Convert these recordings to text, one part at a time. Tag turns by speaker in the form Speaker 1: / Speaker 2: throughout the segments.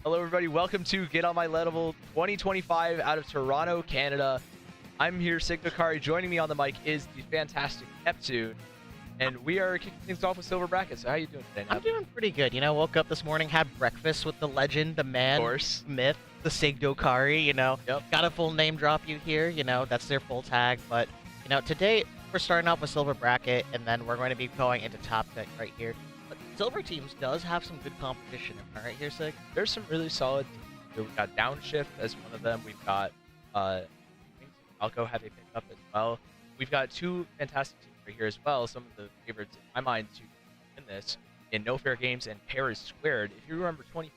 Speaker 1: Hello, everybody. Welcome to Get On My Level 2025 out of Toronto, Canada. I'm here, Signakari. Joining me on the mic is the fantastic Neptune. And we are kicking things off with Silver Brackets. So how you doing today, Nep?
Speaker 2: I'm doing pretty good. You know, woke up this morning, had breakfast with the legend, the man,
Speaker 1: course.
Speaker 2: myth, the Sigdokari, you know.
Speaker 1: Yep.
Speaker 2: Got a full name drop you here, you know, that's their full tag. But, you know, today we're starting off with Silver Bracket, and then we're going to be going into Top Deck right here. But Silver Teams does have some good competition, am I right here, Sig?
Speaker 1: There's some really solid teams. We've got Downshift as one of them. We've got Alco have a pickup as well. We've got two fantastic teams right here as well. Some of the favorites in my mind to win this in nofair.games and Paris Squared. If you remember 20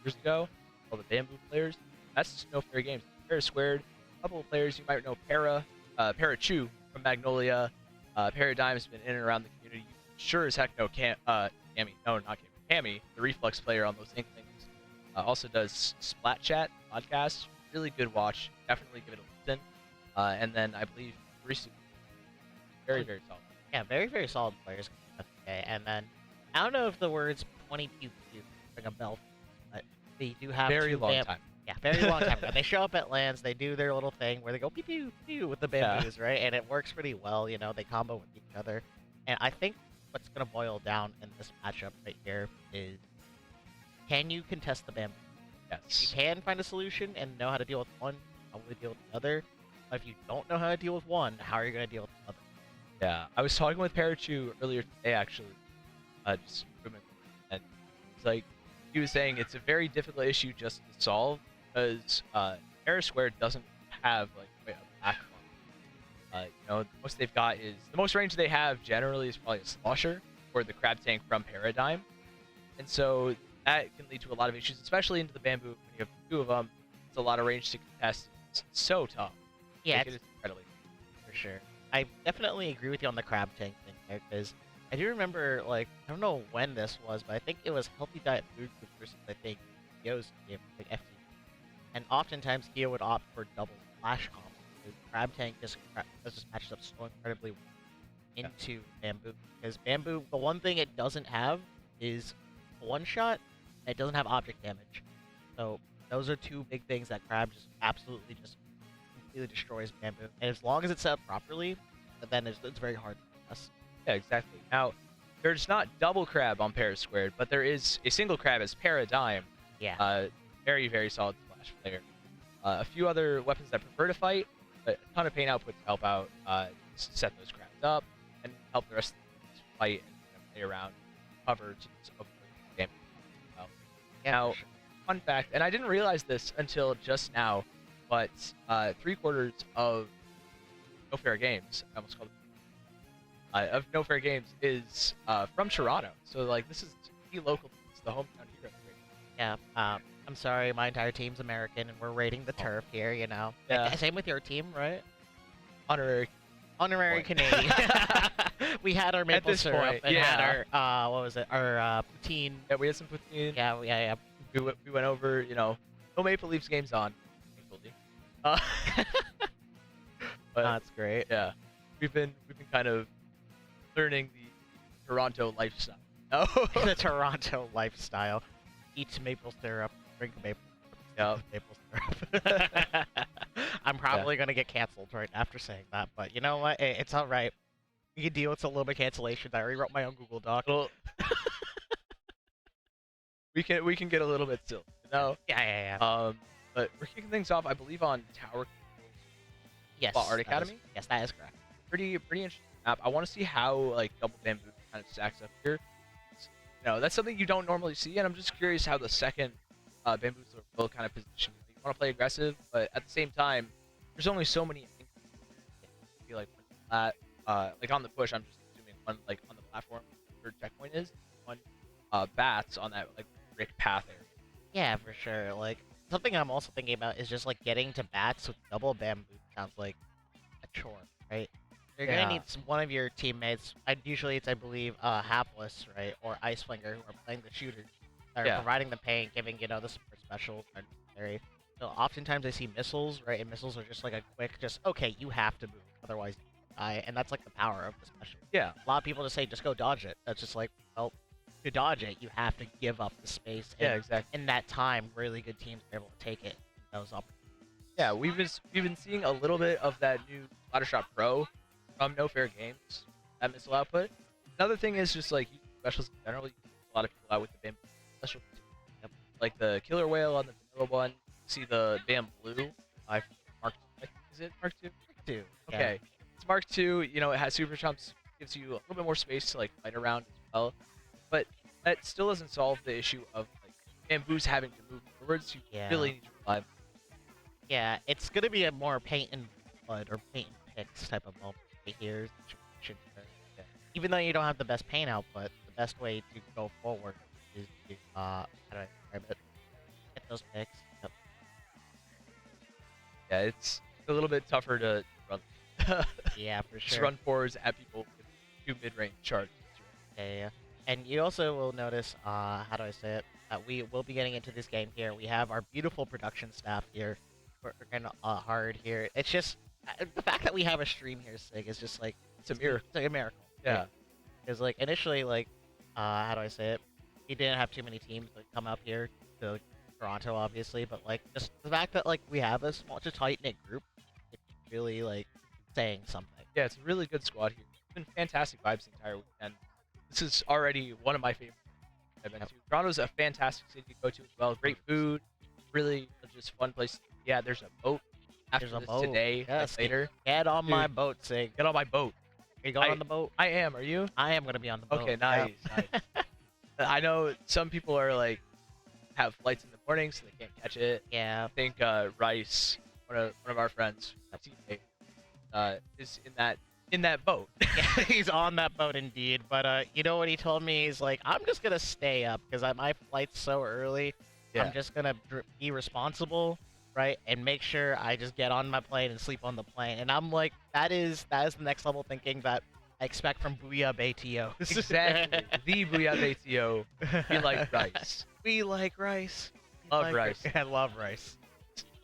Speaker 1: years ago, all the Bamboo players, that's nofair.games. Paris Squared, a couple of players you might know, Parachu from Magnolia. Paradigm's been in and around the community. Sure as heck know Cammy, the Reflux player on those Inklings. Also does Splat Chat podcast. Really good watch. Definitely give it a listen. And then I believe Risu. Very, very solid.
Speaker 2: Yeah, very, very solid players. Okay, and then I don't know if the words 20 pew pew ring a bell, but they do have
Speaker 1: very long time.
Speaker 2: Yeah, very long time ago. They show up at lands, they do their little thing where they go pew pew pew with the bamboos, right? And it works pretty well. You know, they combo with each other. And I think what's going to boil down in this matchup right here is, can you contest the bamboo?
Speaker 1: Yes.
Speaker 2: If you can find a solution and know how to deal with one, probably deal with the other. But if you don't know how to deal with one, how are you going to deal with the other?
Speaker 1: Yeah, I was talking with Parachu earlier today, actually, just and it's like he was saying it's a very difficult issue just to solve because Paris Square doesn't have like a back line. You know, the most they've got is the most range they have generally is probably a Slosher or the Crab Tank from Paradigm, and so that can lead to a lot of issues, especially into the bamboo when you have two of them. It's a lot of range to contest. It's so tough.
Speaker 2: Yeah,
Speaker 1: it is incredibly
Speaker 2: for sure. I definitely agree with you on the Crab Tank thing there, because I do remember, like, I don't know when this was, but I think it was Healthy Diet Food Group versus, I think, Gio's game, like FD. And oftentimes, Gio would opt for double flash combo, because Crab Tank just matches up so incredibly well into Bamboo. Because Bamboo, the one thing it doesn't have is one shot, and it doesn't have object damage. So, those are two big things that Crab just absolutely just completely destroys Bamboo. And as long as it's set up properly, then it's very hard to pass.
Speaker 1: Yeah, exactly. Now, there's not double crab on Paris Squared, but there is a single crab as Paradigm.
Speaker 2: Yeah.
Speaker 1: Very, very solid splash player. A few other weapons that prefer to fight, but a ton of pain output to help out set those crabs up and help the rest of the teams fight and play around, cover to avoid damage as well.
Speaker 2: Yeah,
Speaker 1: now,
Speaker 2: sure.
Speaker 1: Fun fact, and I didn't realize this until just now, but 3/4 of nofair.games, I almost called it, of nofair.games is from Toronto. So like this is the local, it's the hometown hero.
Speaker 2: Yeah. I'm sorry, my entire team's American, and we're raiding the turf here. You know.
Speaker 1: Yeah.
Speaker 2: Same with your team, right?
Speaker 1: Honorary
Speaker 2: Canadian. We had our maple syrup
Speaker 1: point,
Speaker 2: and
Speaker 1: yeah.
Speaker 2: had our what was it? Our poutine.
Speaker 1: Yeah, we had some poutine.
Speaker 2: Yeah.
Speaker 1: We went over, you know, no Maple Leafs games on, thankfully. But
Speaker 2: That's great.
Speaker 1: yeah, we've been kind of learning the Toronto lifestyle. No?
Speaker 2: The Toronto lifestyle. Eat maple syrup, drink maple syrup. I'm probably gonna get canceled right after saying that, but you know what? It's all right. You can deal with a little bit of cancellation. I already wrote my own Google Doc.
Speaker 1: Well, we can get a little bit silly, you know?
Speaker 2: Yeah.
Speaker 1: But we're kicking things off, I believe, on Tower.
Speaker 2: Yes.
Speaker 1: Art Academy.
Speaker 2: Yes, that is correct.
Speaker 1: Pretty interesting map. I want to see how like double bamboo kind of stacks up here. You know, that's something you don't normally see, and I'm just curious how the second bamboos will kind of position. You want to play aggressive, but at the same time, there's only so many things. Be like like on the push, I'm just assuming one like on the platform. Third checkpoint is one bats on that like brick path area.
Speaker 2: Yeah, for sure. Like something I'm also thinking about is just like getting to bats with double bamboo sounds like a chore, right? You're gonna need one of your teammates. Usually it's, I believe, Hapless, right, or Iceflinger, who are playing the shooters, that are providing the pain, giving, you know, the super specials are necessary. So oftentimes I see missiles, right, and missiles are just like a quick, just okay, you have to move, otherwise you die, and that's like the power of the special.
Speaker 1: Yeah.
Speaker 2: A lot of people just say just go dodge it. That's just like, well, to dodge it, you have to give up the space.
Speaker 1: Yeah,
Speaker 2: And
Speaker 1: exactly.
Speaker 2: in that time, really good teams are able to take it. Those up.
Speaker 1: Yeah, we've been seeing a little bit of that new Splattershot Pro from No Fair Games, that missile output. Another thing is just like using specials in general. You see a lot of people out with the bamboo special,
Speaker 2: Yep.
Speaker 1: like the killer whale on the vanilla one. See the bamboo. I Mark. Is it Mark II?
Speaker 2: Two.
Speaker 1: Okay, it's Mark II. You know, it has super jumps, gives you a little bit more space to like fight around as well. But that still doesn't solve the issue of like bamboos having to move forwards. You
Speaker 2: Yeah.
Speaker 1: really need to rely.
Speaker 2: Yeah, it's gonna be a more paint and blood or paint and picks type of moment right here.
Speaker 1: Yeah.
Speaker 2: Even though you don't have the best paint output, the best way to go forward is to how do I describe it? Get those picks. Yep.
Speaker 1: Yeah, it's a little bit tougher to run.
Speaker 2: Yeah, for
Speaker 1: Just
Speaker 2: sure.
Speaker 1: run forwards at people with two mid-range charges.
Speaker 2: Yeah. And you also will notice, how do I say it? We will be getting into this game here. We have our beautiful production staff here, working hard here. It's just the fact that we have a stream here, Sig, is just like
Speaker 1: It's a miracle.
Speaker 2: It's like a miracle.
Speaker 1: Yeah.
Speaker 2: Because like initially, like, how do I say it? We didn't have too many teams that come up here to Toronto, obviously, but like just the fact that like we have a small, just tight knit group, it's really like saying something.
Speaker 1: Yeah, it's a really good squad here. It's been fantastic vibes the entire weekend. This is already one of my favorite cities I've been to. Toronto's a fantastic city to go to as well. Great food, really just fun place. Yeah, there's a boat after
Speaker 2: There's a
Speaker 1: this
Speaker 2: boat.
Speaker 1: today,
Speaker 2: Yes,
Speaker 1: like later.
Speaker 2: Get on my
Speaker 1: Dude.
Speaker 2: boat, Sig.
Speaker 1: Get on my boat.
Speaker 2: Are you going on the boat?
Speaker 1: I am. Are you?
Speaker 2: I am gonna be on the boat.
Speaker 1: Okay, nice. nice. I know some people are like have flights in the morning, so they can't catch it.
Speaker 2: Yeah.
Speaker 1: I think Rice, one of our friends, teammate, is in that boat.
Speaker 2: Yeah, he's on that boat indeed. But you know what he told me? He's like, I'm just gonna stay up because my flight's so early.
Speaker 1: Yeah.
Speaker 2: I'm just gonna be responsible, right, and make sure I just get on my plane and sleep on the plane. And I'm like, that is the next level thinking that I expect from Booyah BTO.
Speaker 1: Exactly. The Booyah BTO. We like Rice.
Speaker 2: We like Rice. We
Speaker 1: Love
Speaker 2: like
Speaker 1: Rice.
Speaker 2: I love Rice.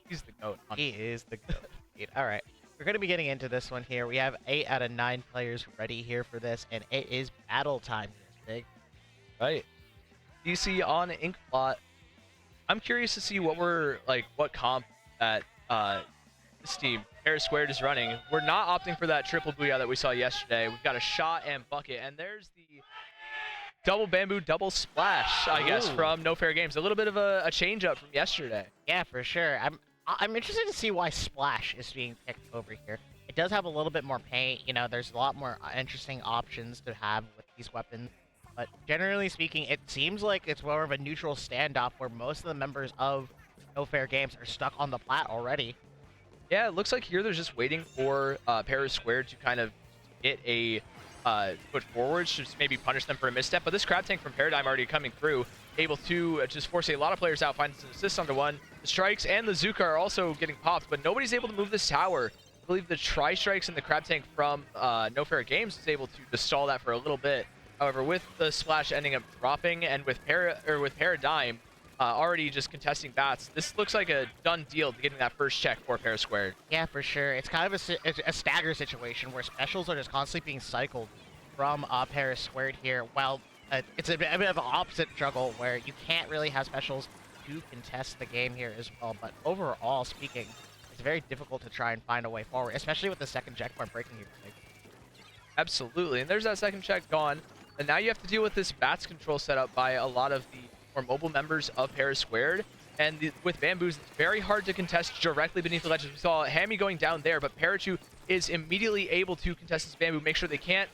Speaker 1: He's the goat.
Speaker 2: He is the goat. All right. We're going to be getting into this one here. We have 8 out of 9 players ready here for this, and it is battle time here, Sig.
Speaker 1: Right. DC on Inkplot. I'm curious to see what comp that this team, Paris Squared, is running. We're not opting for that triple booyah that we saw yesterday. We've got a shot and bucket, and there's the double bamboo, double splash, I guess,
Speaker 2: Ooh.
Speaker 1: from No Fair Games. A little bit of a change up from yesterday.
Speaker 2: Yeah, for sure. I'm interested to see why Splash is being picked over here. It does have a little bit more paint. You know, there's a lot more interesting options to have with these weapons. But generally speaking, it seems like it's more of a neutral standoff where most of the members of No Fair Games are stuck on the plat already.
Speaker 1: Yeah, it looks like here they're just waiting for Paris Squared to kind of get a foot forward, to just maybe punish them for a misstep. But this crab tank from Paradigm already coming through, able to just force a lot of players out, finds an assist onto one. The strikes and the Zuka are also getting popped, but nobody's able to move this tower. I believe the tri-strikes and the crab tank from No Fair Games is able to just stall that for a little bit. However, with the splash ending up dropping, and with Paradigm already just contesting bats, this looks like a done deal to getting that first check for Paris Squared.
Speaker 2: Yeah, for sure. It's kind of a stagger situation where specials are just constantly being cycled from Paris Squared here. While it's a bit of an opposite juggle where you can't really have specials to contest the game here as well. But overall speaking, it's very difficult to try and find a way forward, especially with the second checkpoint breaking your leg.
Speaker 1: Absolutely, and there's that second check gone. And now you have to deal with this bats control setup by a lot of the more mobile members of Paris Squared. And with bamboos, it's very hard to contest directly beneath the ledges. We saw Hammy going down there, but Parachu is immediately able to contest this bamboo, make sure they can't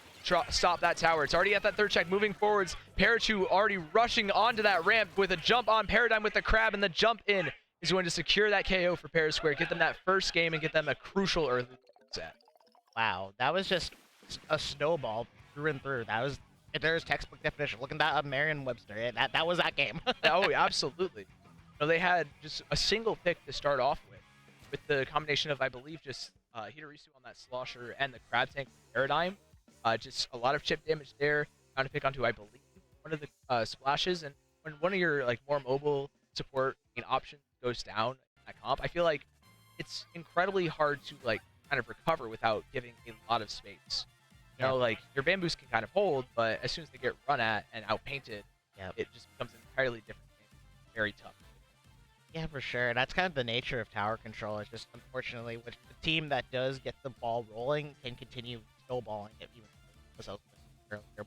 Speaker 1: stop that tower. It's already at that third check, moving forwards. Parachu already rushing onto that ramp with a jump on Paradigm with the crab, and the jump in is going to secure that KO for Paris Squared, get them that first game, and get them a crucial early set.
Speaker 2: Wow, that was just a snowball through and through. That was there's textbook definition. Look at that, Merriam-Webster. That was that game.
Speaker 1: Oh, absolutely. No, they had just a single pick to start off with the combination of, I believe, just Hitarisu on that slosher and the crab tank Paradigm. Just a lot of chip damage there. Trying to pick onto, I believe, one of the splashes. And when one of your more mobile support options goes down in that comp, I feel like it's incredibly hard to kind of recover without giving a lot of space. You know, your bamboos can kind of hold, but as soon as they get run at and outpainted,
Speaker 2: Yep.
Speaker 1: it just becomes an entirely different game. Very tough.
Speaker 2: Yeah, for sure. And that's kind of the nature of tower control. It's just unfortunately, with the team that does get the ball rolling can continue snowballing it, even as I was earlier.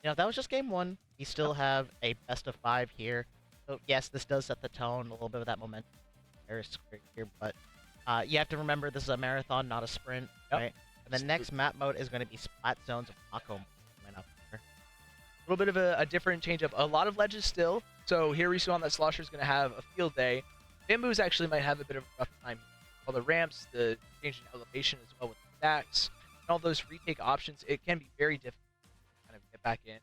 Speaker 2: That was just game one. We still have a best of 5 here. So yes, this does set the tone, a little bit of that momentum here, but you have to remember this is a marathon, not a sprint,
Speaker 1: Yep.
Speaker 2: right? And the next map mode is going to be Splat Zones of Mako coming up here.
Speaker 1: A little bit of a different change-up. A lot of ledges still. So here we saw that Slosher is going to have a field day. Bamboos actually might have a bit of a rough time. All the ramps, the change in elevation as well with the stacks, and all those retake options, it can be very difficult to kind of get back in.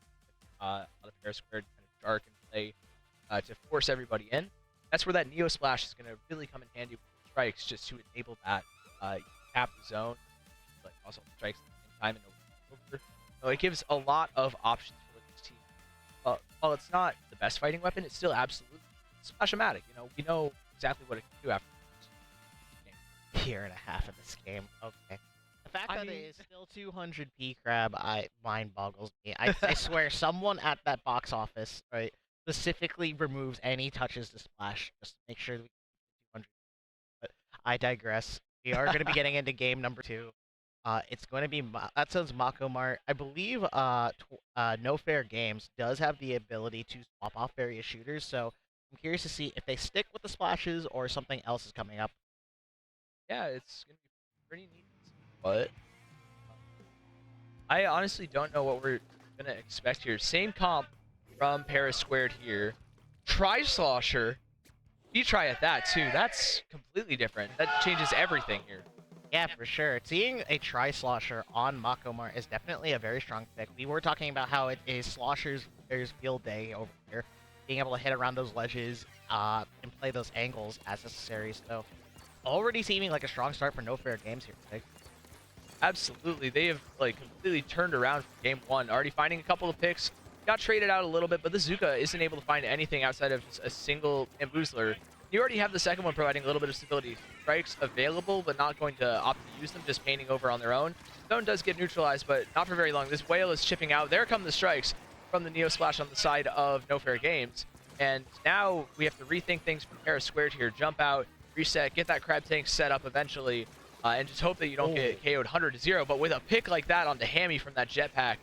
Speaker 1: A lot of Pair Squared kind of dark and play to force everybody in. That's where that Neo Splash is going to really come in handy with the strikes, just to enable that. You cap the zone, but also strikes at the same time and over. So it gives a lot of options for this team. While it's not the best fighting weapon, it's still absolutely Splash-O-Matic. We know exactly what it can do after this game.
Speaker 2: Year and a half of this game. Okay. The fact that it is still 200p crab, mind boggles me. I swear, someone at that box office, right, specifically removes any touches to Splash just to make sure that we get 200. But I digress. We are going to be getting into game number 2. It's going to be that sounds Mako Mart. I believe nofair.games does have the ability to swap off various shooters, so I'm curious to see if they stick with the splashes or something else is coming up.
Speaker 1: Yeah, it's gonna be pretty neat. But I honestly don't know what we're gonna expect here. Same comp from Paris Squared here. Tri-Slosher. You try at that too. That's completely different. That changes everything here.
Speaker 2: Yeah, for sure. Seeing a Tri-Slosher on Mako Mart is definitely a very strong pick. We were talking about how it is Slosher's there's field day over here. Being able to hit around those ledges and play those angles as necessary. So already seeming like a strong start for nofair.games here today.
Speaker 1: Absolutely. They have completely turned around from game 1. Already finding a couple of picks. Got traded out a little bit, but the Zuka isn't able to find anything outside of just a single Bamboozler. You already have the second one providing a little bit of stability. Strikes available, but not going to opt to use them, just painting over on their own. Zone does get neutralized, but not for very long. This whale is chipping out. There come the strikes from the Neo Splash on the side of nofair.games. And now we have to rethink things from Paris Squared here. Jump out, reset, get that crab tank set up eventually, and just hope that you don't get KO'd 100-0. But with a pick like that onto Hammy from that jetpack,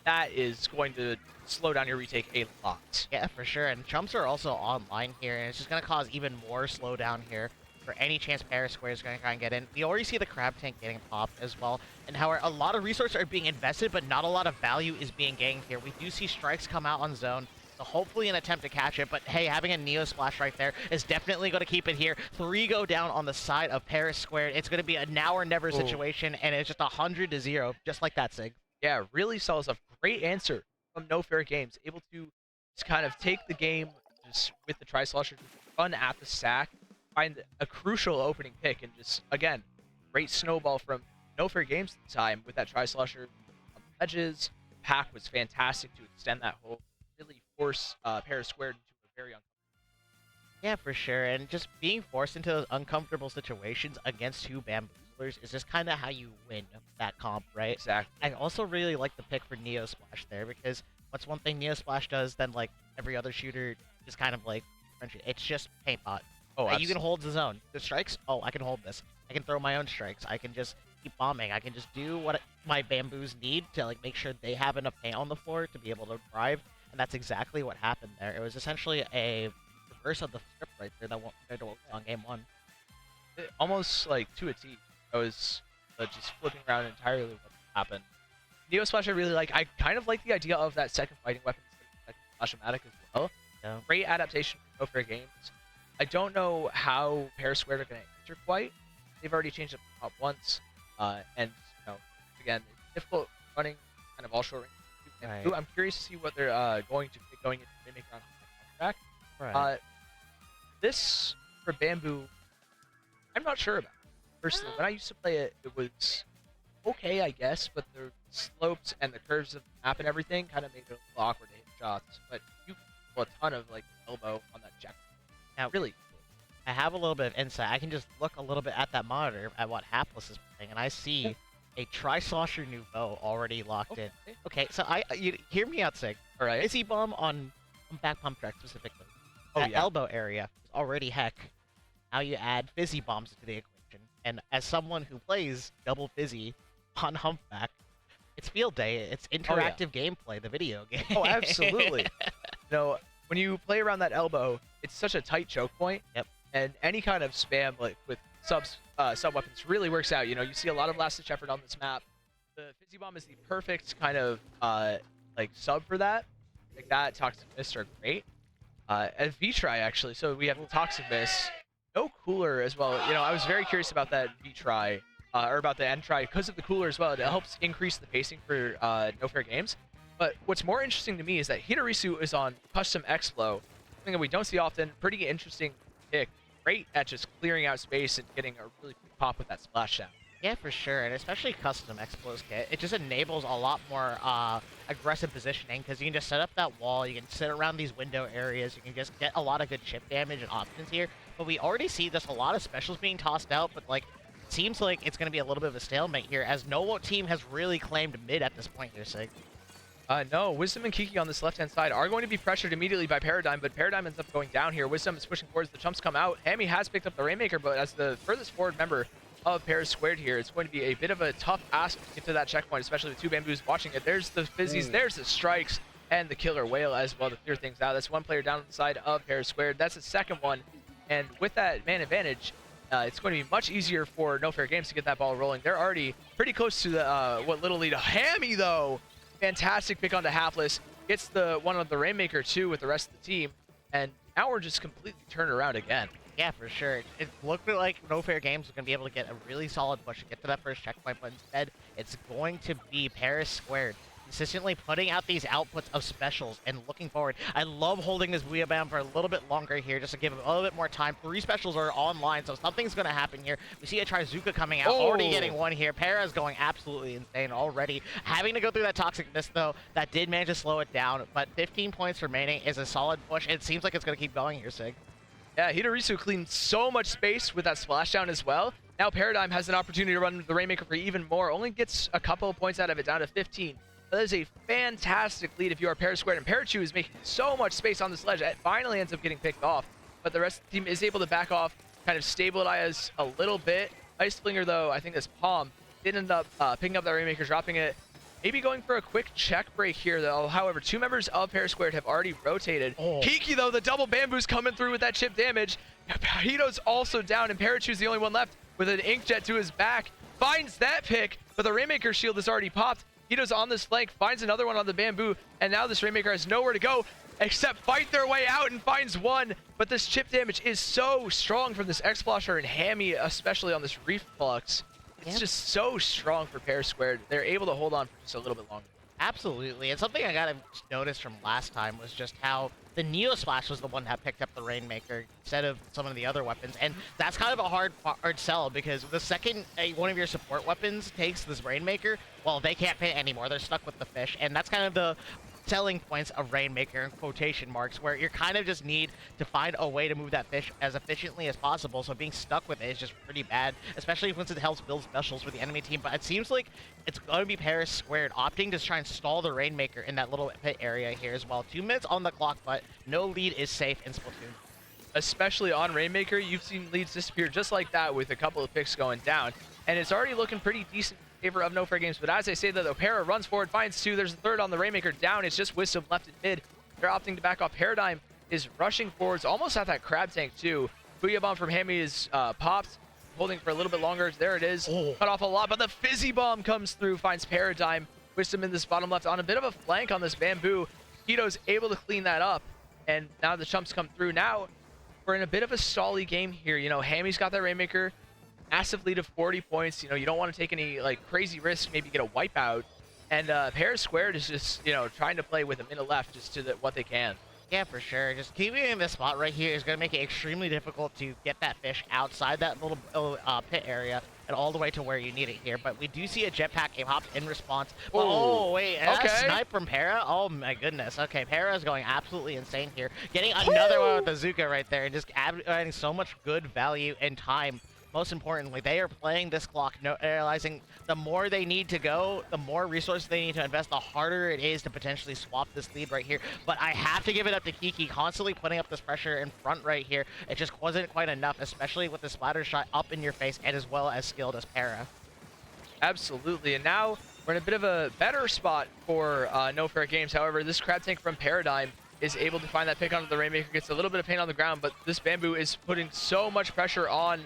Speaker 1: that is going to slow down your retake a lot.
Speaker 2: Yeah, for sure. And chumps are also online here, and it's just going to cause even more slowdown here for any chance Paris Square is going to try and get in. We already see the crab tank getting popped as well, and how a lot of resources are being invested, but not a lot of value is being gained here. We do see strikes come out on zone, so hopefully an attempt to catch it, but hey, having a Neo Splash right there is definitely going to keep it here. 3 go down on the side of Paris Squared. It's going to be a now or never situation, and it's just 100-0, just like that, Sig.
Speaker 1: Yeah, really solid stuff. Great answer from nofair.games. Able to just kind of take the game just with the Tri-Slosher, run at the stack, find a crucial opening pick, and just, again, great snowball from nofair.games this time with that Tri-Slosher on the edges. Pack was fantastic to extend that hole, really force Paris Squared into a very uncomfortable.
Speaker 2: Yeah, for sure. And just being forced into those uncomfortable situations against 2 Bamboozlers is just kind of how you win that comp, right?
Speaker 1: Exactly.
Speaker 2: I also really like the pick for Neo Splash there, because what's one thing Neo Splash does then every other shooter just kind of it's just paint pot.
Speaker 1: Oh,
Speaker 2: you can hold the zone. The strikes, I can hold this. I can throw my own strikes. I can just keep bombing. I can just do what my Bamboos need to make sure they have enough paint on the floor to be able to drive. And that's exactly what happened there. It was essentially a reverse of the script right there that compared to what was on game 1.
Speaker 1: Almost to a T. I was just flipping around entirely what happened. Neo Splash I really like. I kind of like the idea of that second fighting weapon instead of second Splash-O-Matic as well.
Speaker 2: Yeah.
Speaker 1: Great adaptation for nofair.games. I don't know how Paris Squared are going to answer quite. They've already changed up the top once. And, again, it's difficult running kind of all short range. Right. I'm curious to see what they're going to pick going into Mimic on the contract.
Speaker 2: Right.
Speaker 1: This, for Bamboo, I'm not sure about. Personally, when I used to play it, it was okay, I guess, but the slopes and the curves of the map and everything kind of made it a little awkward to hit shots. But you can pull a ton of elbow on that jack.
Speaker 2: Now,
Speaker 1: really.
Speaker 2: I have a little bit of insight. I can just look a little bit at that monitor at what Hapless is playing, and I see a Tri-Slosher Nouveau already locked in. Okay, so you hear me out, Sig.
Speaker 1: All right.
Speaker 2: Izzy Bomb on back pump track specifically.
Speaker 1: Oh,
Speaker 2: That
Speaker 1: yeah.
Speaker 2: elbow area is already heck. Now you add fizzy bombs to the equation, and as someone who plays double fizzy on Humpback, it's field day. It's
Speaker 1: Oh, yeah.
Speaker 2: interactive gameplay, the video game.
Speaker 1: Oh, absolutely. When you play around that elbow, it's such a tight choke point.
Speaker 2: Yep.
Speaker 1: And any kind of spam like with sub weapons really works out. You see a lot of last-ditch effort on this map. The fizzy bomb is the perfect kind of like sub for that. Like that, Toxic Mist are great. And V-Try actually. So we have the Toxic Mist. No cooler as well. I was very curious about that V-Try. Or about the end try because of the cooler as well. It helps increase the pacing for nofair.games. But what's more interesting to me is that Hitarisu is on custom X-Flow, something that we don't see often. Pretty interesting pick. Great at just clearing out space and getting a really quick pop with that splashdown.
Speaker 2: Yeah, for sure, and especially custom Explos kit. It just enables a lot more aggressive positioning because you can just set up that wall, you can sit around these window areas, you can just get a lot of good chip damage and options here. But we already see just a lot of specials being tossed out, but like, seems like it's going to be a little bit of a stalemate here, as no team has really claimed mid at this point here, Sig.
Speaker 1: No, Wisdom and Kiki on this left-hand side are going to be pressured immediately by Paradigm, but Paradigm ends up going down here. Wisdom is pushing towards the chumps come out. Hammy has picked up the Rainmaker, but as the furthest forward member of Paris Squared here, it's going to be a bit of a tough ask to get to that checkpoint, especially with two Bamboos watching it. There's the Fizzies, there's the Strikes, and the Killer Whale as well to clear things out. That's one player down on the side of Paris Squared. That's the second one, and with that man advantage, it's going to be much easier for nofair.games to get that ball rolling. They're already pretty close to the what little lead. Hammy, though, fantastic pick onto Halfless. Gets the one of the Rainmaker, too, with the rest of the team. And now we're just completely turned around again.
Speaker 2: Yeah, for sure. It looked like nofair.games was going to be able to get a really solid push to get to that first checkpoint, but instead, it's going to be Paris Squared consistently putting out these outputs of specials and looking forward. I love holding this Weeabam for a little bit longer here just to give him a little bit more time. 3 specials are online, so something's going to happen here. We see a Trizuka coming out, already getting one here. Para's going absolutely insane already. Having to go through that Toxic Mist, though, that did manage to slow it down, but 15 points remaining is a solid push. It seems like it's going to keep going here, Sig.
Speaker 1: Yeah, Hitarisu cleaned so much space with that splashdown as well. Now Paradigm has an opportunity to run the Rainmaker for even more. Only gets a couple of points out of it, down to 15. That is a fantastic lead if you are Paris Squared, and Parachu is making so much space on this ledge. It finally ends up getting picked off, but the rest of the team is able to back off, kind of stabilize a little bit. Iceflinger, though, I think this Palm did end up picking up that Rainmaker, dropping it. Maybe going for a quick check break here, though. However, 2 members of Paris Squared have already rotated. Kiki, though, the double Bamboo's coming through with that chip damage. Hito's also down, and Parachu's the only one left with an Inkjet to his back. Finds that pick, but the Rainmaker shield is already popped. Hito's on this flank, finds another one on the Bamboo, and now this Rainmaker has nowhere to go except fight their way out and finds one. But this chip damage is so strong from this X-Flosher and Hammy, especially on this Reflux. It's just so strong for Paris Squared. They're able to hold on for just a little bit longer.
Speaker 2: Absolutely, and something I got to notice from last time was just how the Neo Splash was the one that picked up the Rainmaker instead of some of the other weapons, and that's kind of a hard sell because the second one of your support weapons takes this Rainmaker, well, they can't pit anymore. They're stuck with the fish, and that's kind of the selling points of Rainmaker in quotation marks, where you kind of just need to find a way to move that fish as efficiently as possible, so being stuck with it is just pretty bad, especially once it helps build specials for the enemy team. But it seems like it's going to be Paris Squared opting to try and stall the Rainmaker in that little pit area here as well. 2 minutes on the clock, but no lead is safe in Splatoon.
Speaker 1: Especially on Rainmaker, you've seen leads disappear just like that with a couple of picks going down, and it's already looking pretty decent favor of nofair.games. But as I say that, Opera runs forward, finds 2. There's a third on the Rainmaker down. It's just Wisdom left in mid. They're opting to back off. Paradigm is rushing forwards, almost at that crab tank too. Booyah Bomb from Hammy is popped, holding for a little bit longer. There it is. Cut off a lot, but the Fizzy Bomb comes through, finds Paradigm. Wisdom in this bottom left on a bit of a flank on this Bamboo. Hito's able to clean that up, and now the chumps come through. Now we're in a bit of a stally game here. Hammy's got that Rainmaker. Massive lead of 40 points. You don't want to take any crazy risks, maybe get a wipeout. And Paris Squared is just, trying to play with a minute left just to what they can.
Speaker 2: Yeah, for sure. Just keeping in this spot right here is going to make it extremely difficult to get that fish outside that little pit area and all the way to where you need it here. But we do see a jetpack hopped in response. Oh, wait. And a snipe from Para? Oh, my goodness. Okay, Para is going absolutely insane here. Getting another one with the Zuka right there and just adding so much good value and time most importantly, they are playing this clock, realizing the more they need to go, the more resources they need to invest, the harder it is to potentially swap this lead right here. But I have to give it up to Kiki, constantly putting up this pressure in front right here. It just wasn't quite enough, especially with the splatter shot up in your face and as well as skilled as Para.
Speaker 1: Absolutely, and now we're in a bit of a better spot for nofair.games. However, this crab tank from Paradigm is able to find that pick onto the Rainmaker, gets a little bit of pain on the ground, but this bamboo is putting so much pressure on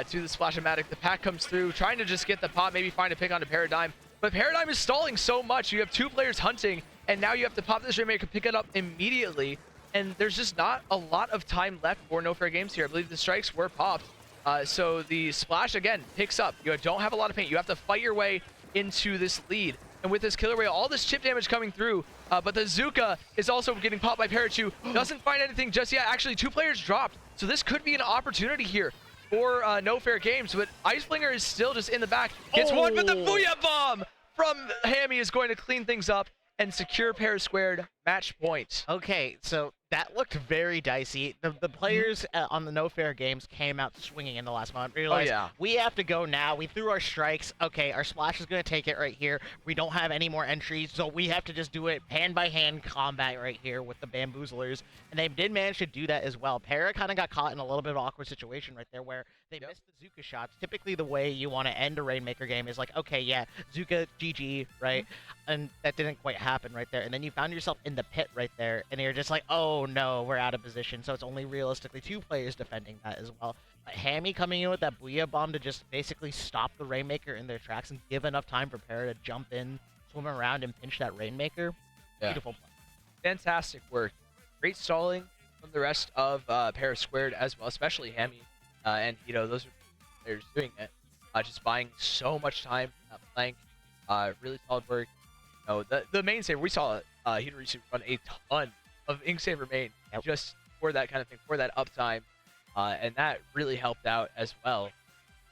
Speaker 1: to the Splash-O-Matic. The pack comes through, trying to just get the pop, maybe find a pick onto Paradigm, but Paradigm is stalling so much. You have two players hunting, and now you have to pop this Rainmaker, pick it up immediately, and there's just not a lot of time left for nofair.games here. I believe the strikes were popped. So the splash, again, picks up. You don't have a lot of paint. You have to fight your way into this lead. And with this killer whale, all this chip damage coming through, but the Zuka is also getting popped by Parachu. Doesn't find anything just yet. Actually, two players dropped. So this could be an opportunity here for nofair.games, but Iceflinger is still just in the back. Gets one, but the Booyah Bomb from Hammy is going to clean things up and secure pair squared match point.
Speaker 2: Okay, so that looked very dicey. The players on the nofair.games came out swinging in the last moment. Realized, we have to go now. We threw our strikes. Okay, our splash is going to take it right here. We don't have any more entries, so we have to just do it hand-by-hand combat right here with the bamboozlers. And they did manage to do that as well. Para kind of got caught in a little bit of an awkward situation right there where they missed the Zuka shots. Typically, the way you want to end a Rainmaker game is like, okay, yeah, Zuka, GG, right? And that didn't quite happen right there. And then you found yourself in the pit right there, and you're just like, oh no, we're out of position. So it's only realistically two players defending that as well. But Hammy coming in with that Booyah Bomb to just basically stop the Rainmaker in their tracks and give enough time for Para to jump in, swim around, and pinch that Rainmaker. Beautiful play.
Speaker 1: Fantastic work. Great stalling from the rest of Para Squared as well, especially Hammy. And, you know, those are players doing it. Just buying so much time on that flank. Really solid work. You know, the main saver, we saw Hidorisu run a ton of Ink Saver main just for that kind of thing, for that uptime. And that really helped out as well.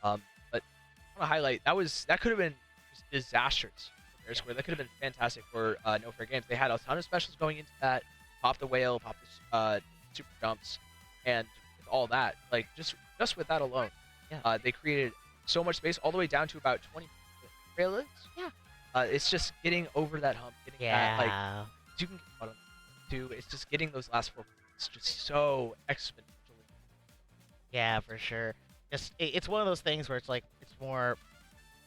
Speaker 1: But I want to highlight, that could have been just disastrous for Para Squared. That could have been fantastic for nofair.games. They had a ton of specials going into that. Pop the whale, pop the super jumps, and with all that, like just with that alone, they created so much space all the way down to about 20 trailers. It's just getting over that hump, getting that, like, you can get bottom two. It's just getting those last 4 points just so exponentially.
Speaker 2: Yeah, for sure. It's one of those things where it's like, it's more,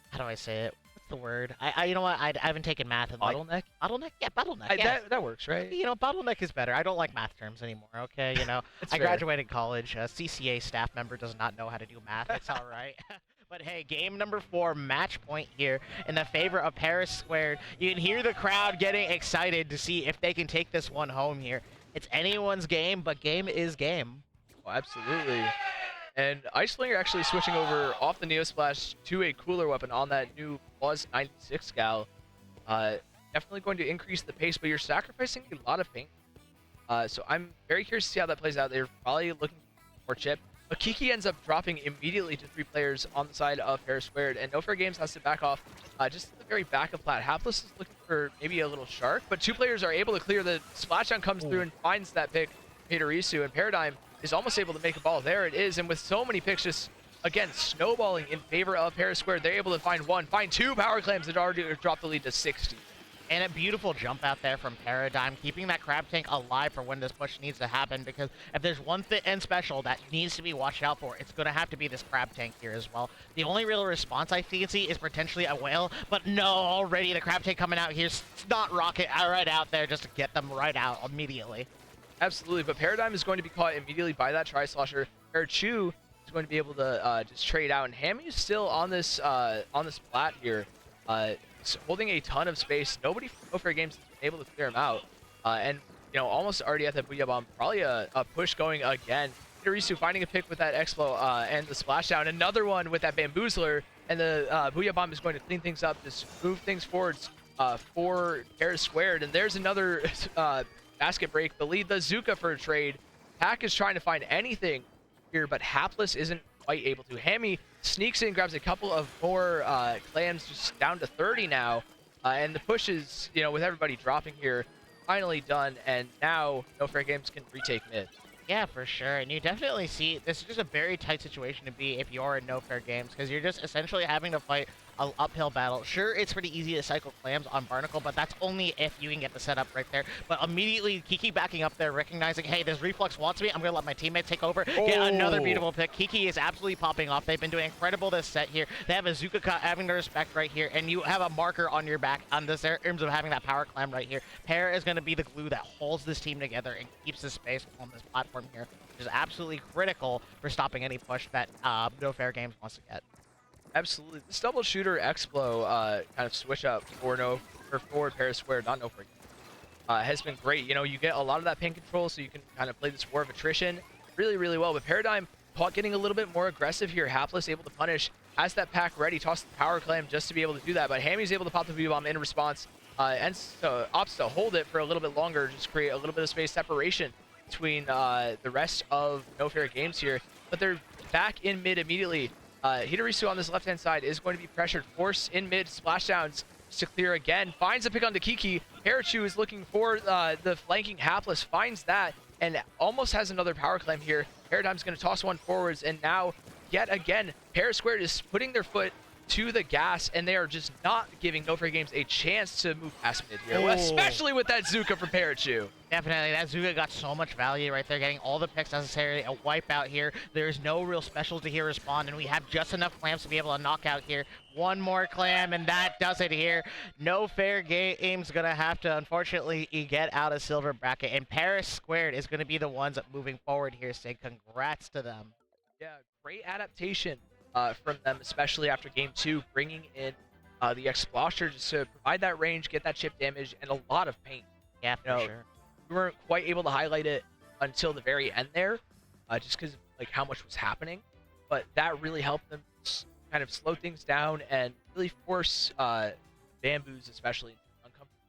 Speaker 2: how do I say it? What's the word? You know what? I haven't taken math in
Speaker 1: bottleneck?
Speaker 2: Like, bottleneck? Yeah, bottleneck.
Speaker 1: That works, right?
Speaker 2: You know, bottleneck is better. I don't like math terms anymore, okay? You know, I graduated college. A CCA staff member does not know how to do math. It's all right. But hey, game number 4, match point here in the favor of Para Squared. You can hear the crowd getting excited to see if they can take this one home here. It's anyone's game, but game is game.
Speaker 1: Oh, absolutely. And Iceflinger actually switching over off the Neo Splash to a cooler weapon on that new plus 96 gal. Definitely going to increase the pace, but you're sacrificing a lot of paint. So I'm very curious to see how that plays out. They're probably looking for more chip. But Kiki ends up dropping immediately to 3 players on the side of Para Squared, and nofair.games has to back off just at the very back of plat. Hapless is looking for maybe a little shark, but 2 players are able to clear. The splashdown comes through and finds that pick, Hidorisu, and Paradigm is almost able to make a ball. There it is, and with so many picks just, again, snowballing in favor of Para Squared, they're able to find 2 power clams that already dropped the lead to 60.
Speaker 2: And a beautiful jump out there from Paradigm, keeping that crab tank alive for when this push needs to happen, because if there's one thing and special that needs to be watched out for, it's going to have to be this crab tank here as well. The only real response I can see is potentially a whale, but no, already the crab tank coming out here, Snot Rocket right out there just to get them right out immediately.
Speaker 1: Absolutely, but Paradigm is going to be caught immediately by that Tri-Slosher. Chu is going to be able to just trade out, and Hammy is still on this plat here. Holding a ton of space. Nobody from nofair.games has been able to clear him out. And, you know, almost already at that Booyah Bomb. Probably a push going again. Hidorisu finding a pick with that Explo and the splashdown. Another one with that Bamboozler. And the Booyah Bomb is going to clean things up, just move things forwards for Para Squared. And there's another basket break. The lead, the Zuka for a trade. Pack is trying to find anything here, but Hapless isn't quite able to. Hammy sneaks in, grabs a couple of more clams, just down to 30 now. And the push is, you know, with everybody dropping here, finally done. And now nofair.games can retake mid.
Speaker 2: Yeah, for sure. And you definitely see this is just a very tight situation to be if you're in nofair.games because you're just essentially having to fight an uphill battle. Sure, it's pretty easy to cycle clams on Barnacle, but that's only if you can get the setup right there. But immediately, Kiki backing up there, recognizing, hey, this Reflux wants me. I'm going to let my teammate take over. Get another beautiful pick. Kiki is absolutely popping off. They've been doing incredible this set here. They have a Zuka having the respect right here, and you have a marker on your back on this in terms of having that power clam right here. Pear is going to be the glue that holds this team together and keeps the space on this platform here, which is absolutely critical for stopping any push that nofair.games wants to get.
Speaker 1: Absolutely. This double shooter Explo kind of switch up for Paris Square, not no has been great. You know, you get a lot of that pin control, so you can kind of play this war of attrition really, really well. But Paradigm getting a little bit more aggressive here. Hapless able to punish, has that pack ready, toss the power clam just to be able to do that. But Hammy's able to pop the V-bomb in response, and so opts to hold it for a little bit longer, just create a little bit of space separation between the rest of nofair.games here. But they're back in mid immediately. Hidorisu on this left-hand side is going to be pressured. Force in mid, splashdowns to clear again. Finds a pick onto Kiki. Harachu is looking for the flanking Hapless. Finds that and almost has another power clam here. Paradigm's going to toss one forwards, and now, yet again, Paris Square is putting their foot to the gas, and they are just not giving nofair.games a chance to move past mid here, especially with that Zuka from Parachu.
Speaker 2: Definitely, that Zuka got so much value right there, getting all the picks necessary, a wipeout here. There's no real specials to here respond, and we have just enough clams to be able to knock out here. One more clam, and that does it here. nofair.games gonna have to, unfortunately, get out of silver bracket, and Paris Squared is gonna be the ones moving forward here, Sig. Congrats to them.
Speaker 1: Yeah, great adaptation from them, especially after game 2, bringing in the Explosher just to provide that range, get that chip damage, and a lot of paint.
Speaker 2: Yeah, for sure.
Speaker 1: We weren't quite able to highlight it until the very end there, just because of like how much was happening, but that really helped them kind of slow things down and really force Bamboos especially uncomfortable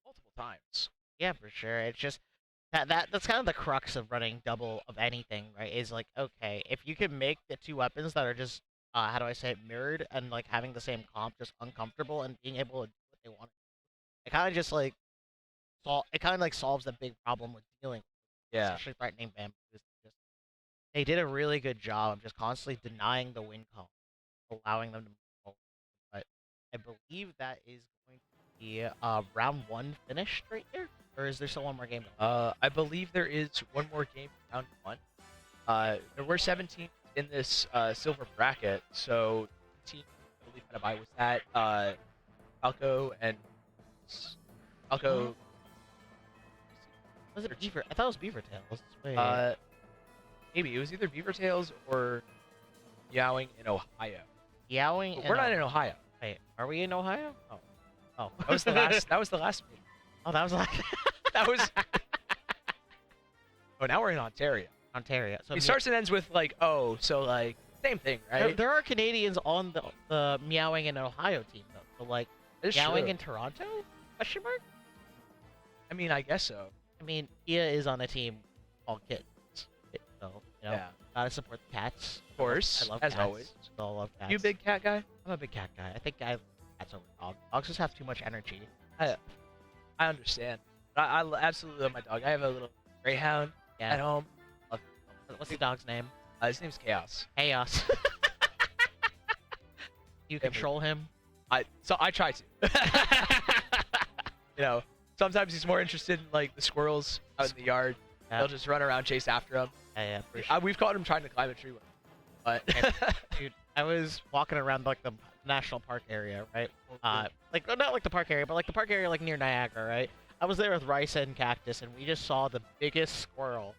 Speaker 1: multiple times.
Speaker 2: Yeah, for sure. It's just that's kind of the crux of running double of anything, right? Is like, okay, if you can make the two weapons that are just how do I say it, mirrored and like having the same comp just uncomfortable and being able to do what they want, it kind of just like solves the big problem with dealing with,
Speaker 1: Yeah,
Speaker 2: especially threatening Bamboos. Just they did a really good job of just constantly denying the win call, allowing them to move forward. But I believe that is going to be round 1 finished right here. Or is there still one more game?
Speaker 1: I believe there is one more game for round 1. There were 17 in this silver bracket, so the team I believe had a bye was that Falco and Falco.
Speaker 2: Was it Beaver? I thought it was BeaverTails. Wait.
Speaker 1: Maybe it was either BeaverTails or Meowing in Ohio.
Speaker 2: Meowing.
Speaker 1: But we're not in Ohio.
Speaker 2: Wait, are we in Ohio? Oh,
Speaker 1: That was the last. That was the last meeting.
Speaker 2: Oh, that was like
Speaker 1: That was. Oh, now we're in Ontario.
Speaker 2: Ontario. So
Speaker 1: It starts and ends with like so like same thing, right?
Speaker 2: there are Canadians on the Meowing in Ohio team though. So like
Speaker 1: It's
Speaker 2: Meowing
Speaker 1: true.
Speaker 2: in Toronto? Question mark?
Speaker 1: I mean, I guess so.
Speaker 2: I mean, Ia is on a team called Kittens. So, you know,
Speaker 1: Yeah.
Speaker 2: gotta support the cats.
Speaker 1: Of course,
Speaker 2: I love
Speaker 1: as
Speaker 2: cats.
Speaker 1: always.
Speaker 2: So I love cats.
Speaker 1: You a big cat guy?
Speaker 2: I'm a big cat guy. I think I love cats over dogs. Dogs just have too much energy.
Speaker 1: I understand. I absolutely love my dog. I have a little greyhound at home. Love him.
Speaker 2: What's the dog's name?
Speaker 1: His name's Chaos.
Speaker 2: Chaos. You control him?
Speaker 1: So I try to. You know, sometimes he's more interested in like the squirrels out in the yard.
Speaker 2: Yeah.
Speaker 1: They'll just run around, chase after him.
Speaker 2: Yeah, for sure.
Speaker 1: We've caught him trying to climb a tree with him, but
Speaker 2: Dude, I was walking around like the national park area, right? Like not like the park area, but like the park area like near Niagara, right? I was there with Rice and Cactus, and we just saw the biggest squirrel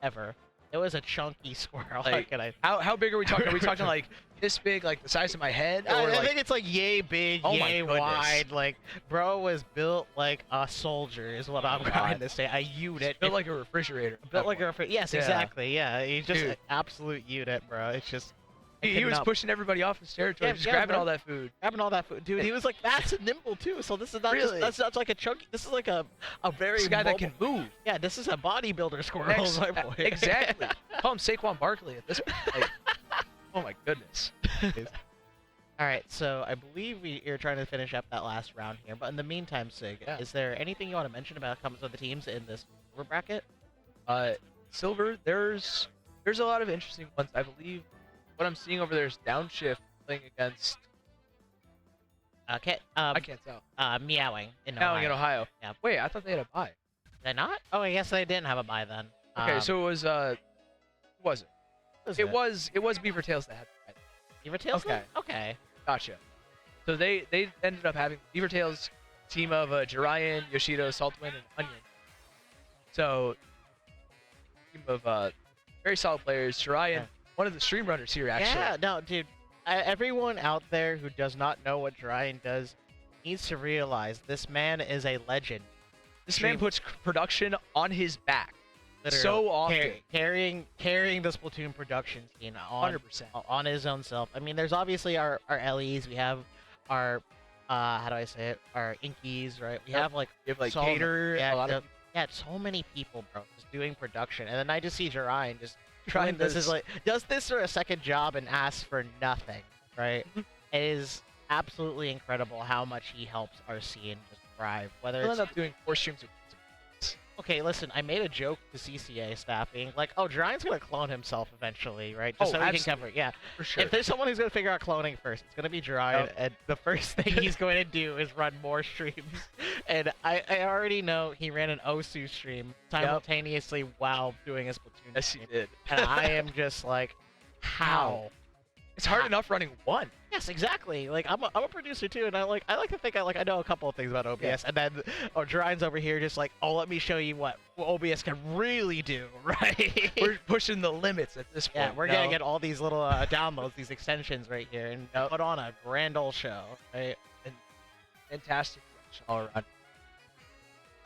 Speaker 2: ever. It was a chunky squirrel.
Speaker 1: Like, how big are we talking? Are we talking like this big, like the size of my head? Or
Speaker 2: I
Speaker 1: like...
Speaker 2: think it's like yay big,
Speaker 1: Oh my
Speaker 2: yay
Speaker 1: goodness.
Speaker 2: wide. Like, bro was built like a soldier, is what I'm trying to say. I unit.
Speaker 1: Built like a refrigerator.
Speaker 2: Built like a refrigerator. Yes,
Speaker 1: Yeah.
Speaker 2: exactly. Yeah, he's just
Speaker 1: Dude.
Speaker 2: an absolute unit, bro. It's just.
Speaker 1: He was pushing everybody off his territory, just grabbing
Speaker 2: bro.
Speaker 1: all that food.
Speaker 2: Grabbing all that food, dude. He was like fast and nimble too. So this is not
Speaker 1: Really?
Speaker 2: just that's like a chunky. This is like a very
Speaker 1: This guy that
Speaker 2: mobile-
Speaker 1: can move.
Speaker 2: Yeah, this is a bodybuilder squirrel, my boy.
Speaker 1: Exactly. Call him Saquon Barkley at this point. Like, oh my goodness.
Speaker 2: All right, so I believe you're trying to finish up that last round here, but in the meantime, Sig,
Speaker 1: Yeah.
Speaker 2: is there anything you want to mention about comes with the teams in this silver bracket?
Speaker 1: silver, there's a lot of interesting ones. I believe what I'm seeing over there is Downshift playing against. I can't tell.
Speaker 2: Meowing in
Speaker 1: Now
Speaker 2: Ohio.
Speaker 1: in Ohio.
Speaker 2: Yeah.
Speaker 1: Wait, I thought they had a bye.
Speaker 2: Did they not? Oh, I guess they didn't have a bye then.
Speaker 1: Okay, so it was who was it? It was BeaverTails that had the bye.
Speaker 2: BeaverTails.
Speaker 1: Okay.
Speaker 2: Okay.
Speaker 1: Gotcha. So they ended up having BeaverTails team of Jirayan, Yoshido, Saltwind, and Onion. So team of very solid players. Jirayan,
Speaker 2: Yeah.
Speaker 1: one of the stream runners here actually.
Speaker 2: Yeah. No, dude. Everyone out there who does not know what Ryan does needs to realize this man is a legend.
Speaker 1: This man puts production on his back.
Speaker 2: Literally,
Speaker 1: So often.
Speaker 2: carrying the Splatoon production scene on
Speaker 1: 100%.
Speaker 2: on his own self. I mean, there's obviously our LEs. We have our how do I say it? Our Inkies, right? We have like so
Speaker 1: Cater,
Speaker 2: yeah,
Speaker 1: a lot of
Speaker 2: so many people, bro, just doing production, and then I just see Jirayan just
Speaker 1: trying
Speaker 2: this is like does this for a second job and asks for nothing, right? It is absolutely incredible how much he helps our scene just thrive. Whether
Speaker 1: He'll
Speaker 2: it's
Speaker 1: end up doing 4 streams with
Speaker 2: okay, listen, I made a joke to CCA staff being like, oh, Jirayan's gonna clone himself eventually, right? Just so he can cover it. Yeah.
Speaker 1: for sure.
Speaker 2: If there's someone who's gonna figure out cloning first, it's gonna be Jirayan,
Speaker 1: Yep.
Speaker 2: and the first thing he's going to do is run more streams. And I already know he ran an Osu stream simultaneously while doing a Splatoon
Speaker 1: Yes, he
Speaker 2: stream.
Speaker 1: did.
Speaker 2: And I am just like, how?
Speaker 1: It's hard enough running one.
Speaker 2: Yes, exactly. Like I'm a producer too, and I like to think I know a couple of things about OBS,
Speaker 1: Yeah.
Speaker 2: and then Jirayan's over here just like, oh, let me show you what OBS can really do, right?
Speaker 1: We're pushing the limits at this point.
Speaker 2: Yeah, we're gonna get all these little downloads, these extensions right here, and put on a grand old show, right?
Speaker 1: And fantastic production all around.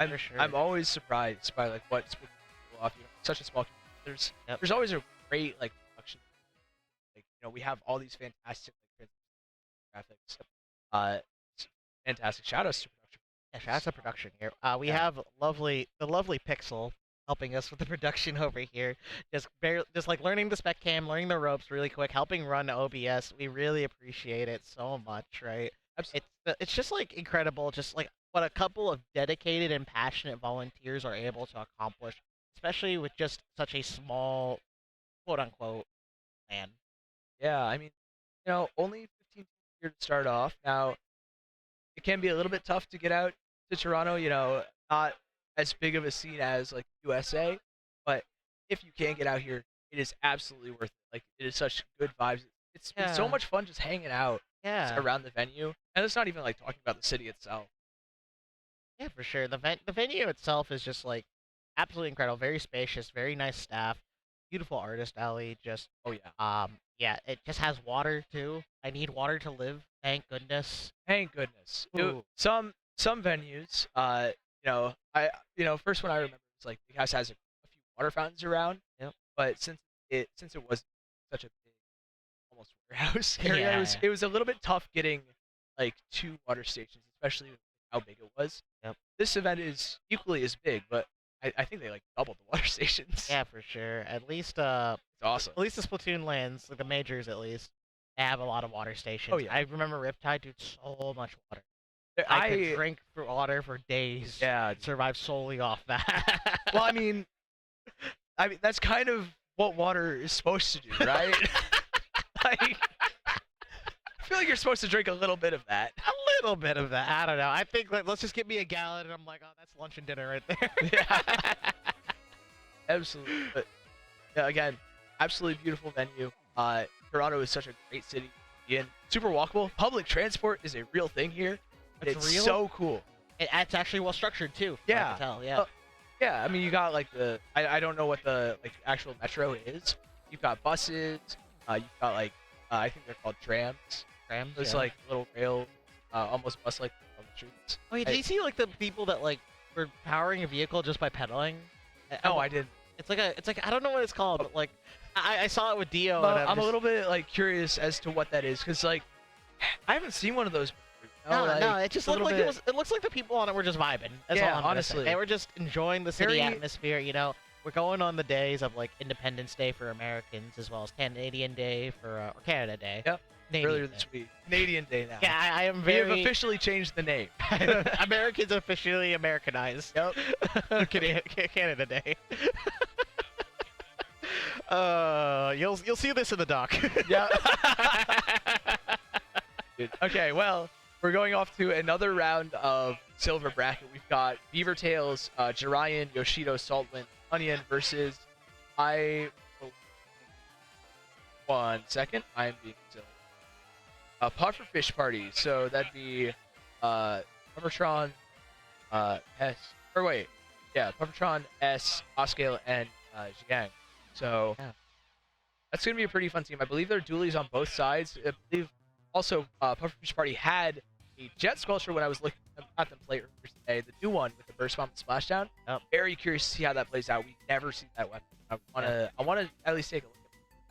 Speaker 2: For sure.
Speaker 1: I'm always surprised by like what Splatoon can pull off. You know, such a small community. There's always a great like production. Like we have all these fantastic like graphics. It's fantastic. Shout outs to production.
Speaker 2: Yeah, shout out to production here. We have the lovely Pixel helping us with the production over here. Just like learning the spec cam, learning the ropes really quick, helping run OBS. We really appreciate it so much, right?
Speaker 1: Absolutely.
Speaker 2: It's just like incredible, just like what a couple of dedicated and passionate volunteers are able to accomplish, especially with just such a small, quote unquote, land.
Speaker 1: Yeah, I mean, only 15 here to start off. Now, it can be a little bit tough to get out to Toronto. Not as big of a scene as like USA, but if you can get out here, it is absolutely worth it. Like it is such good vibes. It's been so much fun just hanging out around the venue, and it's not even like talking about the city itself.
Speaker 2: Yeah, for sure. The venue itself is just like absolutely incredible, very spacious, very nice staff, beautiful artist alley. Just yeah, it just has water too. I need water to live. Thank goodness.
Speaker 1: Thank goodness.
Speaker 2: Ooh.
Speaker 1: Some venues, first one I remember was like the house has a few water fountains around.
Speaker 2: Yep.
Speaker 1: But since it was such a big almost warehouse area, it was a little bit tough getting like 2 water stations, especially with how big it was.
Speaker 2: Yep.
Speaker 1: This event is equally as big, but I think they like doubled the water stations.
Speaker 2: Yeah, for sure. At least
Speaker 1: It's awesome.
Speaker 2: At least the Splatoon lands, like the majors at least, they have a lot of water stations.
Speaker 1: Oh, yeah.
Speaker 2: I remember Riptide, dude, so much water. I could drink water for days.
Speaker 1: Yeah.
Speaker 2: Survive solely off that.
Speaker 1: Well, I mean that's kind of what water is supposed to do, right? Like, I feel like you're supposed to drink a little bit of that.
Speaker 2: A little bit of that. I don't know. I think like let's just get me a gallon, and I'm like, oh, that's lunch and dinner right there.
Speaker 1: Yeah. Absolutely. But yeah, again, absolutely beautiful venue. Toronto is such a great city to be in. Super walkable. Public transport is a real thing here. It's
Speaker 2: real?
Speaker 1: so cool.
Speaker 2: It's actually well structured too.
Speaker 1: Yeah.
Speaker 2: I can tell. Yeah.
Speaker 1: Yeah, I mean, you got like I don't know what the like actual metro is. You've got buses. You've got like I think they're called trams.
Speaker 2: Trams.
Speaker 1: It's like little rail, almost bus-like on the streets.
Speaker 2: Oh, yeah, did you see like the people that like were powering a vehicle just by pedaling?
Speaker 1: No, I didn't.
Speaker 2: It's like I don't know what it's called, but like I saw it with Dio.
Speaker 1: But
Speaker 2: and
Speaker 1: I'm a little bit like curious as to what that is, because like I haven't seen one of those.
Speaker 2: No, it just looked like it looks like the people on it were just vibing. That's all I'm
Speaker 1: honestly,
Speaker 2: gonna say. They were just enjoying the city atmosphere. We're going on the days of like Independence Day for Americans, as well as Canadian Day for or Canada Day.
Speaker 1: Yep.
Speaker 2: Canadian
Speaker 1: Earlier
Speaker 2: Day.
Speaker 1: this week, Canadian Day now.
Speaker 2: Yeah, I am
Speaker 1: We
Speaker 2: very.
Speaker 1: have officially changed the name.
Speaker 2: Americans officially Americanized.
Speaker 1: Yep.
Speaker 2: Canada Day. You'll see this in the doc.
Speaker 1: Yeah. Okay, well, we're going off to another round of silver bracket. We've got BeaverTails, Jirayan, Yoshido, Saltwind, Onion versus one second. I'm being silly. Pufferfish party. So that'd be Puffertron, Puffertron, S, Oscale, and Jiang. So
Speaker 2: Yeah.
Speaker 1: that's gonna be a pretty fun team. I believe there are dualies on both sides. I believe also Pufferfish party had a Jet Squelcher when I was looking at them play earlier today. The new one with the burst bomb and splashdown.
Speaker 2: Yep.
Speaker 1: Very curious to see how that plays out. We never see that weapon. I wanna at least take a look.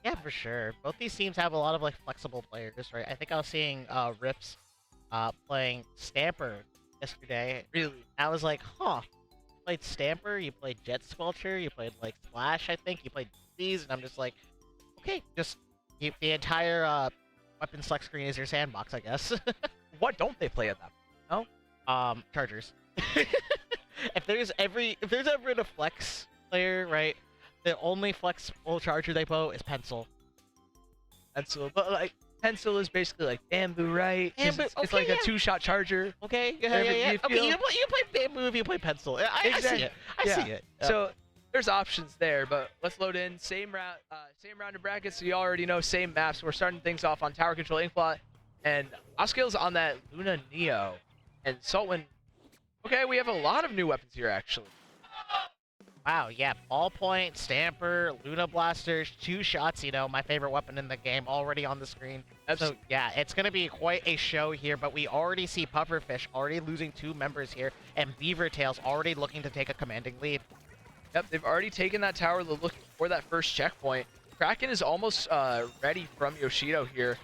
Speaker 2: Yeah, for sure. Both these teams have a lot of like flexible players, right? I think I was seeing Rips playing Stamper yesterday.
Speaker 1: Really?
Speaker 2: I was like, huh. You played Stamper, you played Jet Squelcher, you played like Splash, I think, you played these, and I'm just like, okay, just keep the entire weapon select screen is your sandbox, I guess.
Speaker 1: What don't they play at that point? No?
Speaker 2: Chargers. if there's ever a flex player, right? The only flexible charger they put is Pencil.
Speaker 1: Pencil, but like Pencil is basically like Bamboo, right? 'Cause
Speaker 2: Bamboo,
Speaker 1: it's
Speaker 2: okay,
Speaker 1: like
Speaker 2: yeah.
Speaker 1: a two-shot charger.
Speaker 2: Okay, yeah.
Speaker 1: You
Speaker 2: Okay,
Speaker 1: feel-
Speaker 2: you play Bamboo if you play Pencil. I see it. I see it.
Speaker 1: So there's options there, but let's load in same round of brackets. So you already know same maps. We're starting things off on Tower Control Inkplot, and Oscale's on that Luna Neo, and Saltwind. Okay, we have a lot of new weapons here actually.
Speaker 2: Wow, yeah, Ballpoint, Stamper, Luna Blasters, 2 shots, my favorite weapon in the game already on the screen. So, yeah, it's going to be quite a show here, but we already see Pufferfish already losing 2 members here, and BeaverTails already looking to take a commanding lead.
Speaker 1: Yep, they've already taken that tower. They're looking for that first checkpoint. Kraken is almost ready from Yoshido here.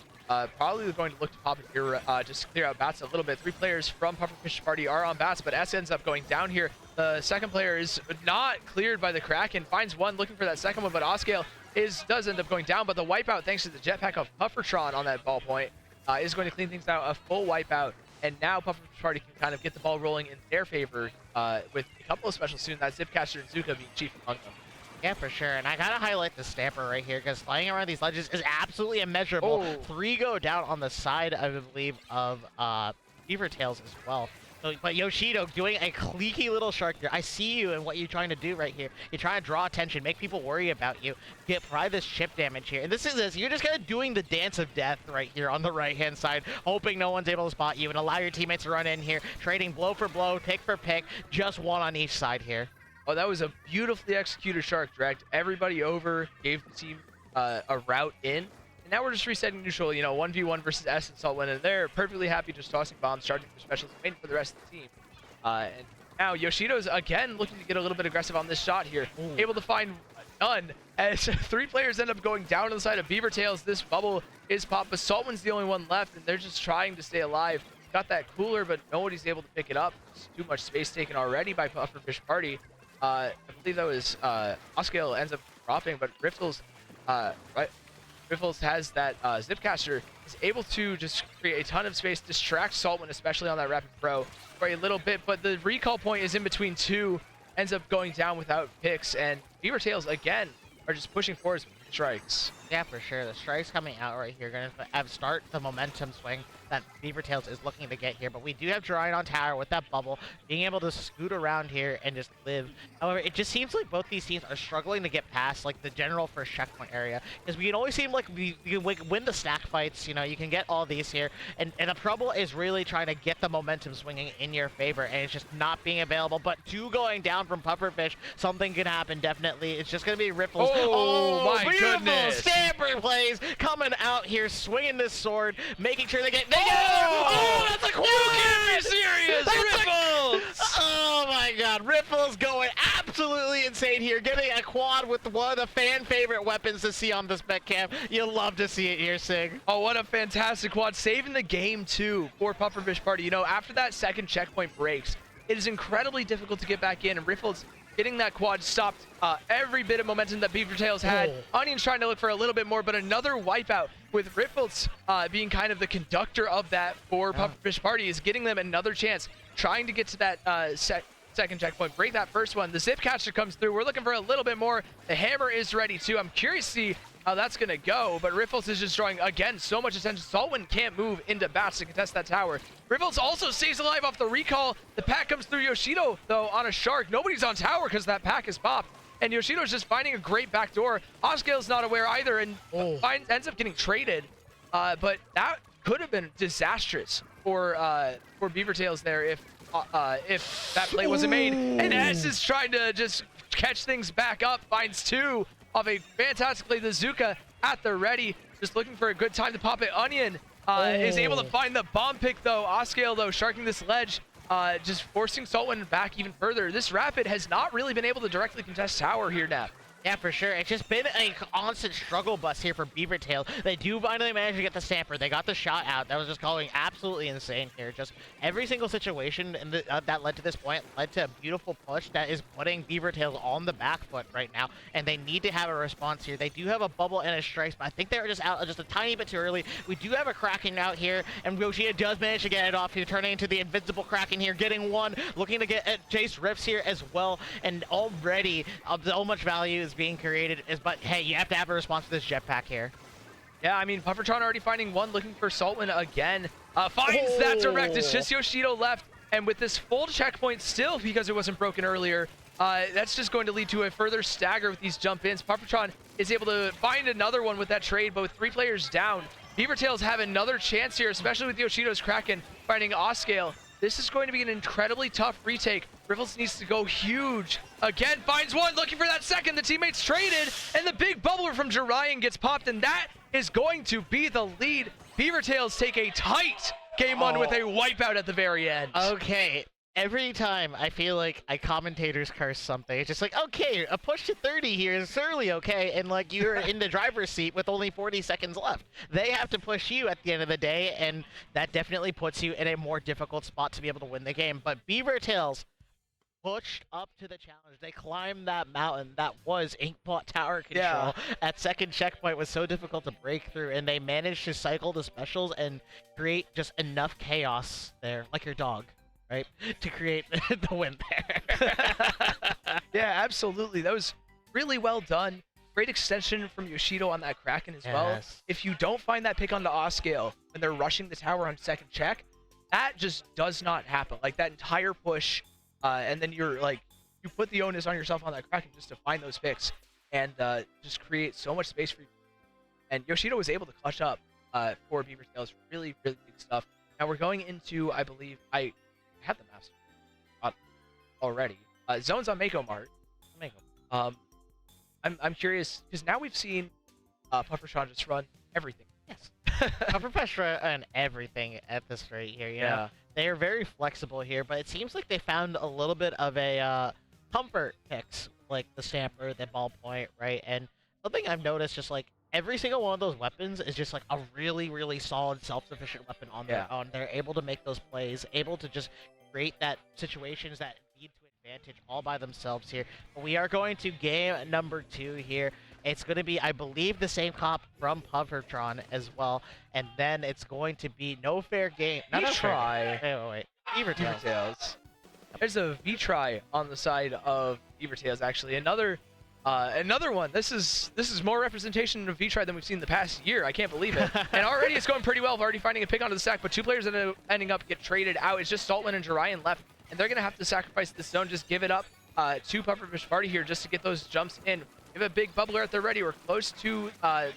Speaker 1: Probably going to look to pop it here, just clear out bats a little bit. 3 players from Pufferfish party are on bats, but S ends up going down here. The second player is not cleared by the Kraken. Finds one, looking for that second one, but Oscale does end up going down. But the wipeout, thanks to the jetpack of Puffertron on that ballpoint, is going to clean things out. A full wipeout, and now Pufferfish party can kind of get the ball rolling in their favor with a couple of specials soon. That Zipcaster and Zuka being chief among them.
Speaker 2: Yeah, for sure. And I gotta highlight the Stamper right here because flying around these ledges is absolutely immeasurable.
Speaker 1: Oh.
Speaker 2: 3 go down on the side, I believe, of BeaverTails as well. So, but Yoshido doing a cliquey little shark here. I see you and what you're trying to do right here. You're trying to draw attention, make people worry about you, provide this chip damage here. And this is this. You're just kind of doing the dance of death right here on the right-hand side, hoping no one's able to spot you and allow your teammates to run in here, trading blow for blow, pick for pick, just one on each side here.
Speaker 1: Oh, that was a beautifully executed shark. Dragged everybody over, gave the team a route in. And now we're just resetting neutral, 1v1 versus S and Saltwind, and they're perfectly happy just tossing bombs, charging for specials, and waiting for the rest of the team. And now Yoshido's again looking to get a little bit aggressive on this shot here.
Speaker 2: Ooh.
Speaker 1: Able to find none as 3 players end up going down to the side of BeaverTails. This bubble is popped, but Saltwind's the only one left, and they're just trying to stay alive. Got that cooler, but nobody's able to pick it up. There's too much space taken already by Pufferfish party. I believe that was Oscale ends up dropping, but Riffles has that Zipcaster, is able to just create a ton of space, distract Saltwind, especially on that rapid throw for a little bit, but the recall point is in between 2, ends up going down without picks, and BeaverTails again are just pushing forward with strikes.
Speaker 2: Yeah, for sure. The strikes coming out right here going to start the momentum swing that BeaverTails is looking to get here. But we do have Jirayan on tower with that bubble, being able to scoot around here and just live. However, it just seems like both these teams are struggling to get past like the general first checkpoint area, because we can always seem like you can win the stack fights. You can get all these here, and the trouble is really trying to get the momentum swinging in your favor, and it's just not being available. But 2 going down from Pufferfish, something can happen definitely. It's just gonna be Riffles.
Speaker 1: Oh my
Speaker 2: beautiful
Speaker 1: goodness!
Speaker 2: Stamper plays coming out here, swinging this sword, making sure they get. That's a quad!
Speaker 1: You can't be serious! Riffles!
Speaker 2: Oh my god, Riffles going absolutely insane here, getting a quad with one of the fan favorite weapons to see on this bet cam. You'll love to see it here, Sig.
Speaker 1: Oh, what a fantastic quad. Saving the game, too, for Pufferfish party. After that second checkpoint breaks, it is incredibly difficult to get back in, and Riffles getting that quad stopped every bit of momentum that BeaverTails had. Onion's trying to look for a little bit more, but another wipeout with Riffles being kind of the conductor of that for Pufferfish party is getting them another chance, trying to get to that second checkpoint, break that first one. The zip catcher comes through. We're looking for a little bit more. The hammer is ready too. I'm curious to see how that's going to go, but Riffles is just drawing, again, so much attention. Saltwind can't move into bats to contest that tower. Riffles also stays alive off the recall. The pack comes through Yoshido, though, on a shark. Nobody's on tower because that pack is popped, and Yoshido's just finding a great backdoor. Oscale's not aware either, and ends up getting traded, but that could have been disastrous for BeaverTails there if that play wasn't made. And S is trying to just catch things back up, finds two of a fantastic play. The Zuka at the ready, just looking for a good time to pop it. Onion is able to find the bomb pick though. Oscale though sharking this ledge, just forcing Saltwind back even further. This Rapid has not really been able to directly contest tower here, Nap.
Speaker 2: Yeah, for sure. It's just been a constant struggle bus here for BeaverTails. They do finally manage to get the stamper. They got the shot out. That was just going absolutely insane here. Just every single situation that led to this point led to a beautiful push that is putting BeaverTails on the back foot right now, and they need to have a response here. They do have a bubble and a strikes, but I think they were just out just a tiny bit too early. We do have a Kraken out here, and Yoshida does manage to get it off here, turning into the invincible Kraken here, getting one, looking to get at Jace Rifts here as well, and already so much value is being created. But hey, you have to have a response to this jetpack here.
Speaker 1: Yeah, I mean, Puffertron already finding one, looking for Saltwind again. Finds that direct. It's just Yoshido left, and with this full checkpoint still, because it wasn't broken earlier, that's just going to lead to a further stagger with these jump ins. Puffertron is able to find another one with that trade, but with 3 players down, BeaverTails have another chance here, especially with Yoshido's Kraken finding Oscale. This is going to be an incredibly tough retake. Riffles needs to go huge. Again, finds one, looking for that second. The teammates traded, and the big bubbler from Jorian gets popped, and that is going to be the lead. BeaverTails take a tight game one with a wipeout at the very end.
Speaker 2: Okay. Every time I feel like I commentators curse something, it's just like, okay, a push to 30 here is certainly okay, and like you're in the driver's seat with only 40 seconds left. They have to push you at the end of the day, and that definitely puts you in a more difficult spot to be able to win the game. But BeaverTails pushed up to the challenge. They climbed that mountain that was Inkpot tower control. At second checkpoint was so difficult to break through, and they managed to cycle the specials and create just enough chaos there, like your dog. Right, to create the win there.
Speaker 1: Yeah, absolutely. That was really well done. Great extension from Yoshido on that Kraken as well. If you don't find that pick onto Oscale when they're rushing the tower on second check, that just does not happen. Like that entire push, and then you're like, you put the onus on yourself on that Kraken just to find those picks and just create so much space for you. And Yoshido was able to clutch up for BeaverTails. Really, really big stuff. Now we're going into, I believe, I had the master already. Zones on Mako Mart. I'm curious because now we've seen Puffertron just run everything.
Speaker 2: Yes, Pufferfish run everything at this rate here. You know, they are very flexible here, but it seems like they found a little bit of a comfort picks, like the stamper, the ballpoint, right? And something I've noticed, just like every single one of those weapons is just like a really, really solid, self-sufficient weapon on their own. They're able to make those plays, able to just create that situations that lead to advantage all by themselves here. But we are going to game number 2 here. It's going to be, I believe, the same cop from Puffertron as well. And then it's going to be NoFair.games. Not
Speaker 1: V-Try.
Speaker 2: Wait. BeaverTails.
Speaker 1: There's a V-Try on the side of BeaverTails, actually. Another one. This is more representation of V-Try than we've seen the past year. I can't believe it. And already it's going pretty well. We're already finding a pick onto the stack, but 2 players that are ending up get traded out. It's just Saltwind and Jorian left, and they're going to have to sacrifice this zone, just give it up to Pufferfish Party here just to get those jumps in. We have a big bubbler at the ready. We're close to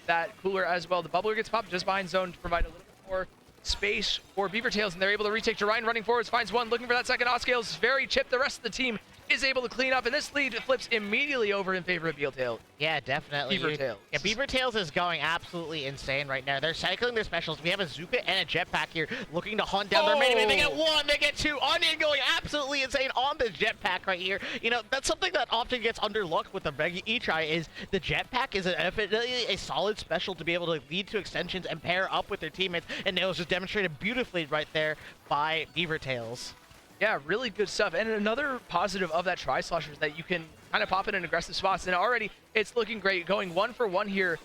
Speaker 1: that cooler as well. The bubbler gets popped just behind zone to provide a little bit more space for BeaverTails, and they're able to retake. Jorian running forwards, finds one, looking for that second. Oscale's very chipped. The rest of the team is able to clean up, and this lead flips immediately over in favor of BeaverTails.
Speaker 2: Yeah, definitely.
Speaker 1: BeaverTails.
Speaker 2: Yeah, BeaverTails is going absolutely insane right now. They're cycling their specials. We have a Zuka and a jetpack here looking to hunt down their main event. They get 1, they get 2. Onion going absolutely insane on the jetpack right here. You know, that's something that often gets underlooked with the Reg E-Try is the jetpack is definitely a solid special to be able to lead to extensions and pair up with their teammates, and it was just demonstrated beautifully right there by BeaverTails.
Speaker 1: Yeah, really good stuff. And another positive of that Tri-Slosher is that you can kind of pop it in aggressive spots. And already it's looking great. Going 1 for 1 here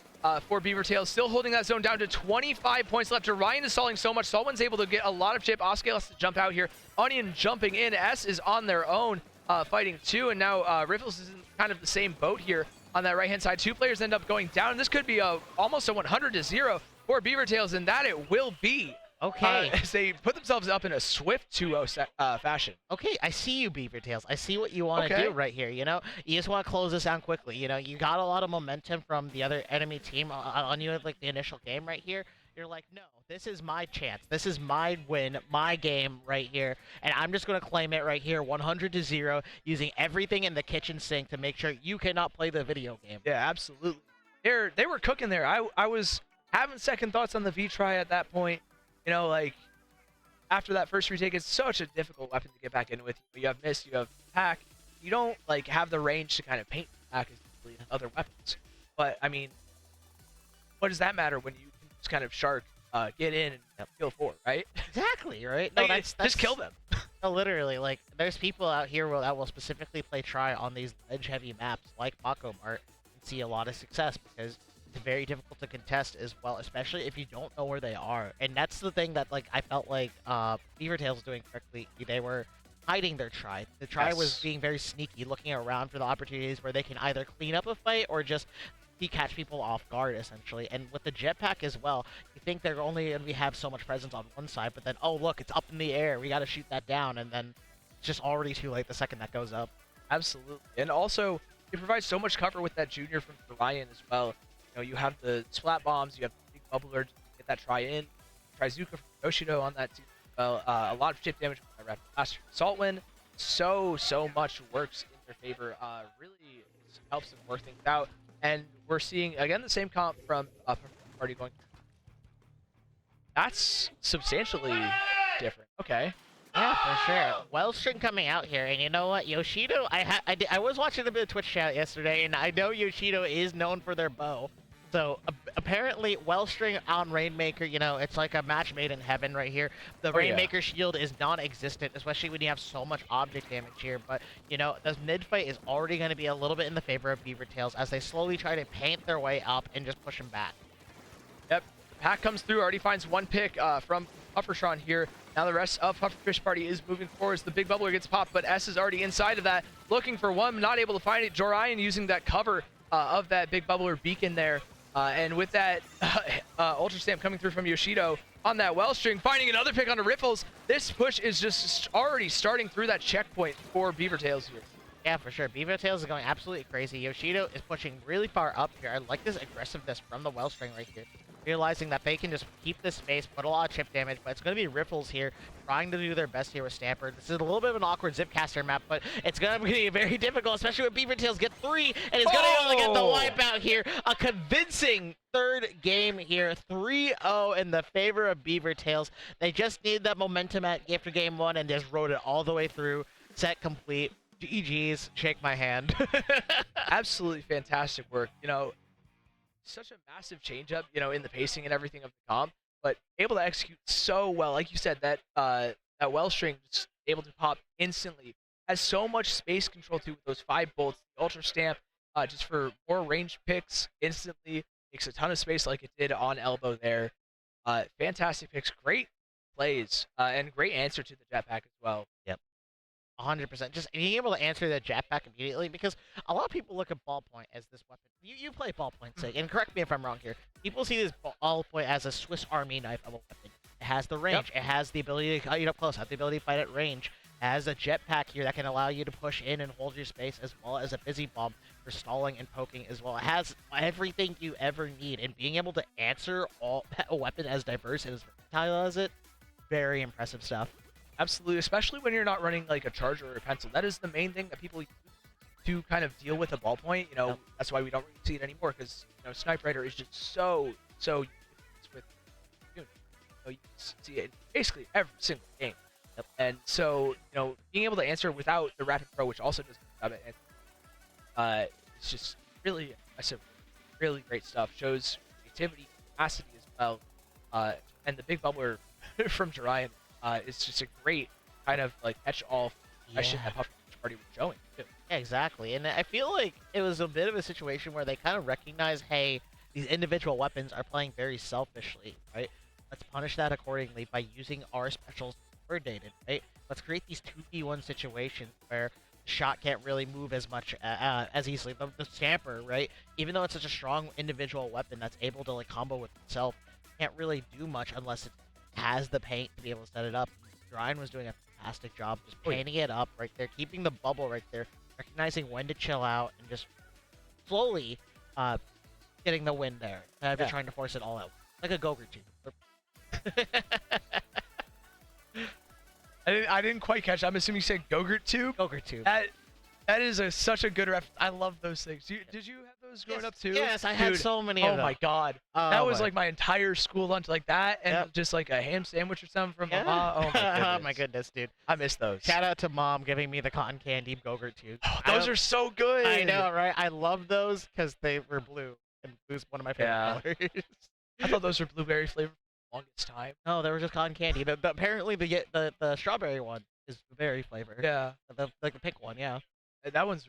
Speaker 1: for BeaverTails. Still holding that zone down to 25 points left. Ryan is stalling so much. Saltwind's able to get a lot of chip. Oscale has to jump out here. Onion jumping in. S is on their own. fighting too, and now Riffles is in kind of the same boat here on that right-hand side. Two players end up going down, and this could be almost a 100-0 for BeaverTails, and that it will be.
Speaker 2: Okay.
Speaker 1: As they put themselves up in a swift 2-0 fashion.
Speaker 2: Okay, I see you, BeaverTails. I see what you want to do right here. You know, you just want to close this down quickly. You know, you got a lot of momentum from the other enemy team on you at like the initial game right here. You're like, no, this is my chance. This is my win, my game right here, and I'm just gonna claim it right here, 100-0, using everything in the kitchen sink to make sure you cannot play the video game.
Speaker 1: Yeah, absolutely. They were cooking there. I was having second thoughts on the V-Try at that point. You know, like, after that first retake, it's such a difficult weapon to get back in with. You have Mist, you have Pack. You don't, like, have the range to kind of paint Pack as easily as other weapons. But, I mean, what does that matter when you can just kind of Shark, get in and kill 4, right?
Speaker 2: Exactly, right? No,
Speaker 1: Like,
Speaker 2: that's
Speaker 1: just kill them.
Speaker 2: No, literally, like, there's people out here that will specifically play Try on these ledge-heavy maps like Mako Mart and see a lot of success because it's very difficult to contest as well, especially if you don't know where they are. And that's the thing that, like, I felt like BeaverTails was doing correctly. They were hiding their Try. The Try was being very sneaky, looking around for the opportunities where they can either clean up a fight or just catch people off guard, essentially. And with the jetpack as well, you think they're only going to have so much presence on one side, but then, oh, look, it's up in the air. We got to shoot that down, and then it's just already too late the second that goes up. Absolutely.
Speaker 1: And also, it provides so much cover with that junior from Ryan as well. You know, you have the splat bombs, you have the big bubbler to get that try in. Trizuka from Yoshido on that team as well. A lot of chip damage from that rapid blaster. Assault win, so much works in their favor. Really helps them work things out. And we're seeing, again, the same comp from Party going. That's substantially different. Okay.
Speaker 2: Yeah, for sure. WyVeRN coming out here, and you know what, Yoshido, I was watching a bit of Twitch chat yesterday, and I know Yoshido is known for their bow. So apparently, WyVeRN on Rainmaker, you know, it's like a match made in heaven right here. The Rainmaker shield is non-existent, especially when you have so much object damage here. But you know, this mid fight is already going to be a little bit in the favor of BeaverTails as they slowly try to paint their way up and just push them back.
Speaker 1: Yep, the pack comes through, already finds one pick from Pufferfish here. Now the rest of Pufferfish party is moving forward. The big bubbler gets popped, but S is already inside of that, looking for one, not able to find it. Jorian using that cover of that big bubbler beacon there. And with that Ultra Stamp coming through from Yoshido on that WyVeRN, finding another pick onto Riffles. This push is just already starting through that checkpoint for BeaverTails here.
Speaker 2: Yeah, for sure. BeaverTails is going absolutely crazy. Yoshido is pushing really far up here. I like this aggressiveness from the WyVeRN right here. Realizing that they can just keep this space, put a lot of chip damage, but it's going to be Riffles here trying to do their best here with Stamper. This is a little bit of an awkward Zipcaster map, but it's going to be very difficult, especially when BeaverTails get 3, and it's going to be able to get the wipeout here. A convincing third game here, 3-0 in the favor of BeaverTails. They just needed that momentum after game 1 and just rode it all the way through. Set complete. GG's, shake my hand.
Speaker 1: Absolutely fantastic work. You know, such a massive change up, you know, in the pacing and everything of the comp, but able to execute so well. Like you said, that WyVeRN just able to pop instantly. Has so much space control too with those 5 bolts. The Ultra Stamp, just for more range picks instantly. Makes a ton of space like it did on Elbow there. Fantastic picks, great plays, and great answer to the jetpack as well.
Speaker 2: Yep. 100%. Just being able to answer the jetpack immediately, because a lot of people look at Ballpoint as this weapon. You play Ballpoint, sake, and correct me if I'm wrong here. People see this Ballpoint as a Swiss Army knife of a weapon. It has the range. It has the ability to cut you up close. Has the ability to fight at range. It has a jetpack here that can allow you to push in and hold your space, as well as a busy bomb for stalling and poking as well. It has everything you ever need, and being able to answer a weapon as diverse and as versatile as it, very impressive stuff.
Speaker 1: Absolutely, especially when you're not running like a charger or a pencil. That is the main thing that people use to kind of deal with a ballpoint. You know, that's why we don't really see it anymore, because you know, Sniper Rider is just so ubiquitous with, you know, you see it in basically every single game. And so, you know, being able to answer without the Rapid Pro, which also does a good job at it's just really impressive, really great stuff. Shows creativity, capacity as well, and the big bubbler from Jorian. It's just a great kind of like catch-all question that Pufferfish party was showing too.
Speaker 2: Yeah, exactly. And I feel like it was a bit of a situation where they kind of recognize, hey, these individual weapons are playing very selfishly, right? Let's punish that accordingly by using our specials coordinated, right? Let's create these 2v1 situations where shot can't really move as much as easily. The Stamper, right? Even though it's such a strong individual weapon that's able to like combo with itself, can't really do much unless it has the paint to be able to set it up. GOML was doing a fantastic job just painting it up right there, keeping the bubble right there, recognizing when to chill out, and just slowly getting the win there. I've been trying to force it all out. Like a Gogurt too.
Speaker 1: I didn't quite catch. I'm assuming you said Gogurt tube.
Speaker 2: Gogurt tube.
Speaker 1: That is such a good reference. I love those things. Did you have those growing up too?
Speaker 2: Yes, I had so many of them.
Speaker 1: Oh my god. That was like my entire school lunch, like that, and just like a ham sandwich or something from my mom. Oh my goodness.
Speaker 2: Oh my goodness, dude.
Speaker 1: I miss those.
Speaker 2: Shout out to mom giving me the cotton candy Gogurt tubes.
Speaker 1: Oh, those are so good.
Speaker 2: I know, right? I love those because they were blue, and blue's one of my favorite colors.
Speaker 1: I thought those were blueberry flavored for the longest time.
Speaker 2: No, they were just cotton candy. Apparently, the strawberry one is berry flavor.
Speaker 1: Yeah.
Speaker 2: Like the pink one, yeah.
Speaker 1: That was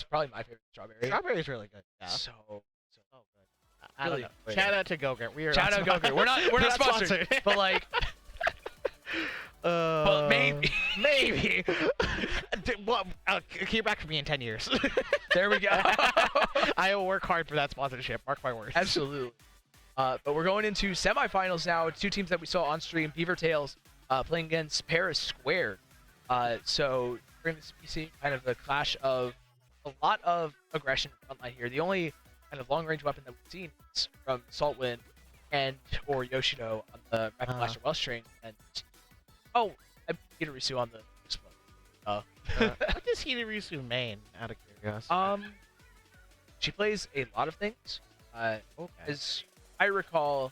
Speaker 1: probably my favorite strawberry.
Speaker 2: Strawberry's really good. Yeah.
Speaker 1: So
Speaker 2: good. I don't know.
Speaker 1: Really
Speaker 2: Shout out to Gogurt. We are
Speaker 1: Shout out Gogurt. We're not sponsored, but like, but maybe.
Speaker 2: Well, hear back from me in 10 years.
Speaker 1: There we go.
Speaker 2: I will work hard for that sponsorship. Mark my words.
Speaker 1: Absolutely. But we're going into semifinals now. Two teams that we saw on stream. BeaverTails playing against Paris Squared. So we're going to be seeing kind of the clash of a lot of aggression in frontline here. The only kind of long-range weapon that we've seen is from Saltwind and or Yoshido on the Rapid Blaster Well String. And Hitarisu on the Explode.
Speaker 2: What does Hitarisu main, out of curiosity?
Speaker 1: She plays a lot of things. As I recall,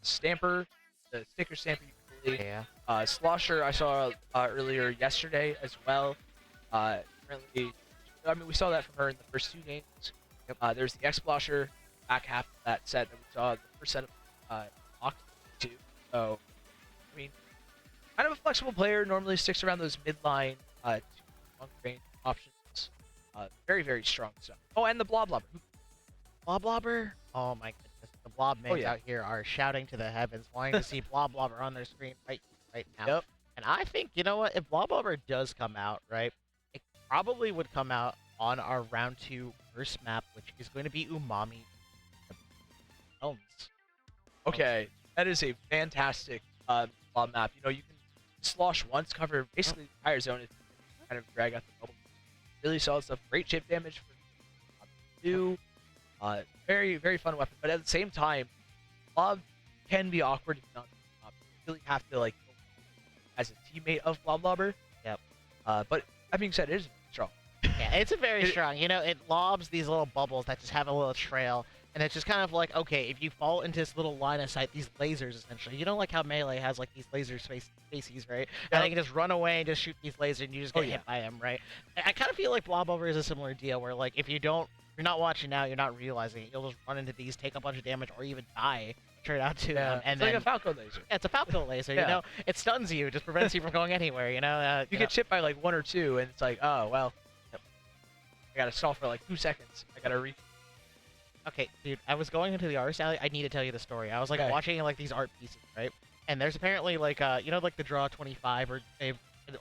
Speaker 1: Stamper, the sticker Stamper usually.
Speaker 2: Yeah.
Speaker 1: Slosher I saw earlier yesterday as well. Currently, I mean, we saw that from her in the first two games. There's the X-Blosher back half of that set that we saw the first set of Oct 2. So, I mean, kind of a flexible player. Normally sticks around those midline to long-range options. Very, very strong stuff. Oh, and the Bloblobber.
Speaker 2: Bloblobber? Oh my goodness. The Blob mains out here are shouting to the heavens, wanting to see Bloblobber on their screen right now.
Speaker 1: Yep.
Speaker 2: And I think, you know what, if Bloblobber does come out, right, it probably would come out on our round 2 first map, which is going to be Umami.
Speaker 1: Okay, that is a fantastic Blob map. You know, you can slosh once, cover basically the entire zone if you kind of drag out the bubble. Really solid stuff. Great chip damage for 2. Very, very fun weapon. But at the same time, Blob can be awkward if not. You really have to, like, as a teammate of Bloblobber.
Speaker 2: Yep.
Speaker 1: But that being said, it is strong.
Speaker 2: Yeah, it's a very strong. You know, it lobs these little bubbles that just have a little trail. And it's just kind of like, okay, if you fall into this little line of sight, these lasers, essentially. You know, like how Melee has, like, these laser spaces, right? Yep. And they can just run away and just shoot these lasers, and you just get hit by them, right? I kind of feel like Blobover is a similar deal, where, like, if you're not watching now, you're not realizing it. You'll just run into these, take a bunch of damage, or even die straight out to them. And
Speaker 1: it's like a Falco laser.
Speaker 2: Yeah, it's a Falco laser, you know? It stuns you, just prevents you from going anywhere, you know?
Speaker 1: You get chipped by, like, 1 or 2, and it's like, oh, well, I gotta stall for, like, 2 seconds. I gotta
Speaker 2: Okay, dude, I was going into the artist alley. I need to tell you the story. I was, like, watching, like, these art pieces, right? And there's apparently, like, you know, like, the draw 25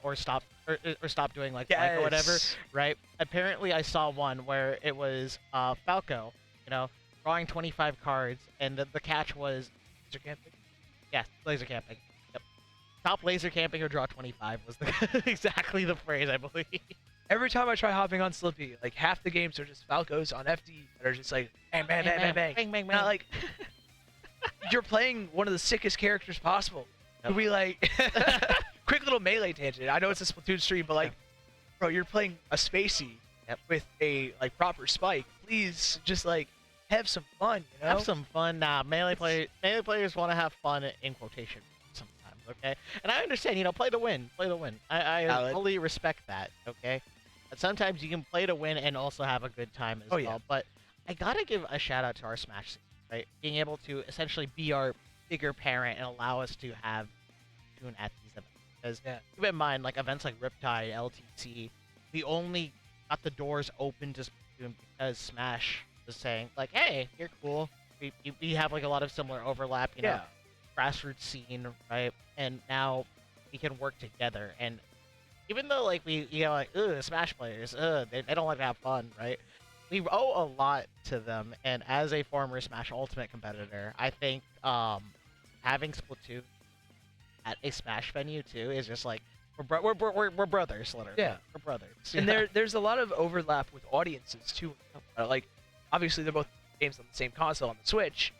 Speaker 2: or stop doing, like, blank or whatever, right? Apparently, I saw one where it was Falco, you know, drawing 25 cards, and the catch was
Speaker 1: laser camping.
Speaker 2: Yes, laser camping. Yep. Stop laser camping or draw 25 was exactly the phrase, I believe.
Speaker 1: Every time I try hopping on Slippy, like, half the games are just Falcos on FD that are just like bang, bang, bang, bang, bang.
Speaker 2: Bang, bang, bang.
Speaker 1: Not like, you're playing one of the sickest characters possible. Could we, like, quick little Melee tangent. I know it's a Splatoon stream, but, like, bro, you're playing a Spacey with a, like, proper spike. Please just, like, have some fun, you know?
Speaker 2: Have some fun. Nah, Melee players want to have fun in quotation sometimes, okay? And I understand, you know, play to win. Play to win. I fully respect that, okay? But sometimes you can play to win and also have a good time as well.
Speaker 1: Yeah.
Speaker 2: But I gotta give a shout out to our Smash scene, right? Being able to essentially be our bigger parent and allow us to have tune at these events. Because keep in mind, like, events like Riptide, LTC, we only got the doors open to Splatoon because Smash was saying, like, hey, you're cool. We have, like, a lot of similar overlap, you know, grassroots scene, right? And now we can work together. And even though like we, like, ugh, Smash players, they don't like to have fun, right? We owe a lot to them, and as a former Smash Ultimate competitor, I think having Splatoon at a Smash venue too is just like we're brothers, literally.
Speaker 1: Yeah.
Speaker 2: We're brothers.
Speaker 1: And there's a lot of overlap with audiences too. Like, obviously they're both games on the same console on the Switch,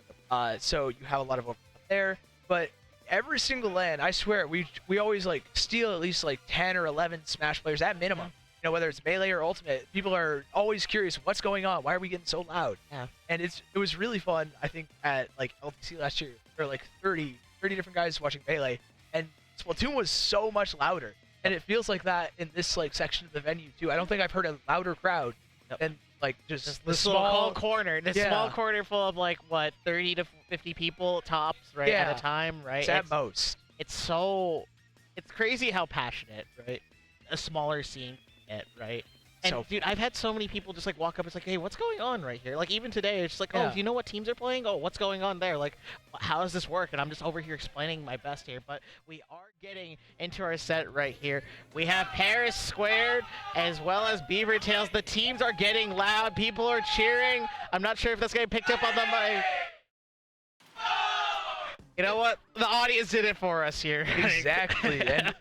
Speaker 1: so you have a lot of overlap there. But every single LAN, I swear, we always like steal at least like 10 or 11 Smash players at minimum. You know, whether it's Melee or Ultimate, people are always curious, what's going on? Why are we getting so loud?
Speaker 2: Yeah.
Speaker 1: And it was really fun. I think at like LTC last year, there were like 30 different guys watching Melee, and Splatoon was so much louder. And it feels like that in this like section of the venue too. I don't think I've heard a louder crowd than like just the small
Speaker 2: corner, small corner full of like what 30 to 50 people tops, right, at a time, right?
Speaker 1: It's at most.
Speaker 2: It's crazy how passionate, right, a smaller scene can get, right? And
Speaker 1: So
Speaker 2: dude, I've had so many people just like walk up. It's like, hey, what's going on right here? Like even today, it's just like, oh, do you know what teams are playing? Oh, what's going on there? Like, how does this work? And I'm just over here explaining my best here. But we are getting into our set right here. We have Paris Squared as well as BeaverTails. The teams are getting loud. People are cheering. I'm not sure if that's getting picked up on the mic. You know what? The audience did it for us here.
Speaker 1: Exactly. And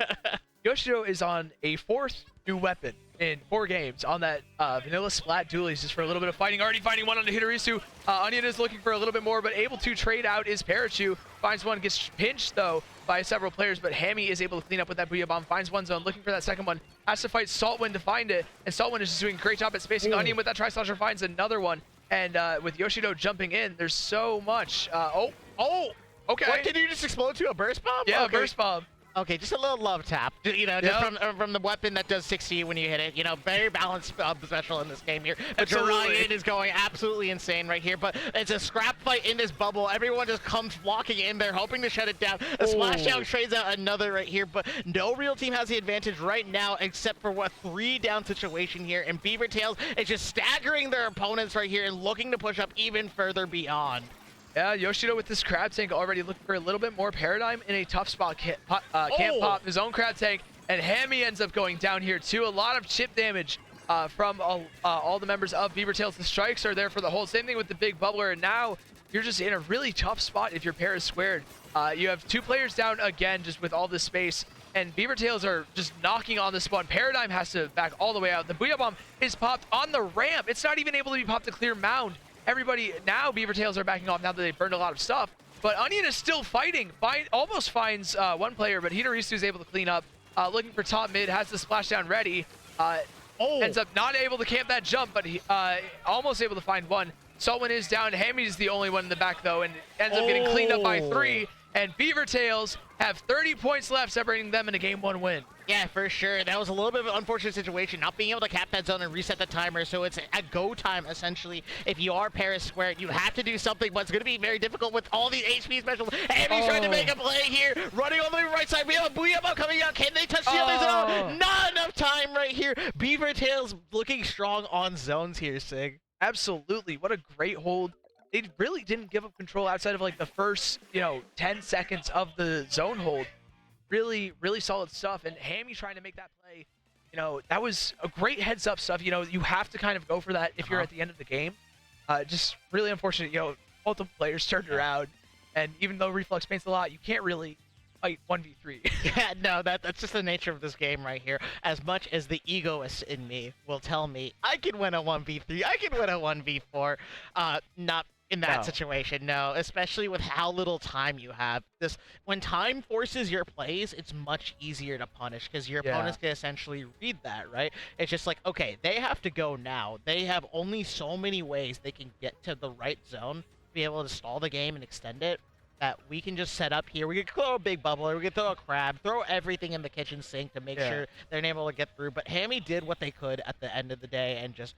Speaker 1: Yoshido is on a 4th new weapon in 4 games on that vanilla splat dualies just for a little bit of fighting. Already finding one on the Hitarisu. Onion is looking for a little bit more, but able to trade out is Parachu. Finds one, gets pinched though by several players, but Hammy is able to clean up with that Booyah Bomb. Finds one zone, looking for that second one. Has to fight Saltwind to find it, and Saltwind is just doing a great job at spacing. Onion with that Tri-Slasher finds another one, and with Yoshido jumping in, there's so much. Okay.
Speaker 2: What, did you just explode to a burst bomb?
Speaker 1: Yeah,
Speaker 2: okay.
Speaker 1: burst bomb.
Speaker 2: Okay, just a little love tap, you know, just from the weapon that does 60 when you hit it. You know, very balanced special in this game here. But Ryan is going absolutely insane right here. But it's a scrap fight in this bubble. Everyone just comes walking in there, hoping to shut it down. The splash down trades out another right here. But no real team has the advantage right now, except for what 3 down situation here. And BeaverTails is just staggering their opponents right here and looking to push up even further beyond.
Speaker 1: Yeah, Yoshido with this crab tank already looking for a little bit more paradigm in a tough spot. Can't pop his own crab tank, and Hammy ends up going down here too. A lot of chip damage from all the members of BeaverTails. The strikes are there for the hold. Same thing with the big bubbler, and now you're just in a really tough spot if your pair is squared. You have 2 players down again just with all this space, and BeaverTails are just knocking on the spawn. Paradigm has to back all the way out. The Booyah Bomb is popped on the ramp. It's not even able to be popped to clear mound. Everybody, now BeaverTails are backing off now that they've burned a lot of stuff. But Onion is still fighting. Almost finds one player, but Hitarisu is able to clean up. Looking for top mid, has the splashdown ready. Ends up not able to camp that jump, but he almost able to find one. Saltwind is down. Hammy's the only one in the back, though, and ends up getting cleaned up by 3. And BeaverTails have 30 points left, separating them in a Game 1 win.
Speaker 2: Yeah, for sure. That was a little bit of an unfortunate situation, not being able to cap that zone and reset the timer, so it's a go time, essentially. If you are Paris Squared, you have to do something, but it's going to be very difficult with all these HP specials. Hammy's trying to make a play here, running on the right side. We have a Booyah Bomb coming out. Can they touch the other zone? Not enough time right here. BeaverTails looking strong on zones here, Sig.
Speaker 1: Absolutely. What a great hold. They really didn't give up control outside of like the first, 10 seconds of the zone hold. Really, really solid stuff. And Hammy trying to make that play, that was a great heads up stuff. You have to kind of go for that if you're at the end of the game. Just really unfortunate, multiple players turned around. And even though Reflex paints a lot, you can't really fight 1v3.
Speaker 2: Yeah, no, that's just the nature of this game right here. As much as the egoist in me will tell me, I can win a 1v3, I can win a 1v4, not in that situation, no, especially with how little time you have. When time forces your plays, it's much easier to punish because your opponents can essentially read that, right? It's just like, okay, they have to go now. They have only so many ways they can get to the right zone to be able to stall the game and extend it, that we can just set up here. We can throw a big bubbler, we can throw a crab, throw everything in the kitchen sink to make sure they're able to get through. But Hammy did what they could at the end of the day and just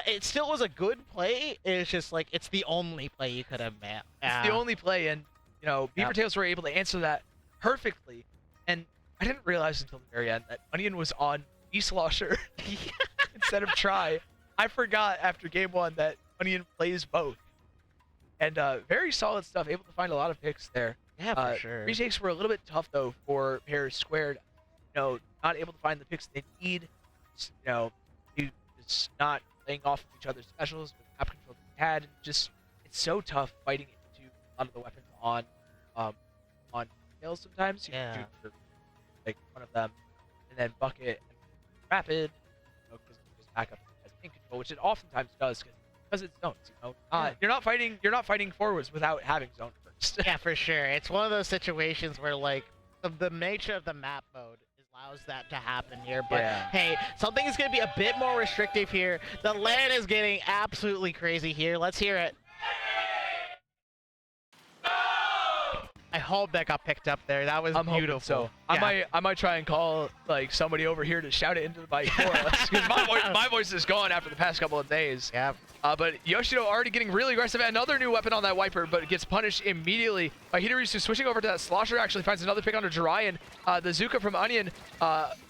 Speaker 2: it still was a good play. It's just like it's the only play you could have made.
Speaker 1: It's the only play, and BeaverTails were able to answer that perfectly. And I didn't realize until the very end that Onion was on E-Slosher instead of Try. I forgot after Game 1 that Onion plays both. And very solid stuff. Able to find a lot of picks there.
Speaker 2: Yeah, for sure.
Speaker 1: Retakes were a little bit tough though for Paris Squared. not able to find the picks they need. You know, just not playing off of each other's specials with map control that they had. Just it's so tough fighting into a lot of the weapons on tails sometimes. You
Speaker 2: Yeah.
Speaker 1: shoot for, like one of them, and then bucket and rapid, because it just back up as ink control, which it oftentimes does because it's zones. You know, you're not fighting forwards without having zone first.
Speaker 2: Yeah, for sure. It's one of those situations where like the nature of the map mode allows that to happen here. But
Speaker 1: Yeah.
Speaker 2: hey, something is going to be a bit more restrictive here. The LAN is getting absolutely crazy here. Let's hear it. I hope that got picked up there. That was
Speaker 1: I'm
Speaker 2: beautiful.
Speaker 1: hoping so.
Speaker 2: Yeah.
Speaker 1: I might try and call like somebody over here to shout it into the mic for us, because my voice is gone after the past couple of days.
Speaker 2: Yeah.
Speaker 1: But Yoshino already getting really aggressive. Another new weapon on that wiper, but gets punished immediately by Hidorisu. Switching over to that Slosher, actually finds another pick onto Jirayan. The Zuka from Onion,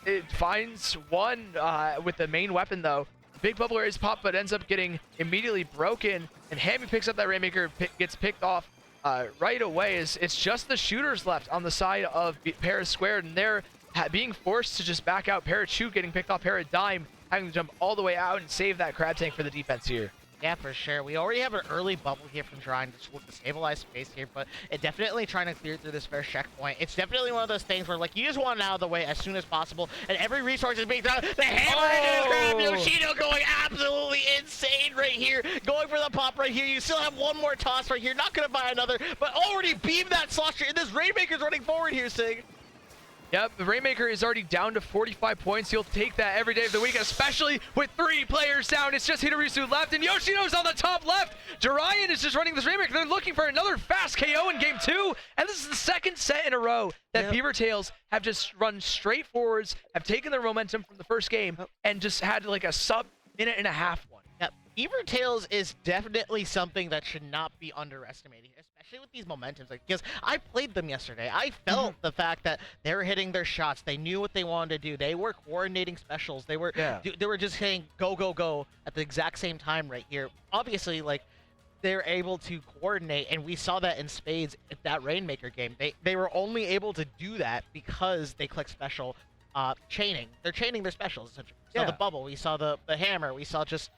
Speaker 1: it finds one with the main weapon though. Big bubbler is popped, but ends up getting immediately broken. And Hammy picks up that Rainmaker, gets picked off right away. It's just the shooters left on the side of Paris Squared, and they're being forced to just back out. Parachu getting picked off, Paradime having to jump all the way out and save that crab tank for the defense here.
Speaker 2: Yeah, for sure. We already have an early bubble here from Jirayan to look to stabilize space here, but it definitely trying to clear through this first checkpoint. It's definitely one of those things where like you just want it out of the way as soon as possible, and every resource is being done. The hammer into the crab. Yoshino going absolutely insane right here, going for the pop right here. You still have one more toss right here. Not gonna buy another, but already beamed that Slosher, and this Rainmaker's running forward here, Sig.
Speaker 1: Yep, the Rainmaker is already down to 45 points. He'll take that every day of the week, especially with 3 players down. It's just Hidorisu left, and Yoshino's on the top left. Jirayan is just running this Rainmaker. They're looking for another fast KO in game 2, and this is the second set in a row that BeaverTails have just run straight forwards, have taken their momentum from the first game, and just had like a sub-minute and a half one.
Speaker 2: Yep. BeaverTails is definitely something that should not be underestimated, especially with these momentums. Like, because I played them yesterday. I felt the fact that they were hitting their shots. They knew what they wanted to do. They were coordinating specials. They were they were just saying go, go, go at the exact same time right here. Obviously, like, they're able to coordinate, and we saw that in spades at that Rainmaker game. They were only able to do that because they click special chaining. They're chaining their specials, essentially. We saw the bubble. We saw the hammer. We saw just...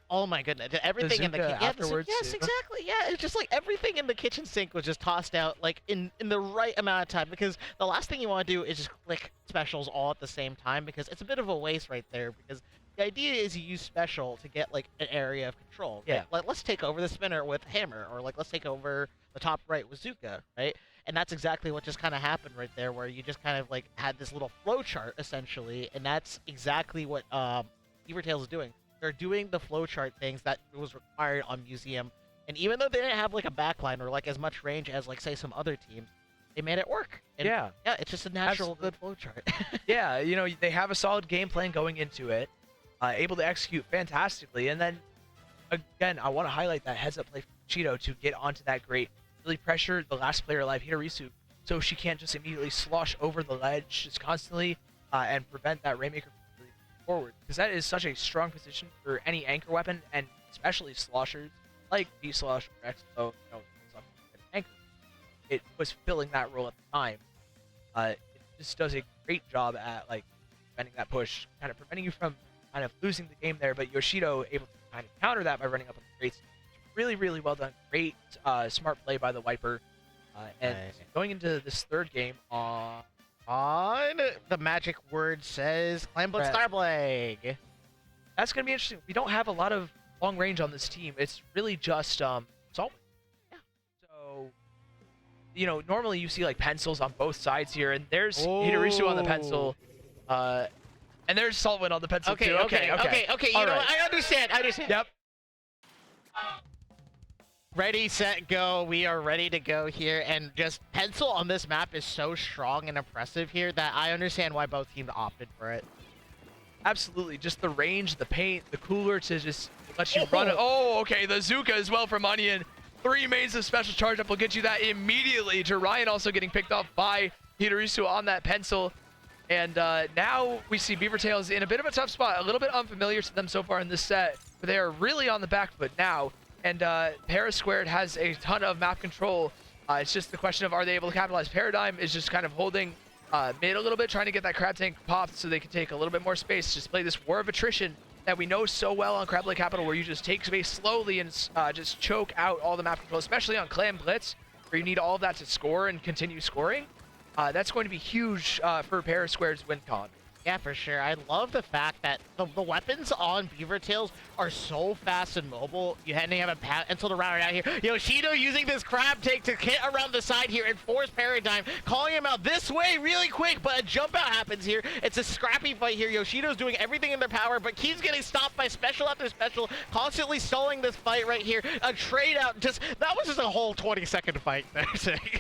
Speaker 2: Oh my goodness! Everything in the kitchen.
Speaker 1: Afterwards,
Speaker 2: yes, exactly. Yeah, it's just like everything in the kitchen sink was just tossed out like in the right amount of time, because the last thing you want to do is just click specials all at the same time, because it's a bit of a waste right there. Because the idea is you use special to get like an area of control. Right?
Speaker 1: Yeah.
Speaker 2: Like let's take over the spinner with hammer, or like let's take over the top right with Zuka, right? And that's exactly what just kind of happened right there, where you just kind of like had this little flow chart essentially, and that's exactly what BeaverTails is doing. They're doing the flowchart things that was required on Museum, and even though they didn't have like a backline or like as much range as like say some other teams, they made it work. And yeah, it's just a natural good flowchart.
Speaker 1: Yeah, you know, they have a solid game plan going into it, able to execute fantastically, and then again, I want to highlight that heads-up play from Cheeto to get onto that grate, really pressure the last player alive, Hidorisu, so she can't just immediately slosh over the ledge just constantly and prevent that Rainmaker forward, because that is such a strong position for any anchor weapon, and especially sloshers like B-Slosh or XO, anchor. It was filling that role at the time. It just does a great job at like preventing that push, kind of preventing you from kind of losing the game there, but Yoshino able to kind of counter that by running up on the crates. Really, really well done. Great smart play by the Wiper. And going into this third game on
Speaker 2: the magic word says Clamblade Starblag.
Speaker 1: That's going to be interesting. We don't have a lot of long range on this team. It's really just Salt.
Speaker 2: Yeah.
Speaker 1: So, you know, normally you see like pencils on both sides here, and there's Hidorisu on the pencil, and there's Saltwind on the pencil too. Okay.
Speaker 2: You know what? I understand.
Speaker 1: Yep.
Speaker 2: Ready, set, go. We are ready to go here, and just pencil on this map is so strong and impressive here that I understand why both teams opted for it.
Speaker 1: Absolutely, just the range, the paint, the cooler to just let you run it. Oh, okay, the Zuka as well from Onion. 3 mains of special charge up will get you that immediately. Jirayan also getting picked off by Hidorisu on that pencil. And now we see BeaverTails in a bit of a tough spot, a little bit unfamiliar to them so far in this set, but they are really on the back foot now. And Paris Squared has a ton of map control. It's just the question of, are they able to capitalize? Paradigm is just kind of holding mid a little bit, trying to get that crab tank popped so they can take a little bit more space. Just play this war of attrition that we know so well on Crab Lake Capital, where you just take space slowly and just choke out all the map control, especially on Clam Blitz, where you need all of that to score and continue scoring. That's going to be huge for Paris Square's win con.
Speaker 2: Yeah, for sure. I love the fact that the weapons on BeaverTails are so fast and mobile. You had to have a pat until the round out here. Yoshino using this crab take to hit around the side here and force Paradigm, calling him out this way really quick, but a jump out happens here. It's a scrappy fight here. Yoshino's doing everything in their power, but keeps getting stopped by special after special, constantly stalling this fight right here. A trade out, that was just a whole 20-second fight there.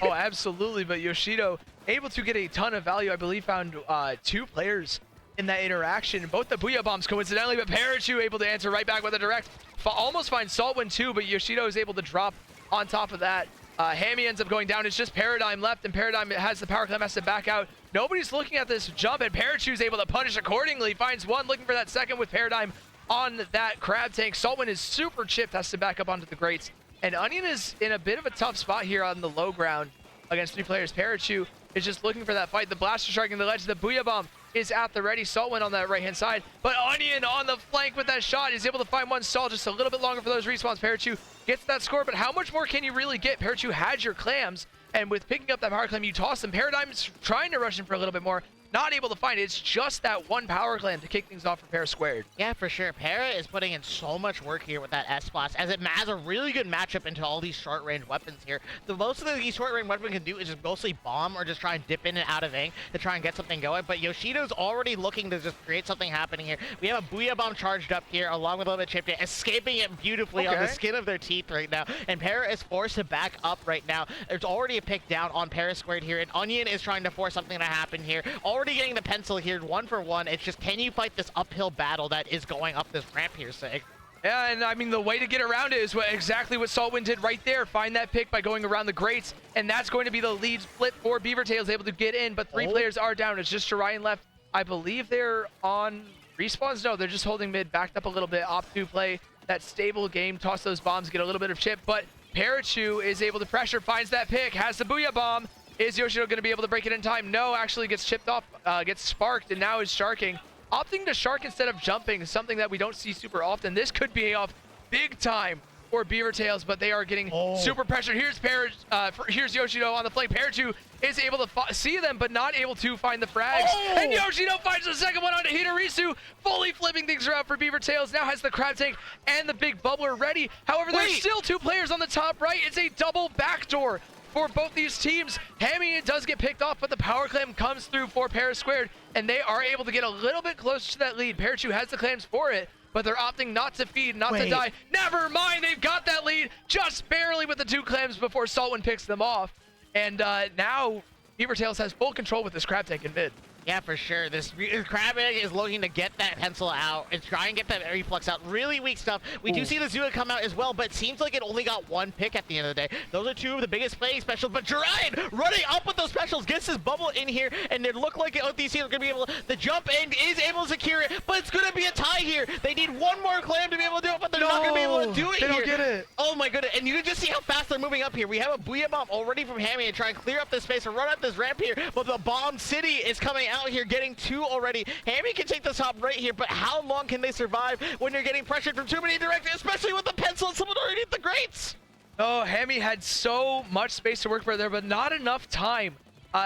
Speaker 1: Oh, absolutely, but Yoshino able to get a ton of value. I believe found 2 players in that interaction. Both the Booyah Bombs coincidentally, but Parachu able to answer right back with a direct. Almost finds Saltwind too, but Yoshino is able to drop on top of that. Hammy ends up going down. It's just Paradigm left, and Paradigm has the power clam, has to back out. Nobody's looking at this jump, and Parachu's able to punish accordingly. Finds one, looking for that second with Paradigm on that crab tank. Saltwind is super chipped, has to back up onto the grates. And Onion is in a bit of a tough spot here on the low ground against 3 players. Parachu is just looking for that fight. The Blaster Strike in the ledge, the Booyah Bomb is at the ready. Saltwind on that right-hand side, but Onion on the flank with that shot is able to find one stall just a little bit longer for those respawns. Parachu gets that score, but how much more can you really get? Parachu had your clams, and with picking up that power clam, you toss them. Paradigm's trying to rush in for a little bit more, not able to find it. It's just that one power clam to kick things off for Para Squared.
Speaker 2: Yeah, for sure. Para is putting in so much work here with that S-Blast, as it has a really good matchup into all these short-range weapons here. The most of these short-range weapons can do is just mostly bomb or just try and dip in and out of ink to try and get something going, but Yoshino's already looking to just create something happening here. We have a Booyah Bomb charged up here, along with a little bit chipped in, escaping it beautifully on the skin of their teeth right now, and Para is forced to back up right now. There's already a pick down on Para Squared here, and Onion is trying to force something to happen here. Already getting the pencil here, 1 for 1. It's just, can you fight this uphill battle that is going up this ramp here, Sig?
Speaker 1: Yeah, and I mean, the way to get around it is exactly what Saltwind did right there. Find that pick by going around the grates, and that's going to be the lead split for BeaverTails, able to get in, but 3 players are down. It's just Orion left. I believe they're on respawns. No, they're just holding mid, backed up a little bit, opt to play that stable game, toss those bombs, get a little bit of chip, but Parachu is able to pressure, finds that pick, has the Booyah Bomb. Is Yoshino going to be able to break it in time? No, actually gets chipped off, gets sparked, and now is sharking. Opting to shark instead of jumping is something that we don't see super often. This could be off big time for BeaverTails, but they are getting super pressured. Here's Yoshino on the flank. Parachu is able to see them, but not able to find the frags. And Yoshino finds the second one onto Hitarisu, fully flipping things around for BeaverTails. Now has the crab tank and the big bubbler ready. However, there's still 2 players on the top right. It's a double backdoor for both these teams. Hammy does get picked off, but the power clam comes through for Paris Squared, and they are able to get a little bit closer to that lead. Parachu has the clams for it, but they're opting not to feed, not to die. Never mind, they've got that lead just barely with the 2 clams before Saltwind picks them off. And now BeaverTails has full control with this crab tank in mid.
Speaker 2: Yeah, for sure. This crab egg is looking to get that pencil out and try and get that reflex out. Really weak stuff. We do see the Zua come out as well, but it seems like it only got 1 pick at the end of the day. Those are 2 of the biggest playing specials, but Jiraiya running up with those specials, gets his bubble in here, and it looked like these teams are going to be able to, the jump in is able to secure it, but it's going to be a tie here. They need 1 more clam to be able to do it, but they're not going to be able to do it here.
Speaker 1: They don't get it.
Speaker 2: Oh my goodness, and you can just see how fast they're moving up here. We have a Booyah Bomb already from Hammy and try and clear up this space and run up this ramp here, but the Bomb City is coming out here, getting 2 already. Hammy can take the top right here, but how long can they survive when you're getting pressured from too many directions, especially with the pencil and someone already hit the grates?
Speaker 1: Oh, Hammy had so much space to work for there, but not enough time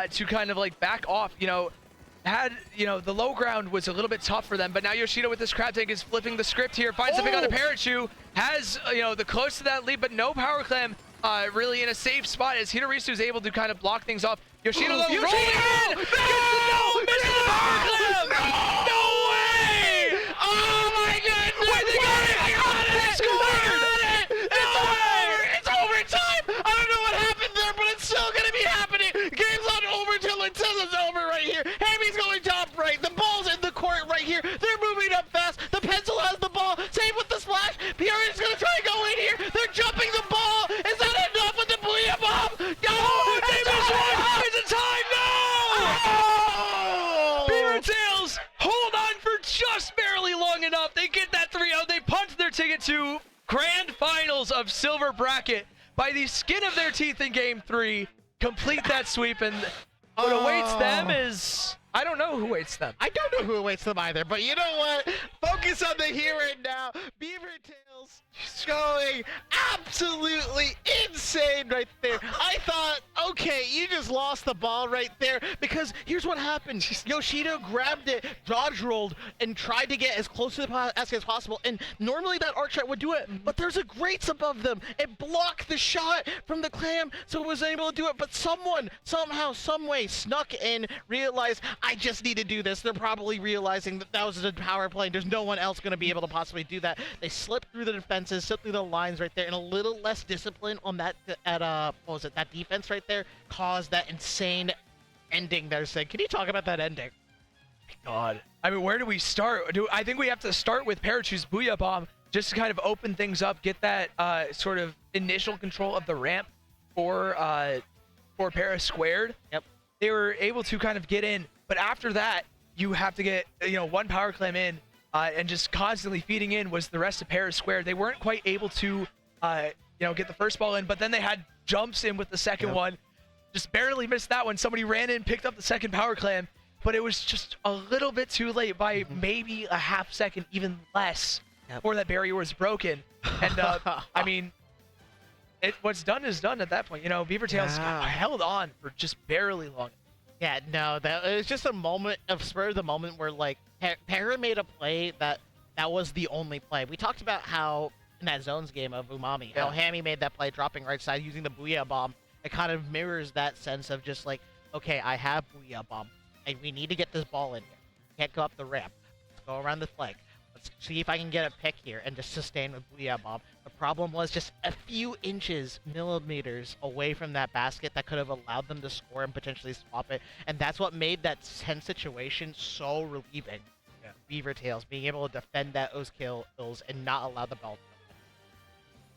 Speaker 1: to kind of like back off. The low ground was a little bit tough for them, but now Yoshino with this crab tank is flipping the script here, finds the pick on the Parachu, has the close to that lead, but no power clam really in a safe spot as Hitarisu is able to kind of block things off. Yoshino rolling in! Misses the power clam! No way! Oh my goodness! Wait, they got it! They got it! They scored!
Speaker 2: It's over! It's overtime! I don't know what happened there, but it's still gonna be happening! Game's on over till it says it's over right here. Hammy's going top right. The ball's in the court right here. They're moving up fast. The pencil has the ball. Same with the splash. Pierre is gonna try and go in here. They're jumping the ball. Is that enough with the Booyah Bomb? No!
Speaker 1: They missed one! It's a time! No! BeaverTails hold on for just barely long enough. They get that 3-0. They punch their ticket to grand finals of Silver Bracket by the skin of their teeth in game 3. Complete that sweep, and What awaits them is... I don't know who awaits them.
Speaker 2: I don't know who awaits them either, but you know what? Focus on the here and now. BeaverTails going absolutely insane right there. I thought, okay, you just lost the ball right there, because here's what happened. Yoshida grabbed it, dodge rolled, and tried to get as close to the basket as possible, and normally that arc shot would do it, but there's a grates above them. It blocked the shot from the clam, so it was able to do it, but someone, somehow, someway, snuck in, realized, I just need to do this. They're probably realizing that that was a power play. There's no one else going to be able to possibly do that. They slipped through the defenses, slipped through the lines right there, and a little less discipline on that what was it? That defense right there caused that insane ending there. Saying, can you talk about that ending?
Speaker 1: God. I mean, where do we start? I think we have to start with Parachu's Booyah Bomb just to kind of open things up, get that sort of initial control of the ramp for Para Squared.
Speaker 2: Yep.
Speaker 1: They were able to kind of get in, but after that, you have to get one power clam in, and just constantly feeding in was the rest of Para Squared. They weren't quite able to get the first ball in, but then they had jumps in with the second one. Just barely missed that one. Somebody ran in, picked up the second power clam, but it was just a little bit too late by maybe a half second, even less, before that barrier was broken. And I mean, what's done is done at that point. BeaverTails held on for just barely long.
Speaker 2: Yeah, no, it was just a moment of spur of the moment where, like, Para made a play that was the only play. We talked about how in that zones game of Umami, how Hammy made that play, dropping right side using the Booyah Bomb. It kind of mirrors that sense of just like, okay, I have Booyah Bomb, and we need to get this ball in here. Can't go up the ramp. Let's go around the flank. Let's see if I can get a pick here and just sustain with Booyah Bomb. The problem was just a few inches, millimeters away from that basket that could have allowed them to score and potentially swap it. And that's what made that tense situation so relieving. BeaverTails being able to defend those kills and not allow the ball to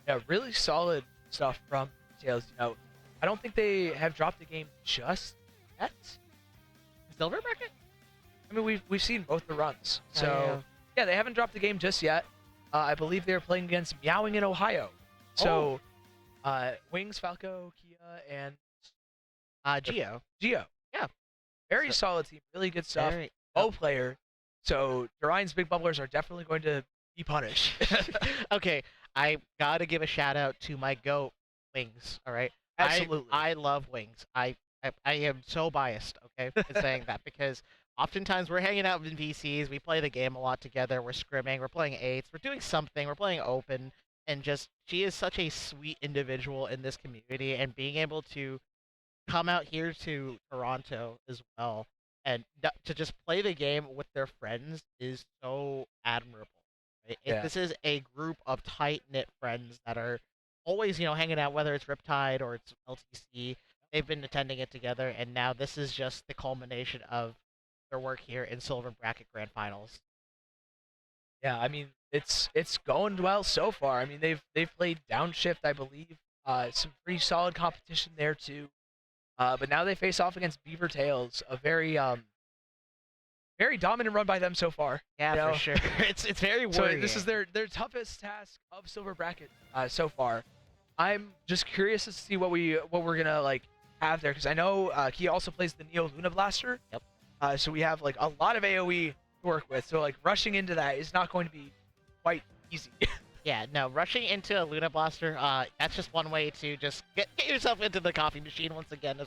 Speaker 1: Yeah, really solid stuff from Tails. I don't think they have dropped the game just yet.
Speaker 2: Silver bracket?
Speaker 1: I mean, we've seen both the runs, so yeah, they haven't dropped the game just yet. I believe they're playing against Meowing in Ohio. So, Wings, Falco, Kia, and
Speaker 2: Geo.
Speaker 1: Geo. Yeah, very solid team, really good stuff. Player. So Durian's big bubblers are definitely going to be punished.
Speaker 2: Okay, I gotta give a shout out to my goat, Wings. All right,
Speaker 1: absolutely.
Speaker 2: I love Wings. I am so biased, okay, in saying that, because oftentimes we're hanging out in VCs, we play the game a lot together, we're scrimming, we're playing eights, we're doing something, we're playing open, and just she is such a sweet individual in this community, and being able to come out here to Toronto as well and to just play the game with their friends is so admirable. Right? This is a group of tight-knit friends that are always, hanging out, whether it's Riptide or it's LTC. They've been attending it together, and now this is just the culmination of their work here in Silver Bracket Grand Finals.
Speaker 1: Yeah, I mean, it's going well so far. I mean, they've played Downshift, I believe, some pretty solid competition there too. But now they face off against BeaverTails, a very dominant run by them so far.
Speaker 2: Yeah, for sure. It's very worrying.
Speaker 1: So this is their toughest task of Silver Bracket so far. I'm just curious to see what we're gonna have there, because I know he also plays the Neo Luna Blaster.
Speaker 2: Yep.
Speaker 1: So we have a lot of AOE to work with. So rushing into that is not going to be quite easy.
Speaker 2: Yeah, no, rushing into a Luna Blaster, that's just one way to just get yourself into the coffee machine once again.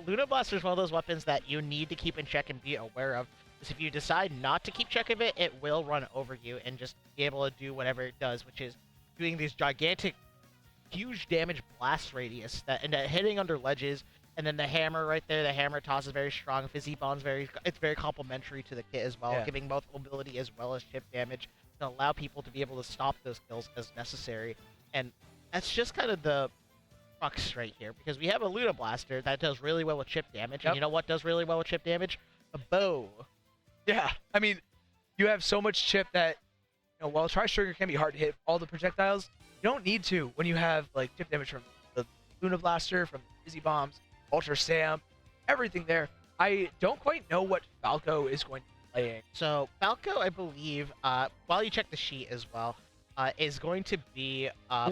Speaker 2: Luna Blaster is one of those weapons that you need to keep in check and be aware of. Because if you decide not to keep check of it, it will run over you and just be able to do whatever it does, which is doing these gigantic, huge damage blast radius that and hitting under ledges. And then the hammer right there, the hammer toss is very strong. Fizzy Bomb's very complementary to the kit as well, giving both mobility as well as chip damage to allow people to be able to stop those kills as necessary. And that's just kind of the crux right here, because we have a Luna Blaster that does really well with chip damage. And you know what does really well with chip damage? A bow.
Speaker 1: Yeah, I mean, you have so much chip that, while Tri-Stringer can be hard to hit all the projectiles, you don't need to when you have chip damage from the Luna Blaster, from the Fizzy Bombs, Ultra Stamp, everything there. I don't quite know what Falco is going to be playing.
Speaker 2: So Falco, I believe, while you check the sheet as well, is going to be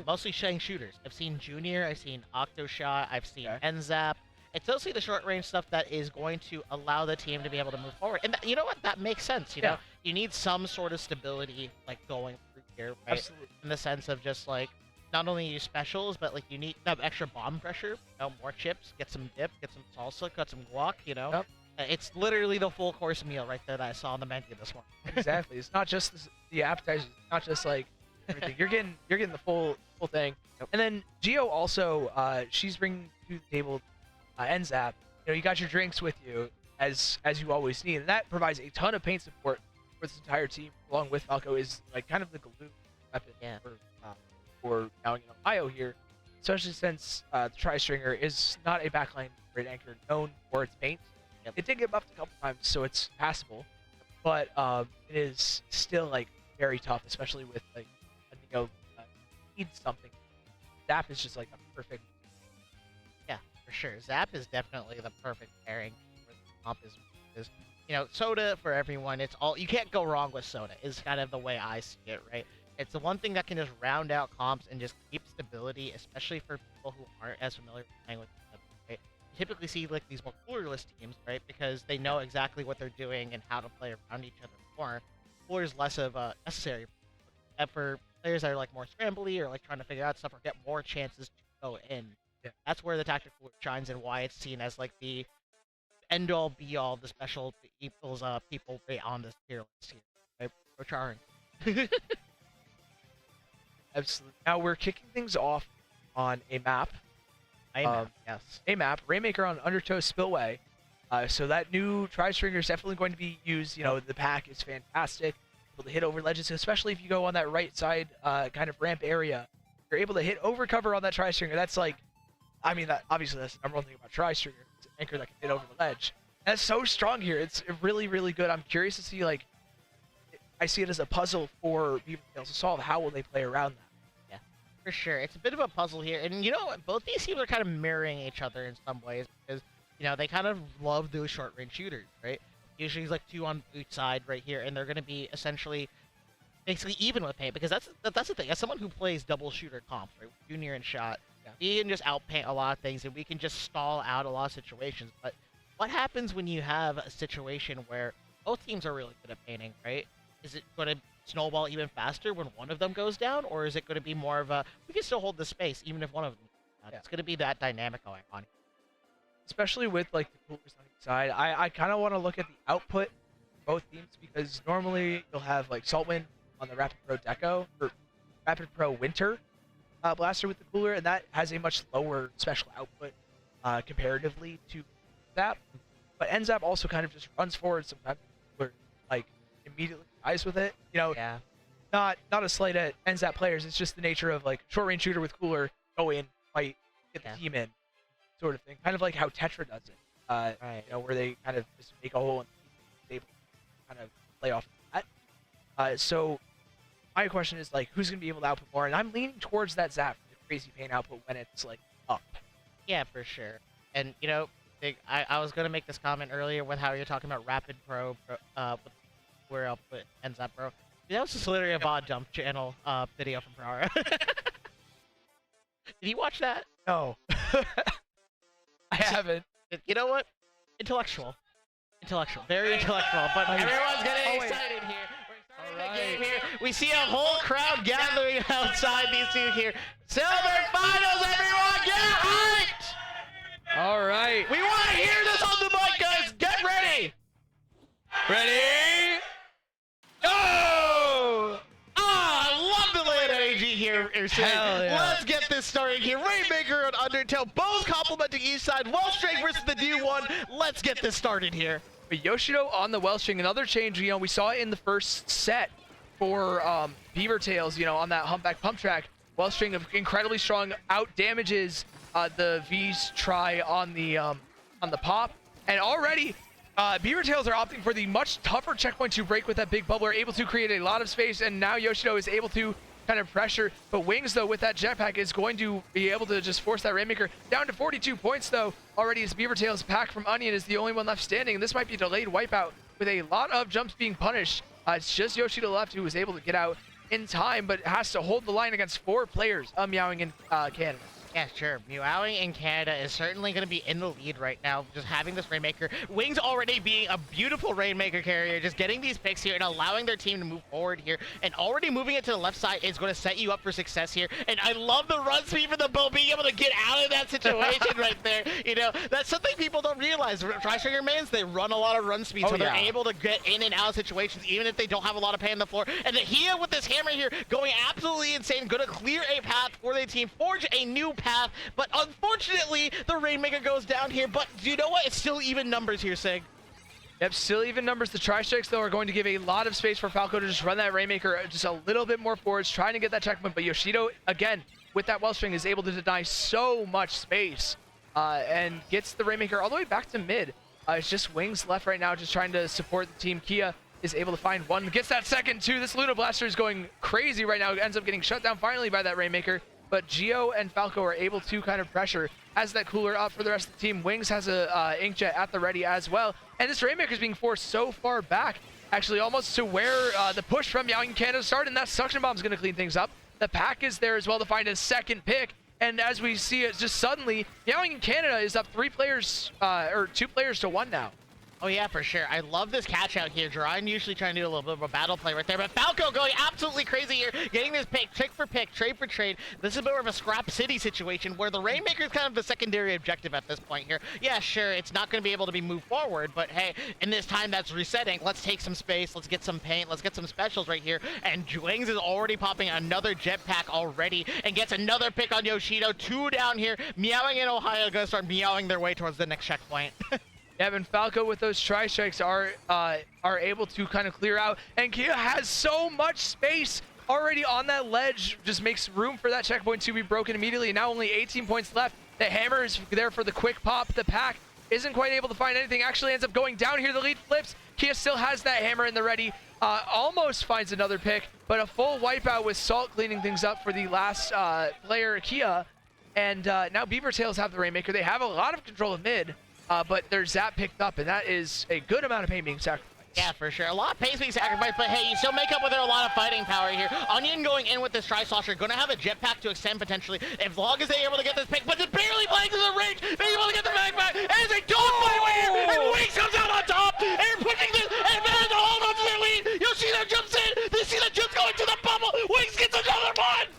Speaker 2: mostly shooting shooters. I've seen Junior, I've seen Octoshot, I've seen Enzap, It's mostly the short range stuff that is going to allow the team to be able to move forward. And you know what? That makes sense. You know, you need some sort of stability, like going through here, right?
Speaker 1: Absolutely.
Speaker 2: In the sense of just like not only use specials, but like you need to have extra bomb pressure. You know, more chips, get some dip, get some salsa, cut some guac. You know, it's literally the full course meal right there that I saw on the menu this morning.
Speaker 1: Exactly. It's not just the appetizers. It's not just like everything. You're getting the full thing. And then Geo also, she's bringing to the table NZAP. You know, you got your drinks with you as you always need, and that provides a ton of paint support for this entire team. Along with Falco is like kind of the glue weapon for Meowing in Ohio here, especially since the Tri-Stringer is not a backline grid anchor known for its paint. It did get buffed a couple times, so it's passable, but it is still like very tough, especially with like a Neo needs something. Zap is just like a perfect.
Speaker 2: Yeah, for sure. Zap is definitely the perfect pairing for the comp is you know, Soda for everyone. It's all you can't go wrong with Soda. Is kind of the way I see it, right? It's the one thing that can just round out comps and just keep stability, especially for people who aren't as familiar with playing with them, right? You typically see like these more coolerless teams, right? Because they know exactly what they're doing and how to play around each other more. Cooler is less of a necessary for players that are like more scrambly or like trying to figure out stuff or get more chances to go in. That's where the tactical shines and why it's seen as like the end all be all, the special equals people on this tier list here, right? Or charring.
Speaker 1: Absolutely. Now we're kicking things off on a map.
Speaker 2: Yes.
Speaker 1: A map, Rainmaker on Undertow Spillway. So that new Tri-Stringer is definitely going to be used. You know, the pack is fantastic. Able to hit over ledges, especially if you go on that right side kind of ramp area. You're able to hit over cover on that Tri-Stringer. That's like, I mean, that obviously that's the number one thing about Tri-Stringer. It's an anchor that can hit over the ledge. And that's so strong here. It's really, really good. I'm curious to see, like, I see it as a puzzle for BeaverTails to solve. How will they play around that?
Speaker 2: Yeah, for sure. It's a bit of a puzzle here. And you know what? Both these teams are kind of mirroring each other in some ways because, you know, they kind of love those short-range shooters, right? Usually it's like 2 on each side right here, and they're going to be essentially basically even with paint because that's the thing. As someone who plays double shooter comps, right, Junior and Shot, we can just outpaint a lot of things and we can just stall out a lot of situations. But what happens when you have a situation where both teams are really good at painting, right? Is it going to snowball even faster when one of them goes down, or is it going to be more of a we can still hold the space even if one of them goes down? It's going to be that dynamic going on.
Speaker 1: Especially with like the coolers on each side, I kind of want to look at the output of both teams because normally you'll have like Saltwind on the Rapid Pro Deco or Rapid Pro Winter blaster with the cooler, and that has a much lower special output comparatively to Zap. But NZAP also kind of just runs forward sometimes, where like immediately dies with it. You know, not a slight at NZAP players. It's just the nature of like short range shooter with cooler, go in, fight, get the team in, sort of thing. Kind of like how Tetra does it.
Speaker 2: Right.
Speaker 1: You know, where they kind of just make a hole and they kind of play off of that. So my question is like, who's gonna be able to output more? And I'm leaning towards that Zap for the crazy paint output when it's like up.
Speaker 2: Yeah, for sure. And you know, I was gonna make this comment earlier with how you're talking about Rapid Pro, where I'll put NZAP Pro. That was just literally a VOD dump channel video from Prara. Did you watch that?
Speaker 1: No. I haven't.
Speaker 2: You know what? Intellectual, very intellectual. But everyone's getting excited here. We're starting the game here. We see a whole crowd gathering outside these two here. Silver finals, everyone, get hyped!
Speaker 1: All right.
Speaker 2: We want to hear this on the mic, guys. Get ready.
Speaker 1: Ready? Go!
Speaker 2: I love the land AG here.
Speaker 1: Hell yeah.
Speaker 2: Let's get this started here. Rainmaker and Undertale, both complimenting each side. Wellstring versus the new one. Let's get this started here.
Speaker 1: But Yoshido on the Wellstring, another change. You know, we saw it in the first set for BeaverTails. You know, on that humpback pump track. Wellstring incredibly strong, out damages the V's try on the pop, and already BeaverTails are opting for the much tougher checkpoint to break with that big bubble. Are able to create a lot of space, and now Yoshido is able to kind of pressure. But Wings, though, with that jetpack is going to be able to just force that Rainmaker down to 42 points, though. Already as BeaverTails pack from Onion is the only one left standing, and this might be a delayed wipeout with a lot of jumps being punished. It's just Yoshido left who was able to get out in time, but has to hold the line against 4 players of Meowing in Canada.
Speaker 2: Yeah, sure. Meowing in Canada is certainly going to be in the lead right now, just having this Rainmaker. Wings already being a beautiful Rainmaker carrier, just getting these picks here and allowing their team to move forward here. And already moving it to the left side is going to set you up for success here. And I love the run speed for the bow, being able to get out of that situation right there. You know, that's something people don't realize. Tri-Stringer mains, they run a lot of run speed, so they're able to get in and out of situations, even if they don't have a lot of pay on the floor. And the Hia with this hammer here, going absolutely insane, going to clear a path for the team, forge a new path, but unfortunately, the Rainmaker goes down here. But do you know what? It's still even numbers here, Sig.
Speaker 1: Yep, still even numbers. The Tri-Strikes, though, are going to give a lot of space for Falco to just run that Rainmaker just a little bit more forwards, trying to get that checkpoint. But Yoshido, again, with that Wellstring, is able to deny so much space and gets the Rainmaker all the way back to mid. It's just Wings left right now, just trying to support the team. Kia is able to find one, gets that second, too. This Luna Blaster is going crazy right now. It ends up getting shut down finally by that Rainmaker. But Geo and Falco are able to kind of pressure, has that cooler up for the rest of the team. Wings has a Inkjet at the ready as well. And this Rainmaker is being forced so far back, actually almost to where the push from Meowing Canada started, and that Suction Bomb is going to clean things up. The pack is there as well to find a second pick. And as we see it, just suddenly, Meowing Canada is up 2 players to 1 now.
Speaker 2: Oh yeah, for sure. I love this catch out here. Jarain usually trying to do a little bit of a battle play right there, but Falco going absolutely crazy here, getting this pick, pick for pick, trade for trade. This is more of a scrap city situation where the Rainmaker is kind of the secondary objective at this point here. Yeah, sure, it's not going to be able to be moved forward, but hey, in this time that's resetting, let's take some space, let's get some paint, let's get some specials right here. And Wings is already popping another jetpack already and gets another pick on Yoshido. 2 down here. Meowing in Ohio going to start meowing their way towards the next checkpoint.
Speaker 1: Yeah, and Falco with those Tri-Strikes are able to kind of clear out. And Kia has so much space already on that ledge, just makes room for that checkpoint to be broken immediately. Now only 18 points left. The hammer is there for the quick pop. The pack isn't quite able to find anything. Actually ends up going down here. The lead flips. Kia still has that hammer in the ready. Almost finds another pick, but a full wipeout with Salt cleaning things up for the last player, Kia. And now BeaverTails have the Rainmaker. They have a lot of control of mid. But their Zap picked up, and that is a good amount of pain being sacrificed.
Speaker 2: Yeah, for sure. A lot of pace being sacrificed, but hey, you still make up with her a lot of fighting power here. Onion going in with this Tri-Slosher, going to have a jetpack to extend potentially, as long as they're able to get this pick, but just barely playing to the range, being able to get the back, as a dogfight right here, and Wings comes out on top, and they're pushing this, and managed to hold on to their lead. Yoshida jumps in, they see the jumps going to the bubble, Wings gets another one!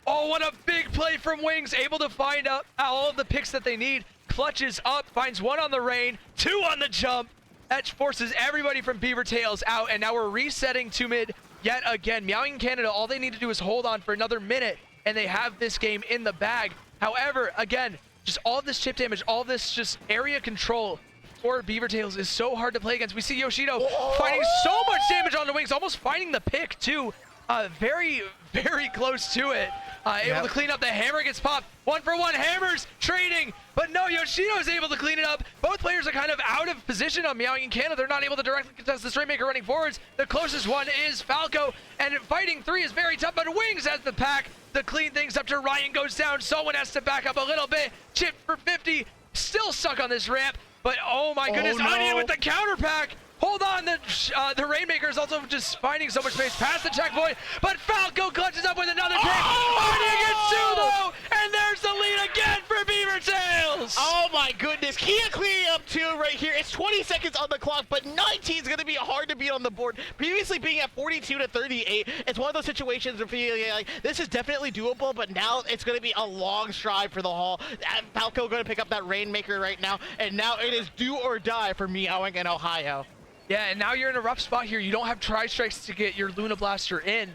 Speaker 1: Oh, what a big play from Wings, able to find out all of the picks that they need. Clutches up, finds 1 on the rain, 2 on the jump. That forces everybody from BeaverTails out, and now we're resetting to mid yet again. Meowing Canada, all they need to do is hold on for another minute, and they have this game in the bag. However, again, just all this chip damage, all this just area control for BeaverTails is so hard to play against. We see Yoshido finding so much damage on the Wings, almost finding the pick too. Very, very close to it. Able to clean up. The hammer gets popped. 1-for-1 hammers trading, but no, Yoshido is able to clean it up. Both players are kind of out of position on Meowing Canada. They're not able to directly contest this Rainmaker running forwards. The closest one is Falco, and fighting 3 is very tough, but Wings has the pack to clean things up. Ryan goes down. Someone has to back up a little bit. Chip for 50, still stuck on this ramp, but oh my goodness,
Speaker 2: no.
Speaker 1: Onion with the counter pack. Hold on, the Rainmaker is also just finding so much space past the checkpoint, but Falco clutches up with another pick. Onion gets 2 though, and there's the lead again for BeaverTails.
Speaker 2: Oh my goodness, Kia cleaning up 2 right here. It's 20 seconds on the clock, but 19 is going to be hard to beat on the board. Previously being at 42 to 38, it's one of those situations where feeling like this is definitely doable, but now it's going to be a long stride for the haul. Falco going to pick up that Rainmaker right now, and now it is do or die for Meowing in Ohio.
Speaker 1: Yeah, and now you're in a rough spot here. You don't have Tri-Strikes to get your Luna Blaster in,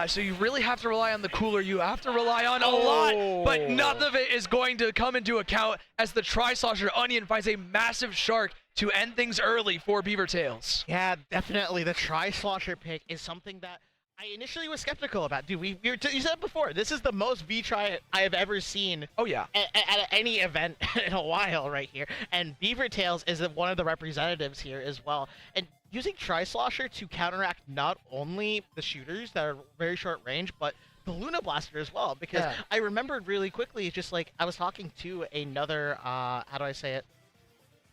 Speaker 1: so you really have to rely on the cooler. You have to rely on a lot, but none of it is going to come into account as the Tri-Slosher Onion finds a massive shark to end things early for BeaverTails.
Speaker 2: Yeah, definitely. The Tri-Slosher pick is something that I initially was skeptical about. Dude, you said it before. This is the most V-Tri I have ever seen.
Speaker 1: Oh, yeah.
Speaker 2: At any event in a while right here. And BeaverTails is one of the representatives here as well. And using Tri-Slosher to counteract not only the shooters that are very short range, but the Luna Blaster as well. Because I remembered really quickly, just like I was talking to another, how do I say it?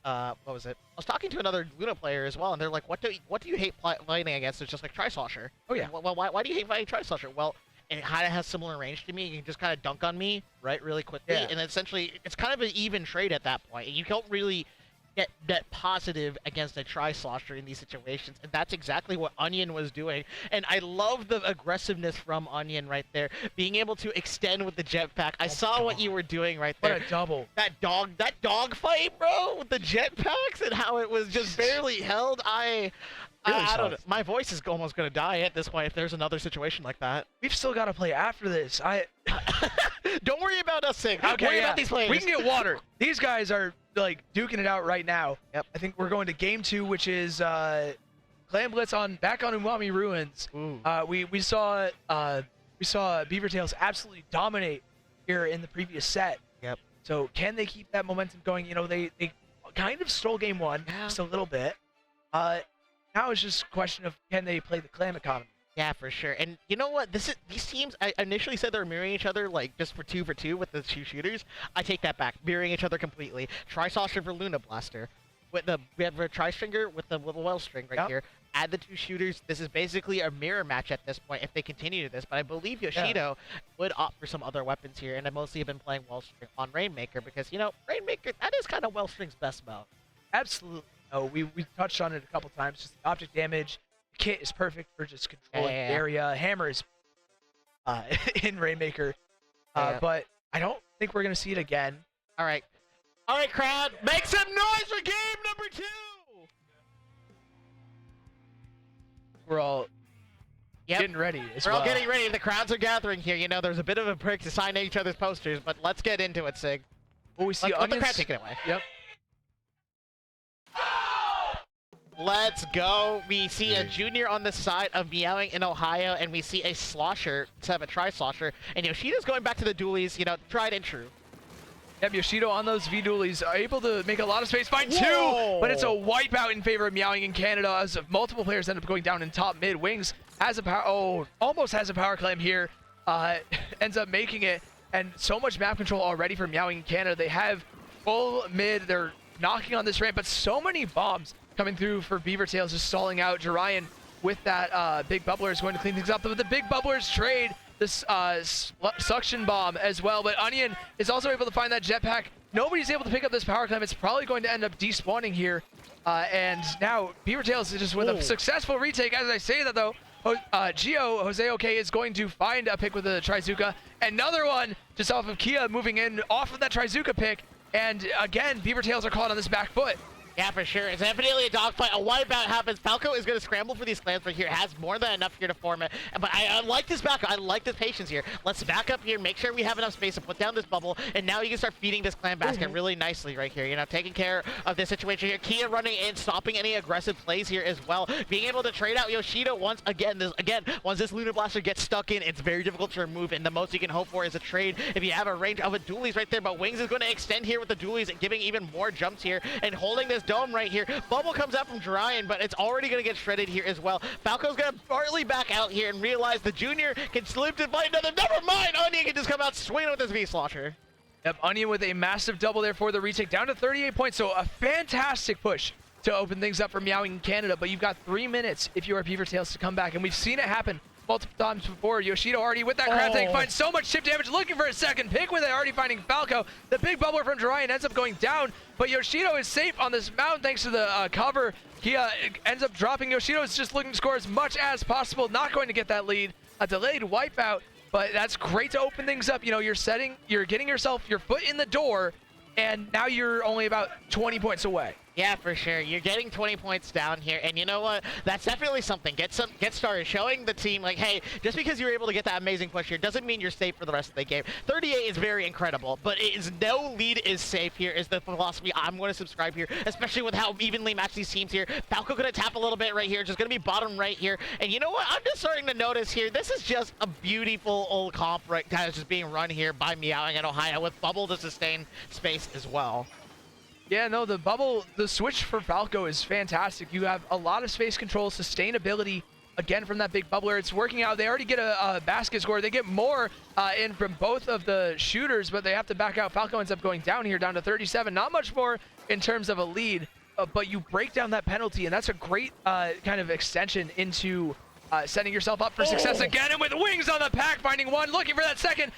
Speaker 2: What was it? I was talking to another Luna player as well, and they're like, what do you hate playing against? It's just like Tri-Slosher.
Speaker 1: Oh, yeah.
Speaker 2: Well, why do you hate fighting Tri-Slosher? Well, and it kind of has similar range to me. You can just kind of dunk on me, right, really quickly,
Speaker 1: Yeah.
Speaker 2: and essentially it's kind of an even trade at that point. You don't really get net positive against a tri-slosher in these situations, and that's exactly what Onion was doing. And I love the aggressiveness from Onion right there, being able to extend with the jetpack. I saw what you were doing right there.
Speaker 1: What a double.
Speaker 2: That dog fight, bro, with the jetpacks and how it was just barely held. I don't know. My voice is almost gonna die at this point if there's another situation like that.
Speaker 1: We've still got to play after this.
Speaker 2: Don't worry about us, Sig.
Speaker 1: Okay,
Speaker 2: Worry about these players.
Speaker 1: We can get water. These guys are like duking it out right now.
Speaker 2: Yep.
Speaker 1: I think we're going to game 2, which is Clan Blitz back on Umami Ruins.
Speaker 2: Ooh.
Speaker 1: We saw BeaverTails absolutely dominate here in the previous set.
Speaker 2: Yep.
Speaker 1: So can they keep that momentum going? You know, they kind of stole game 1 just a little bit. Now it's just a question of can they play the clan economy.
Speaker 2: Yeah, for sure. And you know what? These teams. I initially said they were mirroring each other, like just for two with the 2 shooters. I take that back. Mirroring each other completely. Tri-Saucer for Luna Blaster. We have a Tri-Stringer with the well string right here. Add the 2 shooters. This is basically a mirror match at this point if they continue this. But I believe Yoshido would opt for some other weapons here, and I mostly have been playing Wellstring on Rainmaker because Rainmaker, that is kind of Wellstring's best mode.
Speaker 1: Absolutely. Oh, we touched on it a couple times. Just the object damage. The kit is perfect for just controlling the area. Hammer is in Rainmaker. But I don't think we're going to see it again.
Speaker 2: All right, crowd. Make some noise for game number 2!
Speaker 1: We're all getting ready as well.
Speaker 2: We're all getting ready. The crowds are gathering here. You know, there's a bit of a break to sign each other's posters, but let's get into it, Sig.
Speaker 1: Oh, we see
Speaker 2: Let the
Speaker 1: Onions.
Speaker 2: crowd take it away.
Speaker 1: Yep.
Speaker 2: Let's go. We see a junior on the side of Meowing in Ohio, and we see a slosher, instead of a tri-slosher. And Yoshida's going back to the dualies, tried and true.
Speaker 1: Yep, Yoshido on those V-dualies are able to make a lot of space. Find 2, but it's a wipeout in favor of Meowing in Canada as multiple players end up going down in top mid. Wings has a power, almost has a power climb here. Ends up making it, and so much map control already for Meowing in Canada. They have full mid, they're knocking on this ramp, but so many bombs coming through for BeaverTails, just stalling out. Jorian with that big bubbler is going to clean things up. But the big bubblers trade this suction bomb as well. But Onion is also able to find that jetpack. Nobody's able to pick up this power climb. It's probably going to end up despawning here. And now BeaverTails is just with a successful retake. As I say that though, Jose OK is going to find a pick with a Trizuka. Another one just off of Kia moving in off of that Trizuka pick. And again, BeaverTails are caught on this back foot.
Speaker 2: Yeah, for sure. It's definitely a dogfight. A wipeout happens. Falco is going to scramble for these clans right here. Has more than enough here to form it. But I like this backup. I like this patience here. Let's back up here. Make sure we have enough space to put down this bubble. And now you can start feeding this clan basket really nicely right here. Taking care of this situation here. Kia running in, stopping any aggressive plays here as well. Being able to trade out Yoshido once again. Once this Lunar Blaster gets stuck in, it's very difficult to remove. And the most you can hope for is a trade if you have a range of a dualies right there. But Wings is going to extend here with the dualies and giving even more jumps here and holding this dome right here. Bubble comes out from Jorian, but it's already going to get shredded here as well. Falco's going to partly back out here and realize the junior can slip to fight another. Never mind! Onion can just come out swinging with his V-Slosher.
Speaker 1: Yep, Onion with a massive double there for the retake, down to 38 points. So a fantastic push to open things up for Meowing in Canada, but you've got 3 minutes if you are BeaverTails to come back, and we've seen it happen multiple times before. Yoshido already with that crab tank finds so much chip damage, looking for a second pick with it, already finding Falco. The big bubbler from Jorian ends up going down, but Yoshido is safe on this mountain thanks to the cover. He ends up dropping. Yoshido is just looking to score as much as possible, not going to get that lead. A delayed wipeout, but that's great to open things up. You're getting yourself your foot in the door, and now you're only about 20 points away.
Speaker 2: Yeah, for sure. You're getting 20 points down here, and you know what? That's definitely something. Get started, showing the team, like, hey, just because you're able to get that amazing push here doesn't mean you're safe for the rest of the game. 38 is very incredible, but it is no lead is safe here is the philosophy I'm going to subscribe here, especially with how evenly matched these teams here. Falco going to tap a little bit right here, just going to be bottom right here. And you know what? I'm just starting to notice here, this is just a beautiful old comp right kind of just being run here by Meowing in Ohio with Bubble to sustain space as well.
Speaker 1: Yeah, no, the switch for Falco is fantastic. You have a lot of space control, sustainability, again, from that big bubbler. It's working out. They already get a basket score. They get more in from both of the shooters, but they have to back out. Falco ends up going down here, down to 37. Not much more in terms of a lead, but you break down that penalty, and that's a great kind of extension into setting yourself up for success again, and with wings on the pack, finding one, looking for that second.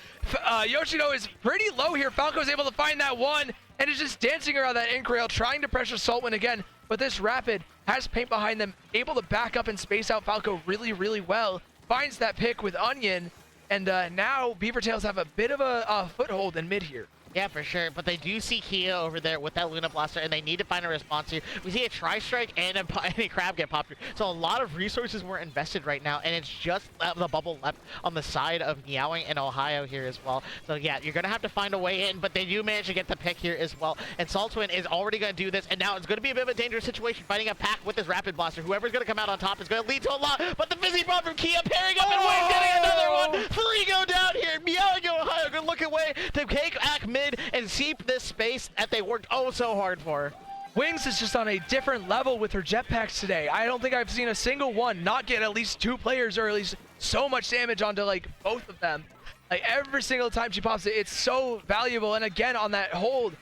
Speaker 1: Yoshino is pretty low here. Falco is able to find that one, and is just dancing around that ink rail, trying to pressure Saltwind again. But this Rapid has paint behind them, able to back up and space out Falco really, really well. Finds that pick with Onion, and now BeaverTails have a bit of a foothold in mid here.
Speaker 2: Yeah, for sure. But they do see Kia over there with that Luna Blaster, and they need to find a response here. We see a Tri-Strike and a Crab get popped. So a lot of resources were invested right now, and it's just the bubble left on the side of Meowing and Ohio here as well. So yeah, you're going to have to find a way in, but they do manage to get the pick here as well. And Saltwind is already going to do this, and now it's going to be a bit of a dangerous situation fighting a pack with this Rapid Blaster. Whoever's going to come out on top is going to lead to a lot, but the Fizzy Bomb from Kia pairing up and Wing getting another one. 3 go down here. Meowing and Ohio going to look away to take back mid and seep this space that they worked oh so hard for.
Speaker 1: Wings is just on a different level with her jetpacks today. I don't think I've seen a single one not get at least 2 players or at least so much damage onto like both of them. Like every single time she pops it, it's so valuable. And again on that hold,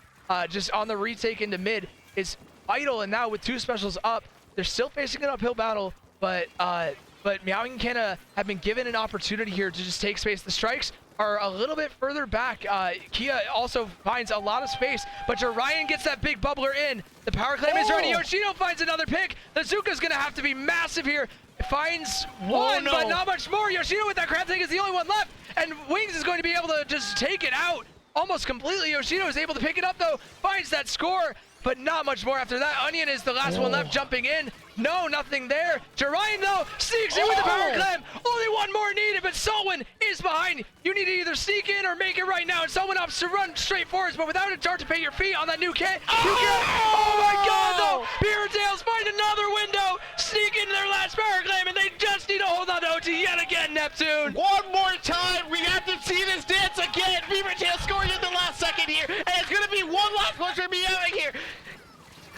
Speaker 1: just on the retake into mid is vital. And now with 2 specials up, they're still facing an uphill battle, but Meowing and Canna have been given an opportunity here to just take space. The strikes are a little bit further back. Kia also finds a lot of space, but Jorian gets that big bubbler in. The power claim is ready. Yoshino finds another pick. The Zuka's gonna have to be massive here. Finds one, but not much more. Yoshino with that crab tank is the only one left, and Wings is going to be able to just take it out almost completely. Yoshino is able to pick it up though, finds that score, but not much more after that. Onion is the last one left, jumping in. No, nothing there. Jorian, though, sneaks in with the power clam. Only one more needed, but Saltwind is behind. You need to either sneak in or make it right now. And Saltwind opts to run straight forwards, but without a dart to pay your feet on that new kit. Oh my God, though. BeaverTails find another window, sneak into their last power clam, and they just need to hold on to OT yet again, Neptune.
Speaker 2: One more time, we have to see this dance again. BeaverTails scoring in the last second here, and it's going to be one last push for Meowing here.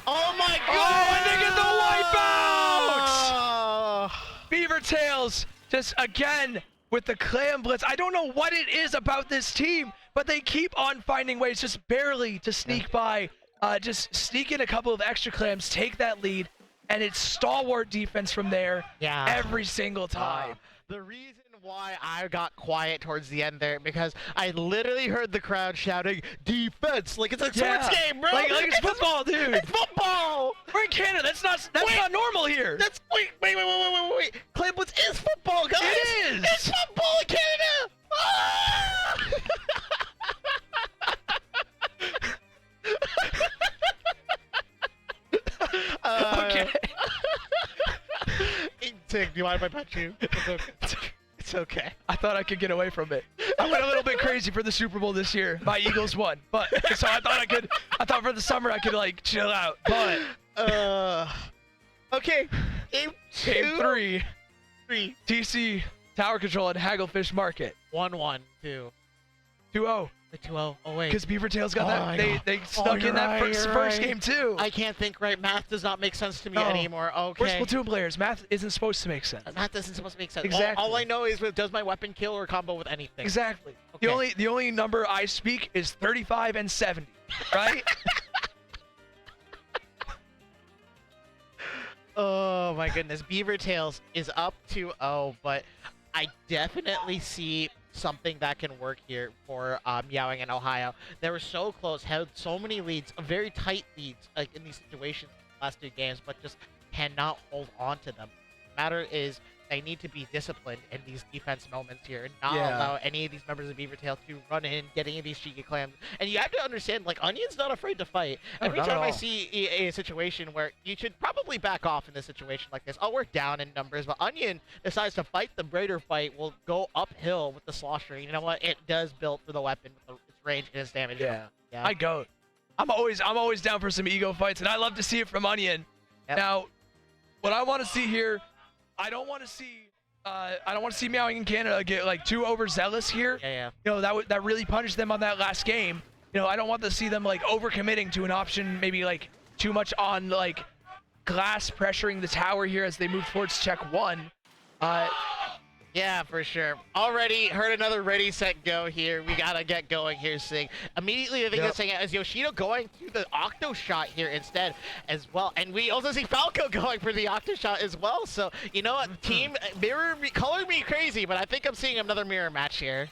Speaker 2: Oh my God!
Speaker 1: Oh, and they get the wipeout! BeaverTails just again with the clam blitz. I don't know what it is about this team, but they keep on finding ways just barely to sneak by, just sneak in a couple of extra clams, take that lead, and it's stalwart defense from there every single time.
Speaker 2: The reason why I got quiet towards the end there, because I literally heard the crowd shouting defense like it's a sports game, bro.
Speaker 1: Like it's football, dude.
Speaker 2: It's football.
Speaker 1: We're in Canada. That's not normal here.
Speaker 2: Wait. Clam blitz is football, guys.
Speaker 1: It is.
Speaker 2: It's football in Canada.
Speaker 1: Okay.
Speaker 2: Tig, do you mind if I pet you? It's okay.
Speaker 1: I thought I could get away from it. I went a little bit crazy for the Super Bowl this year. My Eagles won, but so I thought for the summer I could like chill out. But
Speaker 2: okay. Game
Speaker 1: 3. TC Tower Control and Hagglefish Market.
Speaker 2: 1-1, 2.
Speaker 1: 2-0.
Speaker 2: The 2-0. Oh wait.
Speaker 1: Because BeaverTails got that. They snuck in that first game too.
Speaker 2: I can't think right. Math does not make sense to me anymore. Okay.
Speaker 1: We're Splatoon players. Math isn't supposed to make sense.
Speaker 2: Math isn't supposed to make sense.
Speaker 1: Exactly.
Speaker 2: All I know is does my weapon kill or combo with anything?
Speaker 1: Exactly.
Speaker 2: Okay.
Speaker 1: The only number I speak is 35 and 70. Right?
Speaker 2: Oh my goodness. BeaverTails is up 2-0, but I definitely see something that can work here for Meowing and Ohio. They were so close, had so many leads, very tight leads, like in these situations the last 2 games, but just cannot hold on to them. The matter is they need to be disciplined in these defense moments here and not allow any of these members of BeaverTails to run in, get any of these cheeky clams. And you have to understand, like, Onion's not afraid to fight. Every time I see a situation where you should probably back off in a situation like this. Oh, we're down in numbers, but Onion decides to fight the greater fight, will go uphill with the slosh ring. You know what? It does build for the weapon with its range and its damage.
Speaker 1: Yeah. I goat. I'm always down for some ego fights, and I love to see it from Onion. Now, what I want to see here, I don't want to see Meowing in Canada get like too overzealous here.
Speaker 2: Yeah.
Speaker 1: You know, that really punished them on that last game. You know, I don't want to see them like overcommitting to an option, maybe like too much on like glass pressuring the tower here as they move towards check 1.
Speaker 2: Yeah, for sure. Already heard another ready, set, go here. We gotta get going here, Sig. Immediately, the thing that's saying is Yoshido going to the Octo Shot here instead as well. And we also see Falco going for the Octo Shot as well. So, you know what, team, color me crazy, but I think I'm seeing another mirror match here.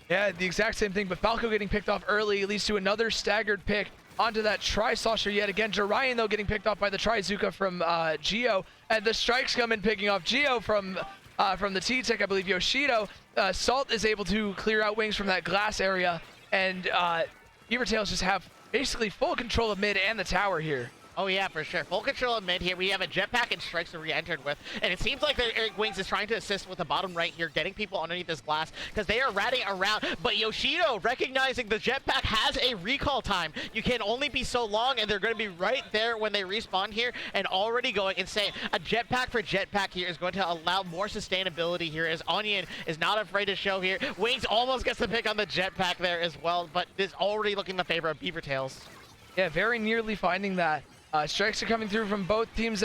Speaker 3: Yeah, the exact same thing, but Falco getting picked off early leads to another staggered pick onto that Tri-Slosher yet again. Jorian, though, getting picked off by the Trizuka from Geo, and the strikes come in picking off Geo from the T-Tech, I believe, Yoshido. Salt is able to clear out Wings from that glass area, and BeaverTails just have basically full control of mid and the tower here.
Speaker 2: Oh yeah, for sure. Full control of mid here. We have a jetpack and strikes that re-entered with, and it seems like Eric Wings is trying to assist with the bottom right here, getting people underneath this glass because they are ratting around. But Yoshido, recognizing the jetpack has a recall time. You can only be so long, and they're going to be right there when they respawn here, and already going insane. A jetpack for jetpack here is going to allow more sustainability here, as Onion is not afraid to show here. Wings almost gets the pick on the jetpack there as well, but this already looking in the favor of BeaverTails.
Speaker 3: Yeah, very nearly finding that. Strikes are coming through from both teams.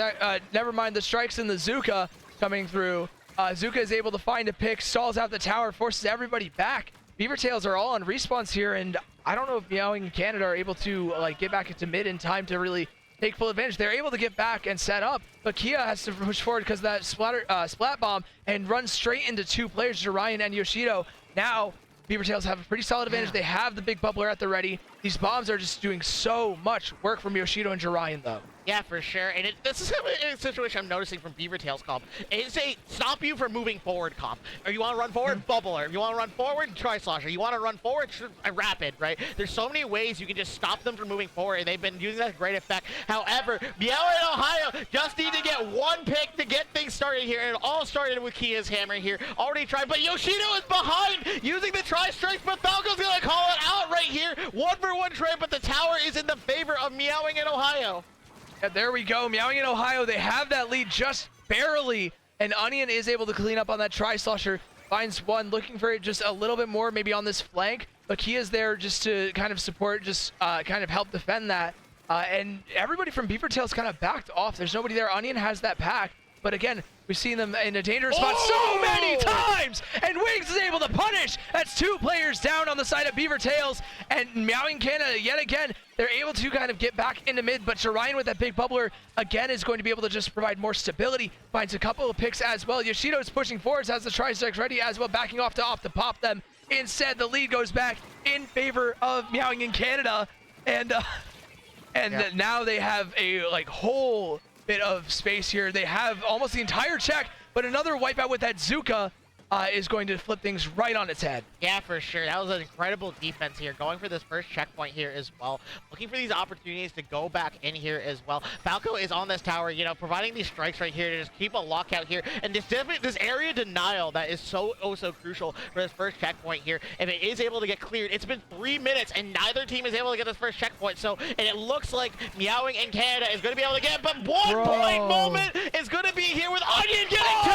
Speaker 3: Never mind the strikes and the Zuka coming through. Zuka is able to find a pick, stalls out the tower, forces everybody back. BeaverTails are all on respawns here, and I don't know if Meowing and Canada are able to get back into mid in time to really take full advantage. They're able to get back and set up, but Kia has to push forward because of that splat bomb and run straight into two players, Jorian and Yoshido. Now, BeaverTails have a pretty solid advantage. They have the big bubbler at the ready. These bombs are just doing so much work from Yoshido and Jorian, though.
Speaker 2: Yeah, for sure. And this is a situation I'm noticing from BeaverTails comp. It's a stop you from moving forward comp. Or you want to run forward, bubbler. If you want to run forward, Tri-Slosher. You want to run forward, rapid, right? There's so many ways you can just stop them from moving forward, and they've been using that great effect. However, BeaverTails Ohio just need to get one pick to get things started here, and it all started with Kia's hammer here. Already tried, but Yoshido is behind using the Tri-Strikes, but Falco's going to call it out right here. 1-for-1 trade, but the tower is in the favor of Meowing in Ohio.
Speaker 3: Yeah, there we go. Meowing in Ohio, they have that lead just barely, and Onion is able to clean up on that Tri-Slosher. Finds one, looking for it just a little bit more, maybe on this flank, but Kia's there just to kind of support, just kind of help defend that. And everybody from BeaverTails kind of backed off. There's nobody there. Onion has that pack, but again, we've seen them in a dangerous spot so many times, and Wings is able to punish. That's two players down on the side of BeaverTails, and Meowing Canada, yet again, they're able to kind of get back into mid, but Jorian with that big bubbler, again, is going to be able to just provide more stability, finds a couple of picks as well. Yoshido is pushing forwards, has the Tri-Strikes ready as well, backing off to pop them. Instead, the lead goes back in favor of Meowing in Canada, and now they have a whole bit of space here. They have almost the entire check, but another wipeout with that Zuka is going to flip things right on its head.
Speaker 2: Yeah, for sure. That was an incredible defense here, going for this first checkpoint here as well. Looking for these opportunities to go back in here as well. Falco is on this tower, you know, providing these strikes right here to just keep a lockout here. And this area denial that is so crucial for this first checkpoint here. If it is able to get cleared, it's been 3 minutes and neither team is able to get this first checkpoint. So, and it looks like Meowing and Canada is going to be able to get it, but one point moment is going to be here with Onion getting two!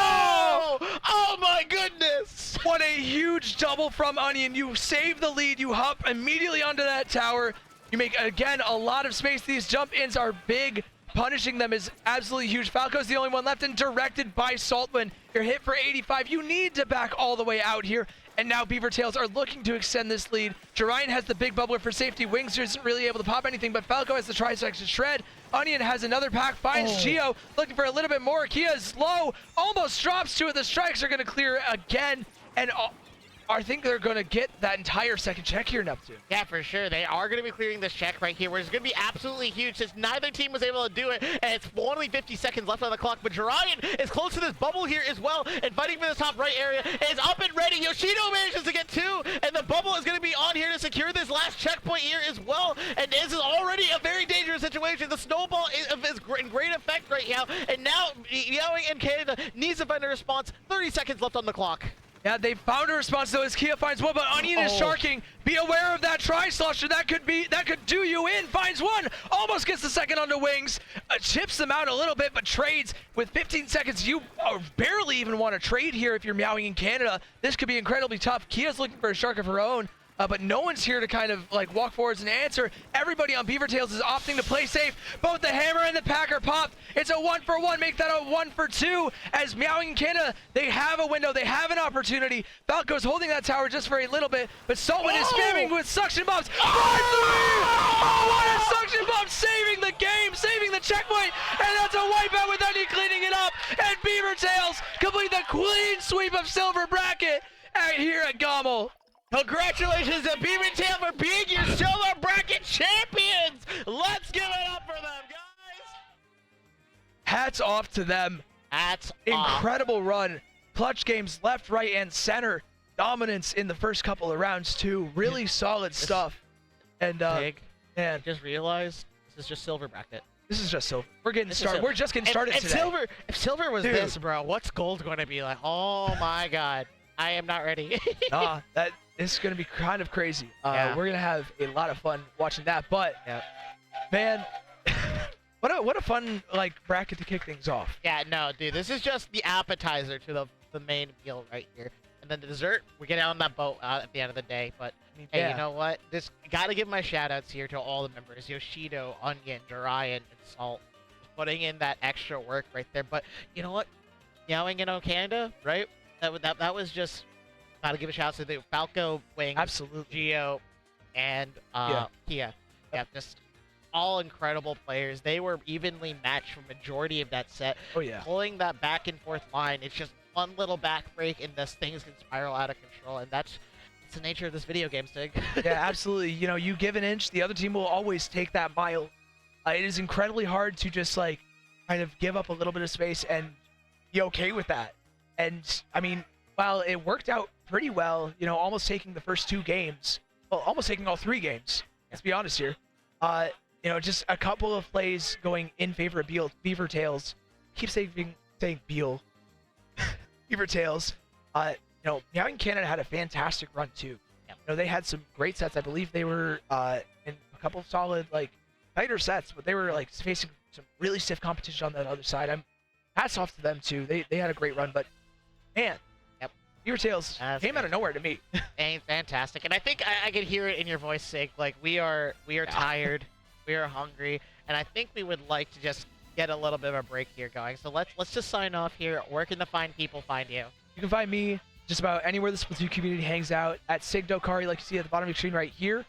Speaker 2: Oh my goodness!
Speaker 3: What a huge double from Onion. You save the lead, you hop immediately onto that tower. You make, again, a lot of space. These jump-ins are big. Punishing them is absolutely huge. Falco's the only one left, and directed by Saltwind. You're hit for 85. You need to back all the way out here. And now BeaverTails are looking to extend this lead. Jorian has the big bubbler for safety. Wings isn't really able to pop anything, but Falco has the Tri-Strikes to shred. Onion has another pack, finds Geo, looking for a little bit more. Kia is low, almost drops to it. The strikes are going to clear again, and I think they're going to get that entire second check here, Neptune.
Speaker 2: Yeah, for sure. They are going to be clearing this check right here, where it's going to be absolutely huge since neither team was able to do it, and it's only 50 seconds left on the clock. But Jorian is close to this bubble here as well, and fighting for the top right area. Is up and ready. Yoshido manages to get two, and the bubble is going to be on here to secure this last checkpoint here as well. And this is already a very dangerous situation. The snowball is in great effect right now, and now Meowing in Canada needs to find a response. 30 seconds left on the clock.
Speaker 3: Yeah, they found a response though as Kia finds one, but Onion is sharking. Be aware of that Tri-Slosher. That could do you in. Finds one, almost gets the second onto Wings. Chips them out a little bit, but trades with 15 seconds. You barely even want to trade here if you're Meowing in Canada. This could be incredibly tough. Kia's looking for a shark of her own. but no one's here to kind of like walk forwards and answer. Everybody on BeaverTails is opting to play safe. Both the hammer and the pack are popped. It's a 1-for-1. Make that a 1-for-2 as Meowing and Canada, they have a window. They have an opportunity. Falco's holding that tower just for a little bit, but Saltman is spamming with suction bombs. 5-3! Oh, what a suction bomb! Saving the game, saving the checkpoint, and that's a wipeout with Onion cleaning it up. And BeaverTails complete the clean sweep of Silver Bracket here at GOML.
Speaker 2: Congratulations to BeaverTails for being your Silver Bracket champions! Let's give it up for them, guys!
Speaker 3: Hats off to them.
Speaker 2: Hats off.
Speaker 3: Incredible run. Clutch games left, right, and center. Dominance in the first couple of rounds, too. Really solid stuff. And,
Speaker 2: Big.
Speaker 3: man,
Speaker 2: I just realized this is just Silver Bracket.
Speaker 3: this is just silver. We're getting started. We're just getting started today.
Speaker 2: If silver was
Speaker 3: Dude.
Speaker 2: this, bro, what's gold going to be like? Oh my god. I am not ready.
Speaker 3: Nah, this is going to be kind of crazy.
Speaker 2: Yeah.
Speaker 3: We're going to have a lot of fun watching that. But,
Speaker 2: Yep.
Speaker 3: man, what a fun like bracket to kick things off.
Speaker 2: Yeah, no, dude, this is just the appetizer to the main meal right here. And then the dessert, we get on that boat at the end of the day. But, hey,
Speaker 3: Yeah.
Speaker 2: you know what? Just got to give my shout-outs here to all the members. Yoshido, Onion, Jarian, and Salt. Putting in that extra work right there. But, you know what? Meowing in Canada, right? That was just... Got to give a shout-out to the Falco, Wing,
Speaker 3: Absolutely.
Speaker 2: Geo, and Kia. Yeah, just all incredible players. They were evenly matched for majority of that set.
Speaker 3: Oh, yeah.
Speaker 2: Pulling that back and forth line, it's just one little back break and this things can spiral out of control, and that's the nature of this video game, Sig.
Speaker 3: Yeah, absolutely. You know, you give an inch, the other team will always take that mile. It is incredibly hard to just like kind of give up a little bit of space and be okay with that. And I mean, while it worked out pretty well, you know, almost taking the first 2 games, well, almost taking all 3 games. Let's be honest here. You know, just a couple of plays going in favor of BeaverTails. Keep saying Beal. BeaverTails. You know, Meowing Canada had a fantastic run too.
Speaker 2: Yep.
Speaker 3: You know, they had some great sets. I believe they were in a couple of solid, like, tighter sets, but they were like facing some really stiff competition on that other side. Hats off to them too. They had a great run, but man,
Speaker 2: Yep.
Speaker 3: BeaverTails came out of nowhere to me.
Speaker 2: Ain't fantastic, and I think I can hear it in your voice, Sig. Like we are tired, we are hungry, and I think we would like to just get a little bit of a break here going. So let's just sign off here. Where can the fine people find you?
Speaker 3: You can find me just about anywhere the Splatoon community hangs out at SigDokari, like you see at the bottom of your screen right here.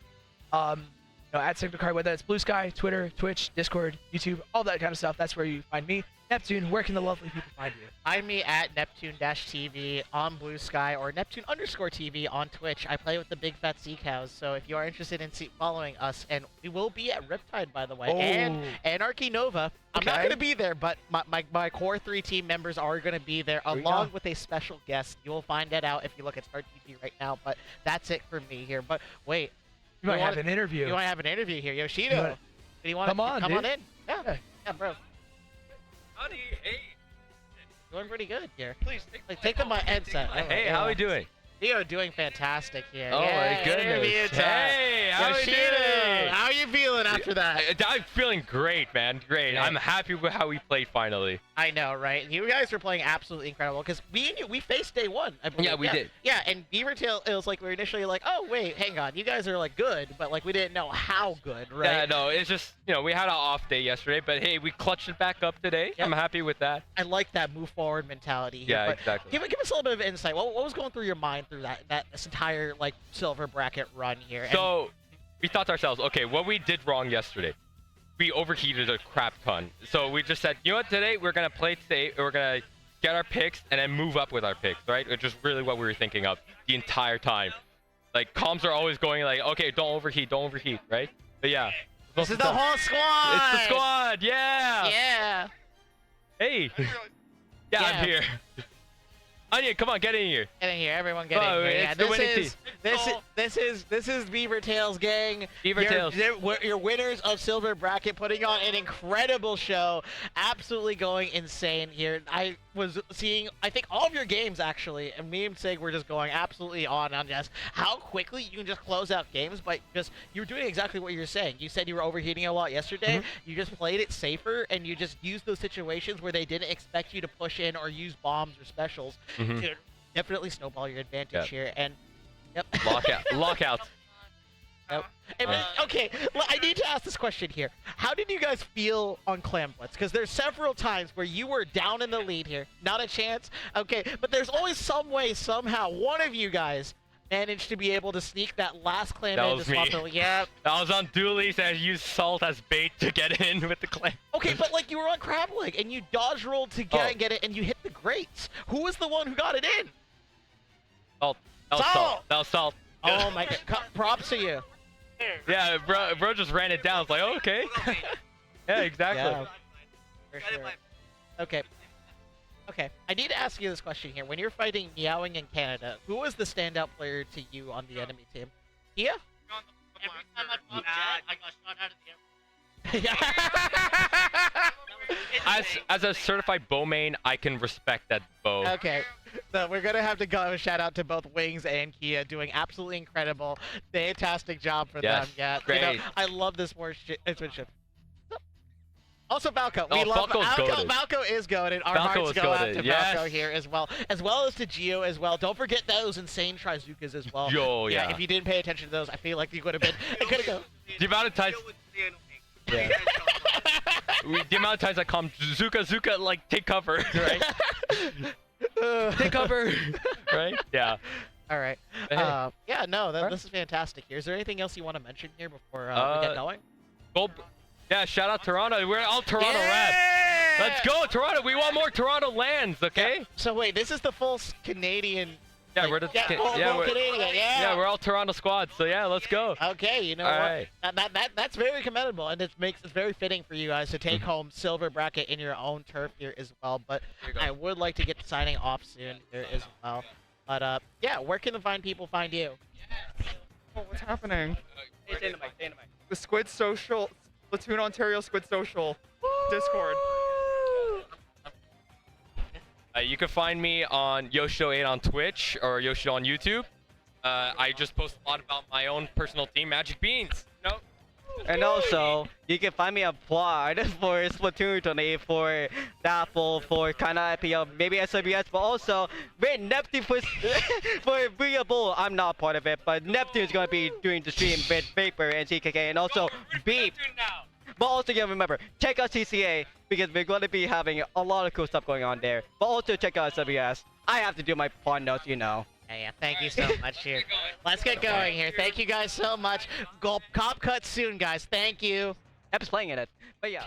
Speaker 3: You know, at SigDokari, whether it's Blue Sky, Twitter, Twitch, Discord, YouTube, all that kind of stuff. That's where you find me. Neptune, where can the lovely people find you?
Speaker 2: Find me at Neptune-TV on Blue Sky or Neptune_TV on Twitch. I play with the big fat sea cows, so if you are interested in following us, and we will be at Riptide, by the way, and Anarchy Nova. I'm not going to be there, but my core 3 team members are going to be there, along with a special guest. You will find that out if you look at Start TV right now, but that's it for me here. But wait.
Speaker 3: You might have an interview.
Speaker 2: You might have an interview here. Yoshido, do you want to come on in? Yeah, bro.
Speaker 4: How do you hate?
Speaker 2: Doing pretty good here.
Speaker 4: Please
Speaker 2: take my headset.
Speaker 4: Hey, how are we doing?
Speaker 2: We are doing fantastic here.
Speaker 4: Oh my goodness. Hey, how are we doing?
Speaker 2: How are you feeling after that?
Speaker 4: I'm feeling great, man. Great.
Speaker 2: Yeah.
Speaker 4: I'm happy with how we played finally.
Speaker 2: I know, right? You guys were playing absolutely incredible because we faced day 1, I believe.
Speaker 4: Yeah, we did.
Speaker 2: Yeah, and BeaverTails, it was like we were initially like, oh wait, hang on, you guys are like good, but like we didn't know how good, right?
Speaker 4: Yeah, no, it's just, you know, we had an off day yesterday, but hey, we clutched it back up today.
Speaker 2: Yep.
Speaker 4: I'm happy with that.
Speaker 2: I like that move forward mentality here.
Speaker 4: Yeah,
Speaker 2: but
Speaker 4: exactly.
Speaker 2: Give us a little bit of insight. What was going through your mind through this entire like silver bracket run here?
Speaker 4: So we thought to ourselves, okay, what we did wrong yesterday, we overheated a crap ton. So we just said, you know what, today we're gonna play today. We're gonna get our picks and then move up with our picks, right? Which is really what we were thinking of the entire time. Like comms are always going like, okay, don't overheat, right? But yeah.
Speaker 2: This is the whole squad.
Speaker 4: It's the squad, yeah.
Speaker 2: Yeah.
Speaker 4: Hey. Yeah, I'm here. Onion, come on, get in here.
Speaker 2: Get in here, everyone get in here. Yeah,
Speaker 4: it's the winning team.
Speaker 2: This is BeaverTails, gang.
Speaker 4: BeaverTails.
Speaker 2: Your winners of Silver Bracket, putting on an incredible show. Absolutely going insane here. I was seeing, I think, all of your games actually, and me and Sig were just going absolutely on just how quickly you can just close out games. But just you were doing exactly what you were saying. You said you were overheating a lot yesterday. You just played it safer, and you just used those situations where they didn't expect you to push in or use bombs or specials. To definitely snowball your advantage here. And Yep.
Speaker 4: Lockout.
Speaker 2: Nope. Okay, I need to ask this question here. How did you guys feel on Clam Blitz? Because there's several times where you were down in the lead here. Not a chance. Okay, but there's always some way, somehow, one of you guys managed to be able to sneak that last clam
Speaker 4: That
Speaker 2: in
Speaker 4: was
Speaker 2: to swap
Speaker 4: me.
Speaker 2: the. Yeah.
Speaker 4: I was on dualies and I used salt as bait to get in with the clam.
Speaker 2: Okay, but like you were on crab leg and you dodge rolled to get it and you hit the grates. Who was the one who got it in?
Speaker 4: Salt. That was salt. That was salt.
Speaker 2: Oh my god! Props to you.
Speaker 4: Yeah, bro just ran it down. It's like, oh, okay. Yeah, exactly.
Speaker 2: Yeah. For sure. Okay. Okay. I need to ask you this question here. When you're fighting Meowing in Canada, who was the standout player to you on the enemy team? Kia?
Speaker 5: Every time I popped jet, I got shot out of the air.
Speaker 4: As a certified bow main, I can respect that bow.
Speaker 2: Okay, so we're gonna have to go shout out to both Wings and Kia doing absolutely incredible, fantastic job for
Speaker 4: Yes,
Speaker 2: them. Yeah,
Speaker 4: great.
Speaker 2: You know, I love this sportsmanship. Also, Balco. We
Speaker 4: Oh,
Speaker 2: love
Speaker 4: Falco's goated.
Speaker 2: Balco is goated. Our
Speaker 4: Falco
Speaker 2: hearts
Speaker 4: is
Speaker 2: go out
Speaker 4: goated,
Speaker 2: to
Speaker 4: yes.
Speaker 2: Balco here as well as to Gio as well. Don't forget those insane Trizukas as well.
Speaker 4: Yo, yeah.
Speaker 2: If you didn't pay attention to those, I feel like you would have been. It could have go.
Speaker 4: The amount of times,
Speaker 5: Yeah.
Speaker 4: the amount of times I call him Zuka, like take cover, right? Take cover, right? Yeah.
Speaker 2: All right.
Speaker 4: Hey.
Speaker 2: Yeah. No.
Speaker 4: Right.
Speaker 2: This is fantastic. Here. Is there anything else you want to mention here before we get going?
Speaker 4: Gold. Yeah, shout out Toronto. We're all Toronto rep. Let's go, Toronto. We want more Toronto lands, okay?
Speaker 2: Yeah. So wait, this is the full Canadian.
Speaker 4: Yeah,
Speaker 2: like,
Speaker 4: we're the
Speaker 2: full
Speaker 4: we're,
Speaker 2: Canadian.
Speaker 4: yeah, we're all Toronto squad. So yeah, let's go.
Speaker 2: Okay, you know
Speaker 4: All
Speaker 2: what?
Speaker 4: right.
Speaker 2: That's very commendable, and it makes it very fitting for you guys to take
Speaker 4: Mm-hmm.
Speaker 2: home silver bracket in your own turf here as well. But
Speaker 4: There you go.
Speaker 2: I would like to get signing off soon here as well. But yeah, where can the fine people find you?
Speaker 6: Oh, what's happening?
Speaker 5: Stay in the mic.
Speaker 6: The Squid Social, Splatoon Ontario Squid Social Discord.
Speaker 4: You can find me on Yoshio8 on Twitch or Yoshio on YouTube. I just post a lot about my own personal team, Magic Beans. You know?
Speaker 7: And also, you can find me a plot for Splatoon tournament for Dapple, for kinda IPL, maybe SBS, but also with Neptune for Bria Bull. I'm not part of it, but Neptune's gonna be doing the stream with Vapor and CKK, and also Beep. But also, yeah, remember, check out CCA because we're going to be having a lot of cool stuff going on there. But also check out SBS. I have to do my pawn notes, you know.
Speaker 2: Yeah, thank you so much here. Let's get going here. Thank you guys so much. Go cop cut soon, guys. Thank you.
Speaker 7: Ep's playing in it. But yeah.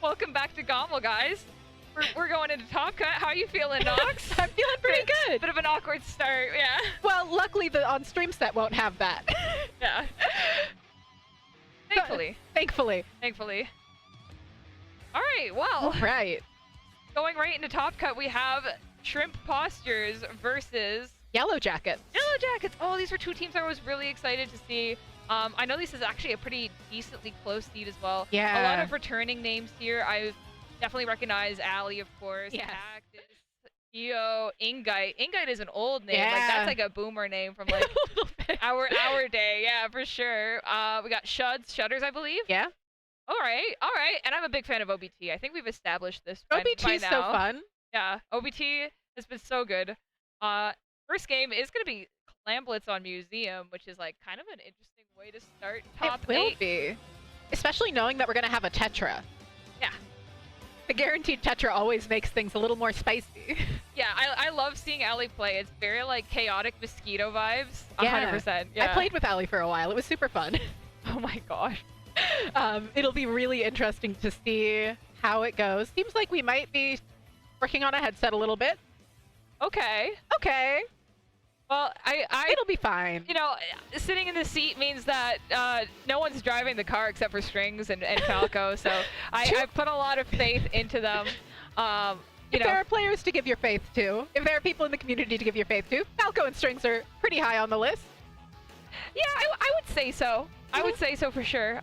Speaker 8: Welcome back to GOML, guys. We're going into Top Cut. How are you feeling, Nox?
Speaker 9: I'm feeling pretty good.
Speaker 8: Bit of an awkward start, yeah.
Speaker 9: Well, luckily the on-stream set won't have that.
Speaker 8: Yeah. Thankfully.
Speaker 9: Thankfully.
Speaker 8: All right, well.
Speaker 9: Right.
Speaker 8: Going right into Top Cut, we have Shrimp Postures versus
Speaker 9: Yellow Jackets.
Speaker 8: Yellow Jackets. Oh, these were two teams I was really excited to see. I know this is actually a pretty decently close seed as well.
Speaker 9: Yeah.
Speaker 8: A lot of returning names here. I definitely recognize Ali, of course.
Speaker 9: Yes.
Speaker 8: Cactus, Eo, Ingite. Ingite is an old name.
Speaker 9: Yeah.
Speaker 8: Like that's like a boomer name from like our day. Yeah, for sure. We got Shudders, I believe.
Speaker 9: Yeah.
Speaker 8: All right. And I'm a big fan of OBT. I think we've established this by
Speaker 9: OBT is
Speaker 8: now.
Speaker 9: so fun.
Speaker 8: Yeah, OBT has been so good. First game is going to be Clamblitz on Museum, which is like kind of an interesting way to start top
Speaker 9: It will
Speaker 8: 8.
Speaker 9: be. Especially knowing that we're going to have a Tetra.
Speaker 8: Yeah.
Speaker 9: The guaranteed Tetra always makes things a little more spicy.
Speaker 8: Yeah, I love seeing Ali play. It's very like chaotic mosquito vibes.
Speaker 9: Yeah.
Speaker 8: 100%. Yeah.
Speaker 9: I played with Ali for a while. It was super fun.
Speaker 8: Oh my gosh.
Speaker 9: It'll be really interesting to see how it goes. Seems like we might be working on a headset a little bit.
Speaker 8: Okay. Well,
Speaker 9: It'll be fine.
Speaker 8: You know, sitting in the seat means that no one's driving the car except for Strings and Falco, so I put a lot of faith into them.
Speaker 9: If there are players to give your faith to, if there are people in the community to give your faith to, Falco and Strings are pretty high on the list.
Speaker 8: Yeah, I would say so. I would say so for sure.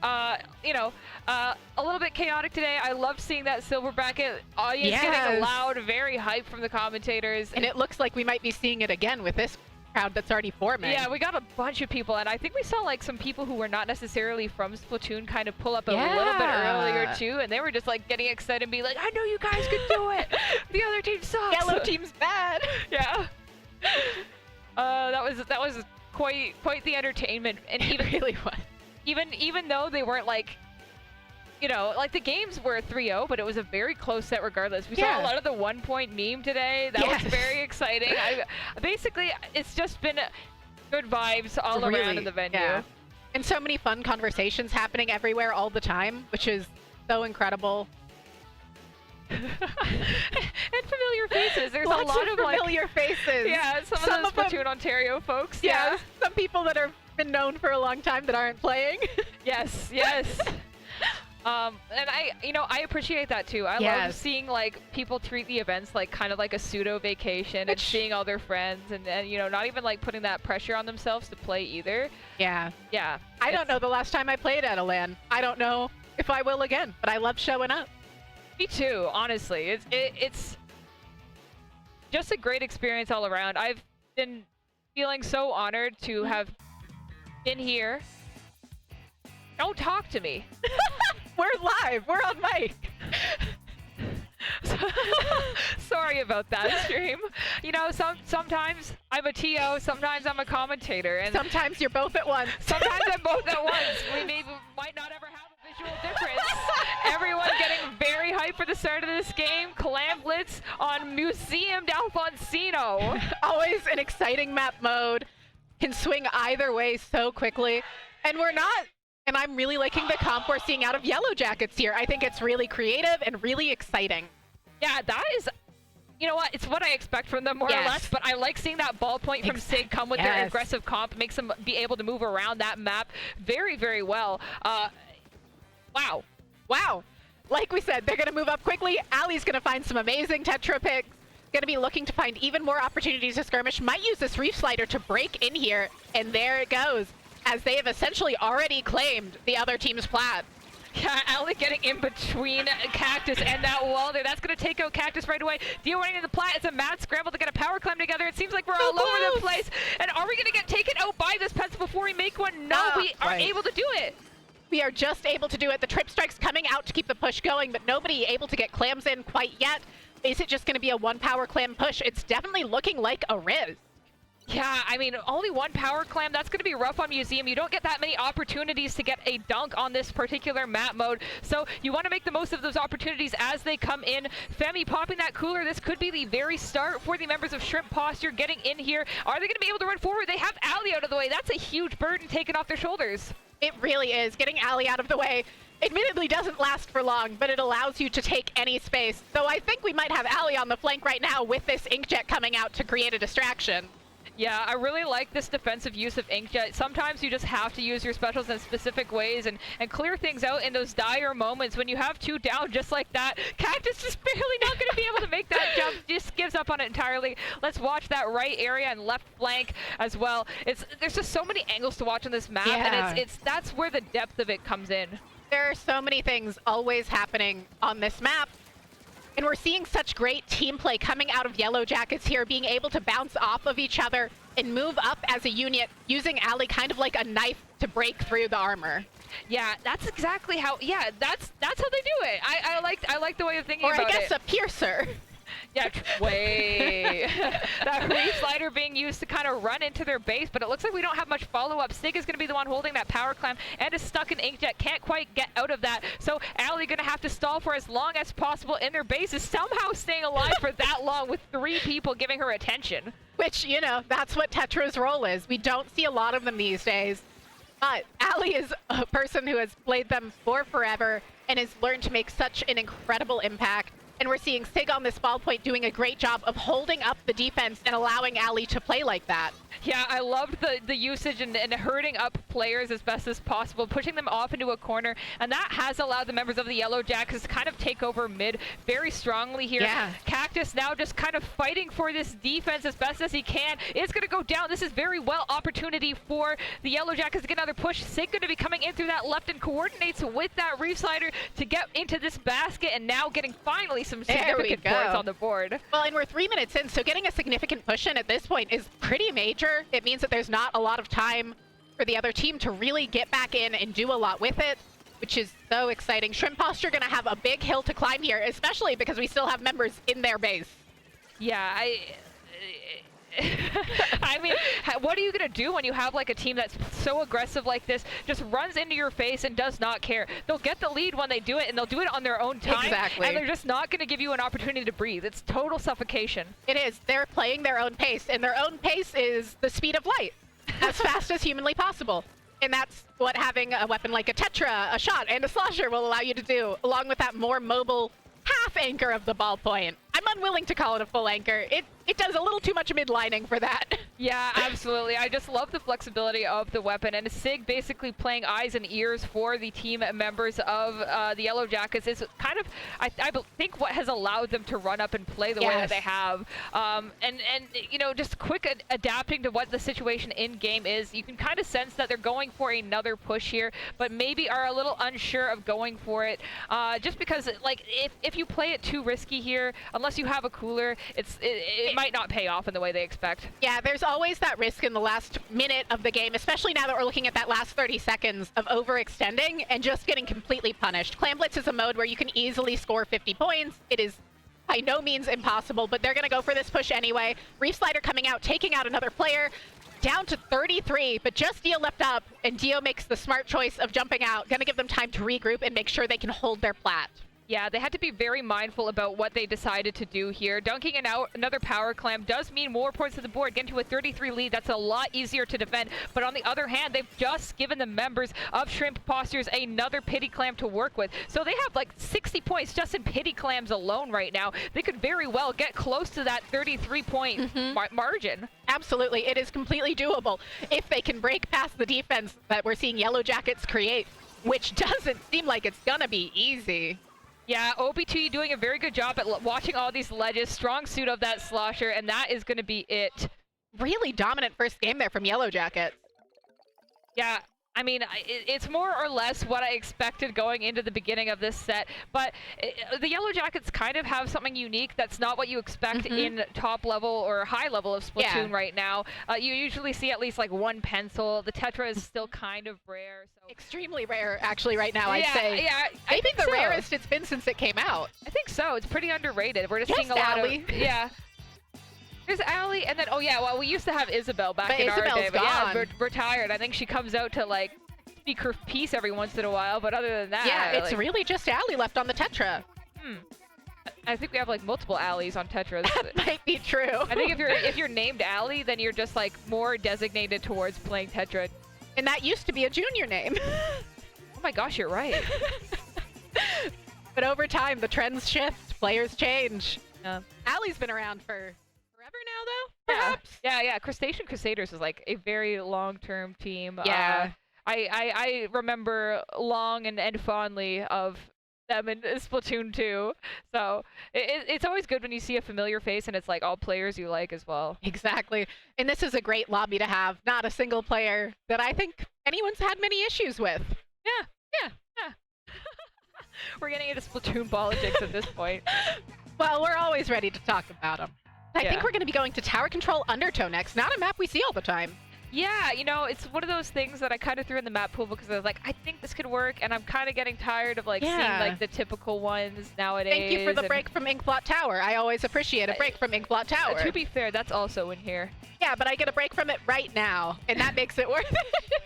Speaker 8: You know, a little bit chaotic today. I love seeing that silver bracket audience getting loud, very hype from the commentators.
Speaker 9: And it looks like we might be seeing it again with this crowd that's already forming.
Speaker 8: Yeah, we got a bunch of people, and I think we saw like some people who were not necessarily from Splatoon kind of pull up a little bit earlier too, and they were just like getting excited and being like, "I know you guys could do it. The other team sucks.
Speaker 9: Yellow team's bad."
Speaker 8: Yeah. That was quite the entertainment, and even
Speaker 9: really was.
Speaker 8: Even though they weren't like, you know, like the games were 3-0, but it was a very close set regardless. We saw a lot of the 1-point meme today. That was very exciting. Basically, it's just been good vibes all around in the venue.
Speaker 9: Yeah. And so many fun conversations happening everywhere all the time, which is so incredible.
Speaker 8: And familiar faces. There's
Speaker 9: Lots
Speaker 8: a lot of
Speaker 9: familiar faces.
Speaker 8: Yeah, some of the Splatoon Ontario folks.
Speaker 9: Yeah, some people that have been known for a long time that aren't playing.
Speaker 8: Yes. And I appreciate that too. I love seeing like people treat the events like kind of like a pseudo vacation and seeing all their friends and you know, not even like putting that pressure on themselves to play either.
Speaker 9: Yeah.
Speaker 8: Yeah.
Speaker 9: I don't know the last time I played at a LAN. I don't know if I will again, but I love showing up.
Speaker 8: Me too, honestly. It's just a great experience all around. I've been feeling so honored to have been here. Don't talk to me.
Speaker 9: We're live. We're on mic.
Speaker 8: Sorry about that, stream. You know, sometimes I'm a TO, sometimes I'm a commentator, and
Speaker 9: sometimes you're both at once.
Speaker 8: Sometimes I'm both at once. We might not ever have a visual difference. Everyone getting very hyped for the start of this game. Clamblitz on Museum d'Alfonsino.
Speaker 9: Always an exciting map mode. Can swing either way so quickly. And we're not... And I'm really liking the comp we're seeing out of Yellow Jackets here. I think it's really creative and really exciting.
Speaker 8: Yeah, that is... You know what? It's what I expect from them more or less, but I like seeing that ballpoint from Sig come with their aggressive comp. Makes them be able to move around that map very, very well. Wow.
Speaker 9: Like we said, they're going to move up quickly. Ali's going to find some amazing Tetra picks. Going to be looking to find even more opportunities to skirmish. Might use this Reef Slider to break in here. And there it goes, as they have essentially already claimed the other team's plat.
Speaker 8: Yeah, Ali getting in between Cactus and that wall there. That's going to take out Cactus right away. Dio running in the plat. It's a mad scramble to get a power climb together. It seems like we're all over the place. And are we going to get taken out by this pencil before we make one? No, we are able to do it.
Speaker 9: We are just able to do it. The trip strike's coming out to keep the push going, but nobody able to get clams in quite yet. Is it just going to be a one power clam push? It's definitely looking like a Riz.
Speaker 8: Yeah, I mean, only one power clam. That's going to be rough on Museum. You don't get that many opportunities to get a dunk on this particular map mode. So you want to make the most of those opportunities as they come in. Femi popping that cooler. This could be the very start for the members of Shrimp Posture getting in here. Are they going to be able to run forward? They have Ali out of the way. That's a huge burden taken off their shoulders.
Speaker 9: It really is. Getting Ali out of the way admittedly doesn't last for long, but it allows you to take any space. So I think we might have Ali on the flank right now with this Inkjet coming out to create a distraction.
Speaker 8: Yeah, I really like this defensive use of Inkjet. Sometimes you just have to use your specials in specific ways and clear things out in those dire moments when you have 2 down just like that. Cactus just barely not going to be able to make that jump, just gives up on it entirely. Let's watch that right area and left flank as well. There's just so many angles to watch on this map, and that's where the depth of it comes in.
Speaker 9: There are so many things always happening on this map. And we're seeing such great team play coming out of Yellow Jackets here, being able to bounce off of each other and move up as a unit, using Ali kind of like a knife to break through the armor.
Speaker 8: Yeah, that's exactly how. Yeah, that's how they do it. I like the way of thinking about it.
Speaker 9: Or I guess a piercer.
Speaker 8: Yeah, way. That re-slider being used to kind of run into their base, but it looks like we don't have much follow-up. Sig is going to be the one holding that power clamp and is stuck in Inkjet. Can't quite get out of that. So Ali going to have to stall for as long as possible in their base, is somehow staying alive for that long with 3 people giving her attention.
Speaker 9: Which, you know, that's what Tetra's role is. We don't see a lot of them these days. But Ali is a person who has played them for forever and has learned to make such an incredible impact. And we're seeing Sig on this ball point doing a great job of holding up the defense and allowing Ali to play like that.
Speaker 8: Yeah, I loved the usage and herding up players as best as possible, pushing them off into a corner, and that has allowed the members of the Yellow Jackets to kind of take over mid very strongly here.
Speaker 9: Yeah.
Speaker 8: Cactus now just kind of fighting for this defense as best as he can. It's going to go down. This is very well opportunity for the Yellow Jackets to get another push. Sig going to be coming in through that left and coordinates with that reef slider to get into this basket, and now getting finally some significant points on the board.
Speaker 9: Well, and we're 3 minutes in, so getting a significant push in at this point is pretty major. It means that there's not a lot of time for the other team to really get back in and do a lot with it, which is so exciting. Shrimp Posture gonna have a big hill to climb here, especially because we still have members in their base.
Speaker 8: Yeah, I mean, what are you going to do when you have like a team that's so aggressive like this, just runs into your face and does not care? They'll get the lead when they do it, and they'll do it on their own time.
Speaker 9: Exactly.
Speaker 8: And they're just not going to give you an opportunity to breathe. It's total suffocation.
Speaker 9: It is. They're playing their own pace, and their own pace is the speed of light, as fast as humanly possible. And that's what having a weapon like a Tetra, a shot, and a slosher will allow you to do, along with that more mobile half anchor of the ballpoint. I'm unwilling to call it a full anchor. It does a little too much midlining for that.
Speaker 8: Yeah, absolutely. I just love the flexibility of the weapon, and Sig basically playing eyes and ears for the team members of the Yellow Jackets is kind of, I think, what has allowed them to run up and play the way that they have. And you know, just quick adapting to what the situation in game is. You can kind of sense that they're going for another push here, but maybe are a little unsure of going for it, just because, like, if you play it too risky here, unless you have a cooler, it might not pay off in the way they expect.
Speaker 9: Yeah, there's always that risk in the last minute of the game, especially now that we're looking at that last 30 seconds of overextending and just getting completely punished. Clan Blitz is a mode where you can easily score 50 points. It is by no means impossible, but they're going to go for this push anyway. Reef Slider coming out, taking out another player. Down to 33, but just Dio leapt up, and Dio makes the smart choice of jumping out. Going to give them time to regroup and make sure they can hold their plat.
Speaker 8: Yeah, they had to be very mindful about what they decided to do here. Dunking another power clamp does mean more points to the board. Getting to a 33 lead, that's a lot easier to defend. But on the other hand, they've just given the members of Shrimp Postures another pity clamp to work with. So they have like 60 points just in pity clams alone right now. They could very well get close to that 33-point margin.
Speaker 9: Absolutely, it is completely doable if they can break past the defense that we're seeing Yellow Jackets create, which doesn't seem like it's gonna be easy.
Speaker 8: Yeah, OBT doing a very good job at watching all these ledges, strong suit of that slosher, and that is going to be it.
Speaker 9: Really dominant first game there from Yellow Jackets.
Speaker 8: Yeah, I mean, it's more or less what I expected going into the beginning of this set, but the Yellow Jackets kind of have something unique that's not what you expect in top level or high level of Splatoon right now. You usually see at least like one pencil. The Tetra is still kind of rare. So.
Speaker 9: Extremely rare, actually, right now, I'd say.
Speaker 8: Yeah,
Speaker 9: I think the rarest it's been since it came out.
Speaker 8: I think so. It's pretty underrated. We're just seeing a lot of... Yeah. There's Ali, and then, oh yeah, well, we used to have Isabel back in our day, but yeah, retired. I think she comes out to, like, speak her piece every once in a while, but other than that...
Speaker 9: Yeah, it's like, really just Ali left on the Tetra.
Speaker 8: I think we have, like, multiple Alis on Tetras.
Speaker 9: That might be true.
Speaker 8: I think if you're named Ali, then you're just, like, more designated towards playing Tetra.
Speaker 9: And that used to be a junior name.
Speaker 8: Oh my gosh, you're right.
Speaker 9: But over time, the trends shift, players change.
Speaker 8: Yeah.
Speaker 9: Allie's been around for forever now, though,
Speaker 8: Yeah.
Speaker 9: perhaps?
Speaker 8: Yeah. Crustacean Crusaders is like a very long-term team.
Speaker 9: Yeah.
Speaker 8: I remember long and fondly of them in Splatoon 2. So it's always good when you see a familiar face and it's like all players you like as well.
Speaker 9: Exactly. And this is a great lobby to have. Not a single player that I think anyone's had many issues with.
Speaker 8: Yeah. We're getting into Splatoon politics at this point.
Speaker 9: Well, we're always ready to talk about them. I
Speaker 8: Yeah.
Speaker 9: think we're going to be going to Tower Control Undertow next. Not a map we see all the time.
Speaker 8: Yeah, you know, it's one of those things that I kind of threw in the map pool because I was like, I think this could work, and I'm kind of getting tired of like seeing like the typical ones nowadays.
Speaker 9: Thank you for the
Speaker 8: and-
Speaker 9: break from Inkblot Tower. I always appreciate a break from Inkblot Tower.
Speaker 8: To be fair, that's also in here.
Speaker 9: Yeah, but I get a break from it right now, and that makes it worth it.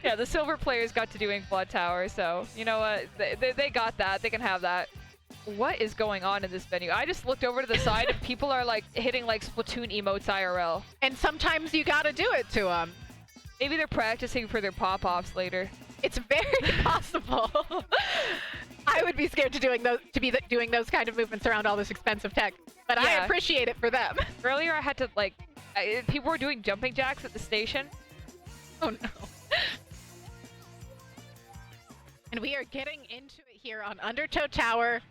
Speaker 8: Yeah, the silver players got to do Inkblot Tower, so you know what? They got that. They can have that. What is going on in this venue? I just looked over to the side and people are like hitting like Splatoon emotes IRL.
Speaker 9: And sometimes you gotta do it to them.
Speaker 8: Maybe they're practicing for their pop-offs later.
Speaker 9: It's very possible. I would be scared to be doing those kind of movements around all this expensive tech, but I
Speaker 8: Yeah.
Speaker 9: appreciate it for them.
Speaker 8: Earlier I had to like, people were doing jumping jacks at the station.
Speaker 9: Oh no. And we are getting into it here on Undertow Tower,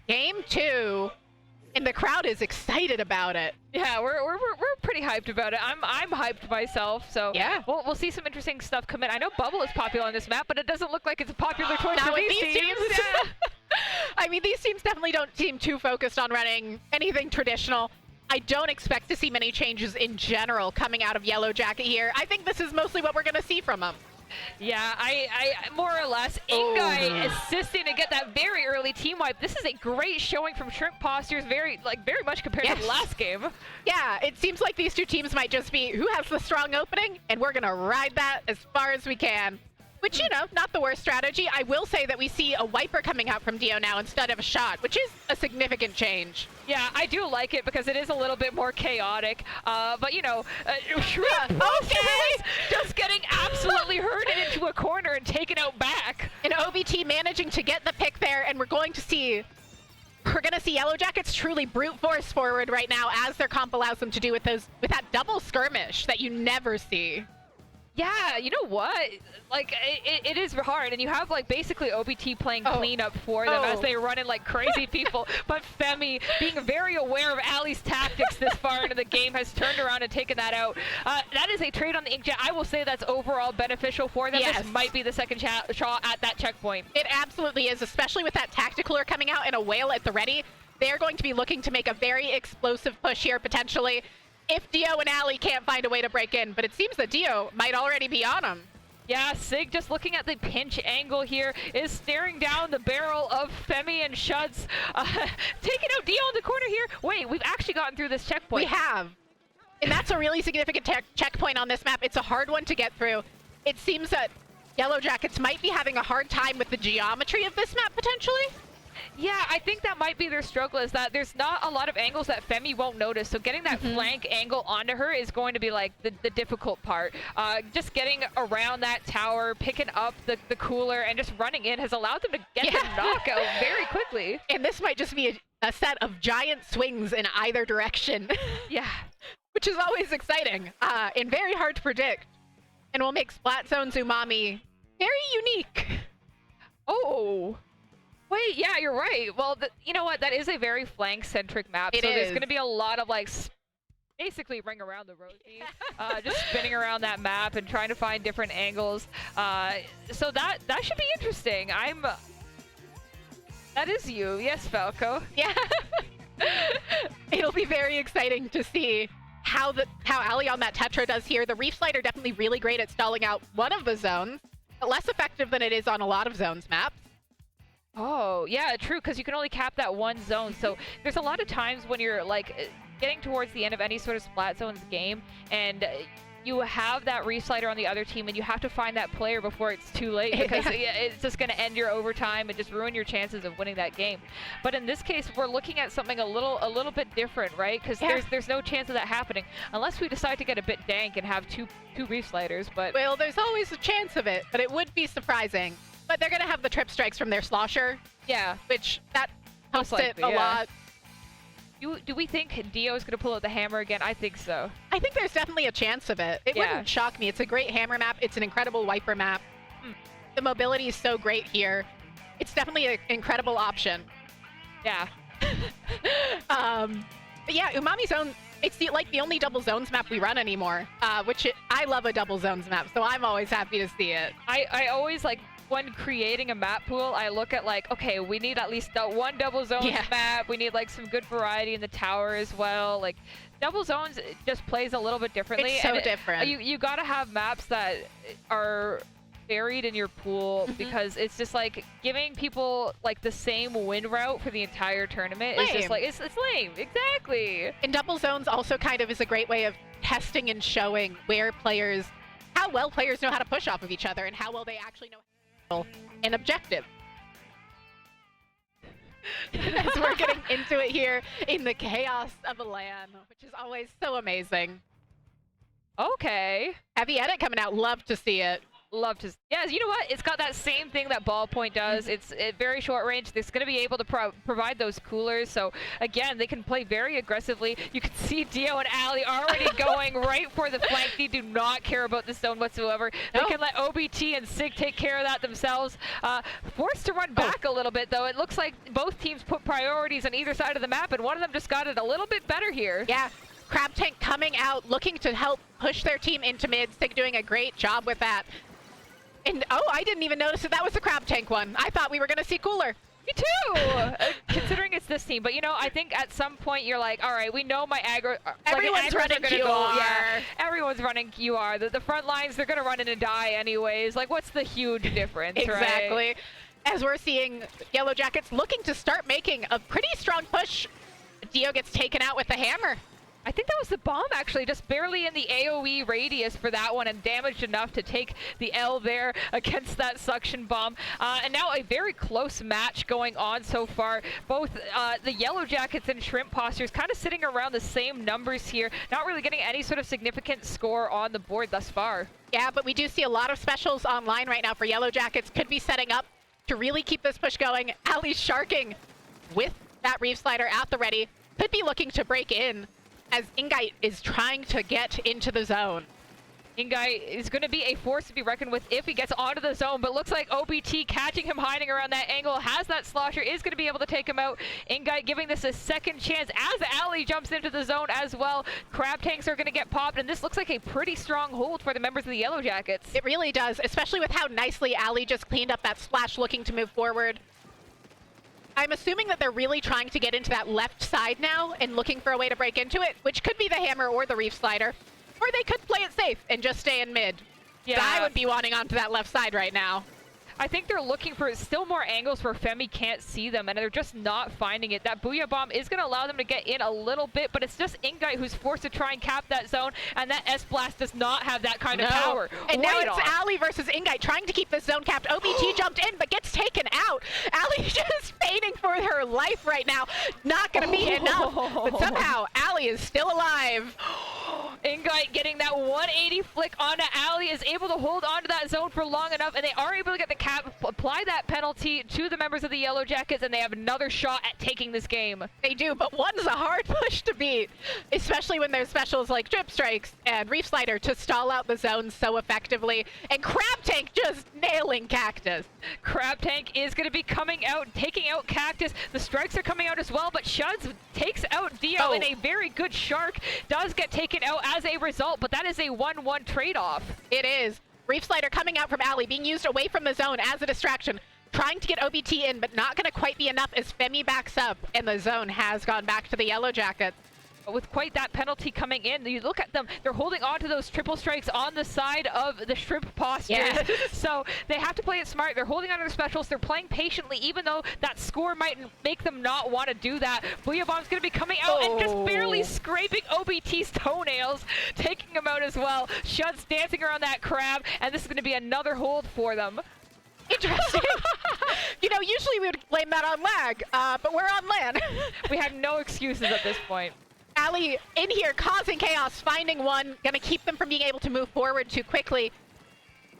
Speaker 9: Game 2, and the crowd is excited about it.
Speaker 8: Yeah, we're pretty hyped about it. I'm hyped myself, so
Speaker 9: Yeah.
Speaker 8: we'll see some interesting stuff come in. I know Bubble is popular on this map, but it doesn't look like it's a popular choice
Speaker 9: Not
Speaker 8: for
Speaker 9: with
Speaker 8: these
Speaker 9: these
Speaker 8: teams.
Speaker 9: teams.
Speaker 8: Yeah.
Speaker 9: I mean, these teams definitely don't seem too focused on running anything traditional. I don't expect to see many changes in general coming out of Yellow Jacket here. I think this is mostly what we're going to see from them.
Speaker 8: Yeah, I more or less, Ingai assisting to get that very early team wipe. This is a great showing from Shrimp Postures, very much compared to the last game.
Speaker 9: Yeah, it seems like these two teams might just be who has the strong opening, and we're going to ride that as far as we can. Which, you know, not the worst strategy. I will say that we see a wiper coming out from Dio now instead of a shot, which is a significant
Speaker 8: Yeah, I do like it because it is a little bit more chaotic. But, you know, Shrimp
Speaker 9: okay.
Speaker 8: Postures just getting absolutely herded into a corner and taken out back.
Speaker 9: And OBT managing to get the pick there, and we're going to see Yellow Jackets truly brute force forward right now as their comp allows them to do with that double skirmish that you never see.
Speaker 8: Yeah, you know what? Like, it is hard, and you have, like, basically OBT playing cleanup for them as they run in like crazy people. But Femi, being very aware of Allie's tactics this far into the game, has turned around and taken that out. That is a trade on the Inkjet. I will say that's overall beneficial for them.
Speaker 9: Yes.
Speaker 8: This might be the second shot at that checkpoint.
Speaker 9: It absolutely is, especially with that Tacticaler coming out and a whale at the ready. They're going to be looking to make a very explosive push here, potentially, if Dio and Allie can't find a way to break in. But it seems that Dio might already be on him.
Speaker 8: Yeah, Sig, just looking at the pinch angle here, is staring down the barrel of Femi and Shuds. Taking out Dio in the corner here. Wait, we've actually gotten through this checkpoint.
Speaker 9: We have. And that's a really significant checkpoint on this map. It's a hard one to get through. It seems that Yellow Jackets might be having a hard time with the geometry of this map, potentially.
Speaker 8: Yeah, I think that might be their struggle, is that there's not a lot of angles that Femi won't notice. So getting that flank angle onto her is going to be like the difficult part. Just getting around that tower, picking up the cooler, and just running in has allowed them to get the knockout very quickly.
Speaker 9: And this might just be a set of giant swings in either direction.
Speaker 8: Yeah.
Speaker 9: Which is always exciting and very hard to predict. And will make Splat Zone's Umami very unique.
Speaker 8: Oh. Wait, yeah, you're right. Well, you know what? That is a very flank-centric map.
Speaker 9: It
Speaker 8: so
Speaker 9: is.
Speaker 8: There's going to be a lot of, like, basically ring around the rosy. Just spinning around that map and trying to find different angles. So that should be interesting. That is you. Yes, Falco.
Speaker 9: Yeah. It'll be very exciting to see how Allie on that Tetra does here. The Reef Slider definitely really great at stalling out one of the zones, but less effective than it is on a lot of zones maps.
Speaker 8: Oh, yeah, true, because you can only cap that one zone. So there's a lot of times when you're, like, getting towards the end of any sort of Splat Zones game, and you have that reslider on the other team and you have to find that player before it's too late, because it's just going to end your overtime and just ruin your chances of winning that game. But in this case, we're looking at something a little bit different, right? Because there's no chance of that happening unless we decide to get a bit dank and have two resliders. But
Speaker 9: well, there's always a chance of it, but it would be surprising. But they're going to have the trip strikes from their slosher.
Speaker 8: Yeah.
Speaker 9: Which that helps it a
Speaker 8: yeah.
Speaker 9: lot.
Speaker 8: Do we think Dio is going to pull out the hammer again? I think so.
Speaker 9: I think there's definitely a chance of it. It wouldn't shock me. It's a great hammer map. It's an incredible wiper map. The mobility is so great here. It's definitely an incredible option.
Speaker 8: Yeah.
Speaker 9: But yeah, Umami Zone, it's like the only double zones map we run anymore, I love a double zones map, so I'm always happy to see it.
Speaker 8: I always like, when creating a map pool, I look at like, okay, we need at least one double zones map. We need like some good variety in the tower as well. Like double zones just plays a little bit differently.
Speaker 9: It's so different.
Speaker 8: You gotta have maps that are varied in your pool, because it's just like giving people like the same win route for the entire tournament. It's just like it's lame. Exactly.
Speaker 9: And double zones also kind of is a great way of testing and showing how well players know how to push off of each other and how well they actually know an objective. As we're getting into it here in the chaos of a LAN, which is always so amazing.
Speaker 8: Okay.
Speaker 9: Heavy edit coming out. Love to see it.
Speaker 8: Love to. Yeah, you know what? It's got that same thing that Ballpoint does. It's very short range. It's going to be able to provide those coolers. So again, they can play very aggressively. You can see Dio and Ali already going right for the flank. They do not care about the zone whatsoever. They can let OBT and Sig take care of that themselves. Forced to run back a little bit, though. It looks like both teams put priorities on either side of the map, and one of them just got it a little bit better here.
Speaker 9: Yeah. Crab Tank coming out, looking to help push their team into mid. Sig doing a great job with that. And I didn't even notice that was the Crab Tank one. I thought we were going to see cooler.
Speaker 8: Me too! Considering it's this team. But, you know, I think at some point you're like, all right, we know my aggro...
Speaker 9: Everyone's running QR.
Speaker 8: Yeah, everyone's running QR. The front lines, they're going to run in and die anyways. Like, what's the huge difference,
Speaker 9: Exactly.
Speaker 8: right?
Speaker 9: As we're seeing Yellow Jackets looking to start making a pretty strong push. Dio gets taken out with the hammer.
Speaker 8: I think that was the bomb, actually, just barely in the AoE radius for that one, and damaged enough to take the L there against that suction bomb. And now a very close match going on so far. Both the Yellow Jackets and Shrimp Postures kind of sitting around the same numbers here, not really getting any sort of significant score on the board thus far.
Speaker 9: Yeah, but we do see a lot of specials online right now for Yellow Jackets. Could be setting up to really keep this push going. Ali's sharking with that Reef Slider at the ready. Could be looking to break in, as Ingite is trying to get into the zone.
Speaker 8: Ingite is going to be a force to be reckoned with if he gets onto the zone, but looks like OBT catching him hiding around that angle, has that slosher, is going to be able to take him out. Ingite giving this a second chance as Ali jumps into the zone as well. Crab Tanks are going to get popped, and this looks like a pretty strong hold for the members of the Yellow Jackets.
Speaker 9: It really does, especially with how nicely Ali just cleaned up that splash looking to move forward. I'm assuming that they're really trying to get into that left side now and looking for a way to break into it, which could be the hammer or the Reef Slider. Or they could play it safe and just stay in mid.
Speaker 8: Yeah.
Speaker 9: I would be wanting onto that left side right now.
Speaker 8: I think they're looking for still more angles where Femi can't see them, and they're just not finding it. That Booyah Bomb is going to allow them to get in a little bit, but it's just Ingite who's forced to try and cap that zone, and that S-Blast does not have that kind of power.
Speaker 9: And now
Speaker 8: Right
Speaker 9: it's
Speaker 8: on.
Speaker 9: Ali versus Ingite trying to keep this zone capped. OBT jumped in, but gets taken out. Ali just feigning for her life right now. Not going to be enough, but somehow Ali is still alive.
Speaker 8: Ingite getting that 180 flick onto Ali, is able to hold onto that zone for long enough, and they are able to get the cap, apply that penalty to the members of the Yellow Jackets, and they have another shot at taking this game.
Speaker 9: They do, but one's a hard push to beat, especially when there's specials like Drip Strikes and Reef Slider to stall out the zone so effectively, and Crab Tank just nailing Cactus.
Speaker 8: Crab Tank is going to be coming out, taking out Cactus. The strikes are coming out as well, but Shuds takes out Dio, and a very good Shark does get taken out as a result, but that is a 1-1 trade-off.
Speaker 9: It is. Reef Slider coming out from Ali, being used away from the zone as a distraction, trying to get OBT in, but not going to quite be enough as Femi backs up, and the zone has gone back to the Yellow Jackets.
Speaker 8: with quite that penalty coming in. You look at them, they're holding on to those triple strikes on the side of the shrimp postures.
Speaker 9: Yes.
Speaker 8: So they have to play it smart. They're holding on to their specials. They're playing patiently, even though that score might make them not want to do that. BeaverTails going to be coming out and just barely scraping OBT's toenails, taking him out as well. Shud's dancing around that crab, and this is going to be another hold for them.
Speaker 9: Interesting. You know, usually we would blame that on lag, but we're on land.
Speaker 8: We have no excuses at this point.
Speaker 9: Ali in here causing chaos, finding one, gonna keep them from being able to move forward too quickly.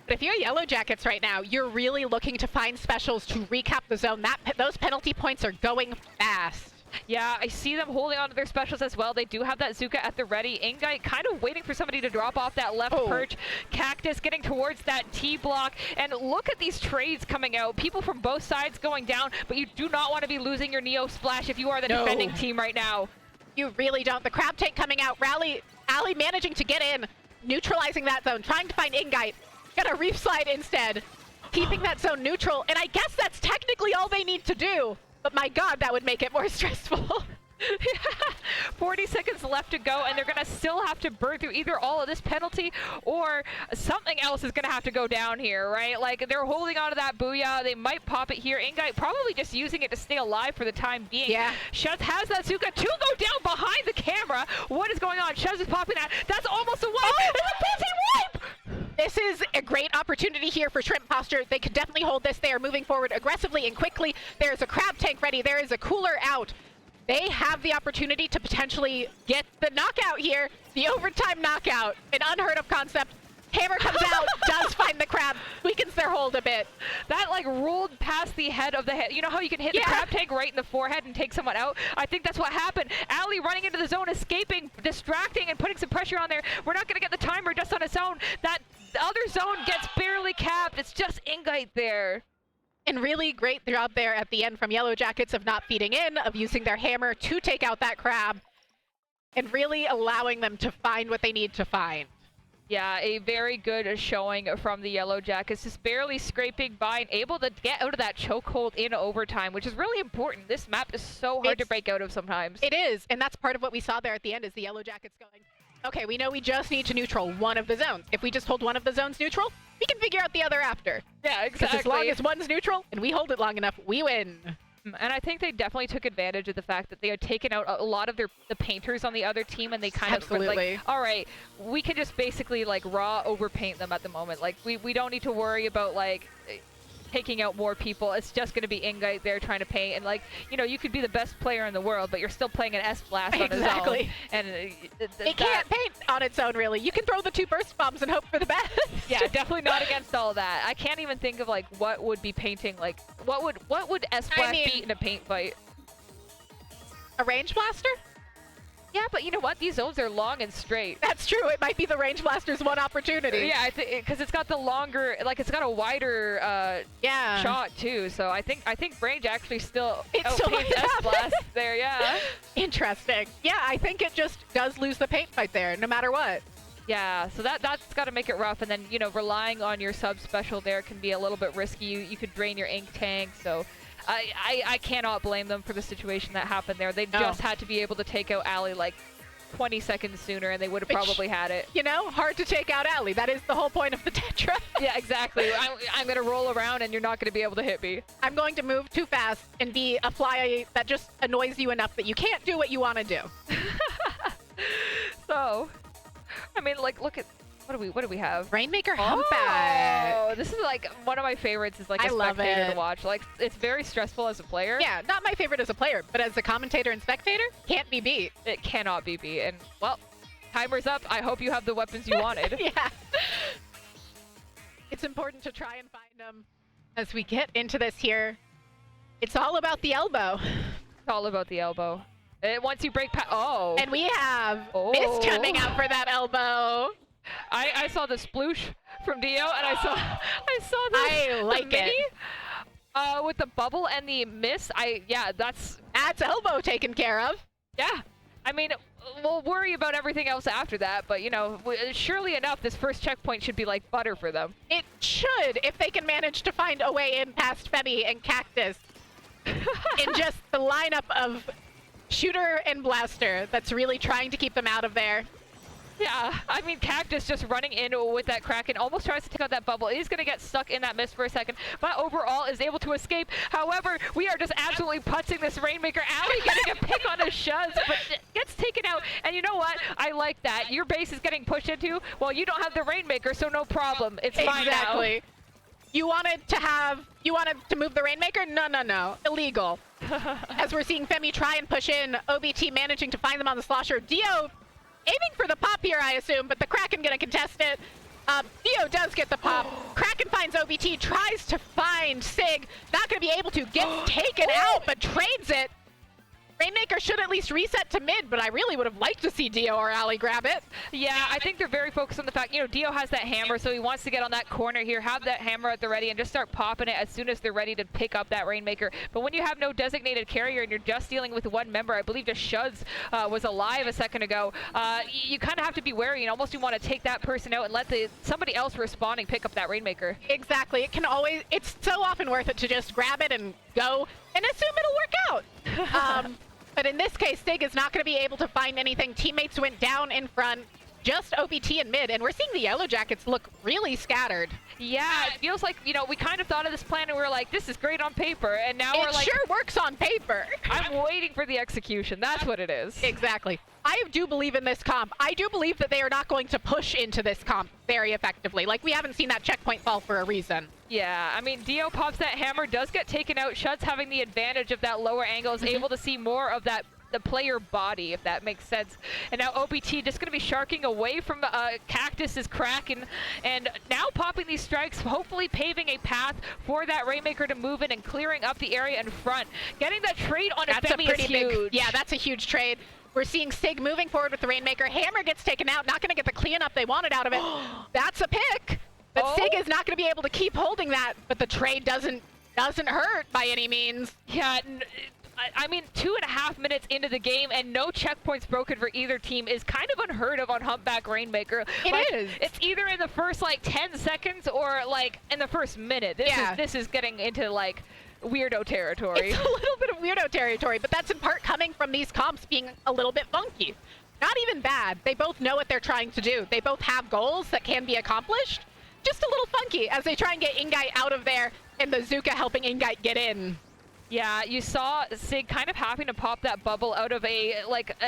Speaker 9: But if you're Yellow Jackets right now, you're really looking to find specials to recap the zone. Those penalty points are going fast.
Speaker 8: Yeah, I see them holding on to their specials as well. They do have that Zuka at the ready. Ingite kind of waiting for somebody to drop off that left perch. Cactus getting towards that T-block. And look at these trades coming out. People from both sides going down, but you do not want to be losing your Neo Splash if you are the defending team right now.
Speaker 9: You really don't. The crab tank coming out. Ali managing to get in, neutralizing that zone, trying to find Ingite. Got a reef slide instead, keeping that zone neutral. And I guess that's technically all they need to do. But my god, that would make it more stressful.
Speaker 8: 40 seconds left to go, and they're going to still have to burn through either all of this penalty or something else is going to have to go down here, right? Like, they're holding on to that Booyah. They might pop it here. Ingite probably just using it to stay alive for the time being.
Speaker 9: Yeah.
Speaker 8: Shuz has that Zuka to go down behind the camera. What is going on? Shuz is popping that. That's almost a wipe.
Speaker 9: Oh!
Speaker 8: It's a fancy wipe!
Speaker 9: This is a great opportunity here for Shrimp Posture. They could definitely hold this. They are moving forward aggressively and quickly. There's a crab tank ready. There is a cooler out. They have the opportunity to potentially get the knockout here. The overtime knockout. An unheard of concept. Hammer comes out, does find the crab, weakens their hold a bit.
Speaker 8: That like rolled past the head of the head. You know how you can hit the crab tank right in the forehead and take someone out? I think that's what happened. Ali running into the zone, escaping, distracting, and putting some pressure on there. We're not going to get the timer just on its own. That other zone gets barely capped. It's just Ingite there.
Speaker 9: And really great job there at the end from Yellow Jackets of not feeding in, of using their hammer to take out that crab, and really allowing them to find what they need to find.
Speaker 8: Yeah, a very good showing from the Yellow Jackets, just barely scraping by and able to get out of that chokehold in overtime, which is really important. This map is so hard to break out of sometimes.
Speaker 9: It is, and that's part of what we saw there at the end is the Yellow Jackets going, okay, we know we just need to neutral one of the zones. If we just hold one of the zones neutral, we can figure out the other after.
Speaker 8: Yeah, exactly.
Speaker 9: Because as long as one's neutral and we hold it long enough, we win.
Speaker 8: And I think they definitely took advantage of the fact that they had taken out a lot of the painters on the other team, and they kind of were like, all right, we can just basically like raw overpaint them at the moment. Like we don't need to worry about like taking out more people. It's just going to be Ingite there trying to paint, and like, you know, you could be the best player in the world, but you're still playing an S-Blast on his own. And
Speaker 9: it can't paint on its own, really. You can throw the 2 burst bombs and hope for the best.
Speaker 8: Yeah, definitely not against all that. I can't even think of like what would be painting, like what would S-Blast beat in a paint fight?
Speaker 9: A range blaster?
Speaker 8: Yeah, but you know what? These zones are long and straight.
Speaker 9: That's true. It might be the range blaster's one opportunity.
Speaker 8: Yeah, I think because it's got the longer, like it's got a wider shot too. So I think range actually still paints S-Blast there. Yeah.
Speaker 9: Interesting. Yeah, I think it just does lose the paint fight there, no matter what.
Speaker 8: Yeah, so that's got to make it rough, and then you know relying on your sub special there can be a little bit risky. You could drain your ink tank, so. I cannot blame them for the situation that happened there. They just had to be able to take out Ali like 20 seconds sooner, and they would have probably had it.
Speaker 9: You know, hard to take out Ali. That is the whole point of the Tetra.
Speaker 8: Yeah, exactly. I'm going to roll around, and you're not going to be able to hit me.
Speaker 9: I'm going to move too fast and be a fly that just annoys you enough that you can't do what you want to do.
Speaker 8: So, I mean, like, look at... What do we have?
Speaker 9: Rainmaker Humpback.
Speaker 8: Oh, this is like one of my favorites. Is like a spectator to watch. Like it's very stressful as a player.
Speaker 9: Yeah, not my favorite as a player, but as a commentator and spectator, can't be beat.
Speaker 8: It cannot be beat. And well, timer's up. I hope you have the weapons you wanted.
Speaker 9: Yeah. It's important to try and find them as we get into this here. It's all about the elbow.
Speaker 8: It's all about the elbow. Once you break past,
Speaker 9: and we have Mist coming out for that elbow.
Speaker 8: I saw the sploosh from Dio, and I saw the mini with the bubble and the miss. That's
Speaker 9: elbow taken care of.
Speaker 8: Yeah, I mean, we'll worry about everything else after that, but you know, surely enough, this first checkpoint should be like butter for them.
Speaker 9: It should, if they can manage to find a way in past Femi and Cactus. In just the lineup of shooter and blaster that's really trying to keep them out of there.
Speaker 8: Yeah, I mean, Cactus just running in with that Kraken, almost tries to take out that bubble. He's going to get stuck in that mist for a second, but overall is able to escape. However, we are just absolutely putzing this Rainmaker. Ali getting a pick on his Shuz, but gets taken out. And you know what? I like that. Your base is getting pushed into. Well, you don't have the Rainmaker, so no problem. It's fine now.
Speaker 9: Exactly. You wanted to move the Rainmaker? No. Illegal. As we're seeing Femi try and push in, OBT managing to find them on the slosher. Dio aiming for the pop here, I assume, but the Kraken gonna contest it. Dio does get the pop. Kraken finds OBT, tries to find Sig. Not gonna be able to, gets taken out, but trades it. Rainmaker should at least reset to mid, but I really would have liked to see Dio or Ali grab it.
Speaker 8: Yeah, I think they're very focused on the fact, you know, Dio has that hammer, so he wants to get on that corner here, have that hammer at the ready, and just start popping it as soon as they're ready to pick up that Rainmaker. But when you have no designated carrier and you're just dealing with one member, I believe just Shuz was alive a second ago, you kind of have to be wary and almost you want to take that person out and let somebody else responding pick up that Rainmaker.
Speaker 9: Exactly. It's so often worth it to just grab it and go and assume it'll work out. But in this case, Sig is not going to be able to find anything. Teammates went down in front, just OBT in mid, and we're seeing the Yellow Jackets look really scattered.
Speaker 8: Yeah, it feels like, you know, we kind of thought of this plan and we were like, this is great on paper, and now we're like...
Speaker 9: It sure works on paper.
Speaker 8: I'm waiting for the execution. That's what it is.
Speaker 9: Exactly. I do believe in this comp. I do believe that they are not going to push into this comp very effectively. Like, we haven't seen that checkpoint fall for a reason.
Speaker 8: Yeah, I mean, Dio pops that hammer, does get taken out. Shud's having the advantage of that lower angle, is able to see more of the player body, if that makes sense. And now OBT just going to be sharking away from Cactus's Kraken, and now popping these strikes, hopefully paving a path for that Rainmaker to move in and clearing up the area in front. Getting that trade on Femi is huge.
Speaker 9: Yeah, that's a huge trade. We're seeing Sig moving forward with the Rainmaker. Hammer gets taken out, not going to get the cleanup they wanted out of it. That's a pick. But Sig is not going to be able to keep holding that, but the trade doesn't hurt by any means.
Speaker 8: Yeah, I mean, 2.5 minutes into the game and no checkpoints broken for either team is kind of unheard of on Humpback Rainmaker.
Speaker 9: It is.
Speaker 8: It's either in the first, like, 10 seconds or, like, in the first minute. This is getting into, like, weirdo territory.
Speaker 9: It's a little bit of weirdo territory, but that's in part coming from these comps being a little bit funky. Not even bad. They both know what they're trying to do. They both have goals that can be accomplished. Just a little funky as they try and get Ingite out of there, and the Zuka helping Ingite get in.
Speaker 8: Yeah, you saw Sig kind of having to pop that bubble out of a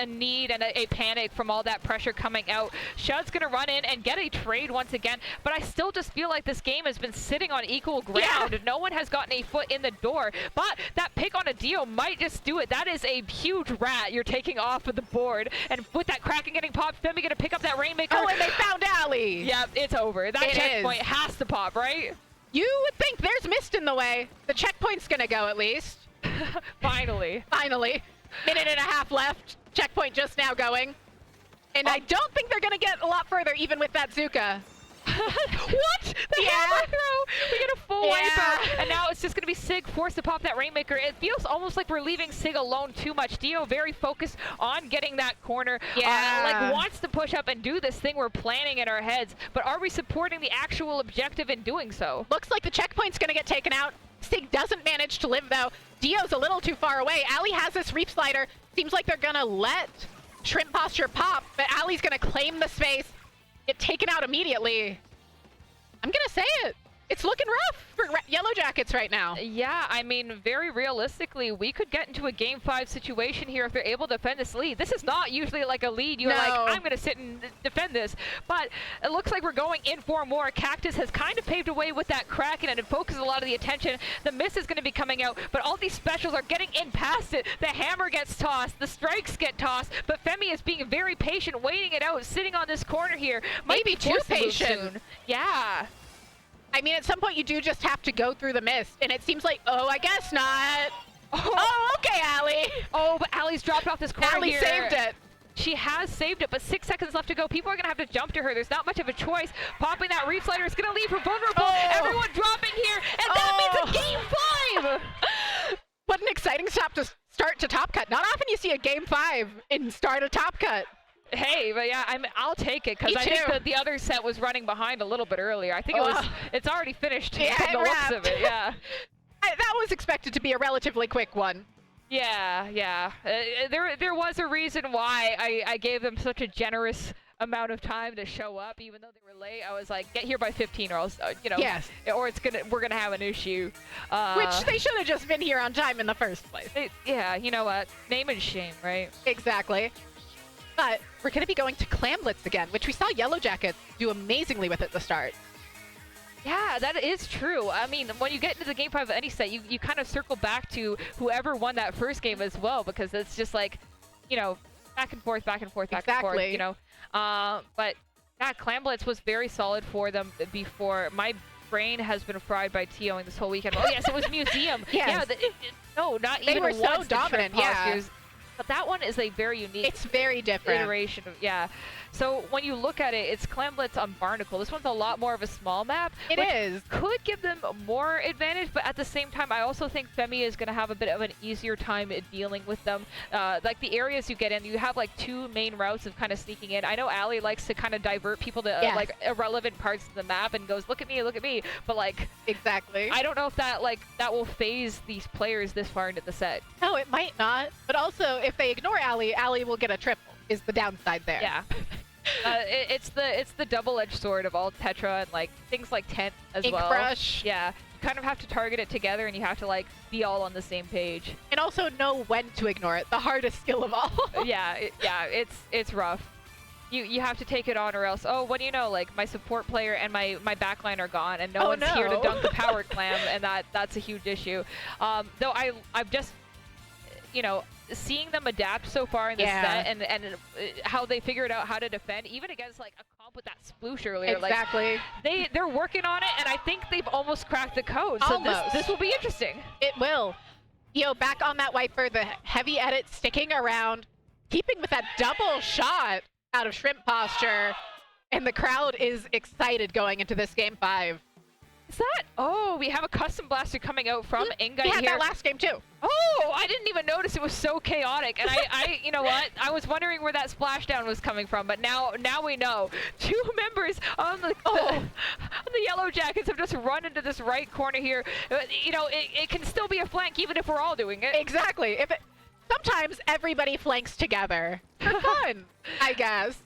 Speaker 8: need and a panic from all that pressure coming out. Shud's gonna run in and get a trade once again, but I still just feel like this game has been sitting on equal ground.
Speaker 9: Yeah.
Speaker 8: No one has gotten a foot in the door, but that pick on a Dio might just do it. That is a huge rat you're taking off of the board, and with that Kraken getting popped, Femi gonna pick up that Rainmaker.
Speaker 9: Oh, and they found Ali!
Speaker 8: Yeah, it's over. That checkpoint has to pop, right?
Speaker 9: You would think there's mist in the way. The checkpoint's gonna go at least.
Speaker 8: Finally.
Speaker 9: Finally. Minute and a half left. Checkpoint just now going. And I don't think they're gonna get a lot further even with that Zuka.
Speaker 8: What? The hammer throw! We get a full wiper, and now it's just gonna be Sig forced to pop that Rainmaker. It feels almost like we're leaving Sig alone too much. Dio very focused on getting that corner. Like wants to push up and do this thing we're planning in our heads, but are we supporting the actual objective in doing so?
Speaker 9: Looks like the checkpoint's gonna get taken out. Sig doesn't manage to live though. Dio's a little too far away. Ali has this Reap Slider. Seems like they're gonna let Shrimp Posture pop, but Ali's gonna claim the space. Get taken out immediately. I'm gonna say it. It's looking rough for Yellow Jackets right now.
Speaker 8: Yeah, I mean, very realistically, we could get into a Game 5 situation here if they're able to defend this lead. This is not usually like a lead. You're like, I'm going to sit and defend this. But it looks like we're going in for more. Cactus has kind of paved away with that Kraken, and it focuses a lot of the attention. The miss is going to be coming out, but all these specials are getting in past it. The hammer gets tossed. The strikes get tossed. But Femi is being very patient, waiting it out, sitting on this corner here.
Speaker 9: Maybe too patient.
Speaker 8: Yeah.
Speaker 9: I mean, at some point you do just have to go through the mist, and it seems like, I guess not. Oh, okay, Ali.
Speaker 8: Oh, but Ali's dropped off this corner
Speaker 9: Ali
Speaker 8: here.
Speaker 9: saved it.
Speaker 8: She has saved it, but 6 seconds left to go. People are going to have to jump to her. There's not much of a choice. Popping that Reap Slider is going to leave her vulnerable. Everyone dropping here, and that means a Game 5!
Speaker 9: What an exciting start to Top Cut. Not often you see a Game 5 in start a Top Cut.
Speaker 8: Hey, but yeah, I'll take it because I think that the other set was running behind a little bit earlier. I think it's already finished from the looks of it. Yeah,
Speaker 9: that was expected to be a relatively quick one.
Speaker 8: Yeah. There was a reason why I gave them such a generous amount of time to show up, even though they were late. I was like, get here by 15 or else,
Speaker 9: Yes.
Speaker 8: or we're gonna have an issue.
Speaker 9: Which they should have just been here on time in the first place.
Speaker 8: Yeah, you know what? Name and shame, right?
Speaker 9: Exactly. But we're going to be going to Clamblitz again, which we saw Yellow Jackets do amazingly with at the start.
Speaker 8: Yeah, that is true. I mean, when you get into the game 5 of any set, you kind of circle back to whoever won that first game as well, because it's just like, back and forth, back and forth, back and forth, But yeah, Clamblitz was very solid for them before. My brain has been fried by TOing this whole weekend. Oh, yes, it was Museum.
Speaker 9: Yes.
Speaker 8: Yeah, no, not
Speaker 9: They
Speaker 8: even
Speaker 9: were so
Speaker 8: once the
Speaker 9: dominant,
Speaker 8: shrimp
Speaker 9: yeah.
Speaker 8: postures. But that one is a very unique
Speaker 9: It's very different.
Speaker 8: iteration of, yeah. So when you look at it, it's Clamblitz on Barnacle. This one's a lot more of a small map.
Speaker 9: It
Speaker 8: which
Speaker 9: is.
Speaker 8: could give them more advantage, but at the same time, I also think Femi is going to have a bit of an easier time dealing with them. Like the areas you get in, you have like 2 main routes of kind of sneaking in. I know Ali likes to kind of divert people to
Speaker 9: Yes.
Speaker 8: like irrelevant parts of the map and goes, look at me, but like,
Speaker 9: Exactly.
Speaker 8: I don't know if that will phase these players this far into the set.
Speaker 9: No, it might not. But also, if they ignore Ali, Ali will get a triple, is the downside there.
Speaker 8: Yeah. It's the double-edged sword of all Tetra and like things like Tent as
Speaker 9: Ink
Speaker 8: well.
Speaker 9: Brush.
Speaker 8: Yeah, you kind of have to target it together, and you have to like be all on the same page.
Speaker 9: And also know when to ignore it. The hardest skill of all.
Speaker 8: It's rough. You have to take it on, or else, oh, what do you know? Like my support player and my backline are gone, and no one's here to dunk the power clam, and that's a huge issue. Though I've just seeing them adapt so far in this set and how they figured out how to defend, even against like a comp with that sploosh earlier.
Speaker 9: Exactly.
Speaker 8: Like, they're working on it, and I think they've almost cracked the code. So this will be interesting.
Speaker 9: It will. Back on that wiper, the heavy edit sticking around, keeping with that double shot out of shrimp posture, and the crowd is excited going into this game 5.
Speaker 8: Is that? Oh, we have a custom blaster coming out from Inga
Speaker 9: We had
Speaker 8: here.
Speaker 9: that last game too.
Speaker 8: Oh, I didn't even notice. It was so chaotic, and I you know what? I was wondering where that splashdown was coming from, but now we know. 2 members on the Yellow Jackets have just run into this right corner here. It can still be a flank even if we're all doing it.
Speaker 9: Exactly. Sometimes everybody flanks together for fun, I guess.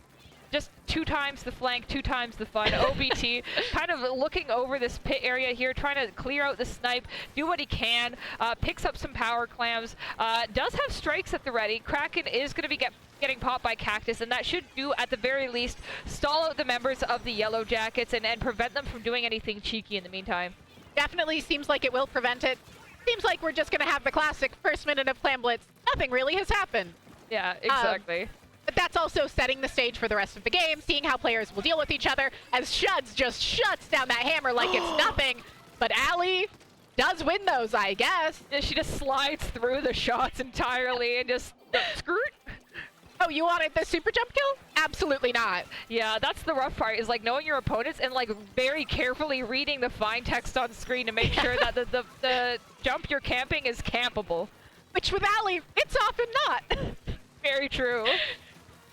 Speaker 8: Just 2 times the flank, 2 times the fun. OBT kind of looking over this pit area here, trying to clear out the snipe, do what he can, picks up some power clams, does have strikes at the ready. Kraken is going to be getting popped by Cactus, and that should do, at the very least, stall out the members of the Yellow Jackets and prevent them from doing anything cheeky in the meantime.
Speaker 9: Definitely seems like it will prevent it. Seems like we're just going to have the classic first minute of Clamblitz. Nothing really has happened.
Speaker 8: Yeah, exactly.
Speaker 9: But that's also setting the stage for the rest of the game, seeing how players will deal with each other, as Shuds just shuts down that hammer like it's nothing. But Ali does win those, I guess.
Speaker 8: Yeah, she just slides through the shots entirely and just skirt.
Speaker 9: Oh, you wanted the super jump kill? Absolutely not.
Speaker 8: Yeah, that's the rough part, is like knowing your opponents and like very carefully reading the fine text on screen to make sure that the jump you're camping is campable.
Speaker 9: Which with Ali, it's often not.
Speaker 8: Very true.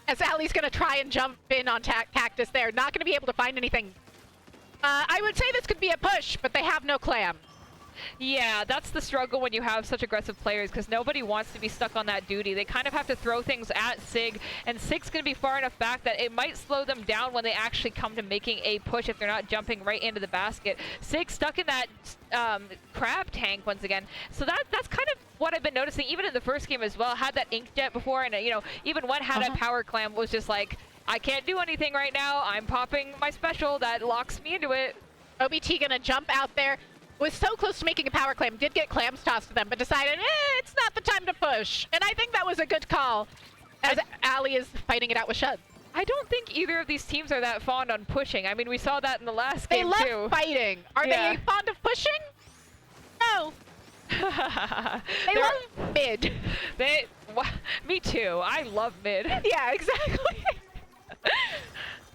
Speaker 9: As Ali's going to try and jump in on Cactus there. Not going to be able to find anything. I would say this could be a push, but they have no clam.
Speaker 8: Yeah, that's the struggle when you have such aggressive players, because nobody wants to be stuck on that duty. They kind of have to throw things at Sig, and Sig's going to be far enough back that it might slow them down when they actually come to making a push if they're not jumping right into the basket. Sig stuck in that crab tank once again. So that's kind of what I've been noticing, even in the first game as well. Had that Inkjet before, and even when had a power clam was just like, I can't do anything right now. I'm popping my special that locks me into it.
Speaker 9: OBT gonna jump out there. Was so close to making a power clam. Did get clams tossed to them, but decided, it's not the time to push. And I think that was a good call, as Ali is fighting it out with Shuds.
Speaker 8: I don't think either of these teams are that fond on pushing. I mean, we saw that in the last game, too.
Speaker 9: They left fighting. Are they fond of pushing? No. They love mid.
Speaker 8: Me too. I love mid.
Speaker 9: Yeah, exactly.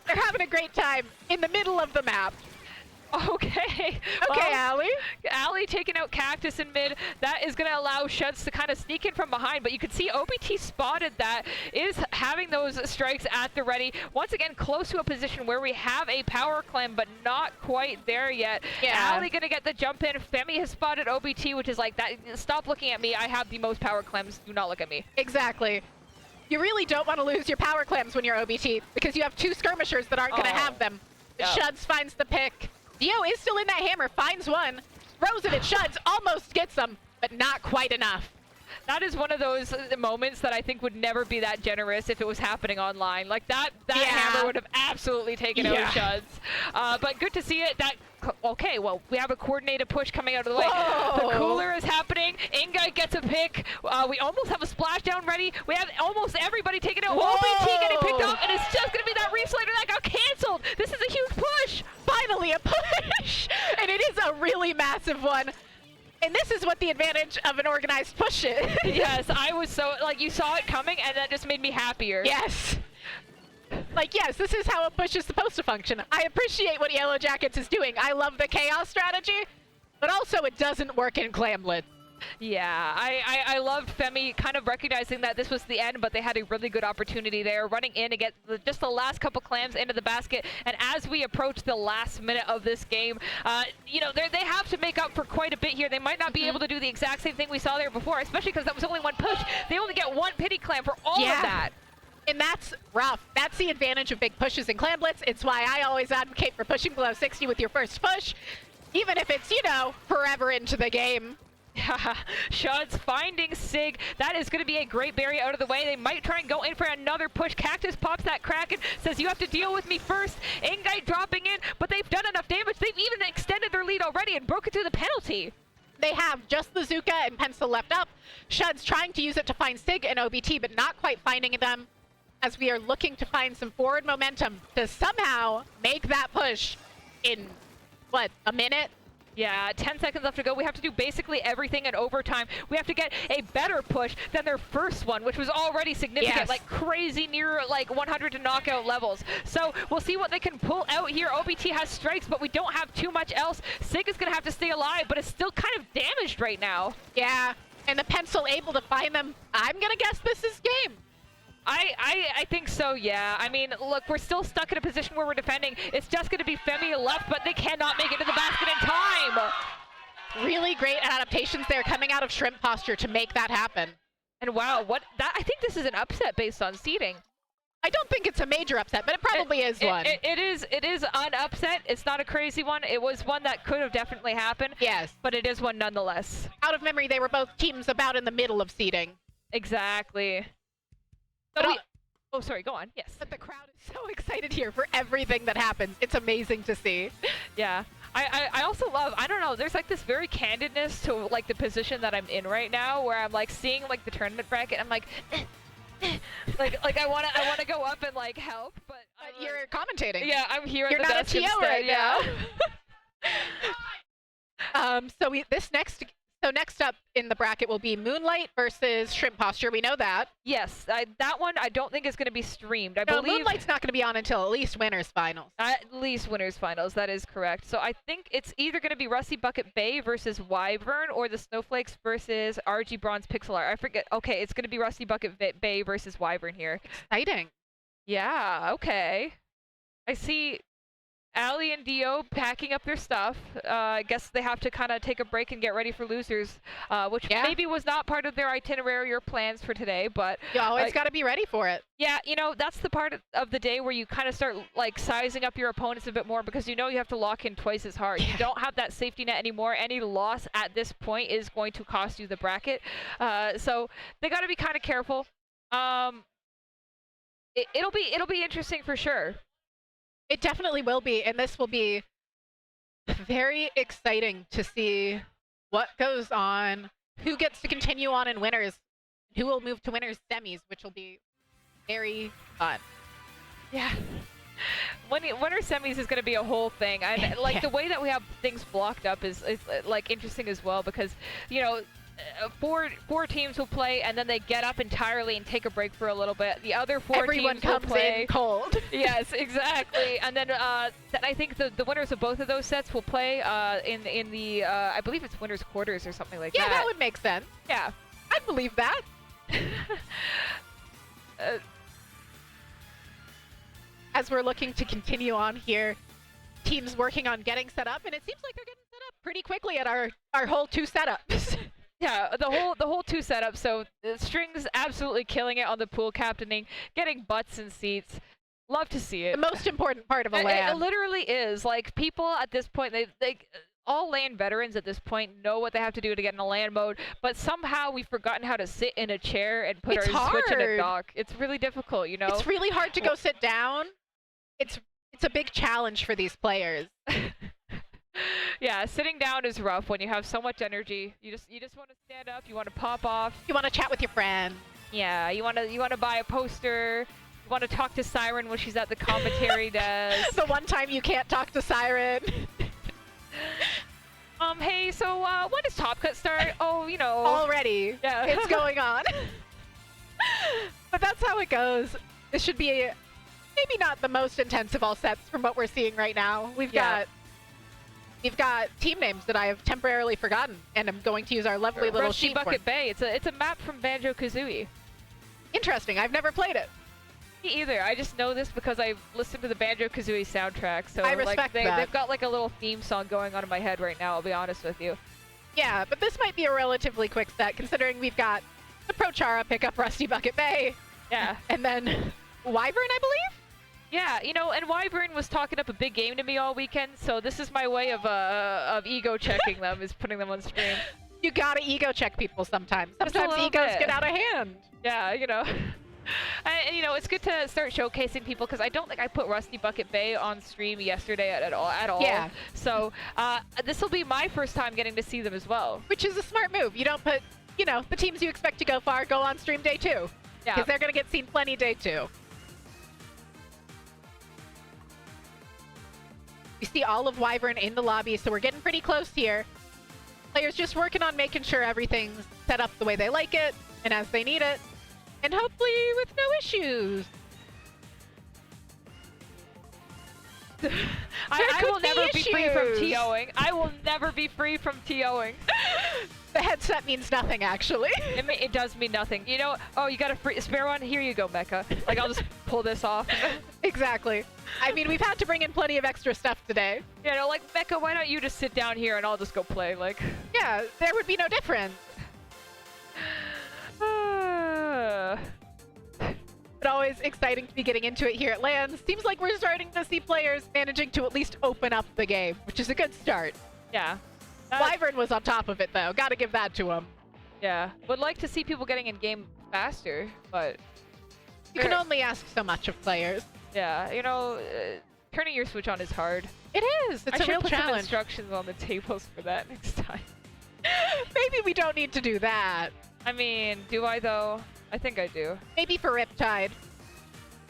Speaker 9: They're having a great time in the middle of the map.
Speaker 8: Okay.
Speaker 9: Okay, Allie.
Speaker 8: Allie taking out Cactus in mid. That is going to allow Shuds to kind of sneak in from behind, but you can see OBT spotted that, is having those strikes at the ready. Once again, close to a position where we have a power clam, but not quite there yet.
Speaker 9: Yeah.
Speaker 8: Allie going to get the jump in. Femi has spotted OBT, which is like, that. Stop looking at me. I have the most power clams. Do not look at me.
Speaker 9: Exactly. You really don't want to lose your power clams when you're OBT, because you have 2 skirmishers that aren't going to have them.
Speaker 8: Yeah.
Speaker 9: Shuds finds the pick. Dio is still in that hammer, finds one, throws it at Shuds, almost gets them, but not quite enough.
Speaker 8: That is one of those moments that I think would never be that generous if it was happening online. Like that hammer would have absolutely taken out Shuds. But good to see it. Okay, well, we have a coordinated push coming out of the way.
Speaker 9: Whoa.
Speaker 8: The cooler is happening. Ingai gets a pick. We almost have a splashdown ready. We have almost everybody taken out. OBT getting picked up, and it's just going to be that Reef Slider that got canceled. This is a huge push.
Speaker 9: Finally a push! And it is a really massive one. And this is what the advantage of an organized push is.
Speaker 8: Yes, I was so, like, you saw it coming, and that just made me happier.
Speaker 9: Yes. Like, yes, this is how a push is supposed to function. I appreciate what Yellow Jackets is doing. I love the chaos strategy, but also it doesn't work in Clamlet.
Speaker 8: Yeah, I loved Femi kind of recognizing that this was the end, but they had a really good opportunity there, running in to get just the last couple clams into the basket. And as we approach the last minute of this game, you know, they have to make up for quite a bit here. They might not be able to do the exact same thing we saw there before, especially because that was only one push. They only get one pity clam for all of that.
Speaker 9: And that's rough. That's the advantage of big pushes in Clamblitz. It's why I always advocate for pushing below 60 with your first push, even if it's, you know, forever into the game.
Speaker 8: Shuds finding Sig. That is going to be a great berry out of the way. They might try and go in for another push. Cactus pops that Kraken, says you have to deal with me first. Ingai dropping in, but they've done enough damage. They've even extended their lead already and broken through the penalty.
Speaker 9: They have just the Zuka and Pencil left up. Shuds trying to use it to find Sig and OBT, but not quite finding them, as we are looking to find some forward momentum to somehow make that push in, what, a minute?
Speaker 8: Yeah, 10 seconds left to go. We have to do basically everything in overtime. We have to get a better push than their first one, which was already significant, like crazy near like 100 to knockout levels. So we'll see what they can pull out here. OBT has strikes, but we don't have too much else. Sig is going to have to stay alive, but it's still kind of damaged right now.
Speaker 9: Yeah, and the Pencil able to find them. I'm going to guess this is game.
Speaker 8: I think so, yeah. I mean, look, we're still stuck in a position where we're defending. It's just going to be Femi left, but they cannot make it to the basket in time.
Speaker 9: Really great adaptations there coming out of Shrimp posture to make that happen.
Speaker 8: And wow, I think this is an upset based on seeding.
Speaker 9: I don't think it's a major upset, but it probably is one.
Speaker 8: It is an upset. It's not a crazy one. It was one that could have definitely happened.
Speaker 9: Yes.
Speaker 8: But it is one nonetheless.
Speaker 9: Out of memory, they were both teams about in the middle of seeding.
Speaker 8: Exactly. So oh, sorry, go on. Yes.
Speaker 9: But the crowd is so excited here for everything that happens. It's amazing to see.
Speaker 8: Yeah. I also love, I don't know, there's like this very candidness to like the position that I'm in right now, where I'm like seeing like the tournament bracket. I'm like, like I wanna go up and like help, but
Speaker 9: you're commentating.
Speaker 8: Yeah, I'm here.
Speaker 9: You're
Speaker 8: at the
Speaker 9: not
Speaker 8: desk
Speaker 9: a TO
Speaker 8: instead,
Speaker 9: right
Speaker 8: yeah.
Speaker 9: now. So next up in the bracket will be Moonlight versus Shrimp Posture. We know that.
Speaker 8: Yes, that one I don't think is going to be streamed. I believe
Speaker 9: Moonlight's not going to be on until at least winners finals.
Speaker 8: At least winners finals. That is correct. So I think it's either going to be Rusty Bucket Bay versus WyVeRN or the Snowflakes versus RGBronze PixelArt. I forget. Okay, it's going to be Rusty Bucket Bay versus WyVeRN here.
Speaker 9: Exciting.
Speaker 8: Yeah. Okay. I see Allie and Dio packing up their stuff. I guess they have to kind of take a break and get ready for losers, which maybe was not part of their itinerary or plans for today, but
Speaker 9: you always got to be ready for it.
Speaker 8: Yeah, you know, that's the part of the day where you kind of start like sizing up your opponents a bit more, because you know you have to lock in twice as hard. You don't have that safety net anymore. Any loss at this point is going to cost you the bracket. So they got to be kind of careful. It'll be interesting for sure.
Speaker 9: It definitely will be, and this will be very exciting to see what goes on, who gets to continue on in winners, who will move to winners semis, which will be very fun.
Speaker 8: Yeah. Winner semis is going to be a whole thing. And like the way that we have things blocked up is like interesting as well, because, you know, four teams will play, and then they get up entirely and take a break for a little bit. The other four
Speaker 9: Everyone
Speaker 8: teams will
Speaker 9: comes
Speaker 8: play.
Speaker 9: in cold.
Speaker 8: Yes, exactly. And then I think the winners of both of those sets will play in the I believe it's winners quarters or something like
Speaker 9: Yeah,
Speaker 8: that.
Speaker 9: that would make sense.
Speaker 8: Yeah.
Speaker 9: I believe that. As we're looking to continue on here, teams working on getting set up, and it seems like they're getting set up pretty quickly at our whole 2 setups.
Speaker 8: Yeah, the whole 2 setups. So Strings absolutely killing it on the pool captaining, getting butts and seats. Love to see it.
Speaker 9: The most important part of a LAN.
Speaker 8: It literally is. Like, people at this point, they all LAN veterans at this point know what they have to do to get in a LAN mode, but somehow we've forgotten how to sit in a chair and put
Speaker 9: It's
Speaker 8: our Switch in a
Speaker 9: hard.
Speaker 8: dock. It's really difficult, you know?
Speaker 9: It's really hard to go sit down. It's a big challenge for these players.
Speaker 8: Yeah, sitting down is rough when you have so much energy. You just want to stand up, you want to pop off.
Speaker 9: You want to chat with your friend.
Speaker 8: Yeah, you want to buy a poster. You want to talk to Siren when she's at the commentary desk.
Speaker 9: The one time you can't talk to Siren.
Speaker 8: Hey, so when does Top Cut start? Oh, you know.
Speaker 9: Already.
Speaker 8: Yeah.
Speaker 9: It's going on. But that's how it goes. This should be maybe not the most intense of all sets from what we're seeing right now. We've got team names that I have temporarily forgotten, and I'm going to use our lovely little
Speaker 8: Rusty
Speaker 9: sheet for.
Speaker 8: Bucket Bay. It's a map from Banjo-Kazooie.
Speaker 9: Interesting. I've never played it.
Speaker 8: Me either. I just know this because I listened to the Banjo-Kazooie soundtrack. So
Speaker 9: I respect
Speaker 8: like,
Speaker 9: that.
Speaker 8: they've got like a little theme song going on in my head right now, I'll be honest with you.
Speaker 9: Yeah, but this might be a relatively quick set, considering we've got the Prochara pick up Rusty Bucket Bay.
Speaker 8: Yeah.
Speaker 9: And then WyVeRN, I believe?
Speaker 8: Yeah, you know, and WyVeRN was talking up a big game to me all weekend, so this is my way of ego checking them, is putting them on stream.
Speaker 9: You gotta ego check people sometimes.
Speaker 8: Just a
Speaker 9: Sometimes
Speaker 8: little
Speaker 9: egos
Speaker 8: bit.
Speaker 9: get out of hand.
Speaker 8: Yeah, you know. And, you know, it's good to start showcasing people, because I don't think I put Rusty Bucket Bay on stream yesterday at all.
Speaker 9: Yeah.
Speaker 8: So this will be my first time getting to see them as well.
Speaker 9: Which is a smart move. You don't put, you know, the teams you expect to go far go on stream day 2.
Speaker 8: Yeah.
Speaker 9: Because they're gonna get seen plenty day 2. We see all of WyVeRN in the lobby, so we're getting pretty close here. Players just working on making sure everything's set up the way they like it and as they need it. And hopefully with no issues.
Speaker 8: I will never be free from
Speaker 9: issues.
Speaker 8: TOing. I will never be free from TOing.
Speaker 9: The headset means nothing, actually.
Speaker 8: It does mean nothing. You know, oh, you got a spare one? Here you go, Mecha. Like, I'll just pull this off.
Speaker 9: Exactly. I mean, we've had to bring in plenty of extra stuff today.
Speaker 8: You know, like, Mecha, why don't you just sit down here and I'll just go play? Like,
Speaker 9: Yeah, there would be no difference. But always exciting to be getting into it here at LAN. Seems like we're starting to see players managing to at least open up the game, which is a good start.
Speaker 8: yeah.
Speaker 9: WyVeRN was on top of it, though. Gotta give that to him.
Speaker 8: Yeah. Would like to see people getting in game faster, but
Speaker 9: You can only ask so much of players.
Speaker 8: yeah, you know, turning your Switch on is hard.
Speaker 9: It is. It's
Speaker 8: I
Speaker 9: a
Speaker 8: should
Speaker 9: real
Speaker 8: put some
Speaker 9: challenge.
Speaker 8: instructions on the tables for that next time.
Speaker 9: Maybe we don't need to do that.
Speaker 8: I mean, do I though? I think I do.
Speaker 9: Maybe for Riptide.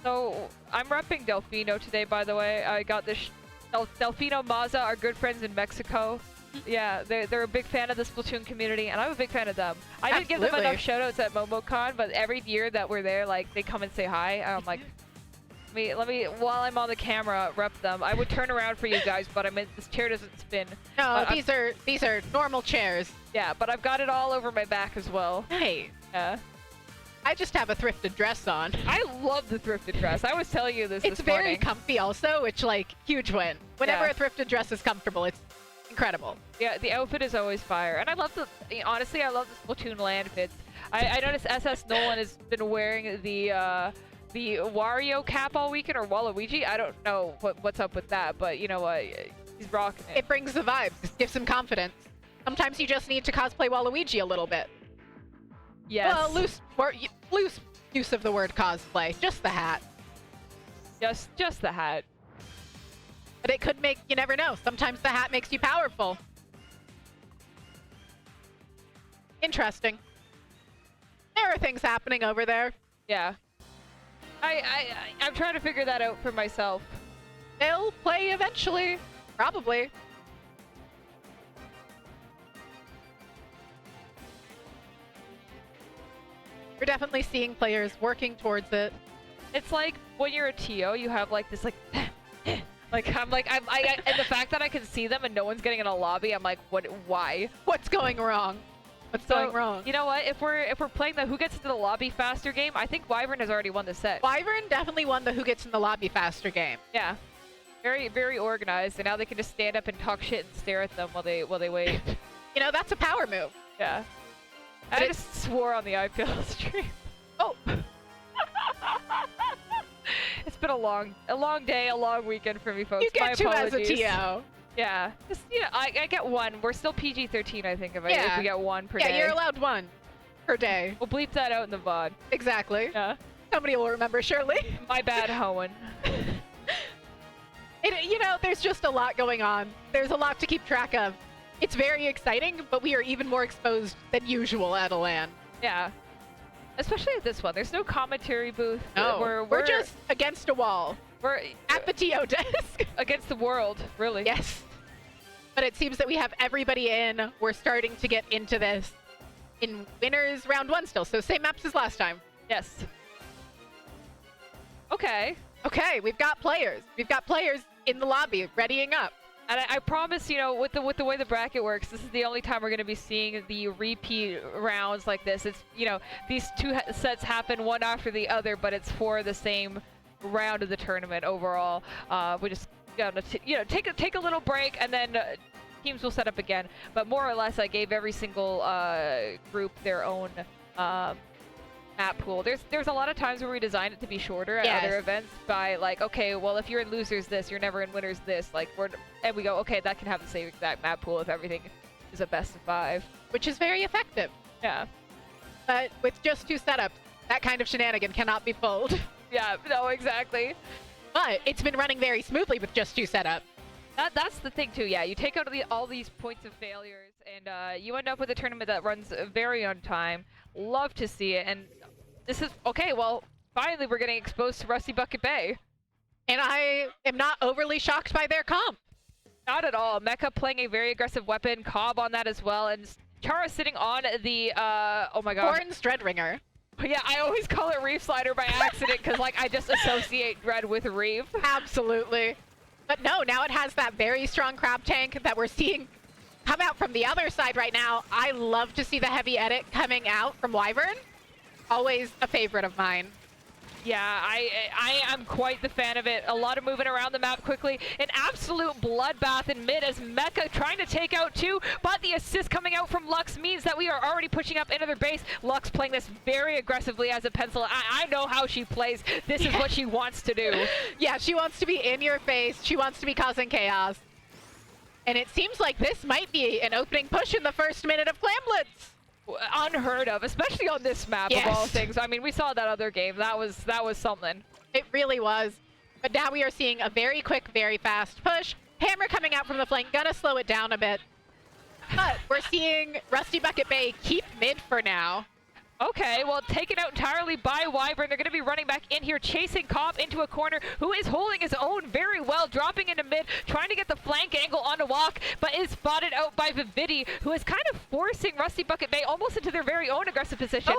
Speaker 8: So, I'm repping Delfino today, by the way. I got this Delfino Maza, our good friends in Mexico. Yeah, they're a big fan of the Splatoon community, and I'm a big fan of them. I didn't give them
Speaker 9: Absolutely.
Speaker 8: enough shoutouts at MomoCon, but every year that we're there, like, they come and say hi, and I'm like, let me, while I'm on the camera, rep them. I would turn around for you guys, but I mean, this chair doesn't spin.
Speaker 9: No,
Speaker 8: But
Speaker 9: these are normal chairs.
Speaker 8: Yeah, but I've got it all over my back as well.
Speaker 9: Hey,
Speaker 8: Yeah.
Speaker 9: I just have a thrifted dress on.
Speaker 8: I love the thrifted dress. I was telling you this
Speaker 9: It's
Speaker 8: this
Speaker 9: very
Speaker 8: morning.
Speaker 9: comfy also, which, like, huge win. Whenever
Speaker 8: Yeah.
Speaker 9: a thrifted dress is comfortable, it's incredible.
Speaker 8: Yeah, the outfit is always fire. And I love honestly, I love the Splatoon land fits. I noticed SS Nolan has been wearing the Wario cap all weekend, or Waluigi. I don't know what's up with that, but you know what? He's rocking it.
Speaker 9: It brings the vibes. It gives him confidence. Sometimes you just need to cosplay Waluigi a little bit.
Speaker 8: Yes.
Speaker 9: Well, loose use of the word cosplay. Just the hat.
Speaker 8: Just the hat.
Speaker 9: But it could make, you never know. Sometimes the hat makes you powerful. Interesting. There are things happening over there.
Speaker 8: Yeah. I'm trying to figure that out for myself.
Speaker 9: They'll play eventually. Probably. definitely seeing players working towards it.
Speaker 8: It's like when you're a TO, you have like this like and the fact that I can see them and no one's getting in a lobby, I'm like, what? Why?
Speaker 9: What's going wrong? What's going wrong?
Speaker 8: You know what? If we're playing the who gets into the lobby faster game, I think WyVeRN has already won the set.
Speaker 9: WyVeRN definitely won the who gets in the lobby faster game.
Speaker 8: Yeah, very very organized, and now they can just stand up and talk shit and stare at them while they wait.
Speaker 9: You know, that's a power move.
Speaker 8: Yeah. I just swore on the IPL stream.
Speaker 9: Oh.
Speaker 8: It's been a long day, a long weekend for me, folks.
Speaker 9: You get
Speaker 8: My
Speaker 9: two as a
Speaker 8: apologies.
Speaker 9: TO.
Speaker 8: Yeah, just I get one. We're still PG-13, I think, if we get one per day.
Speaker 9: Yeah, you're allowed one per day.
Speaker 8: We'll bleep that out in the VOD.
Speaker 9: Exactly.
Speaker 8: Yeah.
Speaker 9: Somebody will remember, surely.
Speaker 8: My bad, Hoenn.
Speaker 9: You know, there's just a lot going on. There's a lot to keep track of. It's very exciting, but we are even more exposed than usual at a LAN.
Speaker 8: Yeah. Especially at this one. There's no commentary booth.
Speaker 9: No, we're just against a wall.
Speaker 8: We're
Speaker 9: at the TO desk.
Speaker 8: Against the world, really.
Speaker 9: Yes. But it seems that we have everybody in. We're starting to get into this in winners round 1 still. So same maps as last time.
Speaker 8: Yes. Okay.
Speaker 9: Okay, we've got players. We've got players in the lobby readying up.
Speaker 8: And I promise, you know, with the way the bracket works, this is the only time we're going to be seeing the repeat rounds like this. It's, you know, these two sets happen one after the other, but it's for the same round of the tournament overall. We just gotta, take a little break, and then teams will set up again. But more or less, I gave every single group their own map pool. There's a lot of times where we design it to be shorter at other events by like, okay, well, if you're in losers this, you're never in winners this. Like and we go, okay, that can have the same exact map pool if everything is a best of 5,
Speaker 9: which is very effective.
Speaker 8: Yeah.
Speaker 9: But with just 2 setups, that kind of shenanigan cannot be pulled.
Speaker 8: Yeah, no, exactly.
Speaker 9: But it's been running very smoothly with just 2 setups.
Speaker 8: That's the thing too. Yeah, you take out all these points of failures, and you end up with a tournament that runs very on time. Love to see it, and this is okay. Well, finally we're getting exposed to Rusty Bucket Bay,
Speaker 9: and I am not overly shocked by their comp.
Speaker 8: Not at all. Mecha playing a very aggressive weapon, Cobb on that as well, and Chara sitting on the oh my god,
Speaker 9: Horns Dreadringer.
Speaker 8: Yeah, I always call it Reef Slider by accident because like I just associate Dread with Reef.
Speaker 9: Absolutely. But no, now it has that very strong crab tank that we're seeing come out from the other side right now. I love to see the heavy edit coming out from WyVeRN. Always a favorite of mine.
Speaker 8: Yeah, I am quite the fan of it. A lot of moving around the map quickly. An absolute bloodbath in mid as Mecha trying to take out 2, but the assist coming out from Lux means that we are already pushing up into their base. Lux playing this very aggressively as a pencil. I know how she plays. This is what she wants to do.
Speaker 9: Yeah, she wants to be in your face. She wants to be causing chaos. And it seems like this might be an opening push in the first minute of Clamblitz.
Speaker 8: Unheard of, especially on this map of all things. I mean, we saw that other game. That was something.
Speaker 9: It really was. But now we are seeing a very quick, very fast push. Hammer coming out from the flank, gonna slow it down a bit. But we're seeing Rusty Bucket Bay keep mid for now.
Speaker 8: Okay, well, taken out entirely by WyVeRN. They're going to be running back in here, chasing Cobb into a corner, who is holding his own very well, dropping into mid, trying to get the flank angle on a walk, but is spotted out by Vividi, who is kind of forcing Rusty Bucket Bay almost into their very own aggressive position.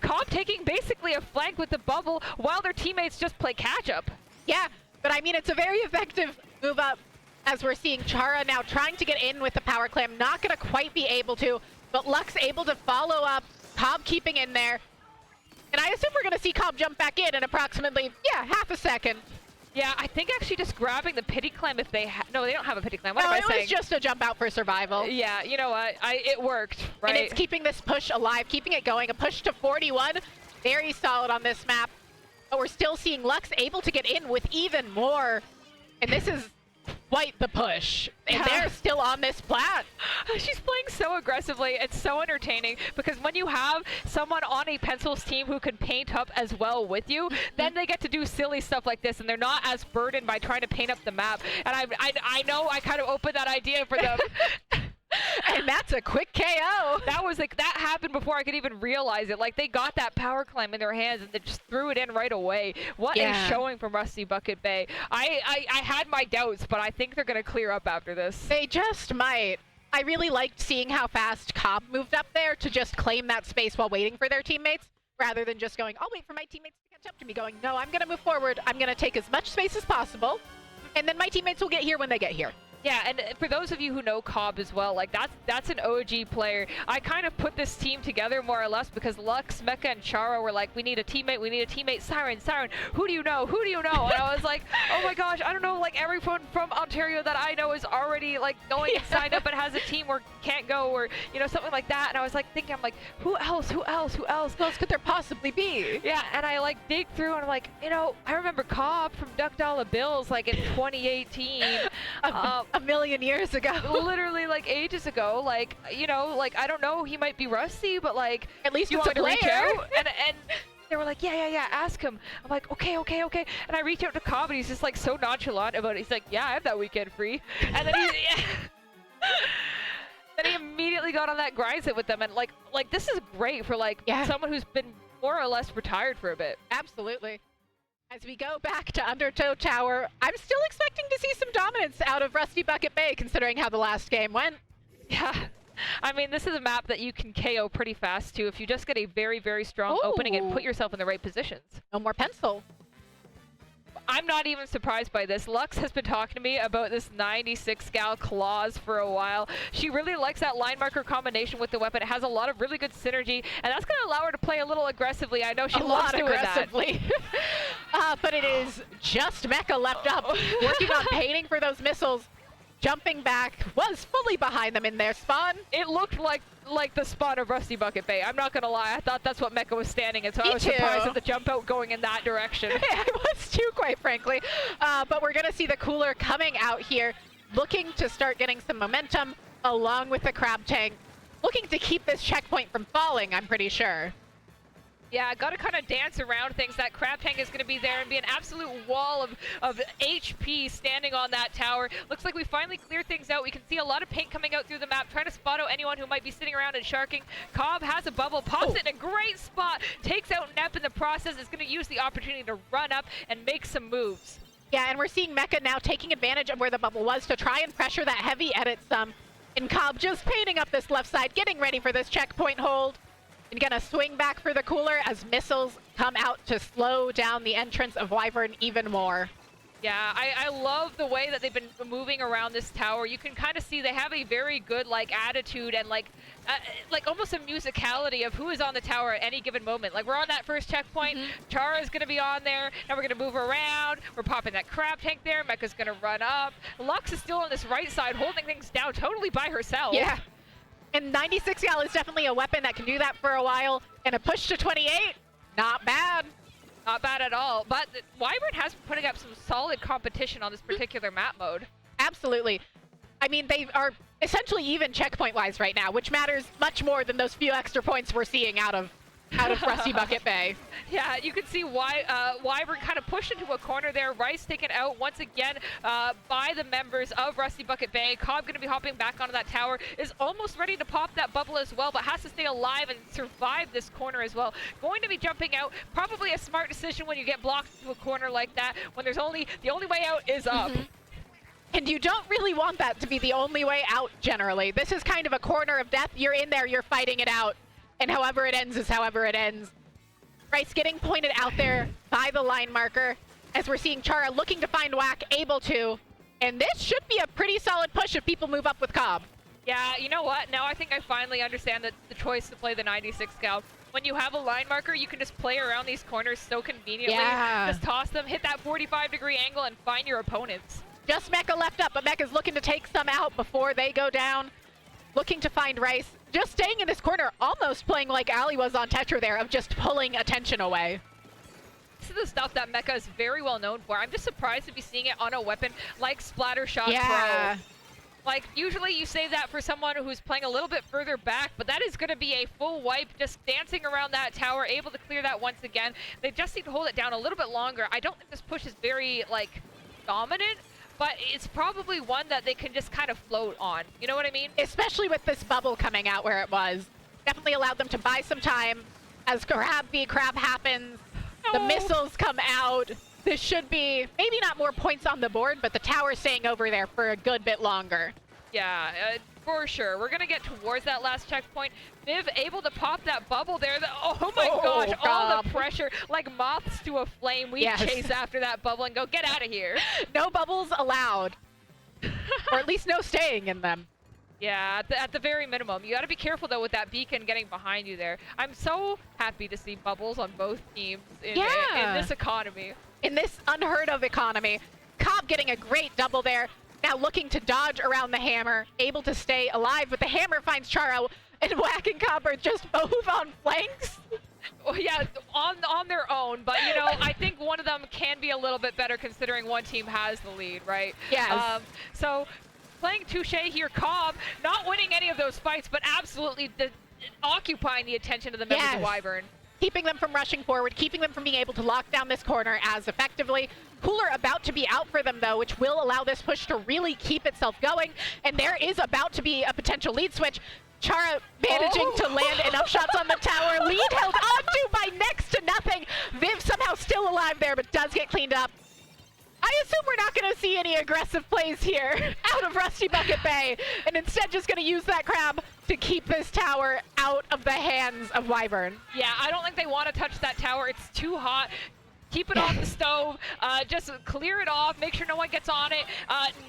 Speaker 8: Cobb taking basically a flank with the bubble, while their teammates just play catch-up.
Speaker 9: Yeah, but I mean, it's a very effective move up, as we're seeing Chara now trying to get in with the power clam, not going to quite be able to, but Lux able to follow up, Cobb keeping in there. And I assume we're going to see Cobb jump back in approximately, half a second.
Speaker 8: Yeah, I think actually just grabbing the pity clam if they no, they don't have a pity clam. What
Speaker 9: am
Speaker 8: I saying?
Speaker 9: It was just a jump out for survival.
Speaker 8: Yeah, you know what? It worked, right?
Speaker 9: And it's keeping this push alive, keeping it going. A push to 41. Very solid on this map. But we're still seeing Lux able to get in with even more. And this is quite the push. And they're still on this plat.
Speaker 8: She's playing so aggressively. It's so entertaining because when you have someone on a pencils team who can paint up as well with you, then they get to do silly stuff like this and they're not as burdened by trying to paint up the map. And I know I kind of opened that idea for them.
Speaker 9: And that's a quick KO.
Speaker 8: That was like, that happened before I could even realize it. Like, they got that power climb in their hands and they just threw it in right away. What a showing from Rusty Bucket Bay. I had my doubts, but I think they're going to clear up after this.
Speaker 9: They just might. I really liked seeing how fast Cobb moved up there to just claim that space while waiting for their teammates. rather than just going, I'll wait for my teammates to catch up to me, going, no, I'm going to move forward. I'm going to take as much space as possible, and then my teammates will get here when they get here.
Speaker 8: Yeah, and for those of you who know Cobb as well, like that's an OG player. I kind of put this team together more or less because Lux, Mecha, and Chara were like, we need a teammate, Siren, who do you know? And I was like, oh my gosh, I don't know, like everyone from Ontario that I know is already like going and signed up and has a team or can't go or, you know, something like that. And I was like thinking, I'm like, who else
Speaker 9: could there possibly be?
Speaker 8: Yeah, and I like dig through and I'm like, you know, I remember Cobb from Duck Dollar Bills like in 2018.
Speaker 9: A million years ago.
Speaker 8: Literally like ages ago. Like, you know, like I don't know, he might be rusty, but like
Speaker 9: at least
Speaker 8: you
Speaker 9: it's
Speaker 8: want
Speaker 9: a
Speaker 8: to reach
Speaker 9: player.
Speaker 8: out and they were like, yeah, ask him. I'm like, okay. And I reach out to Cobb and he's just like so nonchalant about it. He's like, yeah, I have that weekend free. And then then he immediately got on that grind set with them, and like this is great for like someone who's been more or less retired for a bit.
Speaker 9: Absolutely. As we go back to Undertow Tower, I'm still expecting to see some dominance out of Rusty Bucket Bay, considering how the last game went.
Speaker 8: Yeah. I mean, this is a map that you can KO pretty fast, too, if you just get a very, very strong opening and put yourself in the right positions.
Speaker 9: No more pencil.
Speaker 8: I'm not even surprised by this. Lux has been talking to me about this 96 gal claws for a while. She really likes that line marker combination with the weapon. It has a lot of really good synergy, and that's going to allow her to play a little aggressively. I know she loves doing
Speaker 9: aggressively. But it is just Mecha left up, working on painting for those missiles. Jumping back, was fully behind them in their spawn.
Speaker 8: It looked like the spawn of Rusty Bucket Bay. I'm not gonna lie, I thought that's what Mecha was standing in, so I was surprised at the jump out going in that direction.
Speaker 9: I was too, quite frankly. But we're gonna see the cooler coming out here, looking to start getting some momentum, along with the crab tank, looking to keep this checkpoint from falling, I'm pretty sure.
Speaker 8: Yeah, gotta kind of dance around things. That crab tank is gonna be there and be an absolute wall of HP standing on that tower. Looks like we finally cleared things out. We can see a lot of paint coming out through the map, trying to spot out anyone who might be sitting around and sharking. Cobb has a bubble, pops it in a great spot, takes out Nep in the process, is gonna use the opportunity to run up and make some moves.
Speaker 9: Yeah, and we're seeing Mecha now taking advantage of where the bubble was to try and pressure that heavy edit some. And Cobb just painting up this left side, getting ready for this checkpoint hold. And gonna swing back for the cooler as missiles come out to slow down the entrance of WyVeRN even more.
Speaker 8: Yeah, I love the way that they've been moving around this tower. You can kind of see they have a very good like attitude and like almost a musicality of who is on the tower at any given moment. Like we're on that first checkpoint, Chara is gonna be on there, and we're gonna move around. We're popping that crab tank there. Mecha's gonna run up. Lux is still on this right side, holding things down totally by herself.
Speaker 9: Yeah. And 96 gal is definitely a weapon that can do that for a while. And a push to 28, not bad.
Speaker 8: Not bad at all. But WyVeRN has been putting up some solid competition on this particular map mode.
Speaker 9: Absolutely. I mean, they are essentially even checkpoint-wise right now, which matters much more than those few extra points we're seeing out of Rusty Bucket Bay.
Speaker 8: Yeah, you can see why WyVeRN kind of pushed into a corner there. Rice taken out once again by the members of Rusty Bucket Bay. Cobb going to be hopping back onto that tower. Is almost ready to pop that bubble as well, but has to stay alive and survive this corner as well. Going to be jumping out. Probably a smart decision when you get blocked into a corner like that, when there's the only way out is up.
Speaker 9: And you don't really want that to be the only way out generally. This is kind of a corner of death. You're in there, you're fighting it out. And however it ends is however it ends. Rice getting pointed out there by the line marker as we're seeing Chara looking to find Whack, able to. And this should be a pretty solid push if people move up with Cobb.
Speaker 8: Yeah, you know what? Now I think I finally understand the choice to play the 96 cal. When you have a line marker, you can just play around these corners so conveniently.
Speaker 9: Yeah.
Speaker 8: Just toss them, hit that 45-degree angle, and find your opponents.
Speaker 9: Just Mecha left up, but Mecha's looking to take some out before they go down. Looking to find Rice. Just staying in this corner, almost playing like Ali was on Tetra there, of just pulling attention away.
Speaker 8: This is the stuff that Mecha is very well known for. I'm just surprised to be seeing it on a weapon like Splattershot Pro. Like, usually you save that for someone who's playing a little bit further back, but that is going to be a full wipe, just dancing around that tower, able to clear that once again. They just need to hold it down a little bit longer. I don't think this push is very, like, dominant, but it's probably one that they can just kind of float on. You know what I mean?
Speaker 9: Especially with this bubble coming out where it was. Definitely allowed them to buy some time. As Crab v Crab happens, the missiles come out. This should be maybe not more points on the board, but the tower staying over there for a good bit longer.
Speaker 8: Yeah, for sure. We're gonna get towards that last checkpoint. Viv able to pop that bubble there. Oh my gosh, all the pressure. Like moths to a flame, we chase after that bubble and go, get out of here.
Speaker 9: No bubbles allowed. Or at least no staying in them.
Speaker 8: Yeah, at the very minimum. You gotta be careful though with that beacon getting behind you there. I'm so happy to see bubbles on both teams in this economy.
Speaker 9: In this unheard of economy. Cobb getting a great double there. Now looking to dodge around the hammer, able to stay alive, but the hammer finds Charo, and Whack and Cobb are just both on flanks.
Speaker 8: Well, yeah, on their own, but you know, I think one of them can be a little bit better considering one team has the lead, right?
Speaker 9: Yes.
Speaker 8: So playing Touche here, Cobb not winning any of those fights, but absolutely occupying the attention of the members of WyVeRN.
Speaker 9: Keeping them from rushing forward, keeping them from being able to lock down this corner as effectively. Cooler about to be out for them though, which will allow this push to really keep itself going. And there is about to be a potential lead switch. Chara managing to land enough shots on the tower. Lead held onto by next to nothing. Viv somehow still alive there, but does get cleaned up. I assume we're not going to see any aggressive plays here out of Rusty Bucket Bay, and instead just going to use that crab to keep this tower out of the hands of WyVeRN.
Speaker 8: Yeah, I don't think they want to touch that tower. It's too hot. Keep it off the stove. Just clear it off. Make sure no one gets on it.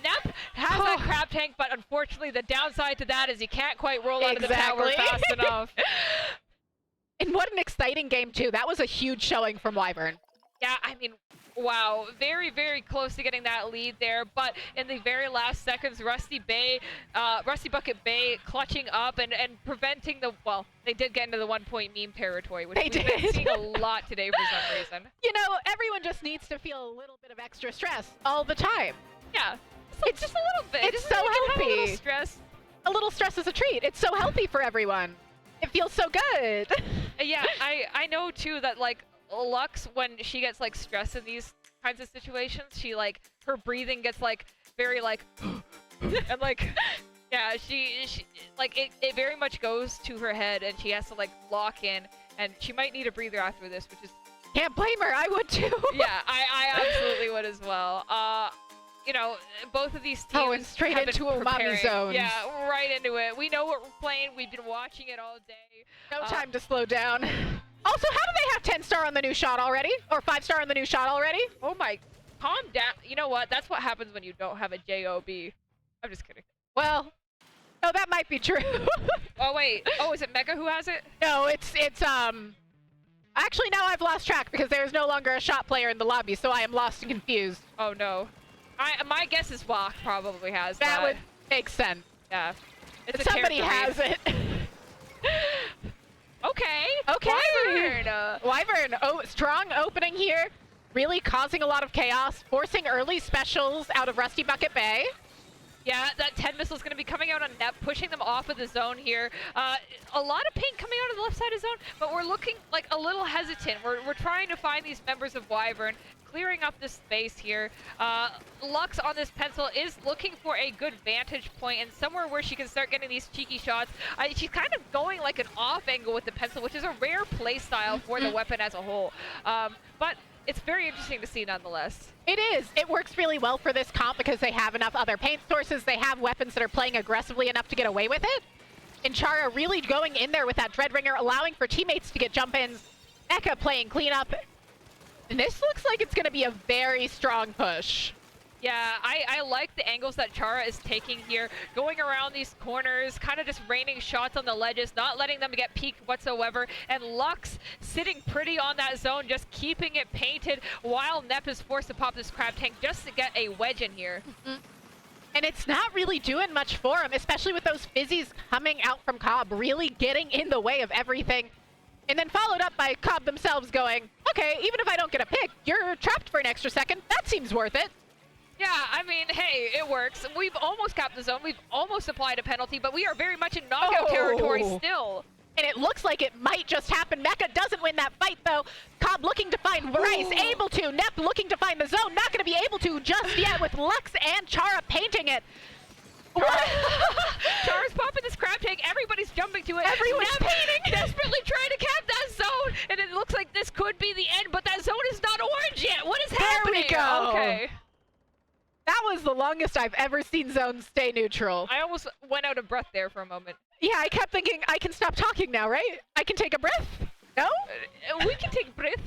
Speaker 8: Nep has that crab tank, but unfortunately the downside to that is he can't quite roll out of the tower fast enough.
Speaker 9: And what an exciting game, too. That was a huge showing from WyVeRN.
Speaker 8: Yeah, I mean, wow, very, very close to getting that lead there, but in the very last seconds, Rusty Bucket Bay clutching up and preventing the, well, they did get into the 1-point meme territory, which we've been seeing a lot today for some reason.
Speaker 9: You know, everyone just needs to feel a little bit of extra stress all the time.
Speaker 8: Yeah, it's just a little bit.
Speaker 9: It's so healthy.
Speaker 8: A little stress.
Speaker 9: A little stress is a treat. It's so healthy for everyone. It feels so good.
Speaker 8: Yeah, I know too that like, Lux, when she gets like stressed in these kinds of situations, she like her breathing gets like very like and like yeah, she like it very much goes to her head and she has to like lock in, and she might need a breather after this, which is
Speaker 9: can't blame her. I would too.
Speaker 8: Yeah, I absolutely would as well. You know, both of these teams
Speaker 9: and straight into Umami zones.
Speaker 8: Yeah, right into it. We know what we're playing. We've been watching it all day.
Speaker 9: No time to slow down. Also, how do they have 10-star on the new shot already? Or 5-star on the new shot already?
Speaker 8: Oh my, calm down. You know what? That's what happens when you don't have a JOB. I'm just kidding.
Speaker 9: Well, no, that might be true.
Speaker 8: Oh wait, oh, is it Mega who has it?
Speaker 9: No, it's actually now I've lost track because there is no longer a shot player in the lobby, so I am lost and confused.
Speaker 8: Oh no. My guess is Wach probably has that.
Speaker 9: That would make sense.
Speaker 8: Yeah.
Speaker 9: Somebody has it.
Speaker 8: Okay.
Speaker 9: WyVeRN. WyVeRN, strong opening here. Really causing a lot of chaos. Forcing early specials out of Rusty Bucket Bay.
Speaker 8: Yeah, that 10 missile is going to be coming out on Nep, pushing them off of the zone here. A lot of paint coming out of the left side of zone, but we're looking like a little hesitant. We're trying to find these members of WyVeRN, clearing up this space here. Lux on this pencil is looking for a good vantage point and somewhere where she can start getting these cheeky shots. She's kind of going like an off angle with the pencil, which is a rare play style for the weapon as a whole. But it's very interesting to see nonetheless.
Speaker 9: It is. It works really well for this comp because they have enough other paint sources. They have weapons that are playing aggressively enough to get away with it. And Chara really going in there with that Dreadringer, allowing for teammates to get jump-ins. Eka playing cleanup. And this looks like it's going to be a very strong push.
Speaker 8: Yeah, I like the angles that Chara is taking here, going around these corners, kind of just raining shots on the ledges, not letting them get peeked whatsoever, and Lux sitting pretty on that zone, just keeping it painted while Nep is forced to pop this crab tank just to get a wedge in here.
Speaker 9: And it's not really doing much for him, especially with those fizzies coming out from Cobb, really getting in the way of everything. And then followed up by Cobb themselves going, okay, even if I don't get a pick, you're trapped for an extra second. That seems worth it.
Speaker 8: Yeah, I mean, hey, it works. We've almost capped the zone. We've almost applied a penalty, but we are very much in knockout territory still.
Speaker 9: And it looks like it might just happen. Mecha doesn't win that fight, though. Cobb looking to find Bryce, able to. Nep looking to find the zone, not going to be able to just yet with Lux and Chara painting it.
Speaker 8: Chara's popping this crab tank. Everybody's jumping to it.
Speaker 9: Everyone's painting.
Speaker 8: Desperately trying to cap that zone. And it looks like this could be the end, but that zone is not orange yet. What is happening?
Speaker 9: There we go.
Speaker 8: Okay.
Speaker 9: That was the longest fastest I've ever seen zones stay neutral.
Speaker 8: I almost went out of breath there for a moment.
Speaker 9: Yeah, I kept thinking, I can stop talking now, right? I can take a breath? No?
Speaker 8: We can take breath.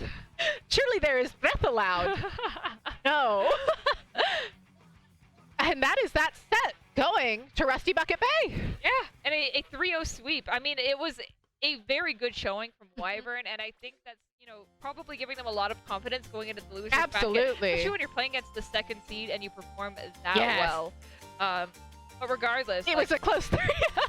Speaker 9: Surely there is breath allowed. No. And that is that set going to Rusty Bucket Bay.
Speaker 8: Yeah, and a 3-0 sweep. I mean, it was a very good showing from WyVeRN, and I think that's, you know, probably giving them a lot of confidence going into the losers bracket.
Speaker 9: Absolutely.
Speaker 8: Especially when you're playing against the second seed and you perform that
Speaker 9: Yes.
Speaker 8: well. But regardless,
Speaker 9: It
Speaker 8: like,
Speaker 9: was a close 3.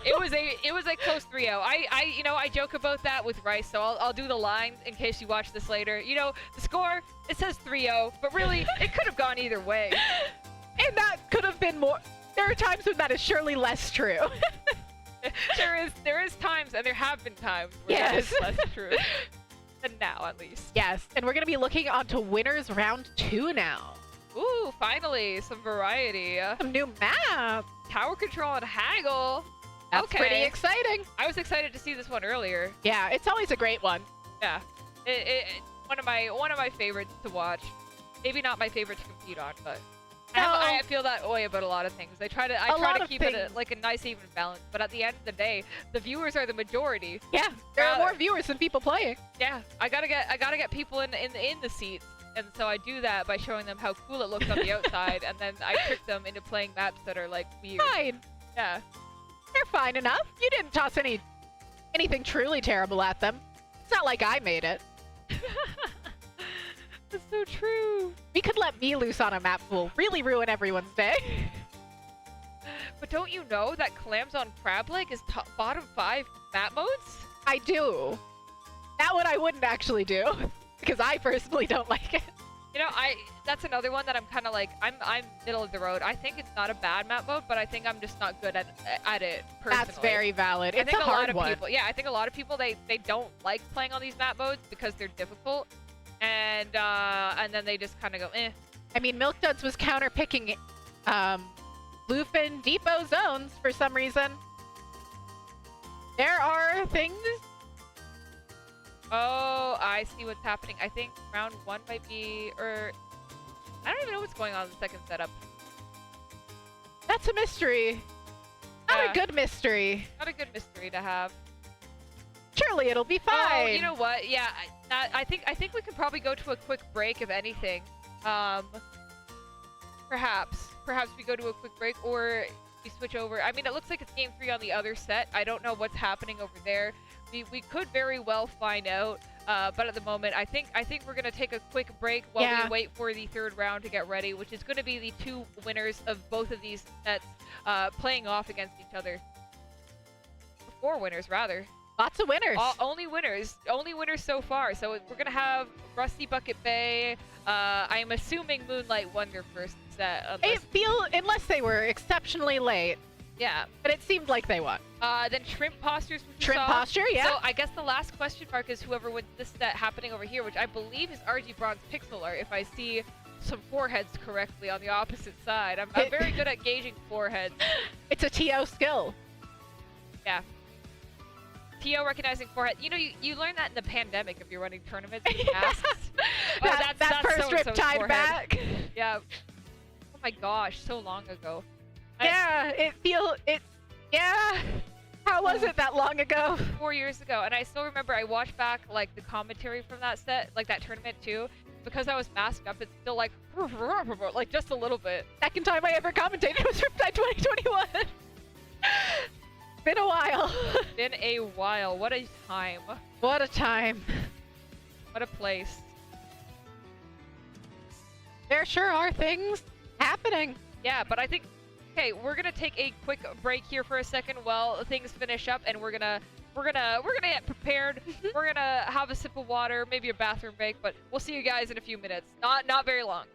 Speaker 8: it was a close 3-0. I joke about that with Rice, so I'll do the line in case you watch this later. You know, the score, it says 3-0, but really it could have gone either way.
Speaker 9: And that could have been more. There are times when that is surely less true.
Speaker 8: there is times, and there have been times where that is
Speaker 9: Yes.
Speaker 8: less true. Than now, at least.
Speaker 9: Yes, and we're going to be looking onto winners round 2 now.
Speaker 8: Ooh, finally, some variety.
Speaker 9: Some new map.
Speaker 8: Tower control and haggle.
Speaker 9: That's
Speaker 8: Okay.
Speaker 9: pretty exciting.
Speaker 8: I was excited to see this one earlier.
Speaker 9: Yeah, it's always a great one.
Speaker 8: Yeah, one of my favorites to watch. Maybe not my favorite to compete on, but I feel that way about a lot of things. I try to keep it like a nice even balance. But at the end of the day, the viewers are the majority.
Speaker 9: Yeah, there are more viewers than people playing.
Speaker 8: Yeah, I gotta get people in the seats, and so I do that by showing them how cool it looks on the outside, and then I trick them into playing maps that are like weird.
Speaker 9: Fine.
Speaker 8: Yeah.
Speaker 9: They're fine enough. You didn't toss anything truly terrible at them. It's not like I made it.
Speaker 8: That's so true.
Speaker 9: We could let me loose on a map pool. Really ruin everyone's day.
Speaker 8: But don't you know that Clams on Crab Lake is bottom 5 map modes?
Speaker 9: I do. That one I wouldn't actually do. Because I personally don't like it.
Speaker 8: You know, that's another one that I'm kind of like, I'm middle of the road. I think it's not a bad map mode, but I think I'm just not good at it personally.
Speaker 9: That's very valid.
Speaker 8: I
Speaker 9: It's
Speaker 8: think
Speaker 9: a hard
Speaker 8: lot of
Speaker 9: one.
Speaker 8: people, yeah, I think a lot of people, they don't like playing on these map modes because they're difficult. And then they just kind of go, eh.
Speaker 9: I mean, Milk Duds was counter-picking Bluefin Depot zones for some reason. There are things.
Speaker 8: Oh, I see what's happening. I think round 1 might be, or I don't even know what's going on in the second setup.
Speaker 9: That's a mystery. Not
Speaker 8: Yeah.
Speaker 9: a good mystery.
Speaker 8: Not a good mystery to have.
Speaker 9: Surely it'll be fine.
Speaker 8: Oh, you know what? Yeah, I think we could probably go to a quick break, if anything. Perhaps we go to a quick break, or we switch over. I mean, it looks like it's game 3 on the other set. I don't know what's happening over there. We could very well find out. But at the moment, I think we're gonna take a quick break while we wait for the 3rd round to get ready, which is gonna be the 2 winners of both of these sets playing off against each other. 4 winners, rather.
Speaker 9: Lots of winners.
Speaker 8: Only winners so far. So we're gonna have Rusty Bucket Bay. I'm assuming Moonlight won their first set.
Speaker 9: Unless they were exceptionally late.
Speaker 8: Yeah.
Speaker 9: But it seemed like they won.
Speaker 8: Then Shrimp Postures.
Speaker 9: Shrimp Posture, yeah.
Speaker 8: So I guess the last question mark is whoever wins this set happening over here, which I believe is RGBronze PixelArt, if I see some foreheads correctly on the opposite side. I'm very good at gauging foreheads.
Speaker 9: It's a TO skill.
Speaker 8: Yeah. TO recognizing forehead. You know, you learn that in the pandemic if you're running tournaments and tasks.
Speaker 9: that first rip tied
Speaker 8: forehead.
Speaker 9: back.
Speaker 8: Yeah. Oh my gosh, so long ago.
Speaker 9: Yeah, yeah. How was it that long ago?
Speaker 8: 4 years ago, and I still remember I watched back like the commentary from that set, like that tournament too. Because I was masked up, it's still like just a little bit.
Speaker 9: Second time I ever commentated was Riptide 2021. Been a while.
Speaker 8: Been a while. What a time.
Speaker 9: What a time.
Speaker 8: What a place.
Speaker 9: There sure are things happening.
Speaker 8: Yeah, but I think, okay, we're gonna take a quick break here for a second while things finish up, and we're gonna get prepared. We're gonna have a sip of water, maybe a bathroom break, but we'll see you guys in a few minutes. Not very long.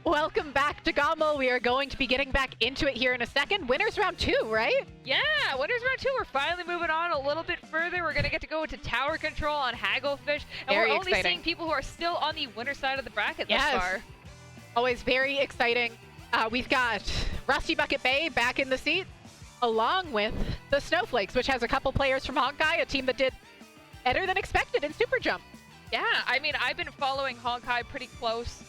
Speaker 9: Welcome back to GOML. We are going to be getting back into it here in a second. Winners round 2, right?
Speaker 8: Yeah, winners round 2. We're finally moving on a little bit further. We're going to get to go into tower control on Hagglefish. And
Speaker 9: Very
Speaker 8: we're only
Speaker 9: exciting.
Speaker 8: seeing people who are still on the winner side of the bracket thus
Speaker 9: Yes.
Speaker 8: far.
Speaker 9: Always very exciting. We've got Rusty Bucket Bay back in the seat, along with the Snowflakes, which has a couple players from Honkai, a team that did better than expected in Super Jump.
Speaker 8: Yeah, I mean, I've been following Honkai pretty close.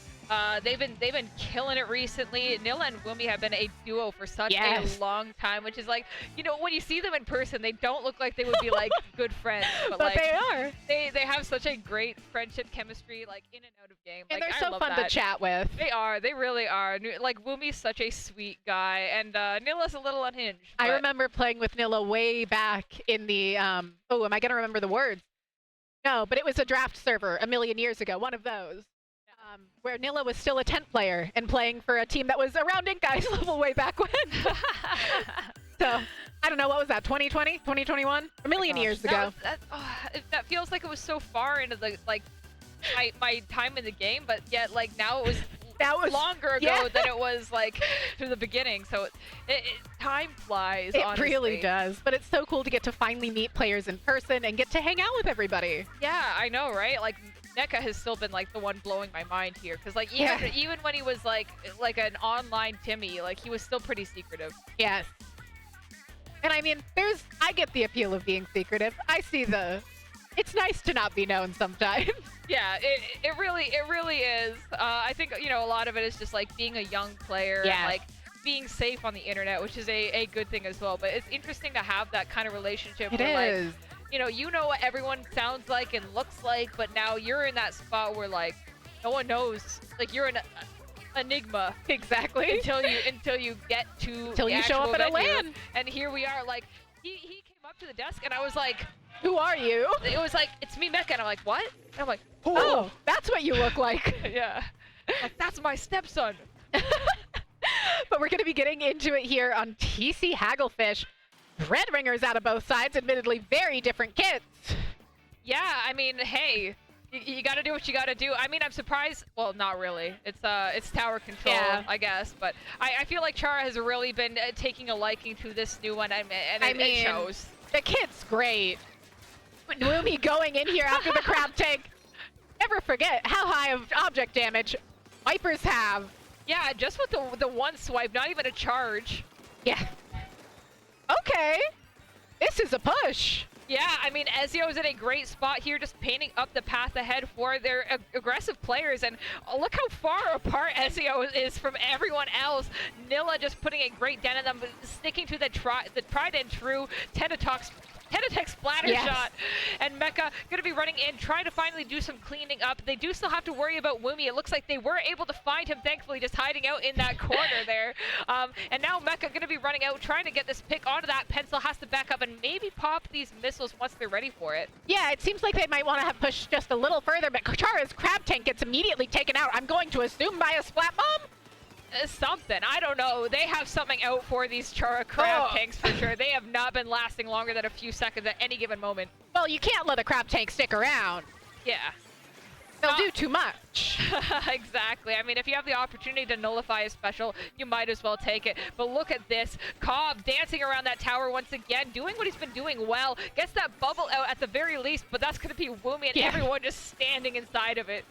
Speaker 8: They've been killing it recently. Nilla and Wumi have been a duo for such
Speaker 9: Yes.
Speaker 8: a long time, which is like, you know, when you see them in person, they don't look like they would be like good friends, but like
Speaker 9: they are.
Speaker 8: they have such a great friendship chemistry, like in and out of game.
Speaker 9: And
Speaker 8: Like,
Speaker 9: they're
Speaker 8: I
Speaker 9: so
Speaker 8: love
Speaker 9: fun
Speaker 8: that.
Speaker 9: to chat with.
Speaker 8: They are. They really are. Like, Wumi's such a sweet guy, and Nilla's a little unhinged.
Speaker 9: I
Speaker 8: but-
Speaker 9: remember playing with Nilla way back in the, oh, am I going to remember the words? No, but it was a draft server a million years ago, one of those. Where Nilla was still a 10th player and playing for a team that was around Inkai's level way back when. So, I don't know, what was that, 2020, 2021? A million years ago.
Speaker 8: That feels like it was so far into the, like, my time in the game, but yet, like, now it was
Speaker 9: That was
Speaker 8: longer ago
Speaker 9: yeah.
Speaker 8: than it was, like, to the beginning. So time flies,
Speaker 9: It
Speaker 8: honestly.
Speaker 9: really does, but it's so cool to get to finally meet players in person and get to hang out with everybody.
Speaker 8: Yeah, I know, right? Like, NECA has still been, like, the one blowing my mind here. Because, like, even when he was, like an online Timmy, like, he was still pretty secretive.
Speaker 9: Yes. And I mean, I get the appeal of being secretive. I see it's nice to not be known sometimes.
Speaker 8: Yeah, it really is. I think, you know, a lot of it is just, like, being a young player
Speaker 9: Yes.
Speaker 8: and, like, being safe on the internet, which is a good thing as well. But it's interesting to have that kind of relationship
Speaker 9: It
Speaker 8: where,
Speaker 9: is.
Speaker 8: like, you know what everyone sounds like and looks like, but now you're in that spot where, like, no one knows. Like, you're an enigma
Speaker 9: Exactly.
Speaker 8: until you get to
Speaker 9: Till
Speaker 8: the
Speaker 9: you show
Speaker 8: actual
Speaker 9: up at a
Speaker 8: venue.
Speaker 9: LAN.
Speaker 8: And here we are. Like, he came up to the desk and I was like,
Speaker 9: Who are you?
Speaker 8: it was like, it's me, Mecca. And I'm like, what? And I'm like,
Speaker 9: Oh, that's what you look like.
Speaker 8: yeah. Like, that's my stepson.
Speaker 9: But we're going to be getting into it here on TC Hagglefish. Red Ringers out of both sides, admittedly very different kits.
Speaker 8: Yeah, I mean, hey, you got to do what you got to do. I mean, I'm surprised. Well, not really. It's tower control,
Speaker 9: Yeah.
Speaker 8: I guess. But I feel like Chara has really been taking a liking to this new one, and it shows.
Speaker 9: The kit's great. Wumi going in here after the crab tank. Never forget how high of object damage Vipers have.
Speaker 8: Yeah, just with the one swipe, not even a charge.
Speaker 9: Yeah. Okay. This is a push.
Speaker 8: Yeah, I mean, Ezio's in a great spot here, just painting up the path ahead for their aggressive players. And look how far apart Ezio is from everyone else. Nilla just putting a great dent in them, sticking to the tried and true Tentatek splatter
Speaker 9: Yes.
Speaker 8: shot. And Mecha going to be running in, trying to finally do some cleaning up. They do still have to worry about Wumi. It looks like they were able to find him, thankfully, just hiding out in that corner there. And now Mecha going to be running out, trying to get this pick onto that pencil, has to back up and maybe pop these missiles once they're ready for it.
Speaker 9: Yeah, it seems like they might want to have pushed just a little further, but Chara's crab tank gets immediately taken out. I'm going to assume by a splat bomb?
Speaker 8: Something. I don't know. They have something out for these Chara crab
Speaker 9: Oh.
Speaker 8: tanks for sure. They have not been lasting longer than a few seconds at any given moment.
Speaker 9: Well, you can't let a crab tank stick around.
Speaker 8: Yeah.
Speaker 9: They'll do too much.
Speaker 8: Exactly. I mean, if you have the opportunity to nullify a special, you might as well take it. But look at this. Cobb dancing around that tower once again, doing what he's been doing well. Gets that bubble out at the very least, but that's going to be Wumi and
Speaker 9: Yeah.
Speaker 8: everyone just standing inside of it.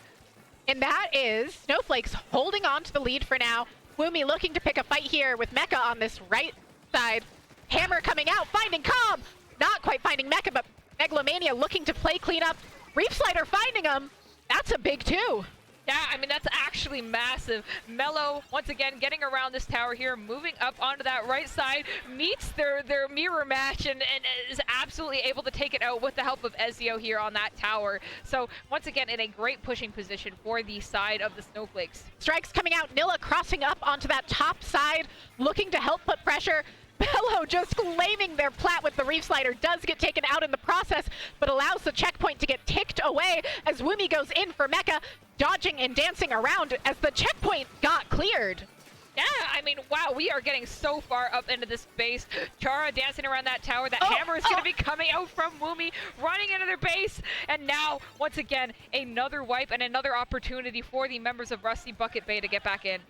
Speaker 9: And that is Snowflakes holding on to the lead for now. Wumi looking to pick a fight here with Mecha on this right side. Hammer coming out, finding Cobb. Not quite finding Mecha, but Megalomania looking to play cleanup. Reef Slider finding him. That's a big two.
Speaker 8: Yeah, I mean, that's actually massive. Mello, once again, getting around this tower here, moving up onto that right side, meets their mirror match and is absolutely able to take it out with the help of Ezio here on that tower. So, once again, in a great pushing position for the side of the Snowflakes.
Speaker 9: Strikes coming out. Nilla crossing up onto that top side, looking to help put pressure. Bello just claiming their plat with the Reef Slider, does get taken out in the process, but allows the checkpoint to get ticked away as Wumi goes in for Mecha, dodging and dancing around as the checkpoint got cleared.
Speaker 8: Yeah, I mean, wow, we are getting so far up into this base. Chara dancing around that tower. That hammer is going to be coming out from Wumi, running into their base. And now, once again, another wipe and another opportunity for the members of Rusty Bucket Bay to get back in.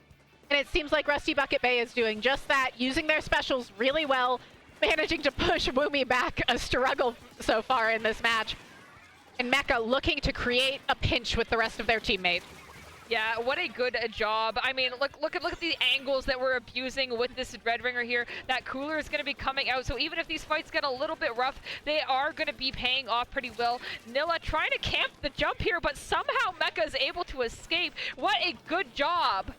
Speaker 9: And it seems like Rusty Bucket Bay is doing just that, using their specials really well, managing to push Woomy back, a struggle so far in this match. And Mecha looking to create a pinch with the rest of their teammates.
Speaker 8: Yeah, what a good job. I mean, look at the angles that we're abusing with this Red Ringer here. That cooler is going to be coming out, so even if these fights get a little bit rough, they are going to be paying off pretty well. Nilla trying to camp the jump here, but somehow Mecha is able to escape. What a good job.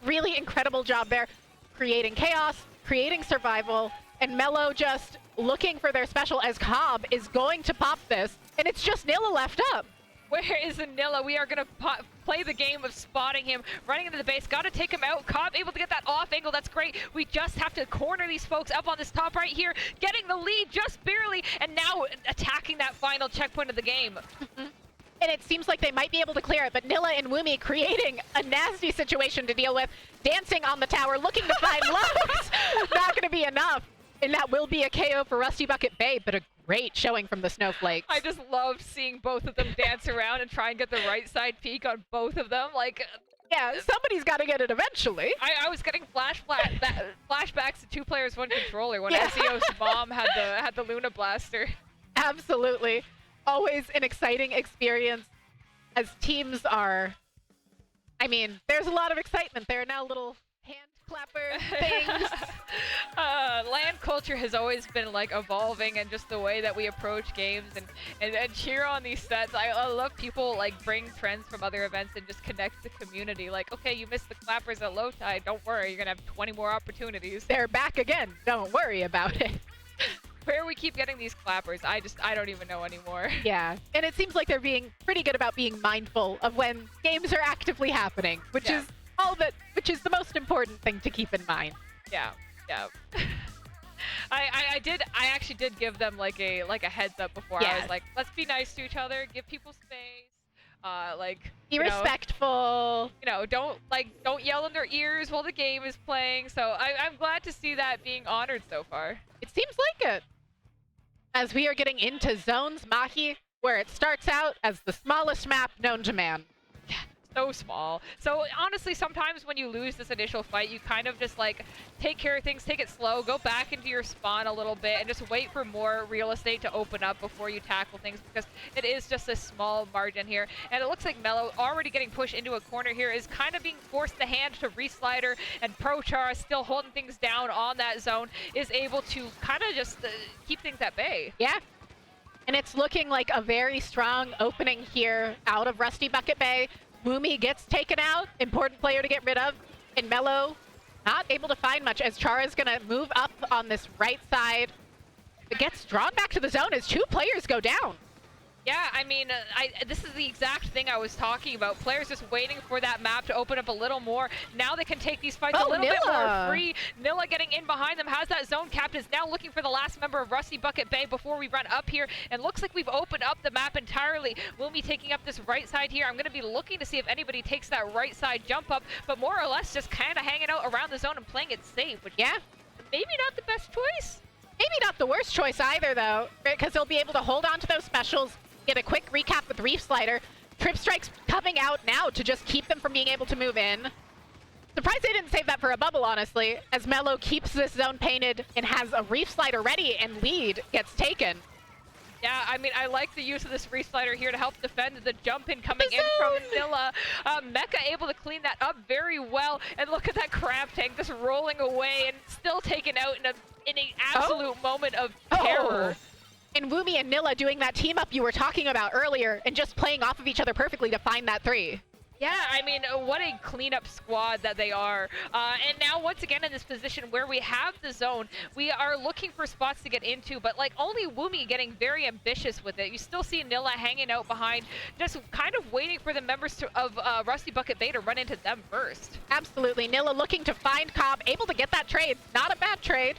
Speaker 9: Really incredible job there, creating chaos, creating survival, and Mello just looking for their special as Cobb is going to pop this, and it's just Nilla left up.
Speaker 8: Where is Nilla? We are going to play the game of spotting him, running into the base. Got to take him out. Cobb able to get that off angle. That's great. We just have to corner these folks up on this top right here, getting the lead just barely, and now attacking that final checkpoint of the game.
Speaker 9: And it seems like they might be able to clear it, but Nilla and Woomy creating a nasty situation to deal with, dancing on the tower, looking to find Lux. Not going to be enough. And that will be a KO for Rusty Bucket Bay, but a great showing from the Snowflakes.
Speaker 8: I just loved seeing both of them dance around and try and get the right side peek on both of them. Like,
Speaker 9: yeah, somebody's got to get it eventually.
Speaker 8: I was getting flashbacks to 2 players, 1 controller when
Speaker 9: Yeah.
Speaker 8: Ezio's mom had the Luna Blaster.
Speaker 9: Absolutely. Always an exciting experience as teams are... I mean, there's a lot of excitement. There are now little hand clapper things.
Speaker 8: LAN culture has always been like evolving, and just the way that we approach games and cheer on these sets. I love people like bring trends from other events and just connect the community. Like, okay, you missed the clappers at low tide. Don't worry, you're gonna have 20 more opportunities.
Speaker 9: They're back again. Don't worry about it.
Speaker 8: Where we keep getting these clappers, I don't even know anymore.
Speaker 9: Yeah, and it seems like they're being pretty good about being mindful of when games are actively happening, which is the most important thing to keep in mind.
Speaker 8: Yeah. I actually did give them like a heads up before.
Speaker 9: Yeah.
Speaker 8: I was like, let's be nice to each other, give people space.
Speaker 9: Be respectful.
Speaker 8: Don't yell in their ears while the game is playing. So I'm glad to see that being honored so far.
Speaker 9: It seems like it. As we are getting into zones, Mahi, where it starts out as the smallest map known to man.
Speaker 8: So small. So honestly, sometimes when you lose this initial fight, you kind of just like take care of things, take it slow, go back into your spawn a little bit, and just wait for more real estate to open up before you tackle things, because it is just a small margin here. And it looks like Mello, already getting pushed into a corner here, is kind of being forced the hand to reslider, and ProChara, still holding things down on that zone, is able to kind of just keep things at bay.
Speaker 9: Yeah. And it's looking like a very strong opening here out of Rusty Bucket Bay. Woomy gets taken out, important player to get rid of, and Mello not able to find much as Chara's gonna move up on this right side. It gets drawn back to the zone as 2 players go down.
Speaker 8: Yeah, I mean, this is the exact thing I was talking about. Players just waiting for that map to open up a little more. Now they can take these fights a little bit more free. Nilla getting in behind them, has that zone capped, is now looking for the last member of Rusty Bucket Bay before we run up here. And looks like we've opened up the map entirely. Woomy taking up this right side here. I'm going to be looking to see if anybody takes that right side jump up, but more or less just kind of hanging out around the zone and playing it safe, which, yeah, maybe not the best choice.
Speaker 9: Maybe not the worst choice either, though, because they'll be able to hold on to those specials, get a quick recap with Reef Slider. Trip Strike's coming out now to just keep them from being able to move in. Surprised they didn't save that for a bubble, honestly, as Mello keeps this zone painted and has a Reef Slider ready, and lead gets taken.
Speaker 8: Yeah, I mean, I like the use of this reslider here to help defend the jump in coming in from Nilla. Mecha able to clean that up very well, and look at that crab tank just rolling away and still taken out in an absolute moment of terror.
Speaker 9: And Woomy and Nilla doing that team up you were talking about earlier and just playing off of each other perfectly to find that 3.
Speaker 8: Yeah, I mean, what a cleanup squad that they are. And now, once again, in this position where we have the zone, we are looking for spots to get into, but like only Woomy getting very ambitious with it. You still see Nilla hanging out behind, just kind of waiting for the members of Rusty Bucket Bay to run into them first.
Speaker 9: Absolutely. Nilla looking to find Cobb, able to get that trade. Not a bad trade.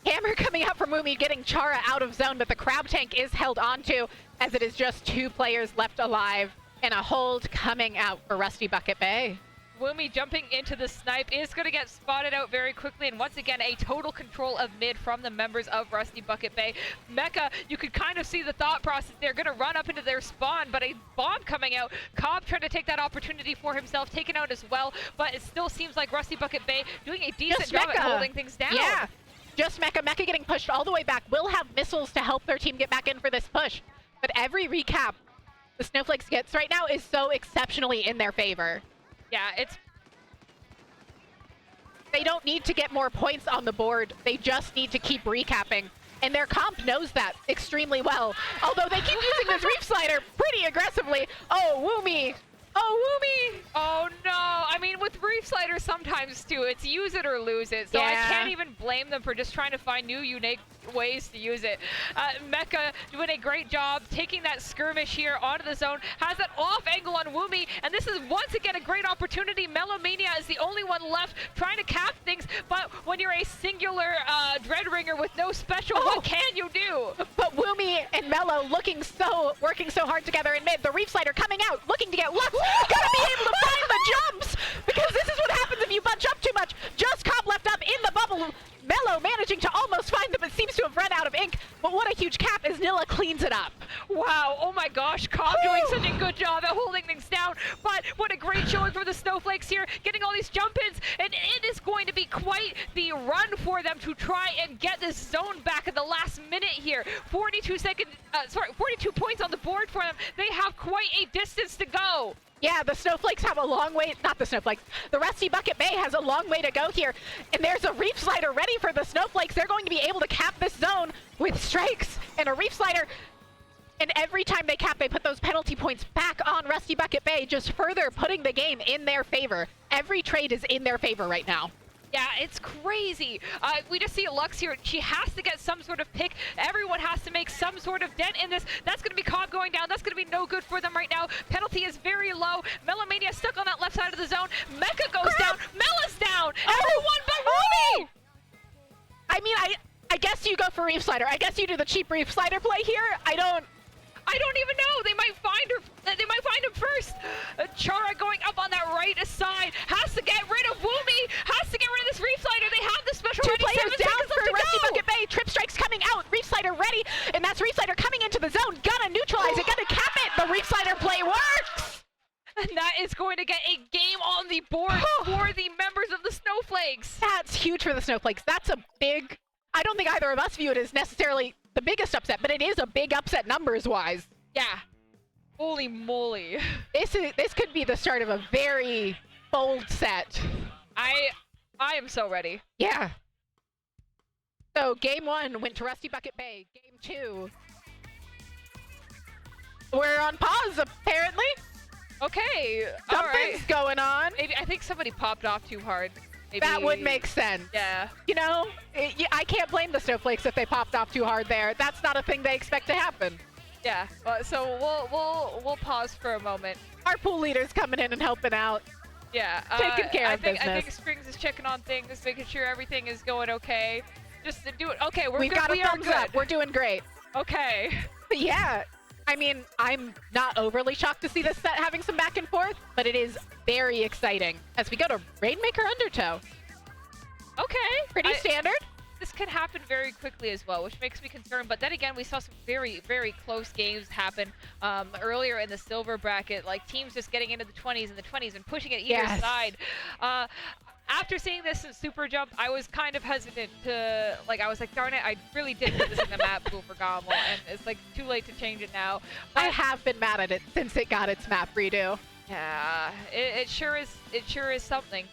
Speaker 9: Hammer coming out from Woomy, getting Chara out of zone, but the crab tank is held onto as it is just 2 players left alive, and a hold coming out for Rusty Bucket Bay.
Speaker 8: Woomy jumping into the snipe is going to get spotted out very quickly, and once again, a total control of mid from the members of Rusty Bucket Bay. Mecha, you could kind of see the thought process. They're going to run up into their spawn, but a bomb coming out. Cobb trying to take that opportunity for himself, taken out as well, but it still seems like Rusty Bucket Bay doing a decent job at holding things down.
Speaker 9: Yeah, just Mecha. Mecha getting pushed all the way back. Will have missiles to help their team get back in for this push, but every recap the Snowflakes gets right now is so exceptionally in their favor.
Speaker 8: Yeah,
Speaker 9: they don't need to get more points on the board. They just need to keep recapping. And their comp knows that extremely well. Although they keep using this Reef Slider pretty aggressively. Oh, Woomy. Oh, Woomy.
Speaker 8: Oh, no. I mean, with Reef Slider sometimes, too, it's use it or lose it. So I can't even blame them for just trying to find new, unique ways to use it. Mecha doing a great job taking that skirmish here onto the zone, has that off angle on Woomy, and this is once again a great opportunity. Melomania is the only one left trying to cap things, but when you're a singular Dreadringer with no special, what can you do?
Speaker 9: But Woomy and Melo working so hard together in mid. The Reef Slider coming out, looking to get Lux. Gotta be able to find the jumps, because this is what happens if you bunch up too much. Just Cobb left up in the bubble. Mello managing to almost find them, but seems to have run out of ink. But what a huge cap as Nilla cleans it up.
Speaker 8: Wow, oh my gosh, Cobb doing such a good job at holding things down. But what a great showing for the Snowflakes here, getting all these jump-ins. And it is going to be quite the run for them to try and get this zone back at the last minute here. 42 points on the board for them. They have quite a distance to go.
Speaker 9: Yeah, the Snowflakes have a long way, not the Snowflakes, the Rusty Bucket Bay has a long way to go here. And there's a Reef Slider ready for the Snowflakes. They're going to be able to cap this zone with strikes and a Reef Slider. And every time they cap, they put those penalty points back on Rusty Bucket Bay, just further putting the game in their favor. Every trade is in their favor right now.
Speaker 8: Yeah, it's crazy. We just see Lux here. She has to get some sort of pick. Everyone has to make some sort of dent in this. That's going to be Cobb going down. That's going to be no good for them right now. Penalty is very low. Melomania stuck on that left side of the zone. Mecha goes down. Mella's down. Everyone but Woomy!
Speaker 9: I mean, I guess you go for Reef Slider. I guess you do the cheap Reef Slider play here. I don't
Speaker 8: even know. They might find her. They might find him first. Chara going up on that right side. Has to get rid of Woomy. Has to get rid of this Reef Slider. They have the special.
Speaker 9: Two players down for Rusty Bucket Bay. Trip strikes coming out. Reef Slider ready. And that's Reef Slider coming into the zone. Gonna neutralize it. Gonna cap it. The Reef Slider play works.
Speaker 8: And that is going to get a game on the board for the members of the Snowflakes.
Speaker 9: That's huge for the Snowflakes. That's a big... I don't think either of us view it as necessarily the biggest upset, but it is a big upset numbers-wise.
Speaker 8: Yeah. Holy moly.
Speaker 9: This could be the start of a very bold set.
Speaker 8: I am so ready.
Speaker 9: Yeah. So game 1 went to Rusty Bucket Bay. Game 2, we're on pause apparently.
Speaker 8: Okay.
Speaker 9: Something's going on.
Speaker 8: Maybe I think somebody popped off too hard. Maybe.
Speaker 9: That would make sense.
Speaker 8: Yeah.
Speaker 9: You know, I can't blame the Snowflakes if they popped off too hard there. That's not a thing they expect to happen.
Speaker 8: Yeah. So we'll pause for a moment.
Speaker 9: Our pool leader's coming in and helping out.
Speaker 8: Yeah.
Speaker 9: Taking care of business.
Speaker 8: I think Springs is checking on things, making sure everything is going okay. Just to do it. Okay,
Speaker 9: We've got a thumbs up. We're doing great.
Speaker 8: Okay.
Speaker 9: But yeah. I mean, I'm not overly shocked to see this set having some back and forth, but it is very exciting as we go to Rainmaker Undertow.
Speaker 8: Okay.
Speaker 9: Pretty standard.
Speaker 8: This can happen very quickly as well, which makes me concerned. But then again, we saw some very, very close games happen earlier in the silver bracket, like teams just getting into the 20s and the 20s and pushing it either side. After seeing this in Super Jump, I was kind of hesitant to, I was like, darn it, I really did put this in the map pool for GOML, and it's too late to change it now. But
Speaker 9: I have been mad at it since it got its map redo.
Speaker 8: Yeah, it sure is. It sure is something.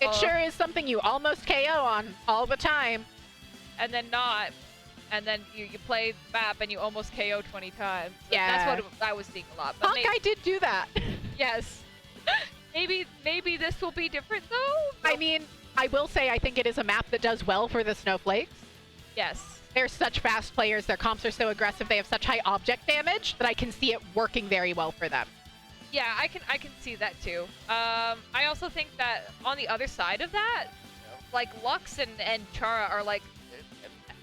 Speaker 9: It sure is something you almost KO on all the time.
Speaker 8: And then not. And then you play the map and you almost KO 20 times. So
Speaker 9: yeah.
Speaker 8: That's what I was seeing a lot. But
Speaker 9: Hawkeye did do that.
Speaker 8: Yes. Maybe this will be different though.
Speaker 9: I mean, I will say I think it is a map that does well for the Snowflakes.
Speaker 8: Yes.
Speaker 9: They're such fast players. Their comps are so aggressive. They have such high object damage that I can see it working very well for them.
Speaker 8: Yeah, I can see that too. I also think that on the other side of that, Lux and Chara are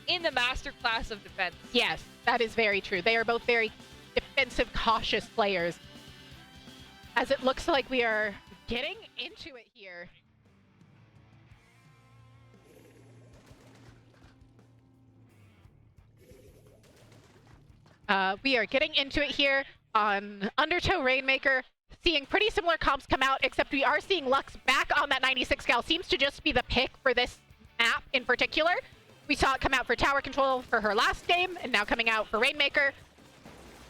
Speaker 8: in the master class of defense.
Speaker 9: Yes, that is very true. They are both very defensive, cautious players. As it looks like we are getting into it here. here. We are getting into it here on Undertow Rainmaker, seeing pretty similar comps come out, except we are seeing Lux back on that 96 cal. Seems to just be the pick for this map in particular. We saw it come out for Tower Control for her last game, and now coming out for Rainmaker.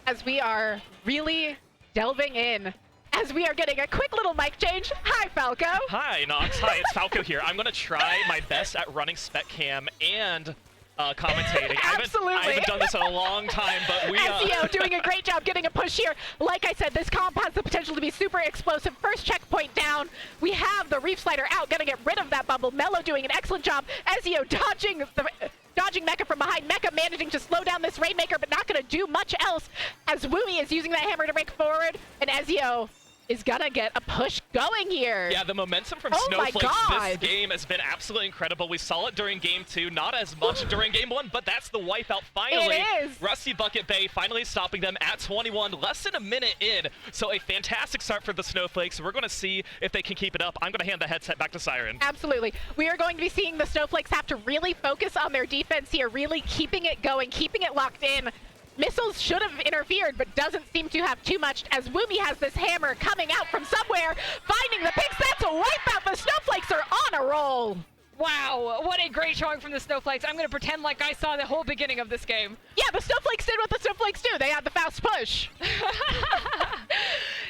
Speaker 9: As we are really delving in, as we are getting a quick little mic change. Hi, Falco.
Speaker 10: Hi, Nox. Hi, it's Falco here. I'm going to try my best at running spec cam and commentating.
Speaker 9: Absolutely.
Speaker 10: I haven't done this in a long time, but we...
Speaker 9: SEO doing a great job getting a push here. Like I said, this comp has the potential to be super explosive. First checkpoint down. We have the Reef Slider out, gonna get rid of that bubble. Mello doing an excellent job. SEO dodging Mecha from behind. Mecha managing to slow down this Rainmaker, but not gonna do much else as Woomy is using that hammer to break forward, and SEO is gonna get a push going here.
Speaker 10: Yeah, the momentum from Snowflakes this game has been absolutely incredible. We saw it during Game 2, not as much during Game 1, but that's the wipeout finally.
Speaker 9: It is.
Speaker 10: Rusty Bucket Bay finally stopping them at 21, less than a minute in. So a fantastic start for the Snowflakes. We're going to see if they can keep it up. I'm going to hand the headset back to Siren.
Speaker 9: Absolutely. We are going to be seeing the Snowflakes have to really focus on their defense here, really keeping it going, keeping it locked in. Missiles should have interfered, but doesn't seem to have too much as Woomy has this hammer coming out from somewhere, finding the picks. That's a wipeout. The Snowflakes are on a roll.
Speaker 8: Wow, what a great showing from the Snowflakes. I'm going to pretend like I saw the whole beginning of this game.
Speaker 9: Yeah, the Snowflakes did what the Snowflakes do. They had the fast push.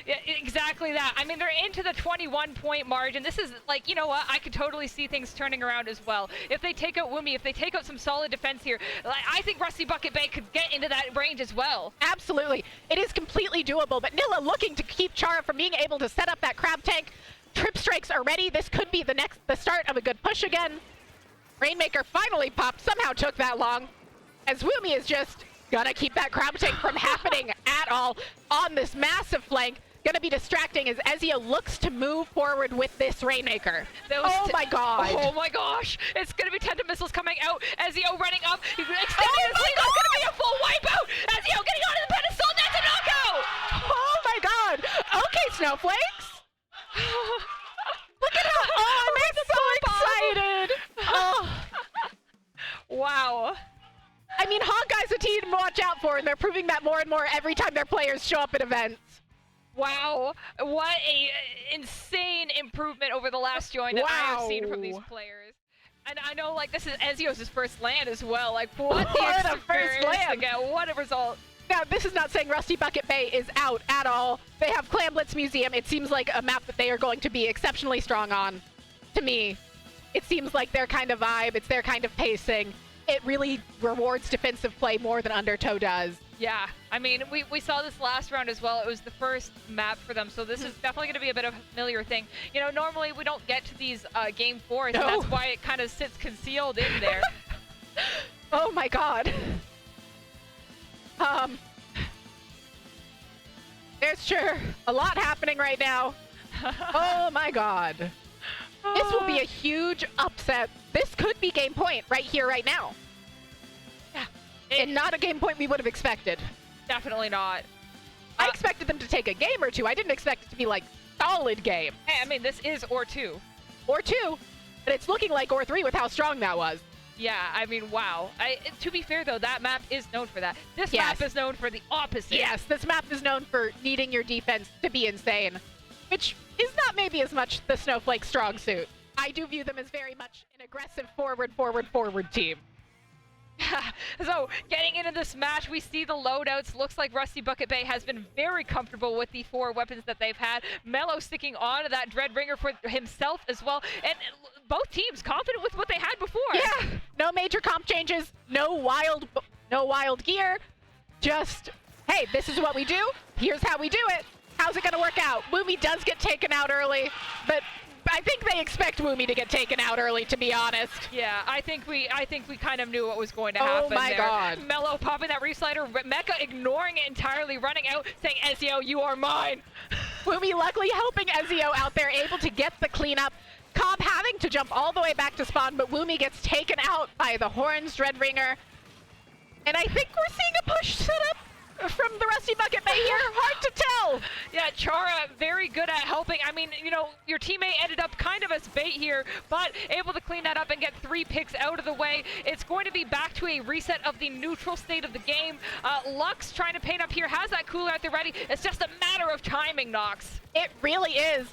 Speaker 8: Yeah, exactly that. I mean, they're into the 21-point margin. This is like, you know what? I could totally see things turning around as well. If they take out Woomy, if they take out some solid defense here, I think Rusty Bucket Bay could get into that range as well.
Speaker 9: Absolutely. It is completely doable, but Nilla looking to keep Chara from being able to set up that crab tank. Trip strikes are ready. This could be the start of a good push again. Rainmaker finally popped. Somehow took that long. As Woomy is just gonna keep that crab tank from happening at all on this massive flank. Gonna be distracting as Ezio looks to move forward with this Rainmaker. Oh my god.
Speaker 8: Oh my gosh. It's gonna be tendon missiles coming out. Ezio running up. He's extending his lead. That's gonna be a full wipeout. Ezio getting onto the pedestal. That's a knockout.
Speaker 9: Oh my god. Okay, Snowflakes. Look at how I'm so excited. Oh.
Speaker 8: Wow.
Speaker 9: I mean, Hawkeye's a team to watch out for, and they're proving that more and more every time their players show up at events.
Speaker 8: Wow, what a insane improvement over the last join that I have seen from these players. And I know, like, this is Ezio's first land as well. Like, what the
Speaker 9: first land
Speaker 8: again. What a result.
Speaker 9: Now, this is not saying Rusty Bucket Bay is out at all. They have Clamblitz Museum. It seems like a map that they are going to be exceptionally strong on. To me, it seems like their kind of vibe. It's their kind of pacing. It really rewards defensive play more than Undertow does.
Speaker 8: Yeah, I mean, we saw this last round as well. It was the first map for them, so this is definitely going to be a bit of a familiar thing. You know, normally we don't get to these Game 4s, and that's why it kind of sits concealed in there.
Speaker 9: Oh my god. There's sure a lot happening right now. Oh my god. This will be a huge upset. This could be game point right here, right now.
Speaker 8: Yeah.
Speaker 9: And not a game point we would have expected.
Speaker 8: Definitely not.
Speaker 9: I expected them to take a game or two. I didn't expect it to be like solid game.
Speaker 8: Hey, I mean, this is Or 2.
Speaker 9: Or 2, but it's looking like Or 3 with how strong that was.
Speaker 8: Yeah, I mean, wow. To be fair, though, that map is known for that. This map is known for the opposite.
Speaker 9: Yes, this map is known for needing your defense to be insane, which is not maybe as much the Snowflake strong suit. I do view them as very much an aggressive forward team.
Speaker 8: So, getting into this match, we see the loadouts. Looks like Rusty Bucket Bay has been very comfortable with the 4 weapons that they've had. Mello sticking on to that Dreadbringer for himself as well. And both teams confident with what they had before.
Speaker 9: Yeah, no major comp changes, no wild gear. Just, hey, this is what we do. Here's how we do it. How's it going to work out? Woomy does get taken out early, but I think they expect Woomy to get taken out early, to be honest.
Speaker 8: Yeah, I think we kind of knew what was going to happen.
Speaker 9: Oh my god.
Speaker 8: Mello popping that Reslider, Mecha ignoring it entirely, running out, saying, Ezio, you are mine.
Speaker 9: Woomy luckily helping Ezio out there, able to get the cleanup. Cobb having to jump all the way back to spawn, but Woomy gets taken out by the Horns Dreadbringer. And I think we're seeing a push set up from the Rusty Bucket Bay here. Hard to tell.
Speaker 8: Yeah, that Chara very good at helping. I mean, you know, your teammate ended up kind of as bait here, but able to clean that up and get 3 picks out of the way. It's going to be back to a reset of the neutral state of the game. Lux trying to paint up here, has that cooler at the ready. It's just a matter of timing, Nox.
Speaker 9: It really is.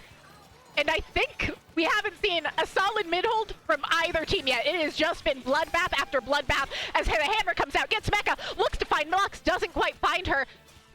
Speaker 9: And I think we haven't seen a solid mid-hold from either team yet. It has just been bloodbath after bloodbath as the hammer comes out, gets Mecha, looks to find Lux, doesn't quite find her.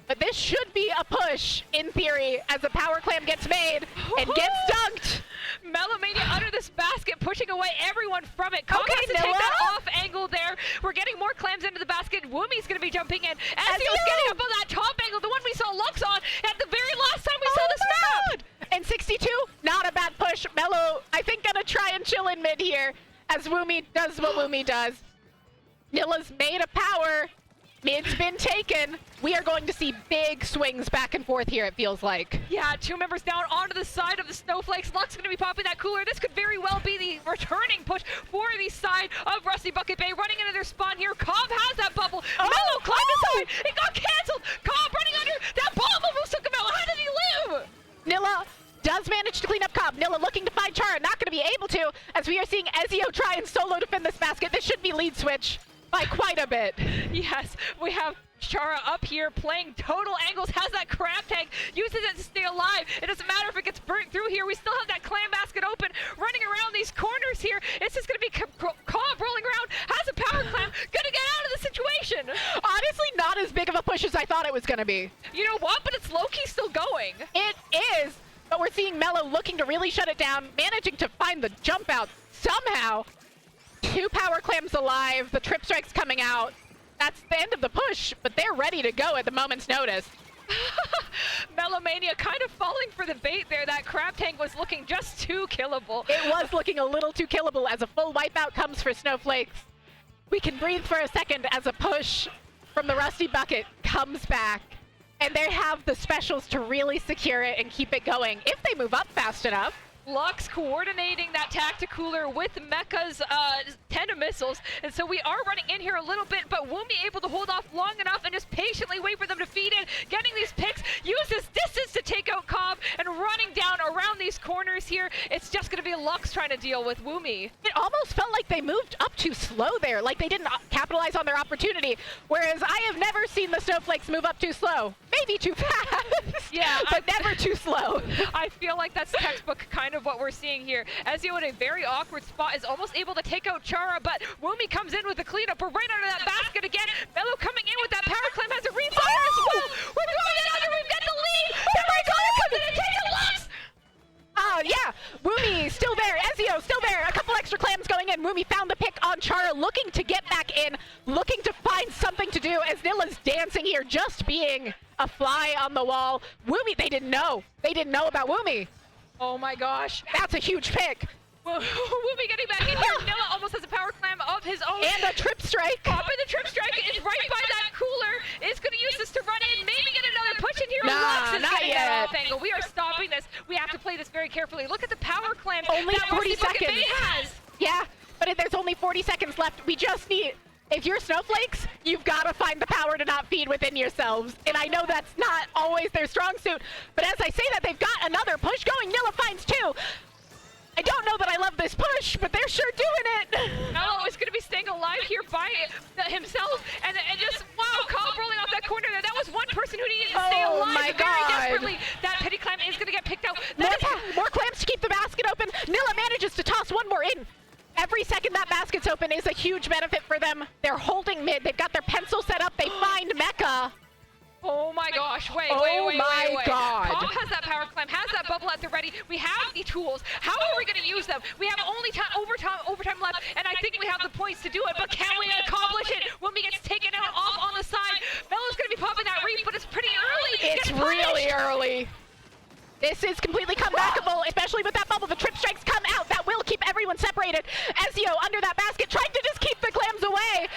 Speaker 9: But this should be a push, in theory, as the power clam gets made and gets dunked.
Speaker 8: Melomania under this basket, pushing away everyone from it. Cobb has to take that off angle there. We're getting more clams into the basket. Woomi's going to be jumping in. Ezio's getting up on that top angle, the one we saw Lux on at the very last time we saw this map.
Speaker 9: And 62, not a bad push. Melo, I think, going to try and chill in mid here as Woomi does what Woomi does. Nilla's made a power. Mid's been taken. We are going to see big swings back and forth here, it feels like.
Speaker 8: Yeah, 2 members down onto the side of the Snowflakes. Lux going to be popping that cooler. This could very well be the returning push for the side of Rusty Bucket Bay. Running into their spawn here. Cobb has that bubble. Melo climbed aside. It got canceled. Cobb running under. That ball almost took him out. How did he live?
Speaker 9: Nilla does manage to clean up Cobb. Nilla looking to find Chara. Not going to be able to, as we are seeing Ezio try and solo defend this basket. This should be lead switch by quite a bit.
Speaker 8: Yes, we have Chara up here playing total angles, has that crab tank, uses it to stay alive. It doesn't matter if it gets burnt through here. We still have that clam basket open, running around these corners here. It's just going to be Cobb rolling around, has a power clam, going to get out of the situation.
Speaker 9: Honestly, not as big of a push as I thought it was going to be.
Speaker 8: You know what? But it's low-key still going.
Speaker 9: It is, but we're seeing Melo looking to really shut it down, managing to find the jump out somehow. 2 power clams alive, the trip strike's coming out. That's the end of the push, but they're ready to go at the moment's notice.
Speaker 8: Melomania kind of falling for the bait there. That crab tank was looking just too killable.
Speaker 9: It was looking a little too killable as a full wipeout comes for Snowflakes. We can breathe for a second as a push from the Rusty Bucket comes back. And they have the specials to really secure it and keep it going if they move up fast enough.
Speaker 8: Lux coordinating that Tacticooler with Mecha's tandem missiles, and so we are running in here a little bit, but Woomi able to hold off long enough and just patiently wait for them to feed in, getting these picks, use this distance to take out Cobb, and running down around these corners here. It's just going to be Lux trying to deal with Woomi.
Speaker 9: It almost felt like they moved up too slow there, like they didn't capitalize on their opportunity, whereas I have never seen the Snowflakes move up too slow. Maybe too fast,
Speaker 8: yeah,
Speaker 9: but never too slow.
Speaker 8: I feel like that's textbook kind of what we're seeing here. Ezio in a very awkward spot is almost able to take out Chara, but Woomi comes in with the cleanup. We're right under that basket again. Melo coming in with that power clam, has a refire as well. We're going in under, we've got the lead. Oh my god, it comes in and takes it Lux.
Speaker 9: Yeah, Woomi still there, Ezio still there, a couple extra clams going in. Woomi found the pick on Chara, looking to get back in, looking to find something to do as Nilla's dancing here, just being a fly on the wall. Woomi, they didn't know. They didn't know about Woomi.
Speaker 8: Oh my gosh.
Speaker 9: That's a huge pick.
Speaker 8: Woomi getting back in here. Nilla almost has a power clam of his own.
Speaker 9: And a trip strike.
Speaker 8: Popping the trip strike is right by that cooler. Is going to use this to run in, maybe get another push in here.
Speaker 9: Nah,
Speaker 8: Lux is
Speaker 9: not
Speaker 8: getting
Speaker 9: yet.
Speaker 8: that off angle. We are stopping this. We have to play this very carefully. Look at the power clam
Speaker 9: Only
Speaker 8: that
Speaker 9: 40
Speaker 8: Rusty Bucket
Speaker 9: seconds.
Speaker 8: Bay has.
Speaker 9: Yeah, but if there's only 40 seconds left. We just need, if you're Snowflakes, you've got to find the power to not feed within yourselves. And I know that's not always their strong suit, but as I say that, they've got another push going. Nilla finds 2. I don't know that I love this push, but they're sure doing it.
Speaker 8: Melo is going to be staying alive here by himself, and just, wow, Cobb rolling off that corner there. That was one person who needed to stay alive
Speaker 9: my
Speaker 8: very
Speaker 9: God.
Speaker 8: desperately. That pity clam is going to get picked out.
Speaker 9: More clams to keep the basket open. Nilla manages to toss one more in. Every second that basket's open is a huge benefit for them. They're holding mid. They've got their pencil set up. They find Mecha.
Speaker 8: Oh my gosh, wait.
Speaker 9: God.
Speaker 8: Cobb has that power climb, has that bubble at the ready. We have the tools. How are we going to use them? We have only overtime left, and I think we have the points to do it, but can we accomplish it when we get taken out off on the side? Melo's going to be popping that reef, but it's pretty early.
Speaker 9: It's really early. This is completely comebackable, especially with that bubble. The trip strikes come out. That will keep everyone separated. Ezio under that basket, trying to just keep the clams away.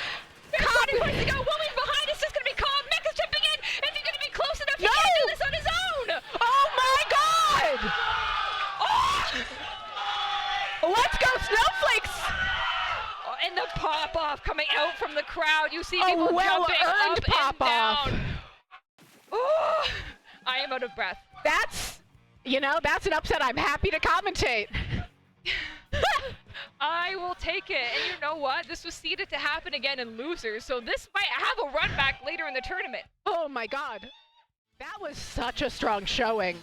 Speaker 8: Cobb to go. Woman's behind us. It's going to be Cobb. Mecha's chipping in. Is he going to be close enough? He can't do this on his own.
Speaker 9: Oh my god! Oh. Let's go, Snowflakes!
Speaker 8: And the pop-off coming out from the crowd. You see people jumping up and down. Oh, I am out of breath.
Speaker 9: That's, you know, that's an upset I'm happy to commentate.
Speaker 8: I will take it. And you know what? This was seeded to happen again in losers, so this might have a run back later in the tournament.
Speaker 9: Oh my god. That was such a strong showing.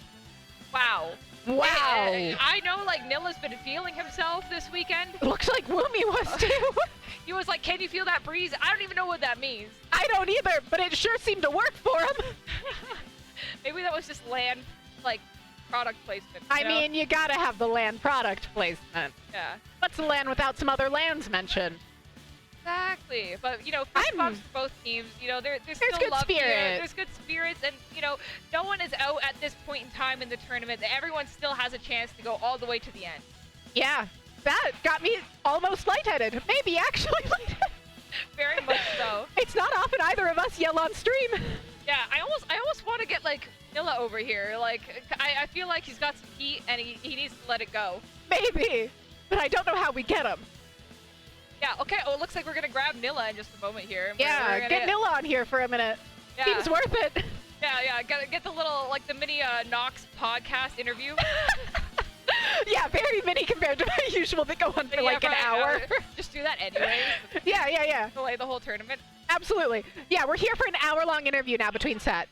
Speaker 8: Wow.
Speaker 9: Wow.
Speaker 8: I know, like, Nilla's been feeling himself this weekend.
Speaker 9: Looks like Woomy was too.
Speaker 8: He was like, can you feel that breeze? I don't even know what that means.
Speaker 9: I don't either, but it sure seemed to work for him.
Speaker 8: Maybe that was just land, like, product placement.
Speaker 9: I mean, you gotta have the land product placement.
Speaker 8: Yeah.
Speaker 9: What's a land without some other lands mentioned?
Speaker 8: Exactly. But, you know, fist bumps for both teams. You know, there's still
Speaker 9: good
Speaker 8: love
Speaker 9: spirit.
Speaker 8: here. There's good spirits. And, you know, no one is out at this point in time in the tournament. Everyone still has a chance to go all the way to the end.
Speaker 9: Yeah. That got me almost lightheaded. Maybe actually lightheaded.
Speaker 8: Very much so.
Speaker 9: It's not often either of us yell on stream.
Speaker 8: Yeah, I almost want to get, like, Nilla over here. Like, I feel like he's got some heat and he needs to let it go.
Speaker 9: Maybe. But I don't know how we get him.
Speaker 8: Yeah, okay. Oh, it looks like we're going to grab Nilla in just a moment here.
Speaker 9: Yeah,
Speaker 8: we're
Speaker 9: get Nilla on here for a minute.
Speaker 8: Yeah.
Speaker 9: Seems worth it.
Speaker 8: Yeah, get the little, like, the mini Nox podcast interview.
Speaker 9: Yeah, very mini compared to my usual that go on for like an hour.
Speaker 8: Just do that anyways.
Speaker 9: Yeah.
Speaker 8: Delay the whole tournament.
Speaker 9: Absolutely. Yeah, we're here for an hour-long interview now between set.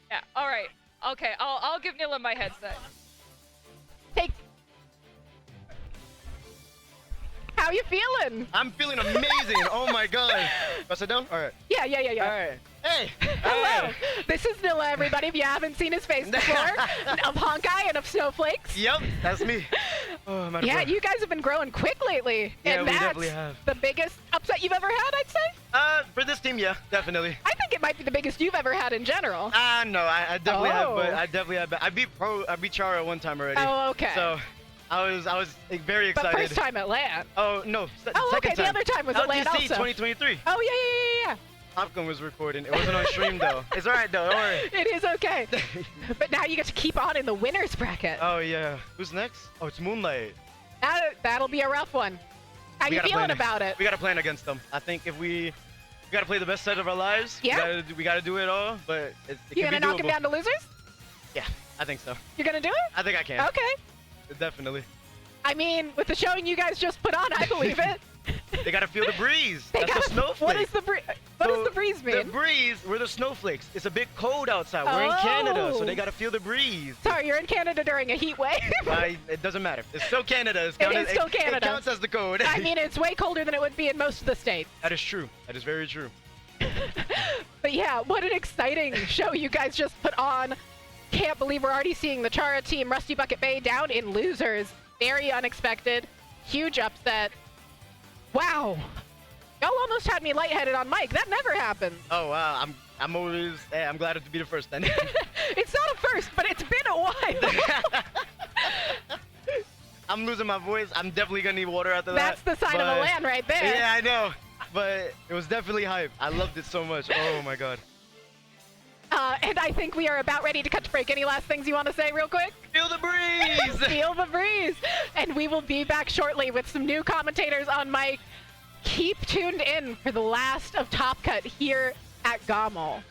Speaker 8: Yeah, all right. Okay, I'll give Nilla my headset.
Speaker 9: Hey. How you feeling?
Speaker 11: I'm feeling amazing. Oh my god. Press it down? All right.
Speaker 9: Yeah.
Speaker 11: All right. Hey.
Speaker 9: Hello. This is Nilla, everybody, if you haven't seen his face before. Of Honkai and of Snowflakes.
Speaker 11: Yep, that's me. Oh, I'm out of
Speaker 9: Yeah,
Speaker 11: breath.
Speaker 9: you guys have been growing quick lately.
Speaker 11: Yeah,
Speaker 9: and
Speaker 11: we
Speaker 9: that's
Speaker 11: definitely have.
Speaker 9: the biggest upset you've ever had, I'd say?
Speaker 11: For this team, yeah, definitely.
Speaker 9: I think it might be the biggest you've ever had in general.
Speaker 11: No, I definitely have, but
Speaker 9: Oh.
Speaker 11: I definitely have. I beat Chara one time already.
Speaker 9: Oh, okay.
Speaker 11: So, I was like, very excited.
Speaker 9: But first time at LAN.
Speaker 11: Oh no,
Speaker 9: Oh,
Speaker 11: second
Speaker 9: okay,
Speaker 11: time.
Speaker 9: the other time was at LAN
Speaker 11: LGC
Speaker 9: also.
Speaker 11: 2023.
Speaker 9: Oh, yeah.
Speaker 11: Popcorn was recording. It wasn't on stream though. It's alright though. Don't worry.
Speaker 9: It is okay. But now you get to keep on in the winner's bracket.
Speaker 11: Oh yeah. Who's next? Oh, it's Moonlight.
Speaker 9: That'll be a rough one. How
Speaker 11: We
Speaker 9: you
Speaker 11: gotta
Speaker 9: feeling
Speaker 11: plan-
Speaker 9: about it?
Speaker 11: We gotta plan against them. I think if we gotta play the best set of our lives.
Speaker 9: Yeah.
Speaker 11: We gotta do it all, but it
Speaker 9: You
Speaker 11: can
Speaker 9: gonna
Speaker 11: be
Speaker 9: knock him
Speaker 11: doable.
Speaker 9: down to losers?
Speaker 11: Yeah, I think so.
Speaker 9: You're gonna do it?
Speaker 11: I think I can.
Speaker 9: Okay.
Speaker 11: Definitely.
Speaker 9: I mean, with the showing you guys just put on, I believe it.
Speaker 11: They gotta feel the breeze.
Speaker 9: They
Speaker 11: That's
Speaker 9: gotta-
Speaker 11: the snowflake.
Speaker 9: What is the breeze? What does the breeze mean?
Speaker 11: The breeze, we're the snowflakes. It's a bit cold outside. We're in Canada, so
Speaker 9: Oh.
Speaker 11: they gotta feel the breeze.
Speaker 9: Sorry, you're in Canada during a heat wave.
Speaker 11: It doesn't matter. It's still Canada. It's
Speaker 9: It is still Canada.
Speaker 11: It counts as the code.
Speaker 9: I mean, it's way colder than it would be in most of the states.
Speaker 11: That is true. That is very true.
Speaker 9: But yeah, what an exciting show you guys just put on. Can't believe we're already seeing the Chara team, Rusty Bucket Bay, down in losers. Very unexpected. Huge upset. Wow. Y'all almost had me lightheaded on mic. That never happens.
Speaker 11: Oh wow, I'm always. Hey, I'm glad to be the first then.
Speaker 9: It's not a first, but it's been a while.
Speaker 11: I'm losing my voice. I'm definitely gonna need water after
Speaker 9: That's
Speaker 11: that.
Speaker 9: the sign of a
Speaker 11: but-
Speaker 9: LAN right there.
Speaker 11: Yeah, I know. But it was definitely hype. I loved it so much. Oh my god.
Speaker 9: And I think we are about ready to cut to break. Any last things you want to say real quick?
Speaker 11: Feel the breeze!
Speaker 9: Feel the breeze! And we will be back shortly with some new commentators on mic. Keep tuned in for the last of Top Cut here at GOML.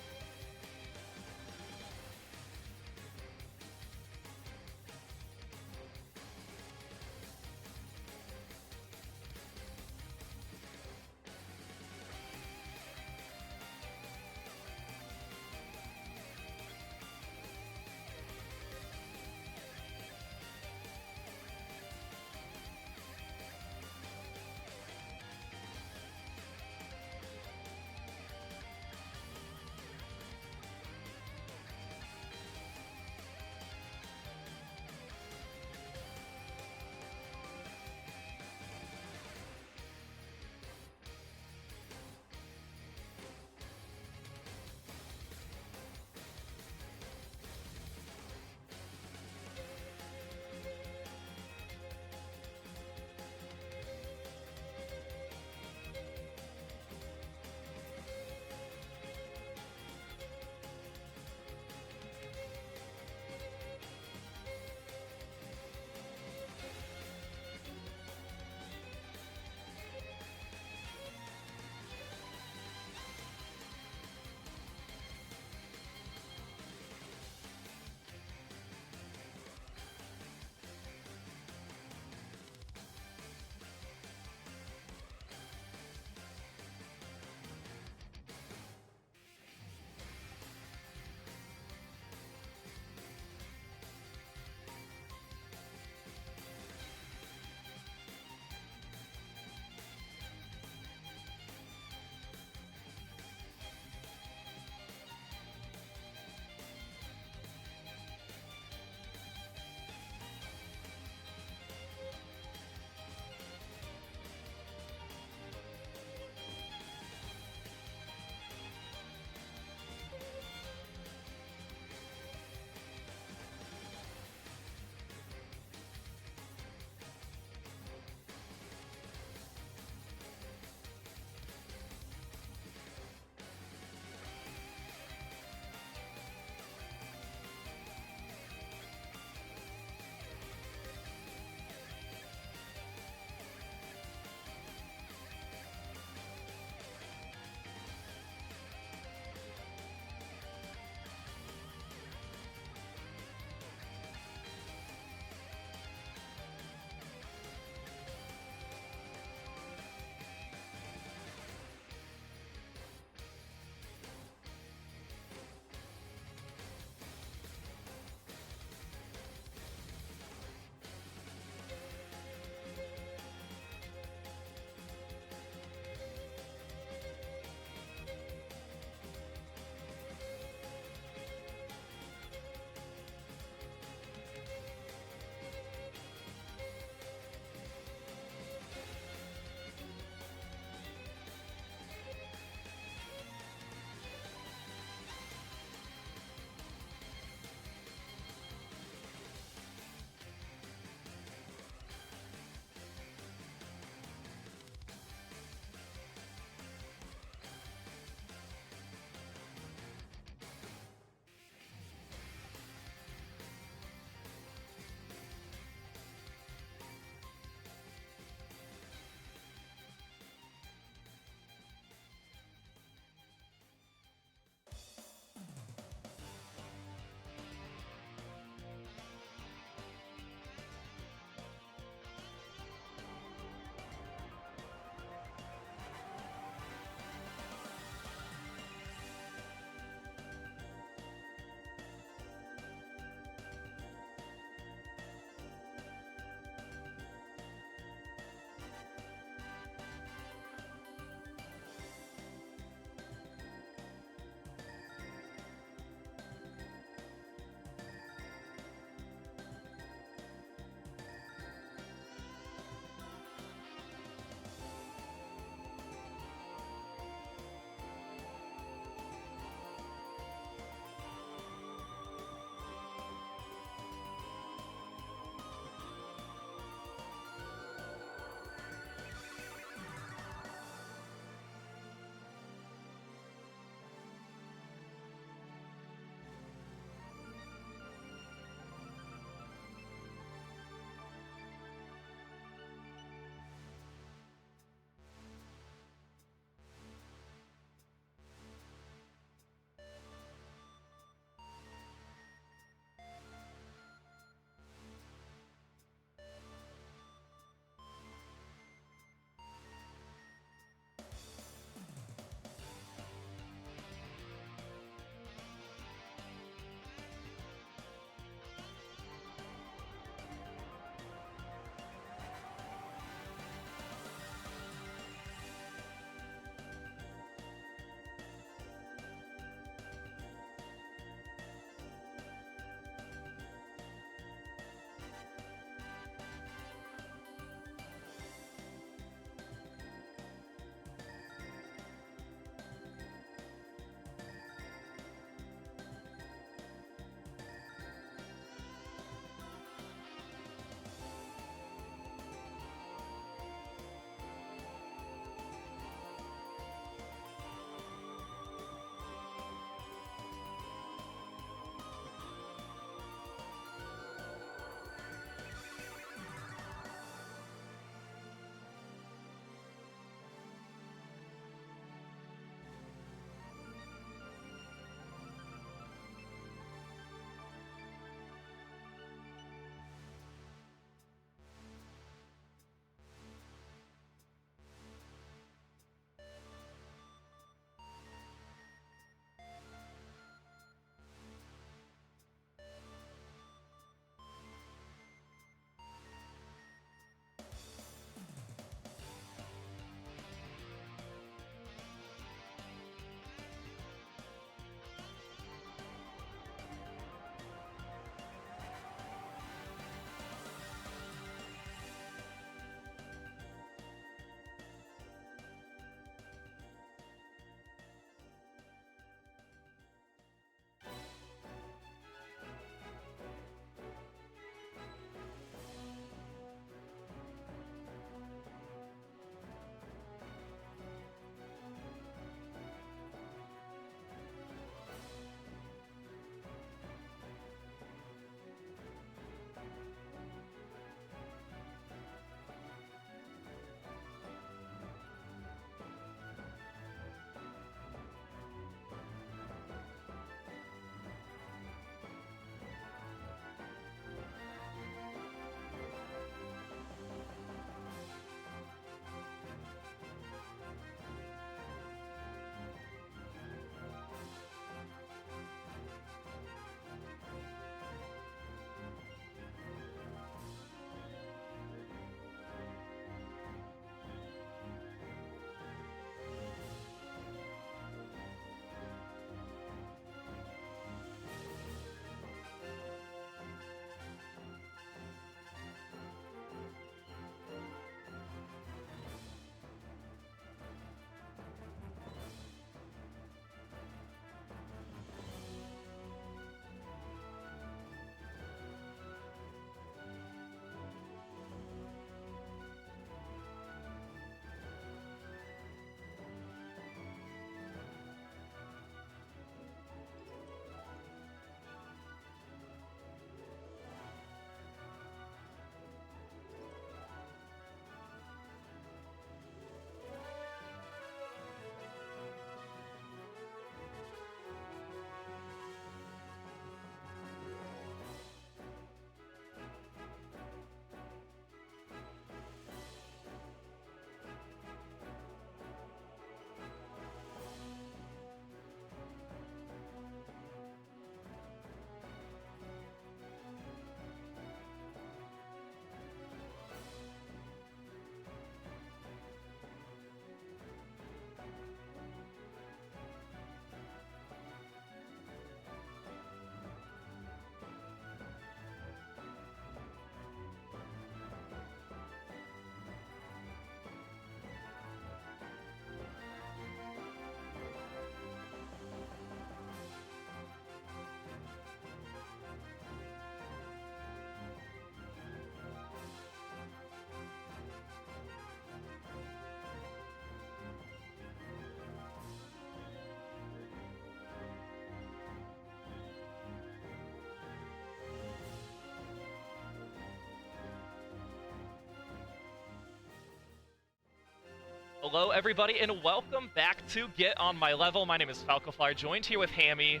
Speaker 10: Hello, everybody, and welcome back to Get On My Level. My name is Falcofly, joined here with Hammy.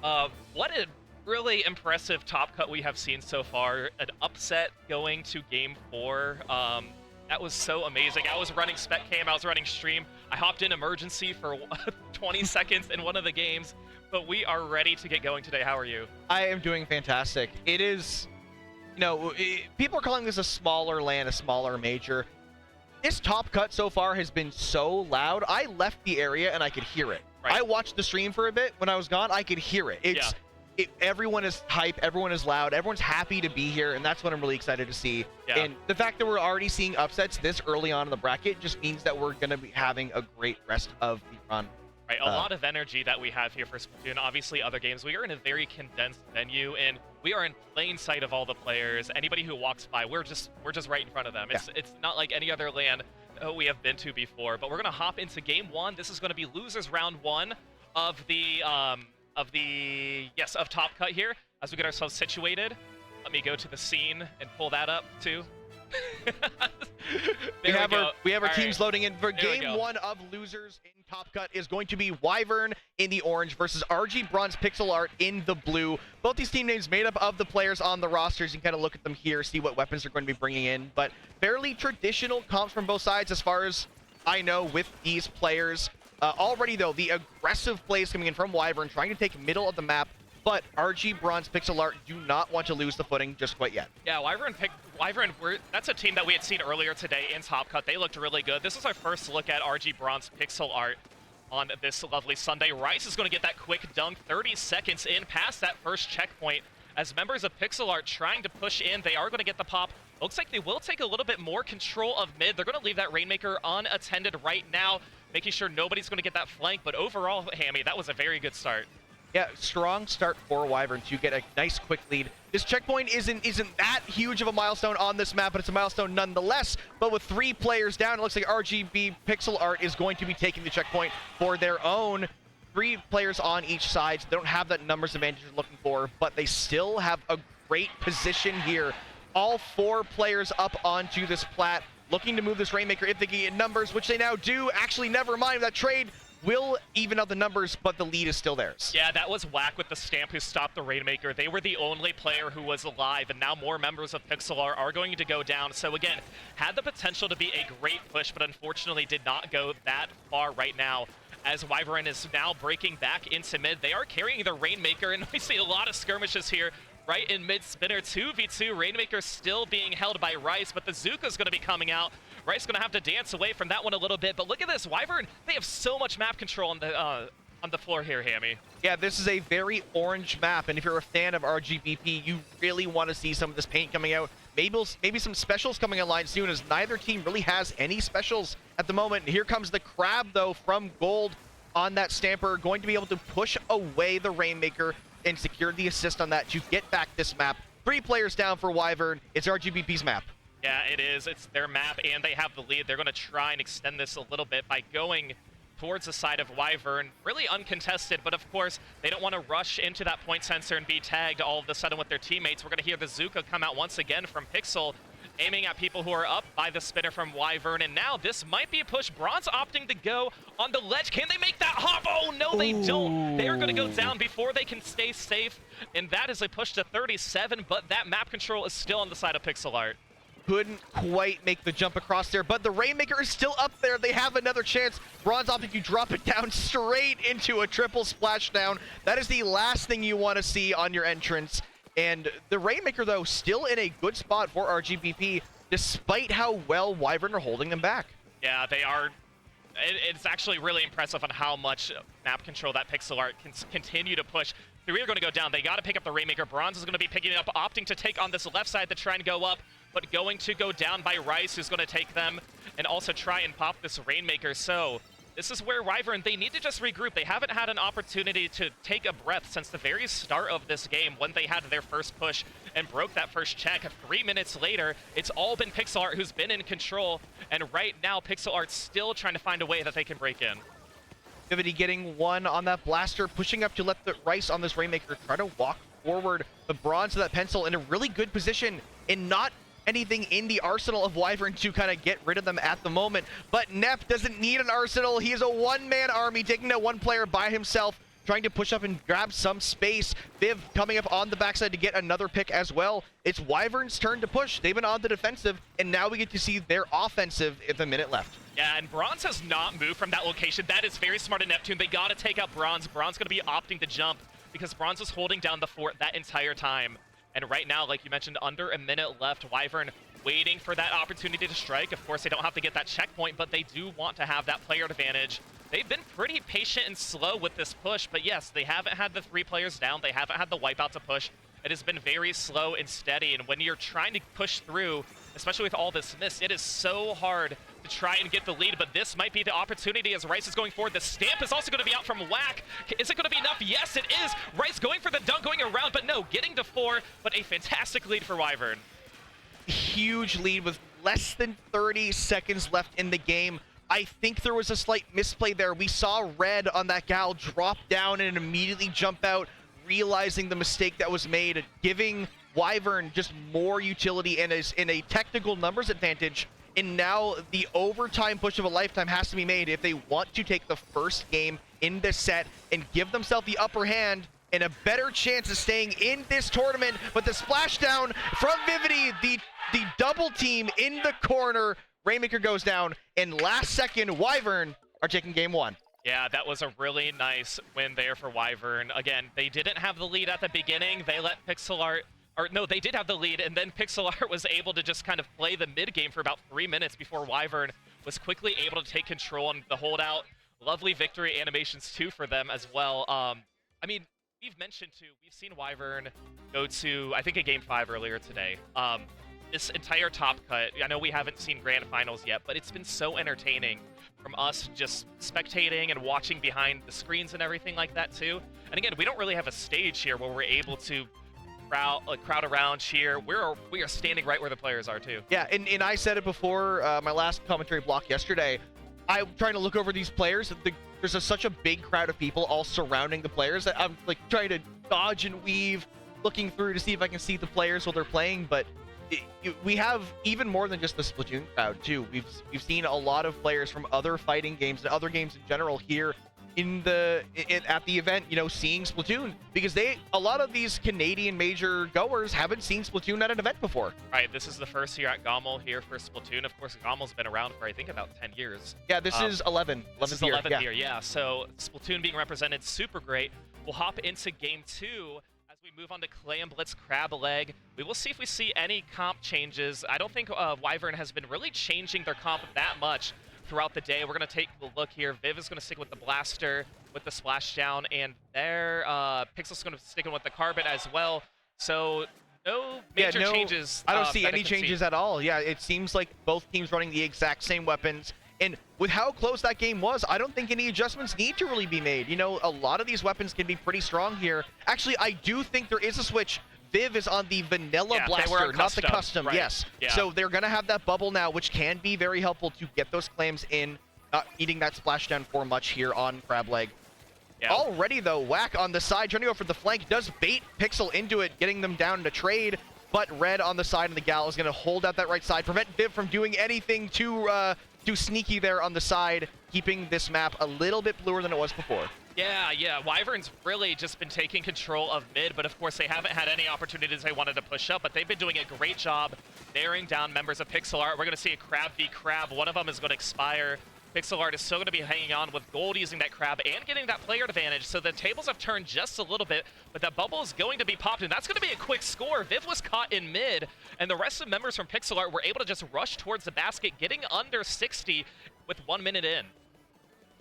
Speaker 10: What a really impressive top cut we have seen so far. An upset going to Game 4. That was so amazing. I was running spec cam, I was running stream. I hopped in emergency for 20 seconds in one of the games, but we are ready to get going today. How are you?
Speaker 3: I am doing fantastic. It is, people are calling this a smaller LAN, a smaller major. This top cut so far has been so loud. I left the area and I could hear it.
Speaker 10: Right.
Speaker 3: I watched the stream for a bit. When I was gone, I could hear it. Everyone is hype, everyone is loud, everyone's happy to be here, and that's what I'm really excited to see.
Speaker 10: Yeah.
Speaker 3: And the fact that we're already seeing upsets this early on in the bracket just means that we're going to be having a great rest of the run.
Speaker 10: Right, a lot of energy that we have here for Splatoon. Obviously, other games, we are in a very condensed venue, and we are in plain sight of all the players. Anybody who walks by, we're just right in front of them. It's not like any other LAN we have been to before. But we're gonna hop into Game 1. This is gonna be losers round 1 of Top Cut here. As we get ourselves situated, let me go to the scene and pull that up too. we have our teams loading in for Game 1 of losers in Top Cut is going to be WyVeRN in the orange versus RGBronze PixelArt in the blue. Both these team names made up of the players on the rosters. You can kind of look at them here, see what weapons they're going to be bringing in. But fairly traditional comps from both sides as far as I know with these players. Already though, the aggressive plays coming in from WyVeRN, trying to take middle of the map. But RGBronze PixelArt do not want to lose the footing just quite yet. Yeah, WyVeRN, that's a team that we had seen earlier today in Top Cut. They looked really good. This is our first look at RGBronze PixelArt on this lovely Sunday. Rice is going to get that quick dunk 30 seconds in past that first checkpoint. As members of PixelArt trying to push in, they are going to get the pop. Looks like they will take a little bit more control of mid. They're going to leave that Rainmaker unattended right now, making sure nobody's going to get that flank. But overall, Hammy, that was a very good start. Yeah, strong start for WyVeRN to get a nice quick lead. This checkpoint isn't that huge of a milestone on this map, but it's a milestone nonetheless. But with 3 players down, it looks like RGB PixelArt is going to be taking the checkpoint for their own. 3 players on each side, so they don't have that numbers advantage they're looking for, but they still have a great position here. All 4 players up onto this plat, looking to move this Rainmaker if they can get numbers, which they now do. Actually, never mind, that trade will even out the numbers, but the lead is still theirs. Yeah, that was Whack with the stamp who stopped the Rainmaker. They were the only player who was alive, and now more members of PixelArt are going to go down. So again, had the potential to be a great push, but unfortunately did not go that far right now. As WyVeRN is now breaking back into mid, they are carrying the Rainmaker, and we see a lot of skirmishes here. Right in mid-spinner, 2v2, Rainmaker still being held by Rice, but the Zuka's going to be coming out. Rice going to have to dance away from that one a little bit, but look at this, WyVeRN, they have so much map control on the floor here, Hammy. Yeah, this is a very orange map, and if you're a fan of RGBP, you really want to see some of this paint coming out. Maybe some specials coming online soon, as neither team really has any specials at the moment. Here comes the Crab, though, from Gold on that Stamper, going to be able to push away the Rainmaker and secure the assist on that to get back this map. 3 players down for WyVeRN. It's RGBP's map. Yeah, it is. It's their map, and they have the lead. They're going to try and extend this a little bit by going towards the side of WyVeRN. Really uncontested, but of course, they don't want to rush into that point sensor and be tagged all of a sudden with their teammates. We're going to hear the Zuka come out once again from Pixel, aiming at people who are up by the spinner from WyVeRN. And now this might be a push. Bronze opting to go on the ledge. Can they make that hop? Oh, no, they don't. They are going to go down before they can stay safe. And that is a push to 37, but that map control is still on the side of PixelArt. Couldn't quite make the jump across there, but the Rainmaker is still up there. They have another chance. Bronze opting to drop it down straight into a triple splashdown. That is the last thing you want to see on your entrance. And the Rainmaker, though, still in a good spot for RGBP, despite how well WyVeRN are holding them back. Yeah, they are. It's actually really impressive on how much map control that PixelArt can continue to push. 3 are going to go down. They got to pick up the Rainmaker. Bronze is going to be picking it up, opting to take on this left side to try and go up, but going to go down by Rice, who's going to take them and also try and pop this Rainmaker. So this is where WyVeRN, they need to just regroup. They haven't had an opportunity to take a breath since the very start of this game when they had their first push and broke that first check. 3 minutes later, it's all been PixelArt who's been in control, and right now PixelArt's still trying to find a way that they can break in. Vivity getting one on that blaster, pushing up to let the Rice on this Rainmaker try to walk forward. The Bronze to that pencil in a really good position and not anything in the arsenal of WyVeRN to kind of get rid of them at the moment. But Nep doesn't need an arsenal. He is a one-man army, taking out one player by himself, trying to push up and grab some space. Viv coming up on the backside to get another pick as well. It's WyVeRN's turn to push. They've been on the defensive, and now we get to see their offensive with a minute left.
Speaker 12: Yeah, and Bronze has not moved from that location. That is very smart of Neptune. They got to take out Bronze. Bronze going to be opting to jump because Bronze is holding down the fort that entire time. And right now, like you mentioned, under a minute left, WyVeRN waiting for that opportunity to strike. Of course, they don't have to get that checkpoint, but they do want to have that player advantage. They've been pretty patient and slow with this push, but yes, they haven't had the 3 players down. They haven't had the wipeout to push. It has been very slow and steady, and when you're trying to push through, especially with all this mist, it is so hard to try and get the lead, but this might be the opportunity as Rice is going forward. The stamp is also going to be out from Whack. Is it going to be enough? Yes, it is. Rice going for the dunk, going around, but no, getting to 4, but a fantastic lead for WyVeRN.
Speaker 10: Huge lead with less than 30 seconds left in the game. I think there was a slight misplay there. We saw Red on that gal drop down and immediately jump out, realizing the mistake that was made, giving WyVeRN just more utility and is in a technical numbers advantage. And now the overtime push of a lifetime has to be made if they want to take the first game in this set and give themselves the upper hand and a better chance of staying in this tournament. But the splashdown from Vivity, the double team in the corner, Rainmaker goes down, and last second, WyVeRN are taking game 1.
Speaker 12: Yeah, that was a really nice win there for WyVeRN. Again, they didn't have the lead at the beginning. They let PixelArt, or no, they did have the lead, and then PixelArt was able to just kind of play the mid game for about 3 minutes before WyVeRN was quickly able to take control on the holdout. Lovely victory animations too for them as well. I mean, we've mentioned too, we've seen WyVeRN go to, I think, a game 5 earlier today. This entire top cut, I know we haven't seen grand finals yet, but it's been so entertaining from us just spectating and watching behind the screens and everything like that too. And again, we don't really have a stage here where we're able to crowd around, cheer. We are standing right where the players are too.
Speaker 10: Yeah, and I said it before my last commentary block yesterday. I'm trying to look over these players. There's such a big crowd of people all surrounding the players that I'm like trying to dodge and weave, looking through to see if I can see the players while they're playing, but we have even more than just the Splatoon crowd too. We've seen a lot of players from other fighting games and other games in general here at the event, you know, seeing Splatoon, because a lot of these Canadian major goers haven't seen Splatoon at an event before.
Speaker 12: Right, this is the first year at GOML here for Splatoon. Of course, GOML's been around for I think about 10 years.
Speaker 10: Yeah, this is 11.
Speaker 12: This is 11th year, yeah. So Splatoon being represented, super great. We'll hop into game 2. We move on to Clay and Blitz Crab Leg. We will see if we see any comp changes. I don't think WyVeRN has been really changing their comp that much throughout the day. We're going to take a look here. Viv is going to stick with the Blaster, with the Splashdown, and there, Pixel's going to stick with the Carbon as well. So no major changes.
Speaker 10: I don't see any changes at all. Yeah, it seems like both teams running the exact same weapons. And with how close that game was, I don't think any adjustments need to really be made. You know, a lot of these weapons can be pretty strong here. Actually, I do think there is a switch. Viv is on the vanilla blaster, not the custom. Right. Yes. Yeah. So they're going to have that bubble now, which can be very helpful to get those claims in, not eating that splashdown for much here on Crab Leg. Yeah. Already, though, Whack on the side, trying to go for the flank, does bait Pixel into it, getting them down to trade. But Red on the side of the gal is going to hold out that right side, prevent Viv from doing anything too sneaky there on the side, keeping this map a little bit bluer than it was before.
Speaker 12: Yeah, WyVeRN's really just been taking control of mid, but of course they haven't had any opportunities they wanted to push up, but they've been doing a great job narrowing down members of PixelArt. We're going to see a Crab v Crab. One of them is going to expire. PixelArt is still going to be hanging on with Gold using that Crab and getting that player advantage, so the tables have turned just a little bit, but that bubble is going to be popped, and that's going to be a quick score. Viv was caught in mid, and the rest of members from PixelArt were able to just rush towards the basket, getting under 60 with 1 minute in.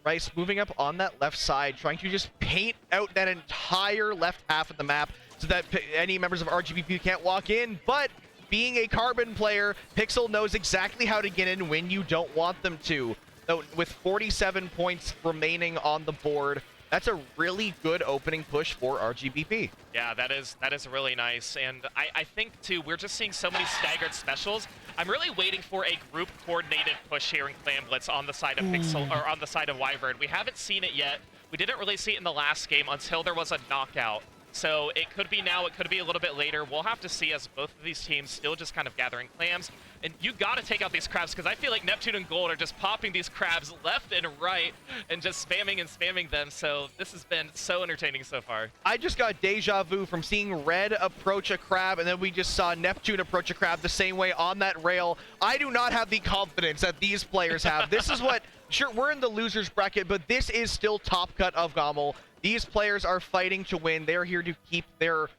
Speaker 10: Rice moving up on that left side, trying to just paint out that entire left half of the map so that any members of RGBP can't walk in, but being a Carbon player, Pixel knows exactly how to get in when you don't want them to. So with 47 points remaining on the board, that's a really good opening push for RGBP.
Speaker 12: Yeah, that is really nice, and I think too we're just seeing so many staggered specials. I'm really waiting for a group coordinated push here in Clan Blitz on the side of Pixel or on the side of WyVeRN. We haven't seen it yet. We didn't really see it in the last game until there was a knockout. So it could be now, it could be a little bit later. We'll have to see as both of these teams still just kind of gathering clams. And you got to take out these crabs because I feel like Neptune and Gold are just popping these crabs left and right and just spamming and spamming them. So this has been so entertaining so far.
Speaker 10: I just got deja vu from seeing Red approach a crab, and then we just saw Neptune approach a crab the same way on that rail. I do not have the confidence that these players have. This is what, sure, we're in the losers bracket, but this is still top cut of GOML. These players are fighting to win. They're here to keep their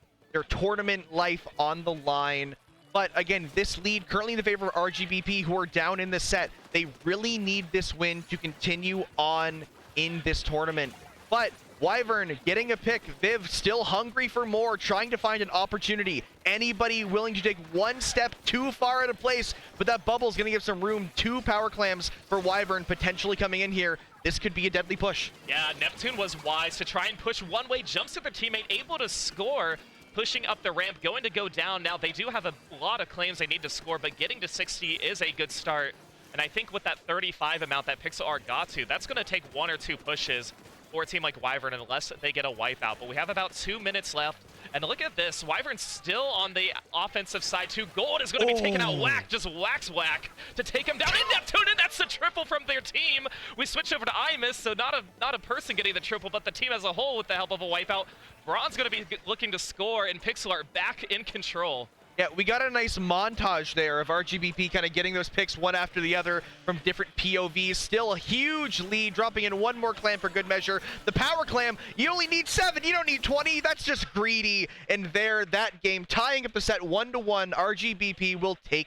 Speaker 10: tournament life on the line. But again, this lead currently in the favor of RGBP, who are down in the set. They really need this win to continue on in this tournament. But WyVeRN getting a pick. Viv still hungry for more, trying to find an opportunity. Anybody willing to take one step too far out of place, but that bubble's going to give some room. 2 power clams for WyVeRN potentially coming in here. This could be a deadly push.
Speaker 12: Yeah, Neptune was wise to try and push one way, jumps to their teammate, able to score, pushing up the ramp, going to go down. Now, they do have a lot of claims they need to score, but getting to 60 is a good start. And I think with that 35 amount that PixelArt got to, that's going to take 1 or 2 pushes for a team like WyVeRN unless they get a wipeout. But we have about 2 minutes left. And look at this, WyVeRN's still on the offensive side too. Gold is going to be taken out. Whack, just whack to take him down. And Neptune, and that's the triple from their team. We switch over to Imus, so not a person getting the triple, but the team as a whole with the help of a wipeout. Bronze going to be looking to score, and PixelArt back in control.
Speaker 10: Yeah, we got a nice montage there of RGBP kind of getting those picks one after the other from different POVs. Still a huge lead, dropping in 1 more clam for good measure. The power clam, you only need 7, you don't need 20. That's just greedy. And there, that game, tying up the set 1-1. RGBP will take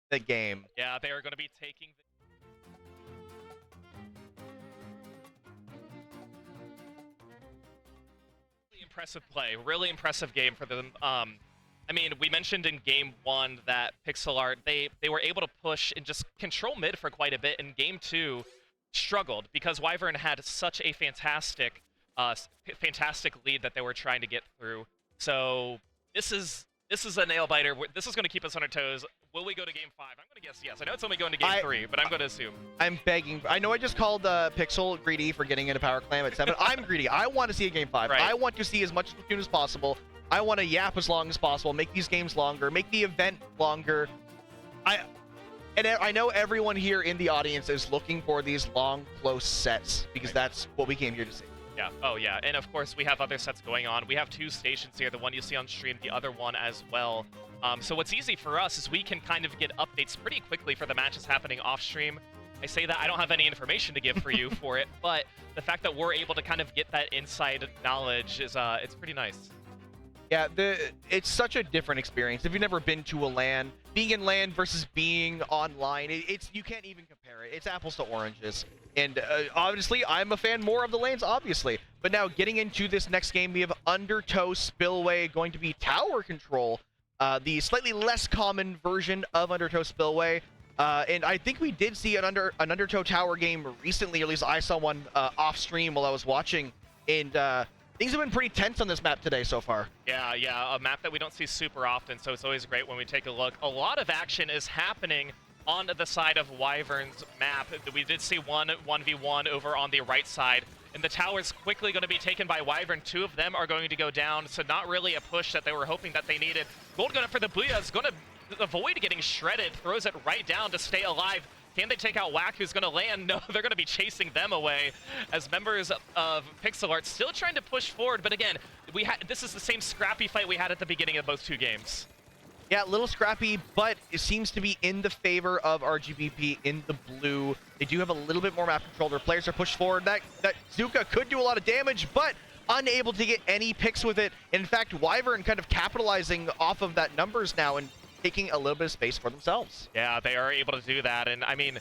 Speaker 10: the game.
Speaker 12: Yeah, they are going to be taking the impressive play, really impressive game for them. I mean, we mentioned in game 1 that PixelArt, they were able to push and just control mid for quite a bit. In game 2, struggled because WyVeRN had such a fantastic lead that they were trying to get through. So this is a nail biter. This is going to keep us on our toes. Will we go to game 5? I'm going to guess yes. I know it's only going to game 3, but I'm going to assume.
Speaker 10: I'm begging. I know I just called Pixel greedy for getting into power clam at 7. I'm greedy. I want to see a game 5.
Speaker 12: Right.
Speaker 10: I want to see as much Splatoon as possible. I want to yap as long as possible, make these games longer, make the event longer. I know everyone here in the audience is looking for these long, close sets because that's what we came here to see.
Speaker 12: Yeah. Oh, yeah. And of course, we have other sets going on. We have 2 stations here. The one you see on stream, the other one as well. So what's easy for us is we can kind of get updates pretty quickly for the matches happening off stream. I say that I don't have any information to give for you for it, but the fact that we're able to kind of get that inside knowledge is it's pretty nice.
Speaker 10: Yeah, it's such a different experience. If you've never been to a LAN, being in LAN versus being online, you can't even compare it. It's apples to oranges. And obviously, I'm a fan more of the lanes, obviously. But now getting into this next game, we have Undertow Spillway going to be tower control, the slightly less common version of Undertow Spillway. And I think we did see an Undertow tower game recently, or at least I saw one off stream while I was watching. And things have been pretty tense on this map today so far.
Speaker 12: Yeah, a map that we don't see super often, so it's always great when we take a look. A lot of action is happening on the side of WyVeRN's map. We did see 1v1 over on the right side, and the tower's quickly going to be taken by WyVeRN. 2 of them are going to go down, so not really a push that they were hoping that they needed. Gold going for the Booyah is going to avoid getting shredded, throws it right down to stay alive. Can they take out Whack, who's going to land? No, they're going to be chasing them away as members of PixelArt still trying to push forward. But again, this is the same scrappy fight we had at the beginning of both 2 games.
Speaker 10: Yeah, a little scrappy, but it seems to be in the favor of RGBP in the blue. They do have a little bit more map control. Their players are pushed forward. That Zuka could do a lot of damage, but unable to get any picks with it. In fact, WyVeRN kind of capitalizing off of that numbers now and taking a little bit of space for themselves.
Speaker 12: Yeah, they are able to do that. And I mean,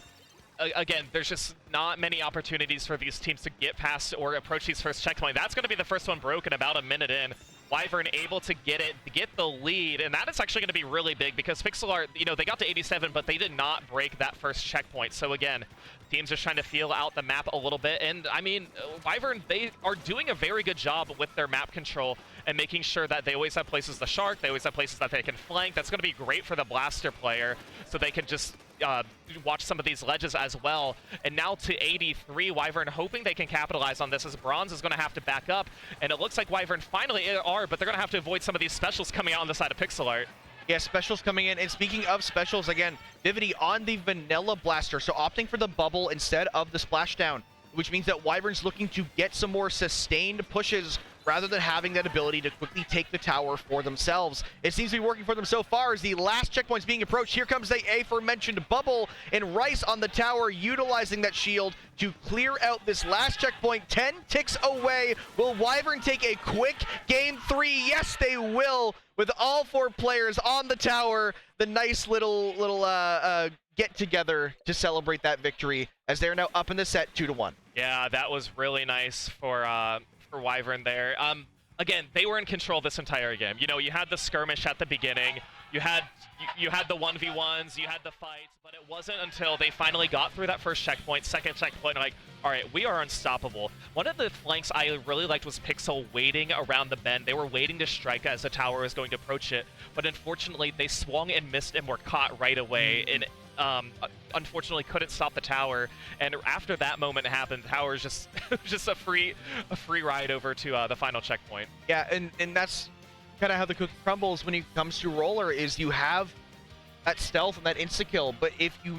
Speaker 12: again, there's just not many opportunities for these teams to get past or approach these first checkpoints. That's going to be the first one broken about a minute in. WyVeRN able to get it, to get the lead, and that is actually going to be really big because PixelArt, they got to 87, but they did not break that first checkpoint. So again, teams are trying to feel out the map a little bit, and I mean, WyVeRN, they are doing a very good job with their map control and making sure that they always have places to shark, they always have places that they can flank. That's going to be great for the blaster player, so they can just watch some of these ledges as well. And now to 83, WyVeRN hoping they can capitalize on this as Bronze is going to have to back up. And it looks like WyVeRN finally are, but they're going to have to avoid some of these specials coming out on the side of PixelArt.
Speaker 10: Yeah, specials coming in. And speaking of specials, again, Vivity on the Vanilla Blaster. So opting for the bubble instead of the splashdown, which means that WyVeRN's looking to get some more sustained pushes rather than having that ability to quickly take the tower for themselves. It seems to be working for them so far as the last checkpoint's being approached. Here comes the aforementioned bubble, and Rice on the tower utilizing that shield to clear out this last checkpoint. 10 ticks away. Will WyVeRN take a quick game 3? Yes, they will, with all 4 players on the tower. The nice little get together to celebrate that victory as they're now up in the set 2-1.
Speaker 12: Yeah, that was really nice for WyVeRN there. Again, they were in control this entire game. You know, you had the skirmish at the beginning, you had the 1v1s, you had the fights, but it wasn't until they finally got through that first checkpoint, second checkpoint, like, all right, we are unstoppable. One of the flanks I really liked was Pixel waiting around the bend. They were waiting to strike as the tower was going to approach it, but unfortunately they swung and missed and were caught right away, and unfortunately couldn't stop the tower. And after that moment happened, the tower is just just a free ride over to the final checkpoint.
Speaker 10: Yeah, and that's kind of how the cookie crumbles when it comes to Roller, is you have that stealth and that insta-kill, but if you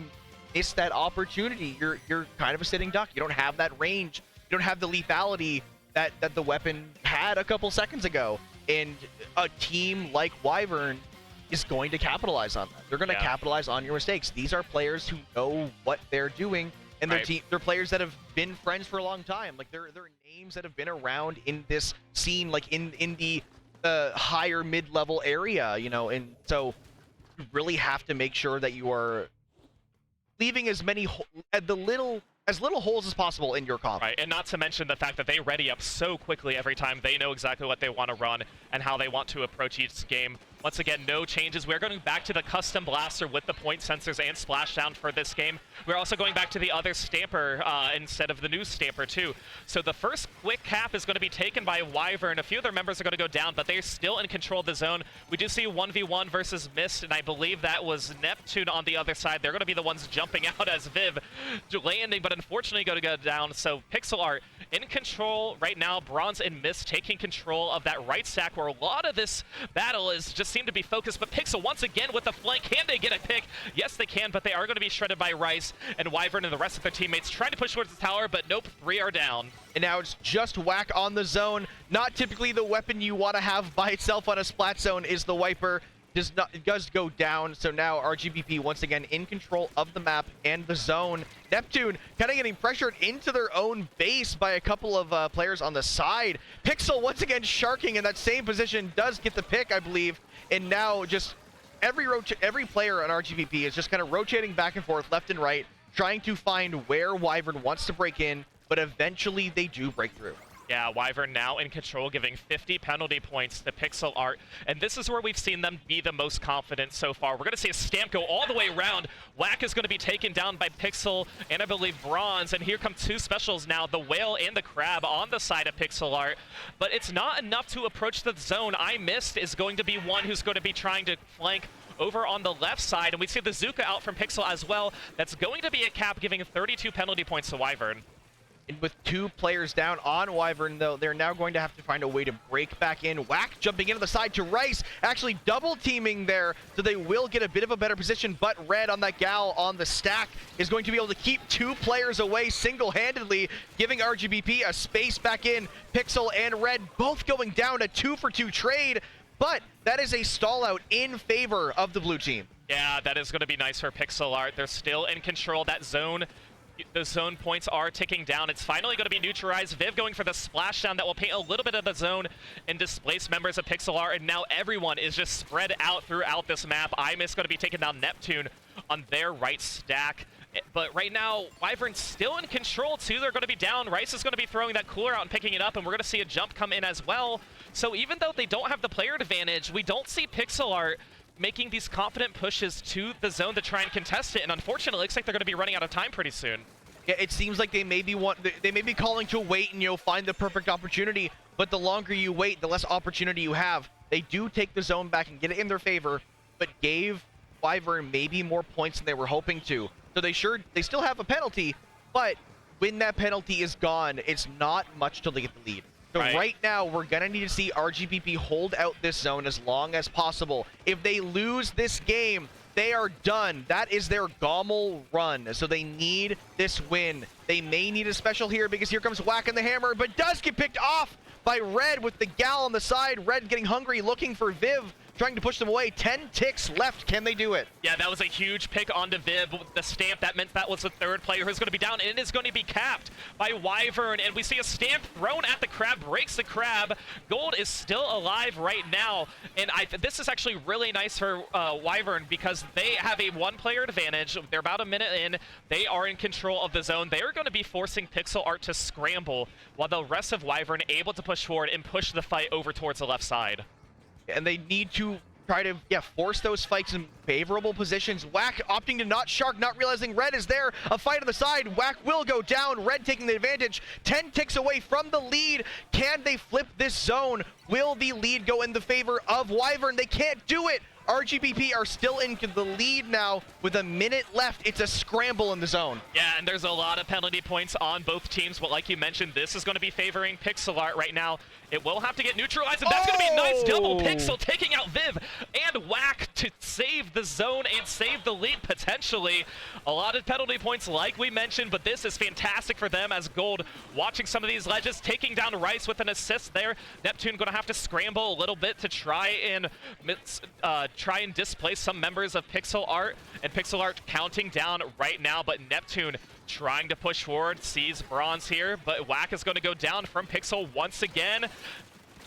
Speaker 10: miss that opportunity, you're kind of a sitting duck. You don't have that range. You don't have the lethality that the weapon had a couple seconds ago. And a team like WyVeRN is going to capitalize on that. They're going to capitalize on your mistakes. These are players who know what they're doing, and they're players that have been friends for a long time. Like they're names that have been around in this scene, like in the higher mid-level area, you know. And so you really have to make sure that you are leaving as little holes as possible in your comp.
Speaker 12: Right, and not to mention the fact that they ready up so quickly every time. They know exactly what they want to run and how they want to approach each game. Once again, no changes. We're going back to the custom blaster with the point sensors and splashdown for this game. We're also going back to the other stamper instead of the new stamper too. So the first quick cap is going to be taken by WyVeRN. A few of their members are going to go down, but they're still in control of the zone. We do see 1v1 versus Mist, and I believe that was Neptune on the other side. They're going to be the ones jumping out as Viv landing, but unfortunately going to go down. So PixelArt in control right now. Bronze and Mist taking control of that right stack where a lot of this battle is just seem to be focused, but Pixel once again with the flank. Can they get a pick? Yes, they can, but they are going to be shredded by Rice, and WyVeRN and the rest of their teammates trying to push towards the tower, but nope, 3 are down.
Speaker 10: And now it's just whack on the zone. Not typically the weapon you want to have by itself on a splat zone is the wiper. It does go down, so now RGBP once again in control of the map and the zone. Neptune kind of getting pressured into their own base by a couple of players on the side. Pixel once again sharking in that same position, does get the pick, I believe. And now just every player on RGBP is just kind of rotating back and forth, left and right, trying to find where WyVeRN wants to break in, but eventually they do break through.
Speaker 12: Yeah, WyVeRN now in control, giving 50 penalty points to PixelArt, and this is where we've seen them be the most confident so far. We're going to see a stamp go all the way around. Whack is going to be taken down by Pixel and I believe Bronze, and here come 2 specials now, the Whale and the Crab on the side of PixelArt, but it's not enough to approach the zone. I Missed is going to be one who's going to be trying to flank over on the left side, and we see the Zuka out from Pixel as well. That's going to be a cap, giving 32 penalty points to WyVeRN.
Speaker 10: And with 2 players down on WyVeRN, though, they're now going to have to find a way to break back in. Whack jumping into the side to Rice, actually double teaming there, so they will get a bit of a better position, but Red on that gal on the stack is going to be able to keep 2 players away single-handedly, giving RGBP a space back in. Pixel and Red both going down, a 2-for-2 trade, but that is a stall out in favor of the blue team.
Speaker 12: Yeah, that is going to be nice for PixelArt. They're still in control. That zone, the zone points are ticking down. It's finally going to be neutralized. Viv going for the splashdown that will paint a little bit of the zone and displace members of PixelArt, and now everyone is just spread out throughout this map. IMIS going to be taking down Neptune on their right stack. But right now, WyVeRN's still in control too. They're going to be down. Rice is going to be throwing that cooler out and picking it up, and we're going to see a jump come in as well. So even though they don't have the player advantage, we don't see PixelArt making these confident pushes to the zone to try and contest it, and unfortunately it looks like they're going to be running out of time pretty soon.
Speaker 10: Yeah, it seems like they may be calling to wait and, you know, find the perfect opportunity, but the longer you wait, the less opportunity you have. They do take the zone back and get it in their favor, but gave WyVeRN maybe more points than they were hoping to. So they still have a penalty, but when that penalty is gone, it's not much to get the lead. So right now, we're going to need to see RGBP hold out this zone as long as possible. If they lose this game, they are done. That is their GOML run. So they need this win. They may need a special here because here comes Whack and the Hammer, but does get picked off by Red with the gal on the side. Red getting hungry, looking for Viv, trying to push them away. 10 ticks left. Can they do it?
Speaker 12: Yeah, that was a huge pick onto Viv with the stamp. That meant that was the third player who's going to be down, and it is going to be capped by WyVeRN. And we see a stamp thrown at the crab, breaks the crab. Gold is still alive right now, and this is actually really nice for WyVeRN because they have a one-player advantage. They're about a minute in. They are in control of the zone. They are going to be forcing PixelArt to scramble while the rest of WyVeRN able to push forward and push the fight over towards the left side.
Speaker 10: And they need to try to, force those fights in favorable positions. Whack opting to not shark, not realizing Red is there. A fight on the side. Whack will go down. Red taking the advantage. 10 ticks away from the lead. Can they flip this zone? Will the lead go in the favor of WyVeRN? They can't do it. RGBP are still in the lead now with a minute left. It's a scramble in the zone.
Speaker 12: Yeah, and there's a lot of penalty points on both teams, but like you mentioned, this is going to be favoring PixelArt right now. It will have to get neutralized, and that's going to be a nice double pixel, taking out Viv and Whack to save the zone and save the lead potentially. A lot of penalty points like we mentioned, but this is fantastic for them as Gold watching some of these ledges, taking down Rice with an assist there. Neptune going to have to scramble a little bit to try and displace some members of PixelArt, and PixelArt counting down right now, but Neptune trying to push forward, sees Bronze here, but Whack is going to go down from Pixel once again.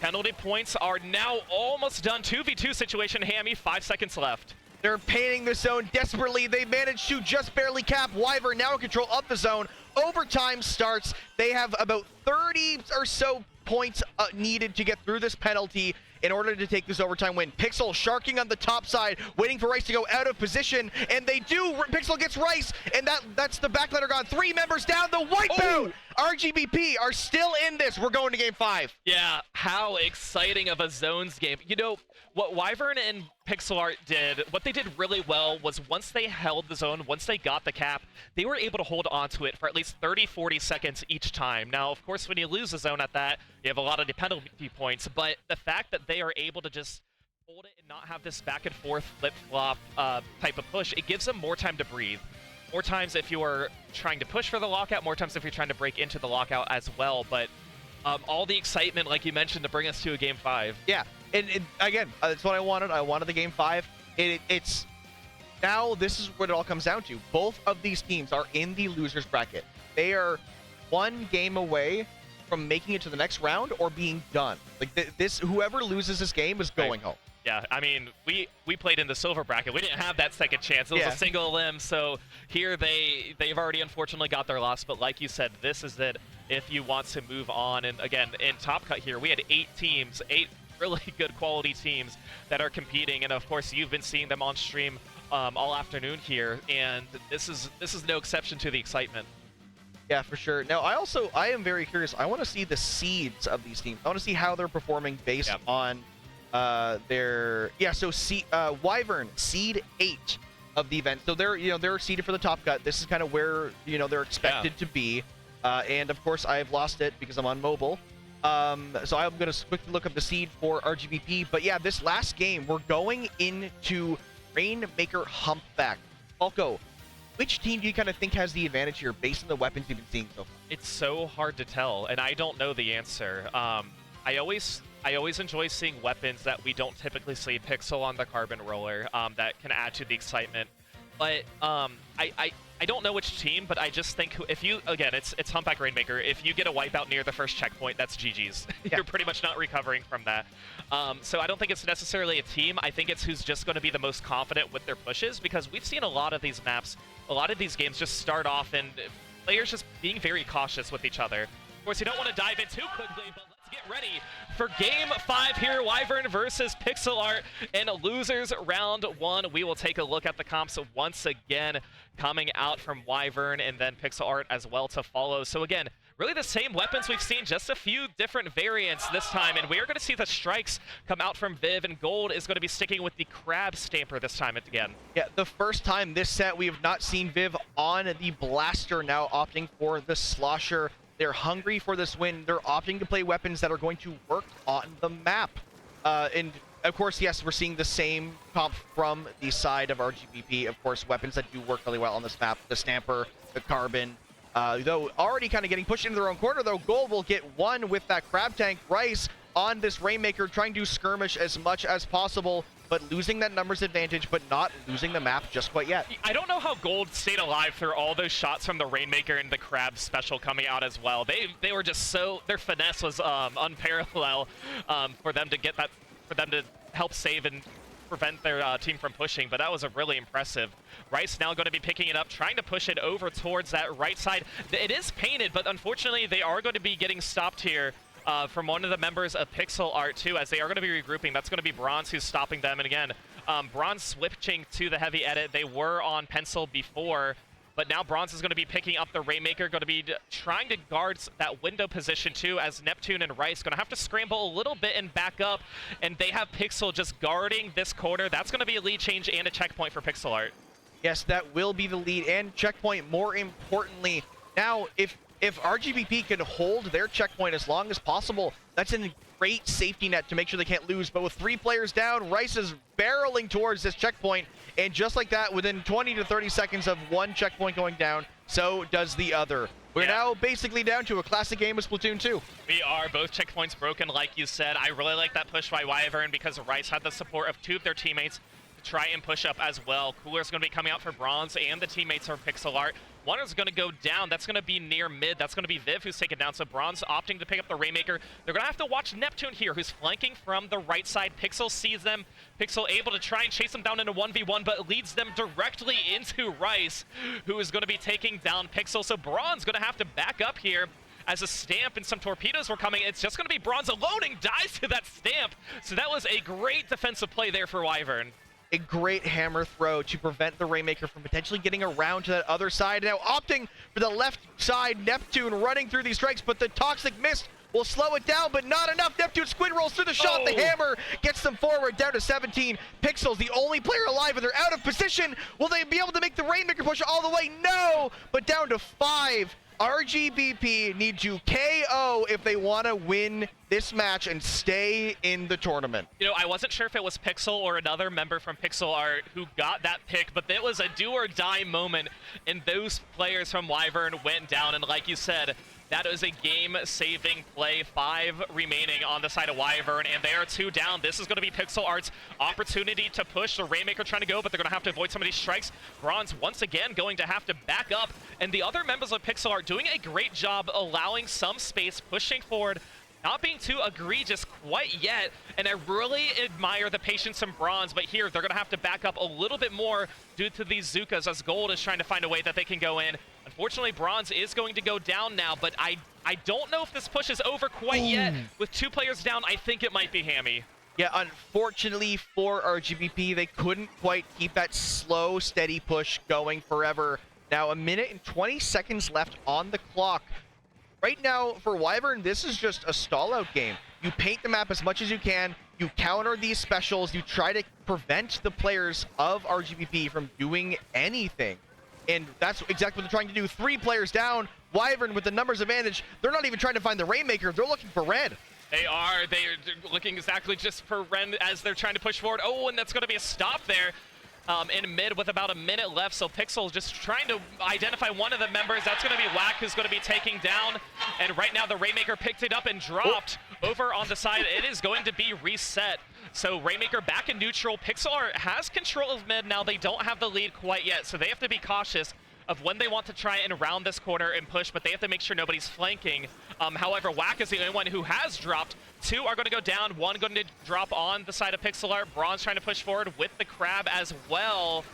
Speaker 12: Penalty points are now almost done. 2v2 situation, Hammy, 5 seconds left.
Speaker 10: They're painting the zone desperately. They managed to just barely cap. WyVeRN now in control of the zone. Overtime starts. They have about 30 or so points needed to get through this penalty in order to take this overtime win. Pixel sharking on the top side, waiting for Rice to go out of position, and they do. Pixel gets Rice, and that's the backlighter gone. 3 members down, the wipeout! RGBP are still in this. We're going to game 5.
Speaker 12: Yeah, how exciting of a zones game. You know, what WyVeRN and PixelArt did, what they did really well was once they held the zone, once they got the cap, they were able to hold on to it for at least 30, 40 seconds each time. Now, of course, when you lose the zone at that, you have a lot of penalty points, but the fact that they are able to just hold it and not have this back and forth flip-flop type of push, it gives them more time to breathe. More times if you are trying to push for the lockout, more times if you're trying to break into the lockout as well, but all the excitement, like you mentioned, to bring us to a game 5.
Speaker 10: Yeah, and again, that's what I wanted. I wanted the game 5. It's now this is what it all comes down to. Both of these teams are in the losers bracket. They are one game away from making it to the next round or being done. Like this, whoever loses this game is going home.
Speaker 12: Yeah, I mean, we played in the silver bracket. We didn't have that second chance. It was a single limb, so here they've already unfortunately got their loss. But like you said, this is it if you want to move on. And again, in Top Cut here, we had 8 teams, 8 really good quality teams that are competing. And of course, you've been seeing them on stream all afternoon here, and this is no exception to the excitement.
Speaker 10: Yeah, for sure. Now, I am very curious. I want to see the seeds of these teams. I want to see how they're performing based on their WyVeRN seed 8 of the event. So they're seeded for the Top Cut. This is kind of where they're expected to be. And of course, I've lost it because I'm on mobile. So I'm gonna quickly look up the seed for RGBP. But yeah, this last game we're going into Rainmaker Humpback. Falco, which team do you kind of think has the advantage here based on the weapons you've been seeing so far?
Speaker 12: It's so hard to tell, and I don't know the answer. I always enjoy seeing weapons that we don't typically see. Pixel on the Carbon Roller, that can add to the excitement. But I don't know which team, but I just think if you, again, it's Humpback Rainmaker. If you get a wipeout near the first checkpoint, that's GG's. You're pretty much not recovering from that. So I don't think it's necessarily a team. I think it's who's just going to be the most confident with their pushes, because we've seen a lot of these maps, a lot of these games just start off and players just being very cautious with each other. Of course, you don't want to dive in too quickly, but let's get ready for Game 5 here. WyVeRN versus PixelArt in losers round 1. We will take a look at the comps once again, coming out from WyVeRN and then PixelArt as well to follow. So again, really the same weapons we've seen, just a few different variants this time. And we are going to see the strikes come out from Viv, and Gold is going to be sticking with the Crab Stamper this time again.
Speaker 10: Yeah, the first time this set we have not seen Viv on the Blaster, now opting for the Slosher. They're hungry for this win. They're opting to play weapons that are going to work on the map. And of course, yes, we're seeing the same comp from the side of RGBP. Of course, weapons that do work really well on this map, the Stamper, the Carbon. Though already kind of getting pushed into their own corner, though, Gold will get one with that Crab Tank. Rice on this Rainmaker trying to skirmish as much as possible, but losing that numbers advantage, but not losing the map just quite yet.
Speaker 12: I don't know how Gold stayed alive through all those shots from the Rainmaker and the Crab special coming out as well. They were just so, their finesse was unparalleled for them to get that, for them to help save and prevent their team from pushing, but that was a really impressive. Rice now going to be picking it up, trying to push it over towards that right side. It is painted, but unfortunately they are going to be getting stopped here from one of the members of PixelArt too, as they are going to be regrouping. That's going to be Bronze who's stopping them. And again, Bronze switching to the heavy edit. They were on Pencil before, but now Bronze is going to be picking up the Rainmaker, going to be trying to guard that window position too, as Neptune and Rice going to have to scramble a little bit and back up, and they have Pixel just guarding this corner. That's going to be a lead change and a checkpoint for PixelArt.
Speaker 10: Yes, that will be the lead and checkpoint. More importantly, now if RGBP can hold their checkpoint as long as possible, that's a great safety net to make sure they can't lose. But with 3 players down, Rice is barreling towards this checkpoint, and just like that, within 20 to 30 seconds of one checkpoint going down, so does the other. We're now basically down to a classic game of Splatoon 2.
Speaker 12: We are both checkpoints broken, like you said. I really like that push by WyVeRN because Rice had the support of 2 of their teammates to try and push up as well. Cooler's going to be coming out for Bronze, and the teammates are PixelArt. One is going to go down. That's going to be near mid. That's going to be Viv who's taken down. So Bronze opting to pick up the Rainmaker. They're going to have to watch Neptune here, who's flanking from the right side. Pixel sees them. Pixel able to try and chase them down into 1v1, but leads them directly into Rice, who is going to be taking down Pixel. So Bronze going to have to back up here. As a Stamp and some torpedoes were coming, it's just going to be Bronze alone and dies to that Stamp. So that was a great defensive play there for WyVeRN.
Speaker 10: A great hammer throw to prevent the Rainmaker from potentially getting around to that other side. Now opting for the left side, Neptune running through these strikes, but the Toxic Mist will slow it down, but not enough. Neptune squid rolls through the shot. The hammer gets them forward, down to 17. Pixel's the only player alive, and they're out of position. Will they be able to make the Rainmaker push all the way? No, but down to 5. RGBP need to KO if they want to win this match and stay in the tournament.
Speaker 12: You know, I wasn't sure if it was Pixel or another member from PixelArt who got that pick, but it was a do-or-die moment, and those players from WyVeRN went down, and like you said, that is a game-saving play. 5 remaining on the side of WyVeRN, and they are 2 down. This is going to be PixelArt's opportunity to push. The Rainmaker trying to go, but they're going to have to avoid some of these strikes. Bronze once again going to have to back up, and the other members of PixelArt doing a great job allowing some space, pushing forward, not being too egregious quite yet, and I really admire the patience from Bronze, but here they're going to have to back up a little bit more due to these Zukas as Gold is trying to find a way that they can go in. Unfortunately, Bronze is going to go down now, but I don't know if this push is over quite yet. With 2 players down, I think it might be Hammy.
Speaker 10: Yeah, unfortunately for RGBP, they couldn't quite keep that slow, steady push going forever. Now, 1 minute and 20 seconds left on the clock. Right now, for WyVeRN, this is just a stall-out game. You paint the map as much as you can, you counter these specials, you try to prevent the players of RGBP from doing anything. And that's exactly what they're trying to do. 3 players down, WyVeRN with the numbers advantage. They're not even trying to find the Rainmaker, they're looking for Red.
Speaker 12: They are looking exactly just for Ren as they're trying to push forward. Oh, and that's going to be a stop there. In mid with about 1 minute left, so Pixel just trying to identify one of the members. That's going to be Whack who's going to be taking down, and right now the Rainmaker picked it up and dropped over on the side. It is going to be reset. So Rainmaker back in neutral. PixelArt has control of mid now. They don't have the lead quite yet, so they have to be cautious of when they want to try and round this corner and push, but they have to make sure nobody's flanking. However, Whack is the only one who has dropped. 2 are going to go down, 1 going to drop on the side of PixelArt. Bronze trying to push forward with the Crab as well.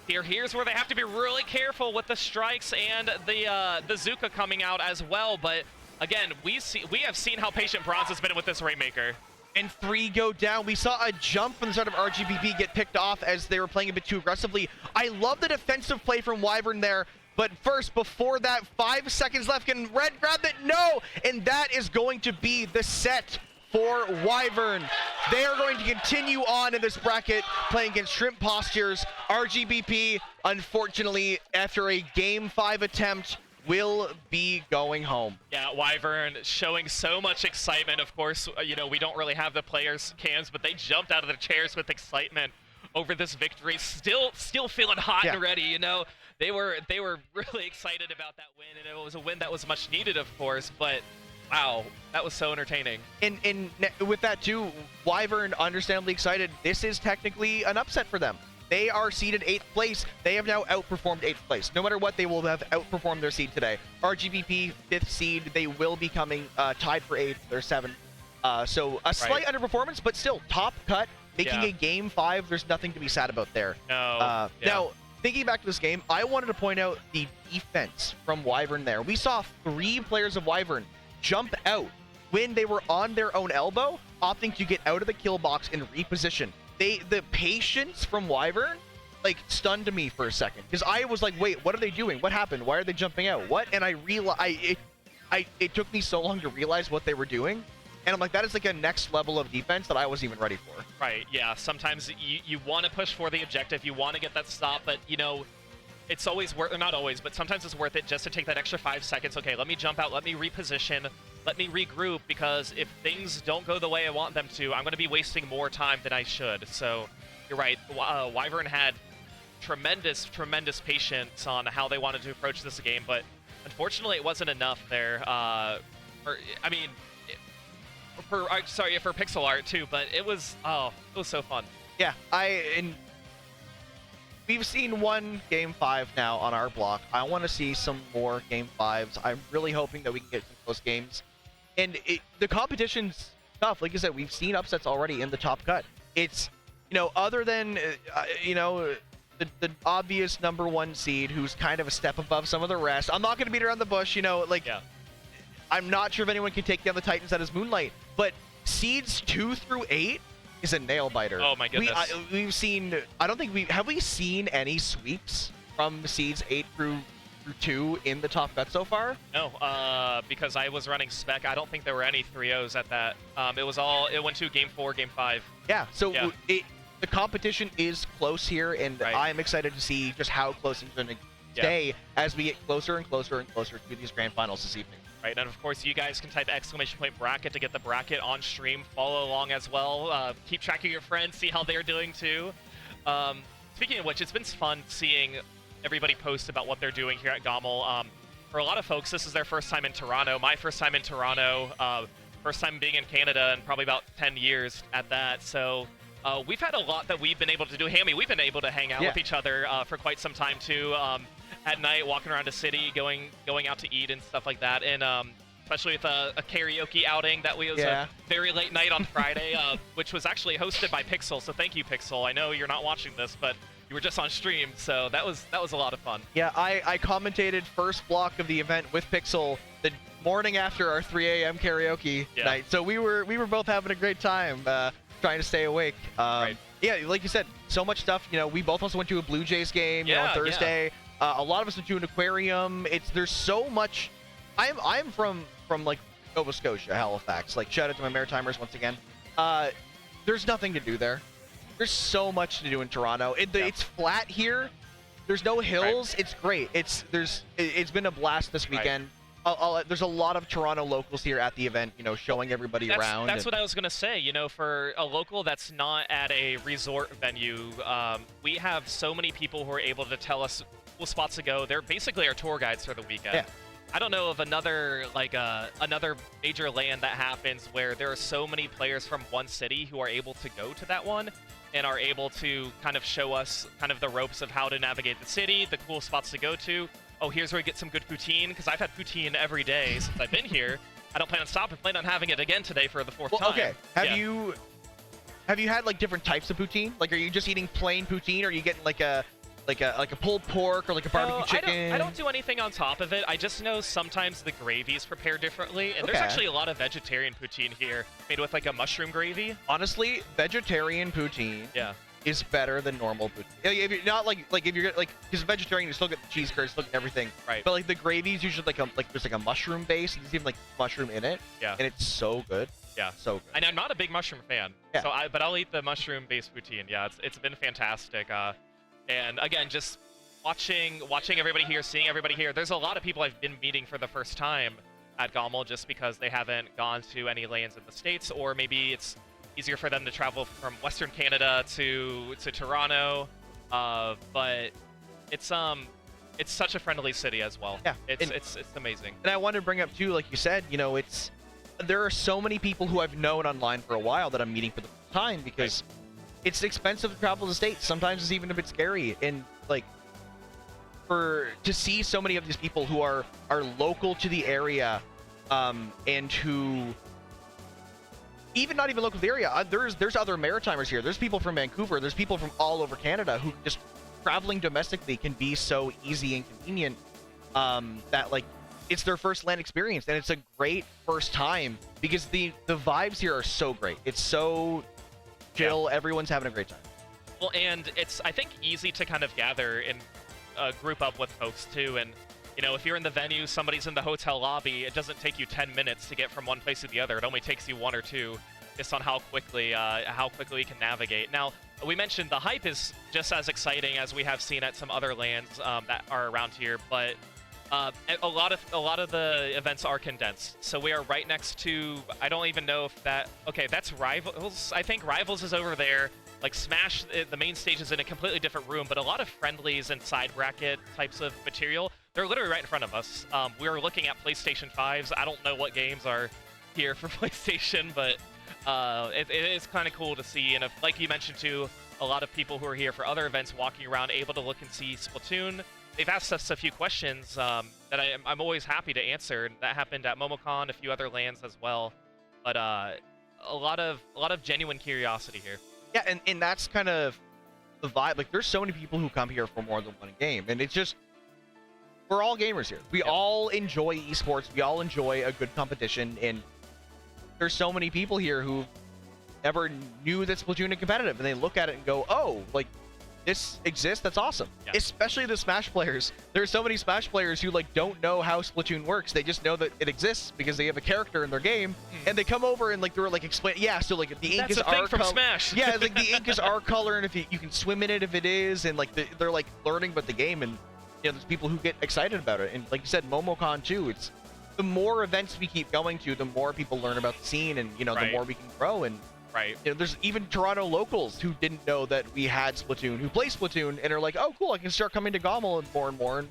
Speaker 12: Here's where they have to be really careful with the strikes and the Zuka coming out as well. But again, we have seen how patient Bronze has been with this Rainmaker.
Speaker 10: And 3 go down. We saw a jump from the side of RGBP get picked off as they were playing a bit too aggressively. I love the defensive play from WyVeRN there. But first, before that, 5 seconds left. Can Red grab it? No! And that is going to be the set for WyVeRN. They are going to continue on in this bracket, playing against Shrimp Postures. RGBP, unfortunately, after a Game 5 attempt, will be going home.
Speaker 12: Yeah, WyVeRN showing so much excitement. Of course, you know, we don't really have the players' cams, but they jumped out of their chairs with excitement over this victory. Still feeling hot and ready, you know. They were really excited about that win, and it was a win that was much needed, of course, but wow, that was so entertaining.
Speaker 10: And with that too, WyVeRN understandably excited. This is technically an upset for them. They are seeded 8th place. They have now outperformed 8th place. No matter what, they will have outperformed their seed today. RGBP, 5th seed, they will be coming tied for 8th. They're 7th. So a slight underperformance, but still top cut, making a Game 5. There's nothing to be sad about there.
Speaker 12: No.
Speaker 10: Now, thinking back to this game, I wanted to point out the defense from WyVeRN there. We saw 3 players of WyVeRN jump out when they were on their own elbow, opting to get out of the kill box and reposition. The patience from WyVeRN, like, stunned me for a second, because I was like, wait, what are they doing? What happened? Why are they jumping out? What? And I realized it took me so long to realize what they were doing, and I'm like, that is like a next level of defense that I wasn't even ready for.
Speaker 12: Right, yeah. Sometimes you want to push for the objective, you want to get that stop, but, you know, it's always worth, or not always, but sometimes it's worth it just to take that extra 5 seconds. Okay, let me jump out, let me reposition, let me regroup, because if things don't go the way I want them to, I'm going to be wasting more time than I should. So you're right, WyVeRN had tremendous patience on how they wanted to approach this game, but unfortunately it wasn't enough there. For PixelArt too, but it was so fun.
Speaker 10: Yeah, we've seen one Game 5 now on our block. I want to see some more Game 5s. I'm really hoping that we can get some close games. And the competition's tough. Like I said, we've seen upsets already in the top cut. It's, you know, other than, you know, the obvious #1 seed who's kind of a step above some of the rest. I'm not going to beat around the bush, you know, like, I'm not sure if anyone can take down the Titans that is Moonlight, but seeds 2 through 8 is a nail biter.
Speaker 12: Oh my goodness.
Speaker 10: We've seen, I don't think have we seen any sweeps from seeds 8 through 2 in the top cut so far?
Speaker 12: No, because I was running spec. I don't think there were any 3-0s at that. It went to Game 4, Game 5.
Speaker 10: Yeah, so the competition is close here, and I'm excited to see just how close it's going to stay as we get closer and closer and closer to these grand finals this evening.
Speaker 12: Right, and of course you guys can type !bracket to get the bracket on stream. Follow along as well. Keep track of your friends, see how they're doing too. Speaking of which, it's been fun seeing everybody post about what they're doing here at GOML. For a lot of folks, this is their first time in Toronto. My first time in Toronto. First time being in Canada in probably about 10 years at that. So we've had a lot that we've been able to do. Hammy, we've been able to hang out with each other for quite some time too. At night, walking around the city, going out to eat and stuff like that, and especially with a karaoke outing that was a very late night on Friday, which was actually hosted by Pixel. So thank you, Pixel. I know you're not watching this, but you were just on stream, so that was a lot of fun.
Speaker 10: Yeah, I commentated first block of the event with Pixel the morning after our 3 a.m. karaoke night. So we were both having a great time trying to stay awake. Yeah, like you said, so much stuff. You know, we both also went to a Blue Jays game on Thursday. A lot of us went to an aquarium. There's so much. I'm from like Nova Scotia, Halifax. Like, shout out to my Maritimers once again. There's nothing to do there. There's so much to do in Toronto. It's flat here. There's no hills. It's great. It's been a blast this weekend. There's a lot of Toronto locals here at the event, you know, showing everybody around.
Speaker 12: That's what I was going to say. You know, for a local that's not at a resort venue, we have so many people who are able to tell us cool spots to go. They're basically our tour guides for the weekend.
Speaker 10: Yeah.
Speaker 12: I don't know of another major LAN that happens where there are so many players from one city who are able to go to that one and are able to kind of show us kind of the ropes of how to navigate the city, the cool spots to go to. Oh, here's where we get some good poutine, because I've had poutine every day since I've been here. I don't plan on stopping. Plan on having it again today for the 4th time.
Speaker 10: Okay. Have you had like different types of poutine? Like, are you just eating plain poutine, or are you getting like a pulled pork or like a barbecue chicken?
Speaker 12: I don't do anything on top of it. I just know sometimes the gravy's prepared differently, and there's actually a lot of vegetarian poutine here, made with like a mushroom gravy.
Speaker 10: Honestly, vegetarian poutine is better than normal poutine. If you're not like if you're like, because vegetarian, you still get the cheese curds, still get everything.
Speaker 12: Right.
Speaker 10: But like the gravy is usually like there's like a mushroom base, and there's even like mushroom in it.
Speaker 12: Yeah.
Speaker 10: And it's so good.
Speaker 12: Yeah.
Speaker 10: So good.
Speaker 12: And I'm not a big mushroom fan.
Speaker 10: Yeah.
Speaker 12: So but I'll eat the mushroom-based poutine. Yeah, it's been fantastic. And again, just watching everybody here, seeing everybody here. There's a lot of people I've been meeting for the first time at GOML just because they haven't gone to any lanes in the States, or maybe it's easier for them to travel from Western Canada to Toronto. But it's such a friendly city as well.
Speaker 10: Yeah.
Speaker 12: It's amazing.
Speaker 10: And I wanted to bring up too, like you said, you know, there are so many people who I've known online for a while that I'm meeting for the first time because it's expensive to travel to the States. Sometimes it's even a bit scary. And like to see so many of these people who are local to the area, and who even not even local to the area. There's other Maritimers here. There's people from Vancouver. There's people from all over Canada who just traveling domestically can be so easy and convenient, that like it's their first land experience, and it's a great first time because the vibes here are so great. It's so chill. Yeah. Everyone's having a great time.
Speaker 12: Well, and it's, I think, easy to kind of gather and group up with folks too. And you know, if you're in the venue, somebody's in the hotel lobby, it doesn't take you 10 minutes to get from one place to the other. It only takes you 1 or 2, just on how quickly you can navigate. Now, we mentioned the hype is just as exciting as we have seen at some other lands that are around here, but a lot of the events are condensed. So we are right next to, I don't even know if that, okay, that's Rivals. I think Rivals is over there. Like Smash, the main stage is in a completely different room, but a lot of friendlies and side bracket types of material, they're literally right in front of us. We are looking at PlayStation 5s. I don't know what games are here for PlayStation, but it is kind of cool to see. And if, like you mentioned too, a lot of people who are here for other events walking around able to look and see Splatoon. They've asked us a few questions that I'm always happy to answer. And that happened at MomoCon, a few other lands as well. But a lot of genuine curiosity here.
Speaker 10: Yeah, and that's kind of the vibe. Like, there's so many people who come here for more than one game, and it's just, we're all gamers here. We all enjoy esports. We all enjoy a good competition, and there's so many people here who never knew that Splatoon is competitive, and they look at it and go, oh, like, this exists? That's awesome. Yeah. Especially the Smash players. There's so many Smash players who like don't know how Splatoon works. They just know that it exists because they have a character in their game, and they come over and like they're like explain. Yeah, so like the ink is our color.
Speaker 12: Smash.
Speaker 10: Yeah, it's like the ink is our color, and if you can swim in it if it is, and like they're like learning about the game, and you know there's people who get excited about it. And like you said, MomoCon too. It's the more events we keep going to, the more people learn about the scene, and you know the more we can grow. And
Speaker 12: right.
Speaker 10: You know, there's even Toronto locals who didn't know that we had Splatoon, who play Splatoon, and are like, oh, cool, I can start coming to GOML and more and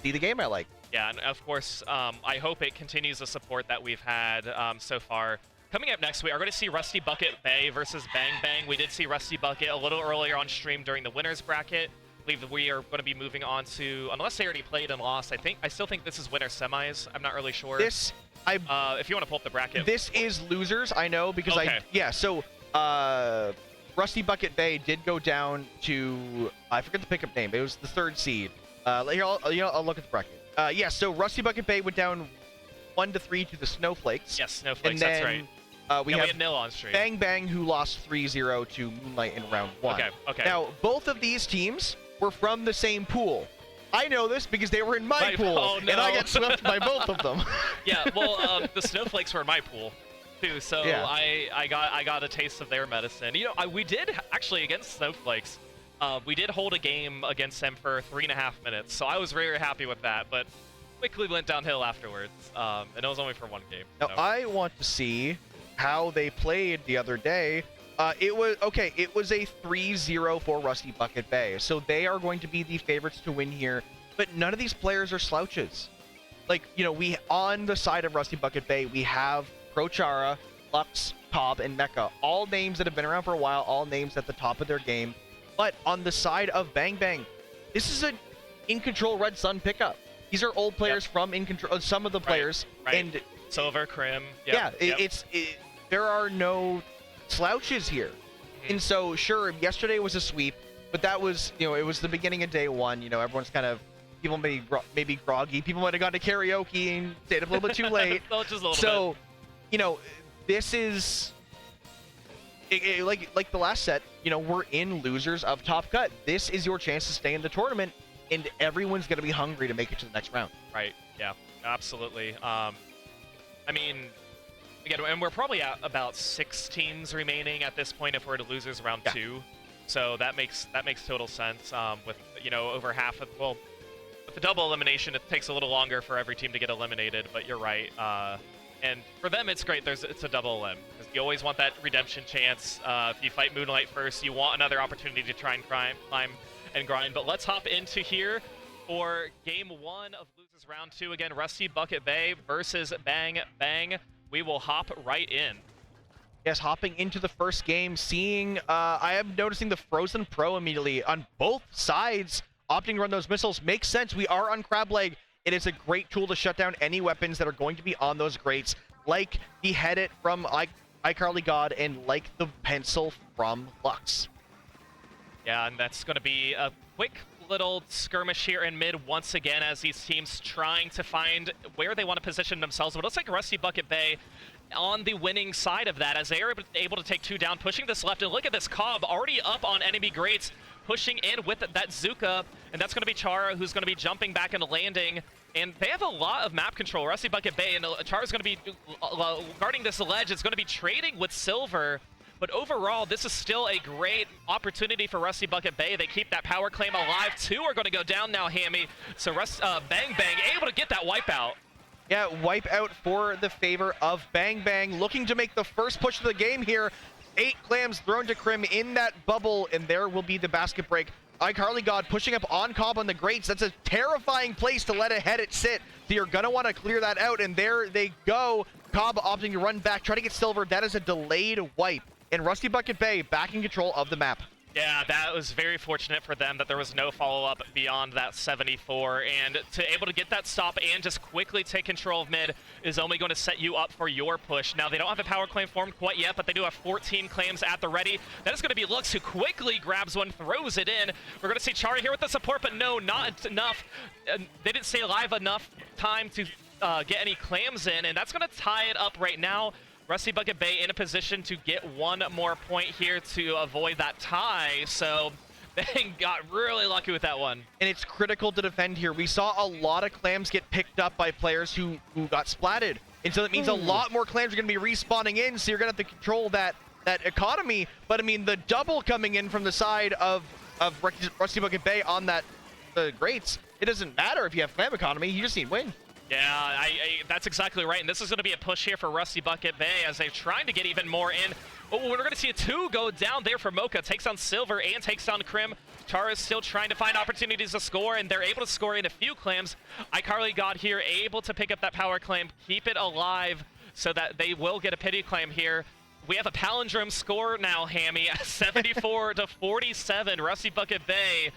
Speaker 10: see the game I like.
Speaker 12: Yeah, and of course, I hope it continues the support that we've had so far. Coming up next, we are going to see Rusty Bucket Bay versus Bang Bang. We did see Rusty Bucket a little earlier on stream during the winners bracket. I believe that we are going to be moving on to, unless they already played and lost, I still think this is winner semis. I'm not really sure.
Speaker 10: This,
Speaker 12: if you want to pull up the bracket.
Speaker 10: This is losers, I know, because so Rusty Bucket Bay did go down to, I forget the pickup name, but it was the 3rd seed. I'll look at the bracket. So Rusty Bucket Bay went down 1-3 to the Snowflakes.
Speaker 12: Yes, Snowflakes,
Speaker 10: and
Speaker 12: that's
Speaker 10: then,
Speaker 12: right.
Speaker 10: We
Speaker 12: had
Speaker 10: have
Speaker 12: Nil on stream.
Speaker 10: Bang Bang, who lost 3-0 to Moonlight in round 1.
Speaker 12: Okay.
Speaker 10: Now, both of these teams were from the same pool. I know this because they were in my pool, and I got swept by both of them.
Speaker 12: Yeah, well, the Snowflakes were in my pool too, so
Speaker 10: yeah.
Speaker 12: I got a taste of their medicine. You know, we did actually against Snowflakes. We did hold a game against them for 3.5 minutes, so I was very happy with that. But quickly went downhill afterwards, and it was only for 1 game.
Speaker 10: Now I want to see how they played the other day. It was a 3-0 for Rusty Bucket Bay, so they are going to be the favorites to win here. But none of these players are slouches. Like, you know, we on the side of Rusty Bucket Bay, we have Prochara, Lux, Cobb, and Mecha. All names that have been around for a while, all names at the top of their game. But on the side of Bang Bang, this is an In Control Red Sun pickup. These are old players from In Control, some of the players.
Speaker 12: Right.
Speaker 10: And
Speaker 12: Silver, Crim.
Speaker 10: There are no slouches here. And so, sure, yesterday was a sweep, but that was, you know, it was the beginning of day 1. You know, everyone's kind of, people maybe groggy. People might have gone to karaoke and stayed up a little bit too late.
Speaker 12: Just a little bit.
Speaker 10: So, you know, this is like the last set, you know, we're in losers of Top Cut. This is your chance to stay in the tournament, and everyone's going to be hungry to make it to the next round.
Speaker 12: Right. Yeah. Absolutely. I mean, again, and we're probably at about 6 teams remaining at this point if we're to losers round 2. So that makes total sense. With, you know, over half of, well, with the double elimination, it takes a little longer for every team to get eliminated. But you're right. And for them, it's great. It's a double elim, because you always want that redemption chance. If you fight Moonlight first, you want another opportunity to try and climb and grind. But let's hop into here for game 1 of losers round 2. Again, Rusty Bucket Bay versus Bang Bang. We will hop right in.
Speaker 10: Yes, hopping into the first game, seeing, I am noticing the Frozen Pro immediately on both sides. Opting to run those missiles makes sense. We are on Crab Leg. It is a great tool to shut down any weapons that are going to be on those grates, like the Headit from iCarly God and like the Pencil from Lux.
Speaker 12: Yeah, and that's going to be a quick little skirmish here in mid once again as these teams trying to find where they want to position themselves. But it looks like Rusty Bucket Bay on the winning side of that as they are able to take 2 down, pushing this left. And look at this Cobb already up on enemy grates, pushing in with that Zuka, and that's going to be Chara, who's going to be jumping back and landing. And they have a lot of map control, Rusty Bucket Bay, and Chara's going to be guarding this ledge. It's going to be trading with Silver. But overall, this is still a great opportunity for Rusty Bucket Bay. They keep that power claim alive. 2 are going to go down now, Hammy. So Bang Bang able to get that wipeout.
Speaker 10: Yeah, wipe out for the favor of Bang Bang, looking to make the first push of the game here. 8 clams thrown to Crim in that bubble, and there will be the basket break. iCarly God pushing up on Cobb on the grates. That's a terrifying place to let a Headit sit. So you're going to want to clear that out, and there they go. Cobb opting to run back, try to get Silver. That is a delayed wipe. And Rusty Bucket Bay back in control of the map.
Speaker 12: Yeah, that was very fortunate for them that there was no follow-up beyond that 74, and to able to get that stop and just quickly take control of mid is only going to set you up for your push. Now, they don't have a power claim formed quite yet, but they do have 14 claims at the ready. That is going to be Lux, who quickly grabs one, throws it in. We're going to see Chara here with the support, but no, not enough. They didn't stay alive enough time to get any claims in, and that's going to tie it up right now. Rusty Bucket Bay in a position to get 1 more point here to avoid that tie, so they got really lucky with that one.
Speaker 10: And it's critical to defend here. We saw a lot of clams get picked up by players who got splatted, and so that means a lot more clams are going to be respawning in, so you're going to have to control that economy. But I mean, the double coming in from the side of Rusty Bucket Bay on that grates, it doesn't matter if you have clam economy, you just need win.
Speaker 12: Yeah, that's exactly right. And this is going to be a push here for Rusty Bucket Bay as they're trying to get even more in. Oh, we're going to see a 2 go down there for Mocha. Takes on Silver and takes down Crim. Chara's still trying to find opportunities to score, and they're able to score in a few claims. iCarly God here able to pick up that power claim, keep it alive so that they will get a pity claim here. We have a palindrome score now, Hammy, 74 to 47. Rusty Bucket Bay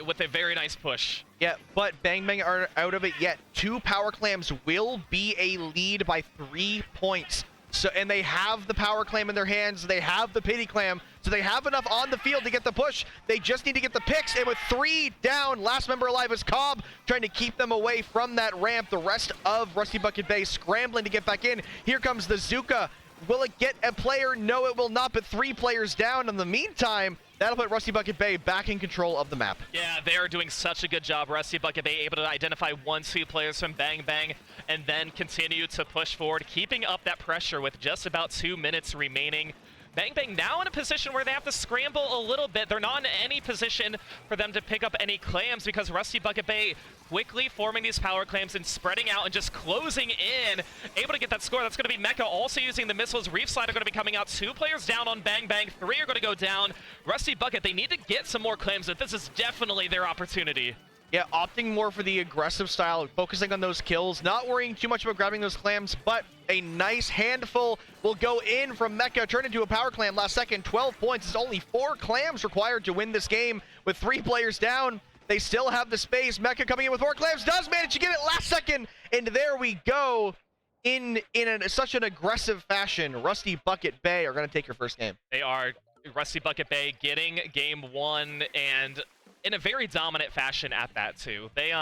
Speaker 12: with a very nice push.
Speaker 10: Yeah, but Bang Bang aren't out of it yet. 2 power clams will be a lead by 3 points. So, and they have the power clam in their hands. They have the pity clam. So they have enough on the field to get the push. They just need to get the picks. And with 3 down, last member alive is Cobb, trying to keep them away from that ramp. The rest of Rusty Bucket Bay scrambling to get back in. Here comes the Zuka. Will it get a player? No, it will not, but 3 players down. In the meantime, that'll put Rusty Bucket Bay back in control of the map.
Speaker 12: Yeah, they're doing such a good job. Rusty Bucket Bay able to identify 1-2 players from Bang Bang and then continue to push forward, keeping up that pressure with just about 2 minutes remaining. Bang Bang now in a position where they have to scramble a little bit. They're not in any position for them to pick up any clams because Rusty Bucket Bay quickly forming these power clams and spreading out and just closing in. Able to get that score. That's going to be Mecha also using the missiles. Reef Slide are going to be coming out. 2 players down on Bang Bang. 3 are going to go down. Rusty Bucket, they need to get some more clams, but this is definitely their opportunity.
Speaker 10: Yeah, opting more for the aggressive style, focusing on those kills, not worrying too much about grabbing those clams, but a nice handful will go in from Mecha, turn into a power clam last second. 12 points. It's only 4 clams required to win this game with 3 players down. They still have the space. Mecha coming in with 4 clams, does manage to get it last second, and there we go. In such an aggressive fashion, Rusty Bucket Bay are going to take your first game.
Speaker 12: They are. Rusty Bucket Bay getting game 1, and in a very dominant fashion at that too. They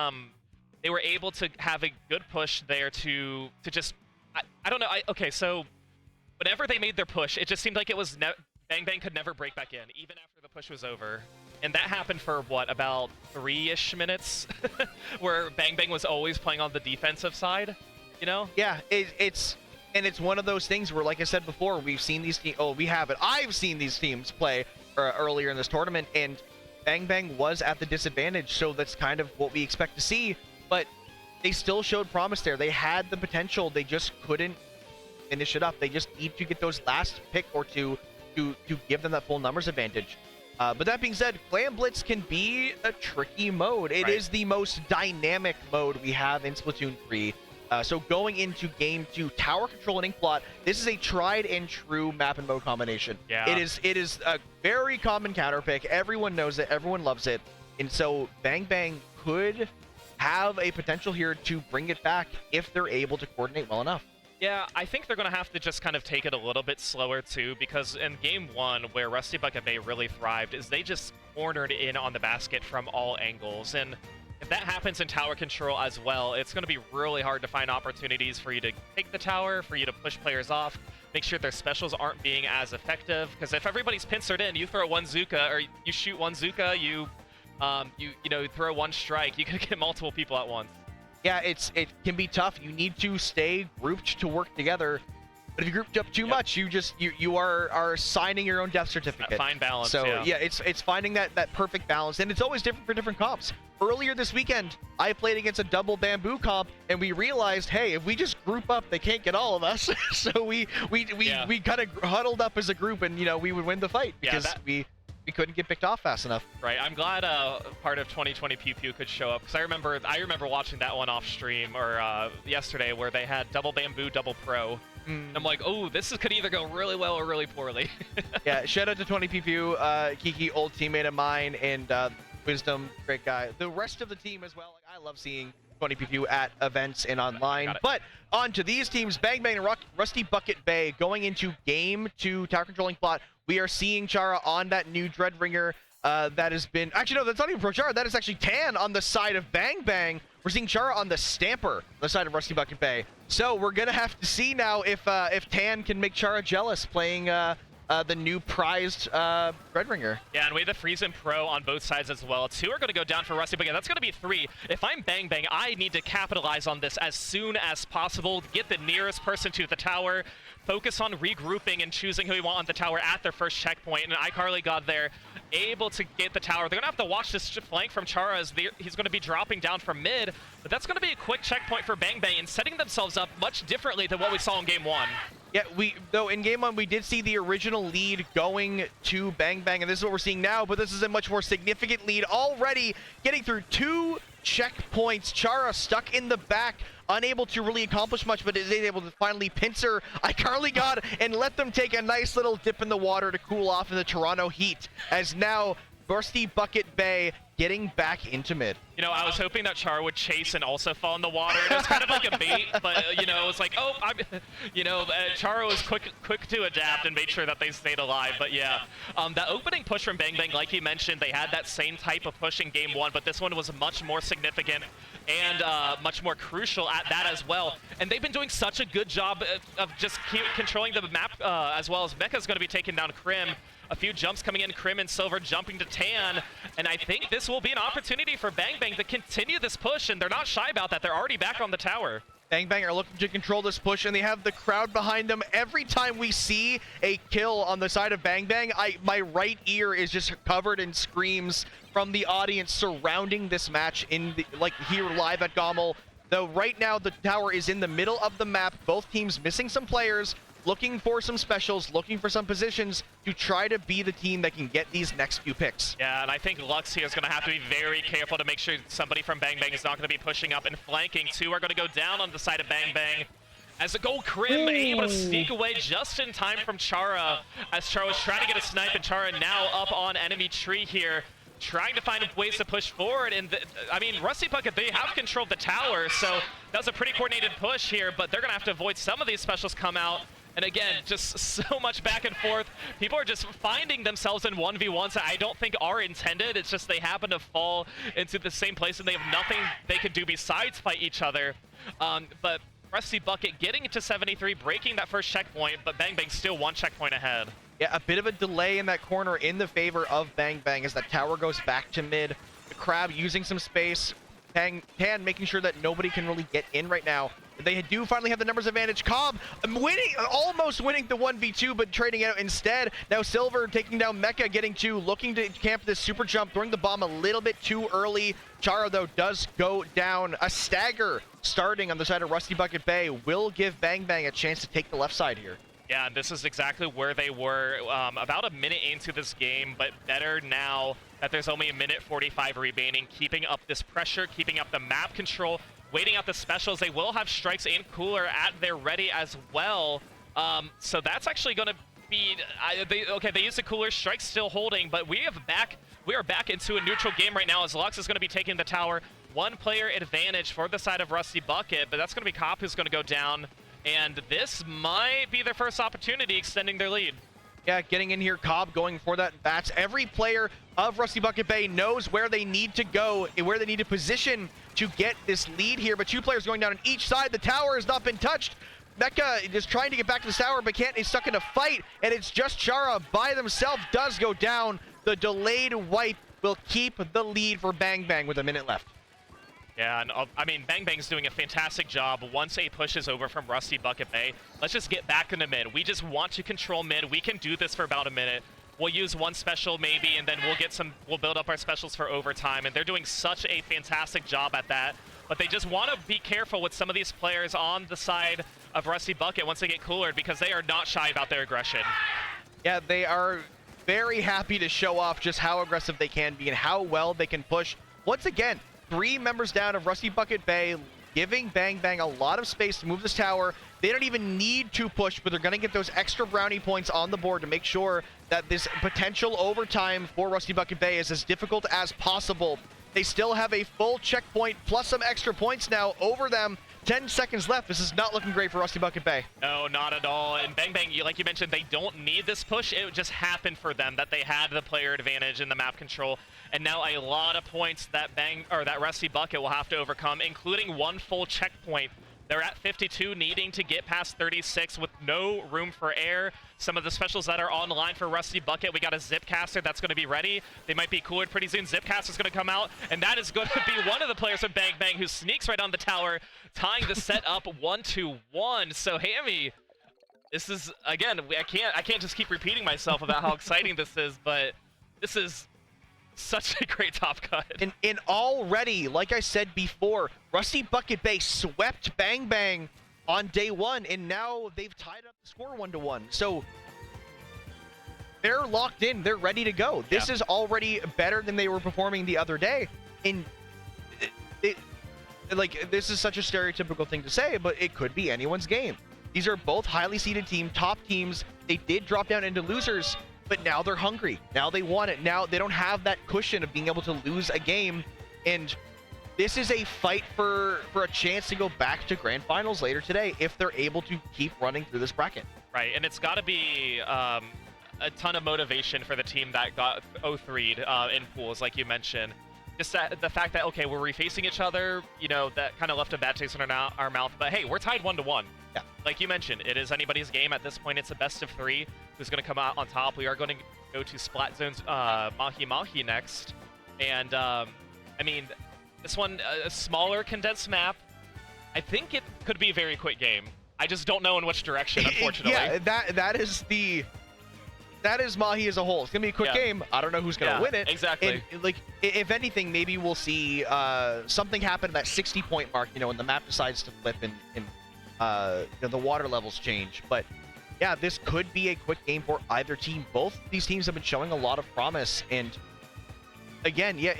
Speaker 12: were able to have a good push there to just I don't know. Okay, so whenever they made their push, it just seemed like it was Bang Bang could never break back in, even after the push was over. And that happened for, what, about 3-ish minutes? Where Bang Bang was always playing on the defensive side, you know?
Speaker 10: Yeah, it's one of those things where, like I said before, we've seen these teams. Oh, we haven't. I've seen these teams play earlier in this tournament, and Bang Bang was at the disadvantage, so that's kind of what we expect to see. But they still showed promise there. They had the potential. They just couldn't finish it up. They just need to get those last pick or two to give them that full numbers advantage. But that being said, Clam Blitz can be a tricky mode. It is the most dynamic mode we have in Splatoon 3. So going into Game 2, Tower Control and Inkblot, this is a tried and true map and mode combination.
Speaker 12: Yeah.
Speaker 10: It is a very common counter pick. Everyone knows it. Everyone loves it. And so Bang Bang could have a potential here to bring it back if they're able to coordinate well enough.
Speaker 12: Yeah, I think they're going to have to just kind of take it a little bit slower, too, because in Game 1, where Rusty Bucket Bay really thrived, is they just cornered in on the basket from all angles. And if that happens in tower control as well, it's going to be really hard to find opportunities for you to take the tower, for you to push players off, make sure their specials aren't being as effective. Because if everybody's pincered in, you throw one Zuka, or you shoot one Zuka, you throw one strike, you can get multiple people at once.
Speaker 10: Yeah, it can be tough. You need to stay grouped to work together. But if you grouped up too much, you are signing your own death certificate.
Speaker 12: Fine balance.
Speaker 10: So yeah, it's finding that perfect balance, and it's always different for different comps. Earlier this weekend, I played against a double bamboo comp, and we realized, hey, if we just group up, they can't get all of us. So we kind of huddled up as a group, and we would win the fight because we couldn't get picked off fast enough.
Speaker 12: Right. I'm glad part of 2020 Pew Pew could show up, because I remember watching that one off stream or yesterday where they had double bamboo, double pro. I'm like, oh, this could either go really well or really poorly.
Speaker 10: Yeah, shout out to 20 Pew Pew, Kiki, old teammate of mine, and Wisdom, great guy. The rest of the team as well. I love seeing 20 Pew Pew at events and online. But on to these teams, Bang Bang and Rusty Bucket Bay going into Game 2 Tower Controlling Plot. We are seeing Chara on that new Dreadringer that has been... Actually, no, that's not even Pro Chara. That is actually Tan on the side of Bang Bang. We're seeing Chara on the Stamper on the side of Rusty Bucket Bay. So we're going to have to see now if Tan can make Chara jealous playing the new prized Dreadringer.
Speaker 12: Yeah, and we have the Freeze and Pro on both sides as well. 2 are going to go down for Rusty Bucket. That's going to be 3. If I'm Bang Bang, I need to capitalize on this as soon as possible. Get the nearest person to the tower. Focus on regrouping and choosing who we want on the tower at their first checkpoint. And iCarly got there, able to get the tower. They're going to have to watch this flank from Chara as he's going to be dropping down from mid. But that's going to be a quick checkpoint for Bang Bang and setting themselves up much differently than what we saw in Game 1.
Speaker 10: Yeah, though in Game 1, we did see the original lead going to Bang Bang, and this is what we're seeing now, but this is a much more significant lead already, getting through 2 checkpoints. Chara stuck in the back, unable to really accomplish much, but is able to finally pincer iCarly God and let them take a nice little dip in the water to cool off in the Toronto heat, as now Rusty Bucket Bay getting back into mid.
Speaker 12: I was hoping that Char would chase and also fall in the water. It was kind of like a bait, but it was like, oh, Char was quick to adapt and made sure that they stayed alive. But yeah, that opening push from Bang Bang, like you mentioned, they had that same type of push in Game 1, but this one was much more significant and much more crucial at that as well. And they've been doing such a good job of just controlling the map, as well as Mecha's going to be taking down Crim. A few jumps coming in, Crim and Silver jumping to Tan, and I think this will be an opportunity for Bang Bang to continue this push, and they're not shy about that. They're already back on the tower.
Speaker 10: Bang Bang are looking to control this push, and they have the crowd behind them. Every time we see a kill on the side of Bang Bang, my right ear is just covered in screams from the audience surrounding this match here live at GOML. Though right now the tower is in the middle of the map, both teams missing some players, looking for some specials, looking for some positions to try to be the team that can get these next few picks.
Speaker 12: Yeah, and I think Lux here is going to have to be very careful to make sure somebody from Bang Bang is not going to be pushing up and flanking. 2 are going to go down on the side of Bang Bang. As a goal, Crim able to sneak away just in time from Chara, as Chara was trying to get a snipe, and Chara now up on enemy tree here, trying to find ways to push forward. And Rusty Bucket, they have controlled the tower, so that was a pretty coordinated push here, but they're going to have to avoid some of these specials come out. And again, just so much back and forth. People are just finding themselves in 1v1s that I don't think are intended. It's just they happen to fall into the same place and they have nothing they can do besides fight each other. But Rusty Bucket getting to 73, breaking that first checkpoint, but Bang Bang still 1 checkpoint ahead.
Speaker 10: Yeah, a bit of a delay in that corner in the favor of Bang Bang as that tower goes back to mid. The Crab using some space. Tan making sure that nobody can really get in right now. They do finally have the numbers advantage. Cobb winning, almost winning the 1v2, but trading out instead. Now Silver taking down Mecha, getting two, looking to camp this super jump, throwing the bomb a little bit too early. Chara, though, does go down. A stagger starting on the side of Rusty Bucket Bay will give Bang Bang a chance to take the left side here.
Speaker 12: Yeah, and this is exactly where they were about a minute into this game, but better now that there's only a minute 45 remaining, keeping up this pressure, keeping up the map control, waiting out the specials. They will have strikes and cooler at their ready as well. So that's actually going to be... they used the cooler, strikes still holding, but we are back into a neutral game right now as Lux is going to be taking the tower. One player advantage for the side of Rusty Bucket, but that's going to be Cop who's going to go down. And this might be their first opportunity extending their lead.
Speaker 10: Yeah, getting in here, Cobb going for that bats. Every player of Rusty Bucket Bay knows where they need to go, where they need to position to get this lead here. But two players going down on each side. The tower has not been touched. Mecha is trying to get back to the tower, but can't. He's stuck in a fight, and it's just Chara by themselves does go down. The delayed wipe will keep the lead for Bang Bang with a minute left.
Speaker 12: Yeah, and I mean, Bang Bang's doing a fantastic job once a push is over from Rusty Bucket Bay. Let's just get back into mid. We just want to control mid. We can do this for about a minute. We'll use one special maybe, and then we'll build up our specials for overtime, and they're doing such a fantastic job at that. But they just want to be careful with some of these players on the side of Rusty Bucket once they get coolered, because they are not shy about their aggression.
Speaker 10: Yeah, they are very happy to show off just how aggressive they can be and how well they can push. Once again, 3 members down of Rusty Bucket Bay, giving Bang Bang a lot of space to move this tower. They don't even need to push, but they're going to get those extra brownie points on the board to make sure that this potential overtime for Rusty Bucket Bay is as difficult as possible. They still have a full checkpoint plus some extra points now over them. 10 seconds left. This is not looking great for Rusty Bucket Bay.
Speaker 12: No, not at all. And Bang Bang, like you mentioned, they don't need this push. It just happened for them that they had the player advantage in the map control. And now a lot of points that Rusty Bucket will have to overcome, including one full checkpoint. They're at 52, needing to get past 36 with no room for air. Some of the specials that are online for Rusty Bucket, we got a Zipcaster that's going to be ready. They might be coolered pretty soon. Zipcaster's going to come out, and that is going to be one of the players from Bang Bang who sneaks right on the tower, tying the set up 1-1. So Hammy, this is, again, I can't just keep repeating myself about how exciting this is, but this is such a great top cut.
Speaker 10: And already, like I said before, Rusty Bucket Bay swept Bang Bang on day 1, and now they've tied up the score 1-1. So they're locked in. They're ready to go. This is already better than they were performing the other day. And like, this is such a stereotypical thing to say, but it could be anyone's game. These are both highly seeded top teams. They did drop down into losers, but now they're hungry. Now they want it. Now they don't have that cushion of being able to lose a game. And this is a fight for a chance to go back to grand finals later today if they're able to keep running through this bracket.
Speaker 12: Right, and it's got to be a ton of motivation for the team that got 0-3'd in pools, like you mentioned. Just the fact that, okay, we're refacing each other, you know, that kind of left a bad taste in our mouth. But hey, we're tied 1-1.
Speaker 10: Yeah.
Speaker 12: Like you mentioned, it is anybody's game. At this point, it's a best of 3. Who's going to come out on top? We are going to go to Splat Zone's Mahi Mahi next. And, I mean, this one, a smaller condensed map. I think it could be a very quick game. I just don't know in which direction, unfortunately.
Speaker 10: Yeah, that is Mahi as a whole. It's gonna be a quick game. I don't know who's gonna win it.
Speaker 12: Exactly.
Speaker 10: And, like, if anything, maybe we'll see something happen at that 60-point mark. You know, when the map decides to flip and you know, the water levels change. But yeah, this could be a quick game for either team. Both these teams have been showing a lot of promise, and again, yeah,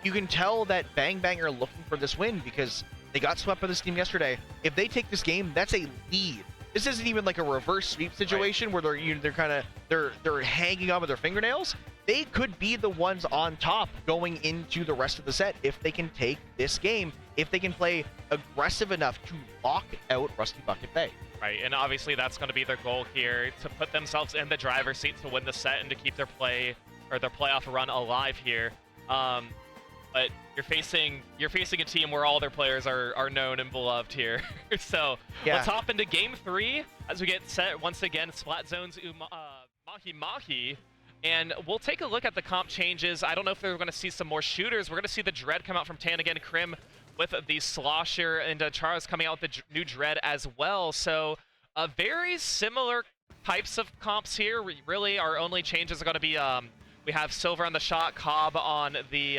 Speaker 10: you can tell that Bang Bang are looking for this win because they got swept by this team yesterday. If they take this game, that's a lead. This isn't even like a reverse sweep situation where they're hanging on with their fingernails. They could be the ones on top going into the rest of the set if they can take this game, if they can play aggressive enough to lock out Rusty Bucket Bay.
Speaker 12: Right, and obviously that's going to be their goal here, to put themselves in the driver's seat to win the set and to keep their playoff run alive here. but you're facing a team where all their players are known and beloved here. So let's hop into game 3 as we get set once again. Splat Zones Mahi Mahi. And we'll take a look at the comp changes. I don't know if we're going to see some more shooters. We're going to see the Dread come out from Tan again, Krim with the Slosher, and Chara's coming out with the new Dread as well. So very similar types of comps here. Really, our only changes are going to be we have Silver on the shot, Cobb on the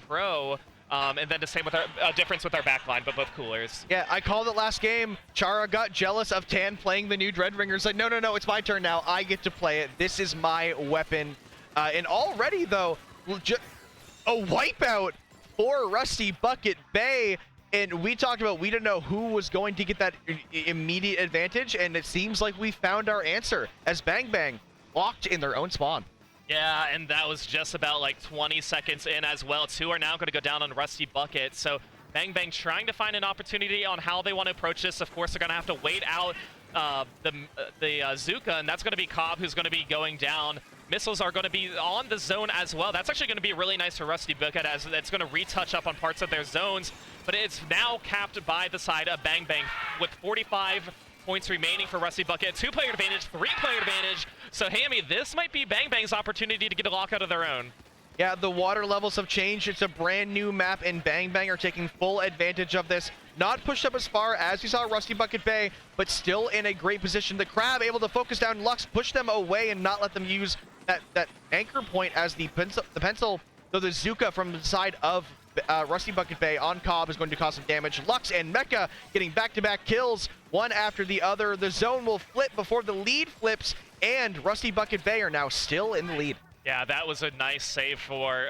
Speaker 12: Pro, and then the same with our difference with our backline, but both coolers.
Speaker 10: Yeah, I called it last game. Chara got jealous of Tan playing the new Dreadringer. Like, no, it's my turn now. I get to play it. This is my weapon. And already, though, a wipeout for Rusty Bucket Bay. And we talked about we didn't know who was going to get that immediate advantage, and it seems like we found our answer as Bang Bang locked in their own spawn.
Speaker 12: Yeah, and that was just about like 20 seconds in as well. 2 are now going to go down on Rusty Bucket. So Bang Bang trying to find an opportunity on how they want to approach this. Of course, they're going to have to wait out the Zuka, and that's going to be Cobb who's going to be going down. Missiles are going to be on the zone as well. That's actually going to be really nice for Rusty Bucket, as it's going to retouch up on parts of their zones. But it's now capped by the side of Bang Bang with 45 points remaining for Rusty Bucket. 2-player advantage, 3-player advantage. So Hammy, this might be Bang Bang's opportunity to get a lockout of their own.
Speaker 10: Yeah, the water levels have changed. It's a brand new map, and Bang Bang are taking full advantage of this. Not pushed up as far as we saw Rusty Bucket Bay, but still in a great position. The Crab able to focus down Lux, push them away, and not let them use that anchor point as the pencil. Though the Zuka from the side of Rusty Bucket Bay on Cobb is going to cause some damage. Lux and Mecha getting back-to-back kills, one after the other. The zone will flip before the lead flips, and Rusty Bucket Bay are now still in the lead.
Speaker 12: Yeah, that was a nice save for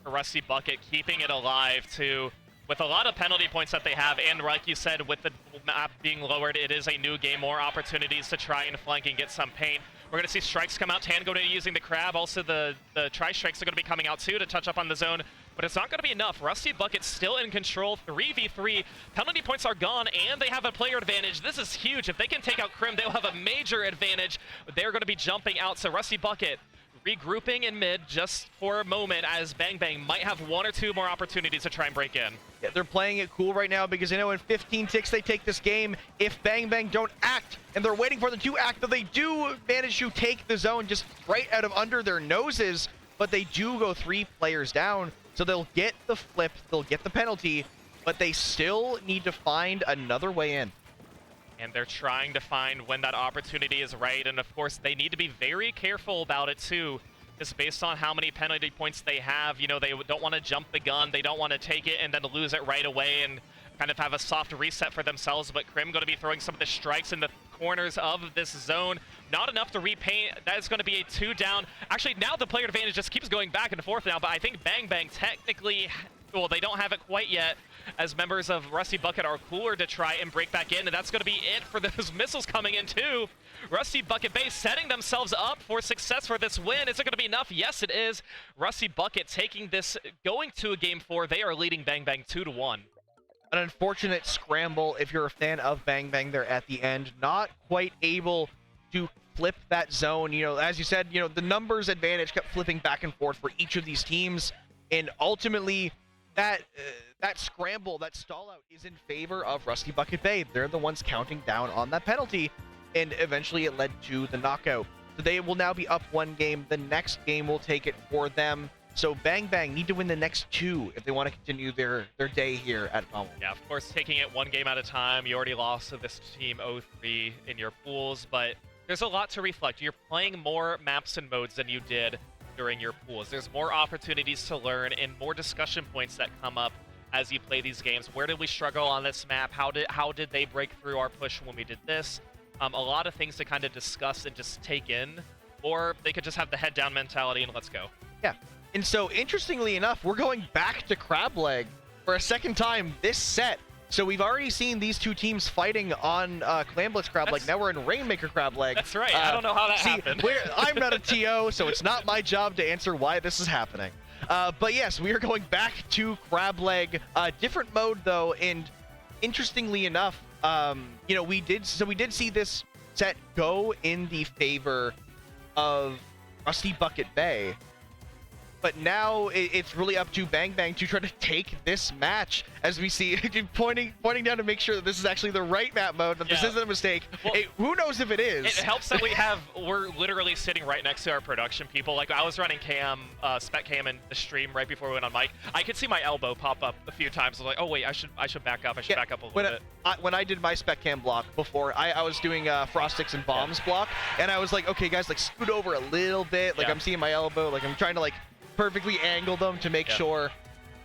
Speaker 12: Rusty Bucket, keeping it alive too. With a lot of penalty points that they have, and like you said, with the map being lowered, it is a new game, more opportunities to try and flank and get some paint. We're going to see strikes come out. Tan going to be using the Crab. Also, the Tri-Strikes are going to be coming out too to touch up on the zone, but it's not going to be enough. Rusty Bucket still in control, 3v3. Penalty points are gone, and they have a player advantage. This is huge. If they can take out Krim, they'll have a major advantage. They're going to be jumping out, so Rusty Bucket regrouping in mid just for a moment, as Bang Bang might have 1 or 2 more opportunities to try and break in.
Speaker 10: Yeah, they're playing it cool right now because they know in 15 ticks they take this game. If Bang Bang don't act, and they're waiting for them to act, though they do manage to take the zone just right out of under their noses, but they do go 3 players down, so they'll get the flip, they'll get the penalty, but they still need to find another way in.
Speaker 12: And they're trying to find when that opportunity is right, and of course they need to be very careful about it too, just based on how many penalty points they have. You know, they don't want to jump the gun, they don't want to take it and then lose it right away and kind of have a soft reset for themselves. But Krim going to be throwing some of the strikes in the corners of this zone. Not enough to repaint. That is going to be a 2 down. Actually, now the player advantage just keeps going back and forth now, but I think Bang Bang technically, well, they don't have it quite yet, as members of Rusty Bucket are cooler to try and break back in, and that's going to be it for those missiles coming in too. Rusty Bucket Bay setting themselves up for success for this win. Is it going to be enough? Yes, it is. Rusty Bucket taking this, going to a game 4. They are leading Bang Bang 2-1.
Speaker 10: An unfortunate scramble if you're a fan of Bang Bang there at the end. Not quite able to flip that zone. You know, as you said, you know, the numbers advantage kept flipping back and forth for each of these teams, and ultimately that scramble, that stall out is in favor of Rusty Bucket Bay. They're the ones counting down on that penalty, and eventually it led to the knockout. So they will now be up 1 game. The next game will take it for them. So Bang Bang need to win the next 2 if they want to continue their day here at GOML.
Speaker 12: Yeah, of course, taking it 1 game at a time. You already lost to this team 0-3 in your pools, but there's a lot to reflect. You're playing more maps and modes than you did during your pools. There's more opportunities to learn and more discussion points that come up as you play these games. Where did we struggle on this map? How did they break through our push when we did this? A lot of things to kind of discuss and just take in, or they could just have the head down mentality and let's go.
Speaker 10: Yeah, and so interestingly enough, we're going back to Crab Leg for a second time this set. So we've already seen these 2 teams fighting on Clan Blitz Crab Leg. Now we're in Rainmaker Crab Leg.
Speaker 12: That's right. I don't know how that happened.
Speaker 10: I'm not a TO, so it's not my job to answer why this is happening. But yes, we are going back to Crab Leg. Different mode though, and interestingly enough, you know, we did see this set go in the favor of Rusty Bucket Bay. But now it's really up to Bang Bang to try to take this match, as we see pointing down to make sure that this is actually the right map mode, that this isn't a mistake.
Speaker 12: Well,
Speaker 10: Who knows if it is?
Speaker 12: It helps that we're literally sitting right next to our production people. Like, I was running spec cam in the stream right before we went on mic. I could see my elbow pop up a few times. I was like, oh wait, I should back up. I should back up a little bit.
Speaker 10: When I did my spec cam block before, I was doing Frostics and Bombs block, and I was like, okay guys, like scoot over a little bit. Like I'm seeing my elbow. Like I'm trying to like perfectly angle them to make sure.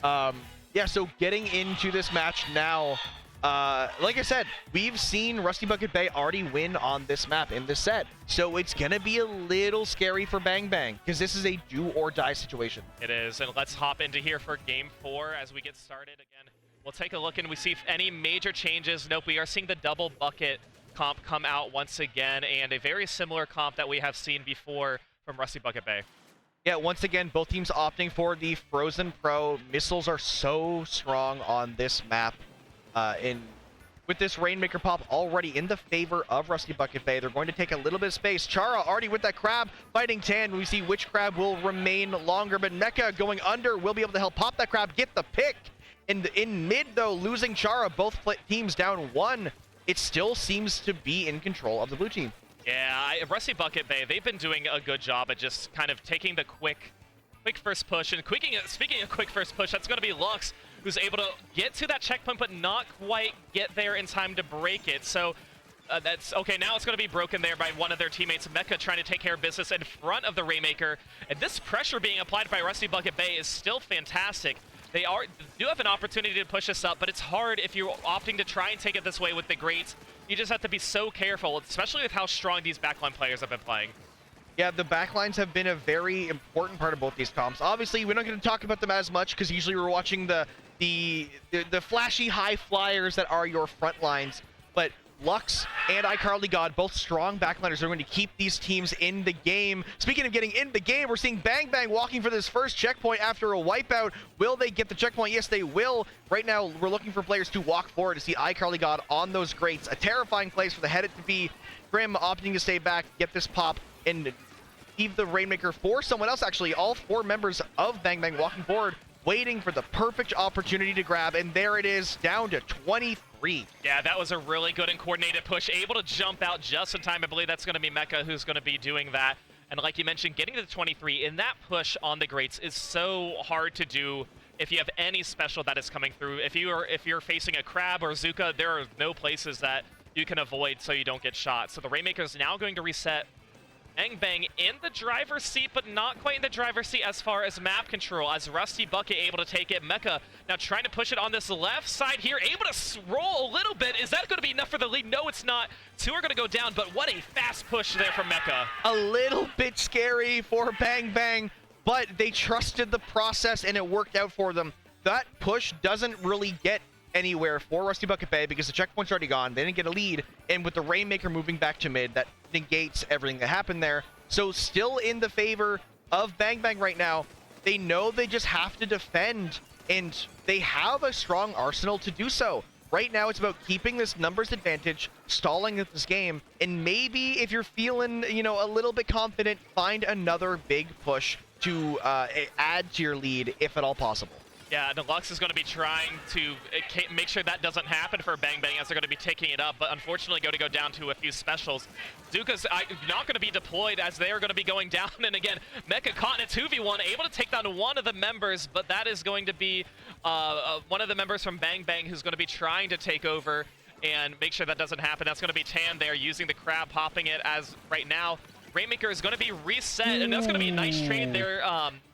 Speaker 10: So getting into this match now, like I said, we've seen Rusty Bucket Bay already win on this map in this set, so it's gonna be a little scary for Bang Bang because this is a do or die situation.
Speaker 12: It is, and let's hop into here for game 4 as we get started again. We'll take a look and we see if any major changes. Nope, we are seeing the double bucket comp come out once again, and a very similar comp that we have seen before from Rusty Bucket Bay.
Speaker 10: Yeah, once again, both teams opting for the Frozen Pro. Missiles are so strong on this map. With this Rainmaker pop already in the favor of Rusty Bucket Bay, they're going to take a little bit of space. Chara already with that crab fighting Tan. We see which crab will remain longer, but Mecha going under will be able to help pop that crab, get the pick. In mid, though, losing Chara, both teams down 1. It still seems to be in control of the blue team.
Speaker 12: Yeah, Rusty Bucket Bay, they've been doing a good job at just kind of taking the quick first push. And speaking of quick first push, that's going to be Lux, who's able to get to that checkpoint, but not quite get there in time to break it. So that's okay. Now it's going to be broken there by one of their teammates, Mecha, trying to take care of business in front of the Rainmaker. And this pressure being applied by Rusty Bucket Bay is still fantastic. They do have an opportunity to push us up, but it's hard if you're opting to try and take it this way with the greats. You just have to be so careful, especially with how strong these backline players have been playing.
Speaker 10: Yeah, the backlines have been a very important part of both these comps. Obviously, we're not going to talk about them as much because usually we're watching the flashy high flyers that are your front lines. But Lux and iCarly God, both strong backliners, are going to keep these teams in the game. Speaking of getting in the game, we're seeing Bang Bang walking for this first checkpoint after a wipeout. Will they get the checkpoint? Yes, they will. Right now, we're looking for players to walk forward to see iCarly God on those grates. A terrifying place for the headed to be. Grim opting to stay back, get this pop, and leave the Rainmaker for someone else. Actually, all 4 members of Bang Bang walking forward, waiting for the perfect opportunity to grab, and there it is, down to 23.
Speaker 12: Yeah, that was a really good and coordinated push, able to jump out just in time. I believe that's going to be Mecha who's going to be doing that. And like you mentioned, getting to the 23 in that push on the grates is so hard to do if you have any special that is coming through. If you're facing a Crab or Zuka, there are no places that you can avoid so you don't get shot. So the Rainmaker is now going to reset. Bang Bang in the driver's seat, but not quite in the driver's seat as far as map control, as Rusty Bucket able to take it. Mecha now trying to push it on this left side here, able to roll a little bit. Is that going to be enough for the lead? No, it's not. 2 are going to go down, but what a fast push there from Mecha.
Speaker 10: A little bit scary for Bang Bang, but they trusted the process and it worked out for them. That push doesn't really get anywhere for Rusty Bucket Bay because the checkpoint's already gone. They didn't get a lead, and with the Rainmaker moving back to mid, that negates everything that happened there. So still in the favor of Bang Bang right now. They know they just have to defend, and they have a strong arsenal to do so. Right now, it's about keeping this numbers advantage, stalling at this game, and maybe if you're feeling, a little bit confident, find another big push to add to your lead, if at all possible.
Speaker 12: Yeah, Deluxe is going to be trying to make sure that doesn't happen for Bang Bang as they're going to be taking it up, but unfortunately going to go down to a few specials. Zuka's not going to be deployed as they are going to be going down, and again, Mecha caught in a 2v1, able to take down one of the members, but that is going to be one of the members from Bang Bang who's going to be trying to take over and make sure that doesn't happen. That's going to be Tan there using the crab, popping it as right now. Rainmaker is going to be reset, and that's going to be a nice trade there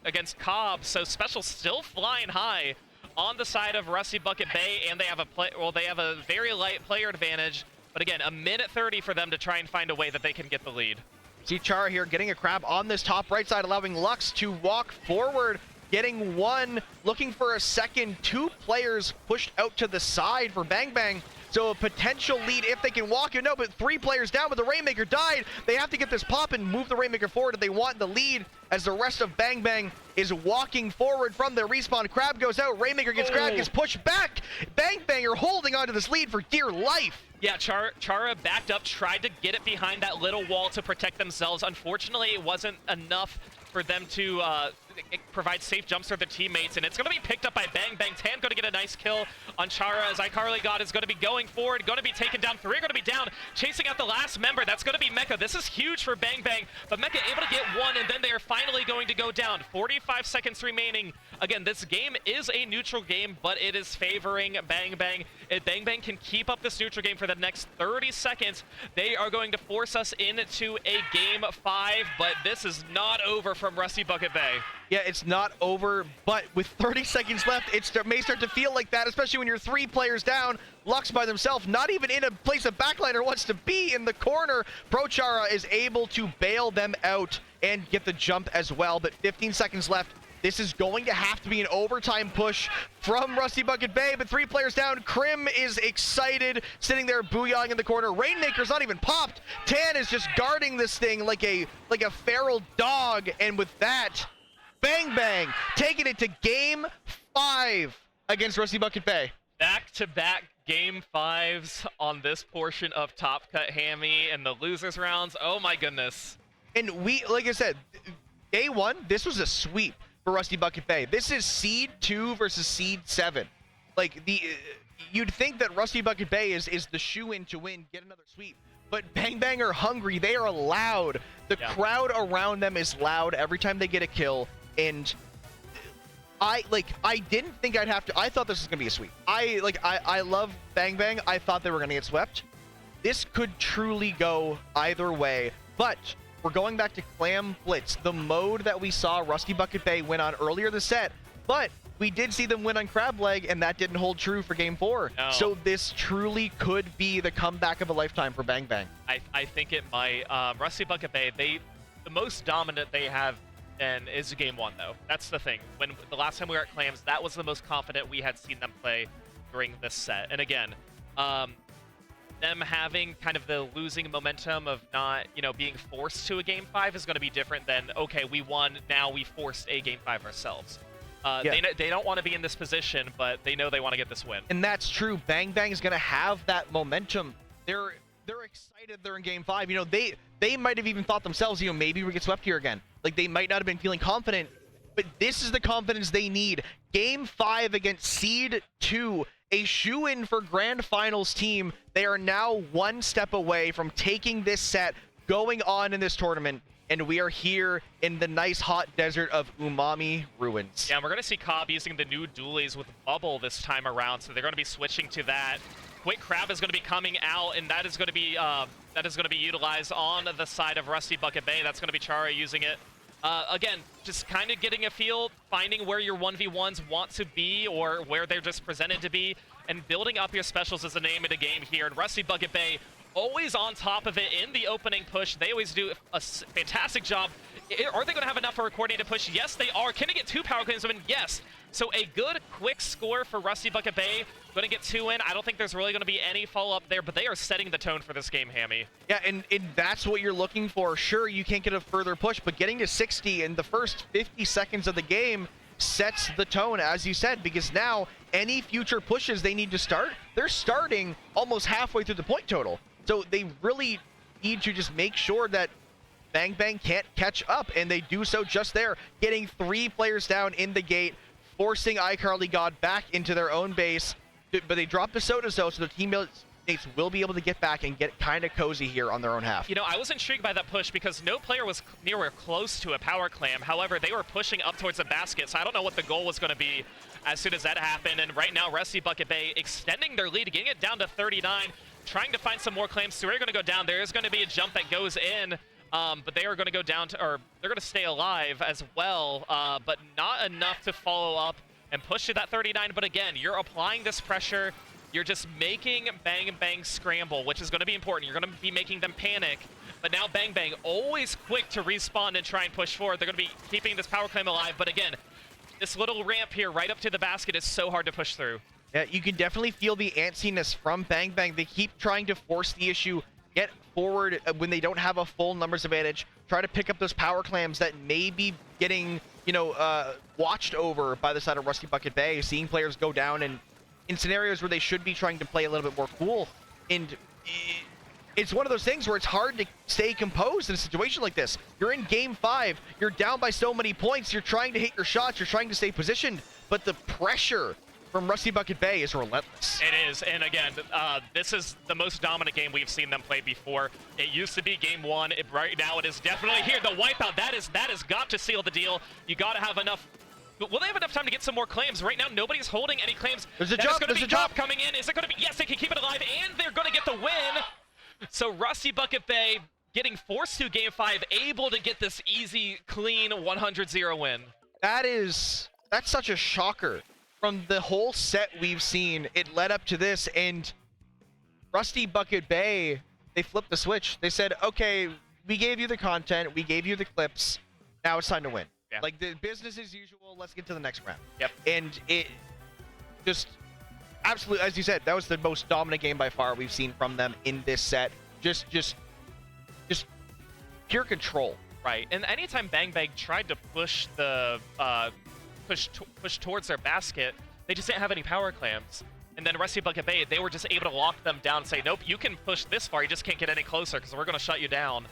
Speaker 12: against Cobb. So Special still flying high on the side of Rusty Bucket Bay, and they have a very light player advantage. But again, a minute 30 for them to try and find a way that they can get the lead.
Speaker 10: See Chara here getting a crab on this top right side, allowing Lux to walk forward, getting one, looking for a second. 2 players pushed out to the side for Bang Bang. So a potential lead if they can walk it. No, but 3 players down, but the Rainmaker died. They have to get this pop and move the Rainmaker forward if they want the lead, as the rest of Bang Bang is walking forward from their respawn. Crab goes out, Rainmaker gets grabbed, gets pushed back. Bang Bang are holding onto this lead for dear life.
Speaker 12: Yeah, Chara backed up, tried to get it behind that little wall to protect themselves. Unfortunately, it wasn't enough for them to provide safe jumps for their teammates, and it's going to be picked up by Bang Bang. Tan going to get a nice kill on Chara as iCarly God is going to be going forward, going to be taken down. 3 are going to be down, chasing out the last member. That's going to be Mecha. This is huge for Bang Bang, but Mecha able to get one, and then they are finally going to go down. 45 seconds remaining. Again, this game is a neutral game, but it is favoring Bang Bang. If Bang Bang can keep up this neutral game for the next 30 seconds, they are going to force us into a game 5, but this is not over from Rusty Bucket Bay.
Speaker 10: Yeah, it's not over, but with 30 seconds left, it may start to feel like that, especially when you're 3 players down. Lux by themselves, not even in a place a backliner wants to be in the corner. ProChara is able to bail them out and get the jump as well, but 15 seconds left. This is going to have to be an overtime push from Rusty Bucket Bay, but 3 players down. Krim is excited, sitting there booyahing in the corner. Rainmaker's not even popped. Tan is just guarding this thing like a feral dog, and with that, Bang Bang taking it to game 5 against Rusty Bucket Bay.
Speaker 12: Back-to-back game 5s on this portion of Top Cut Hammy and the losers rounds. Oh my goodness.
Speaker 10: And we, like I said, day 1, this was a sweep for Rusty Bucket Bay. This is Seed 2 versus Seed 7. Like, you'd think that Rusty Bucket Bay is the shoe-in to win, get another sweep. But Bang Bang are hungry. They are loud. The crowd around them is loud every time they get a kill. And I didn't think I'd have to. I thought this was gonna be a sweep. I love Bang Bang. I thought they were gonna get swept. This could truly go either way. But we're going back to Clam Blitz, the mode that we saw Rusty Bucket Bay win on earlier this set. But we did see them win on Crab Leg, and that didn't hold true for game 4.
Speaker 12: No.
Speaker 10: So this truly could be the comeback of a lifetime for Bang Bang.
Speaker 12: I think it might. Rusty Bucket Bay, the most dominant they have been is game 1, though. That's the thing. When the last time we were at Clams, that was the most confident we had seen them play during this set. And again, them having kind of the losing momentum of not, being forced to a game 5 is going to be different than, okay, we won, now we forced a game 5 ourselves. They don't want to be in this position, but they know they want to get this win.
Speaker 10: And that's true. Bang Bang is going to have that momentum. They're excited they're in game 5. They might have even thought themselves, maybe we get swept here again. Like, they might not have been feeling confident, but this is the confidence they need. Game 5 against Seed 2, a shoe-in for Grand Finals team. They are now 1 step away from taking this set, going on in this tournament, and we are here in the nice hot desert of Umami Ruins.
Speaker 12: Yeah, we're going to see Cobb using the new dualies with Bubble this time around, so they're going to be switching to that. Quick Crab is going to be coming out, and that is going to be utilized on the side of Rusty Bucket Bay. That's going to be Chara using it. Again, just kind of getting a feel, finding where your 1v1s want to be or where they're just presented to be, and building up your specials is the name of the game here. And Rusty Bucket Bay always on top of it in the opening push. They always do a fantastic job. Are they going to have enough for a coordinated push? Yes, they are. Can they get 2 power claims? Yes. So a good, quick score for Rusty Bucket Bay. Going to get 2 in. I don't think there's really going to be any follow-up there, but they are setting the tone for this game, Hammy.
Speaker 10: Yeah, and that's what you're looking for. Sure, you can't get a further push, but getting to 60 in the first 50 seconds of the game sets the tone, as you said, because now any future pushes they need to start, they're starting almost halfway through the point total. So they really need to just make sure that Bang Bang can't catch up, and they do so just there, getting 3 players down in the gate, forcing iCarly God back into their own base, but they drop the Soda so their teammates will be able to get back and get kind of cozy here on their own half.
Speaker 12: I was intrigued by that push because no player was near close to a power clam. However, they were pushing up towards the basket, so I don't know what the goal was going to be as soon as that happened. And right now, Rusty Bucket Bay extending their lead, getting it down to 39, trying to find some more claims. So we're going to go down. There is going to be a jump that goes in. But they are going to go down to, or they're going to stay alive as well, but not enough to follow up and push to that 39. But again, you're applying this pressure. You're just making Bang Bang scramble, which is going to be important. You're going to be making them panic. But now Bang Bang always quick to respawn and try and push forward. They're going to be keeping this power claim alive. But again, this little ramp here right up to the basket is so hard to push through.
Speaker 10: Yeah, you can definitely feel the antsiness from Bang Bang. They keep trying to force the issue, get forward when they don't have a full numbers advantage, try to pick up those power clams that may be getting, watched over by the side of Rusty Bucket Bay, seeing players go down and in scenarios where they should be trying to play a little bit more cool. And it's one of those things where it's hard to stay composed in a situation like this. You're in game 5, you're down by so many points, you're trying to hit your shots, you're trying to stay positioned, but the pressure from Rusty Bucket Bay is relentless.
Speaker 12: It is, and again, this is the most dominant game we've seen them play before. It used to be game 1. Right now, it is definitely here. The wipeout, that has got to seal the deal. You got to have enough. Will they have enough time to get some more claims? Right now, nobody's holding any claims.
Speaker 10: There's a jump.
Speaker 12: There's a jump coming in. Is it going to be? Yes, they can keep it alive, and they're going to get the win. So Rusty Bucket Bay getting forced to game 5, able to get this easy, clean 100-0 win.
Speaker 10: That's such a shocker. From the whole set we've seen, it led up to this, and Rusty Bucket Bay, they flipped the switch. They said, okay, we gave you the content, we gave you the clips, now it's time to win.
Speaker 12: Yeah.
Speaker 10: Like, the business as usual, let's get to the next round.
Speaker 12: Yep.
Speaker 10: And it just, absolutely, as you said, that was the most dominant game by far we've seen from them in this set. Just pure control.
Speaker 12: Right, and anytime Bang Bang tried to push the push towards their basket, they just didn't have any power clamps. And then Rusty Bucket Bay, they were just able to lock them down and say, nope, you can push this far, you just can't get any closer because we're going to shut you down.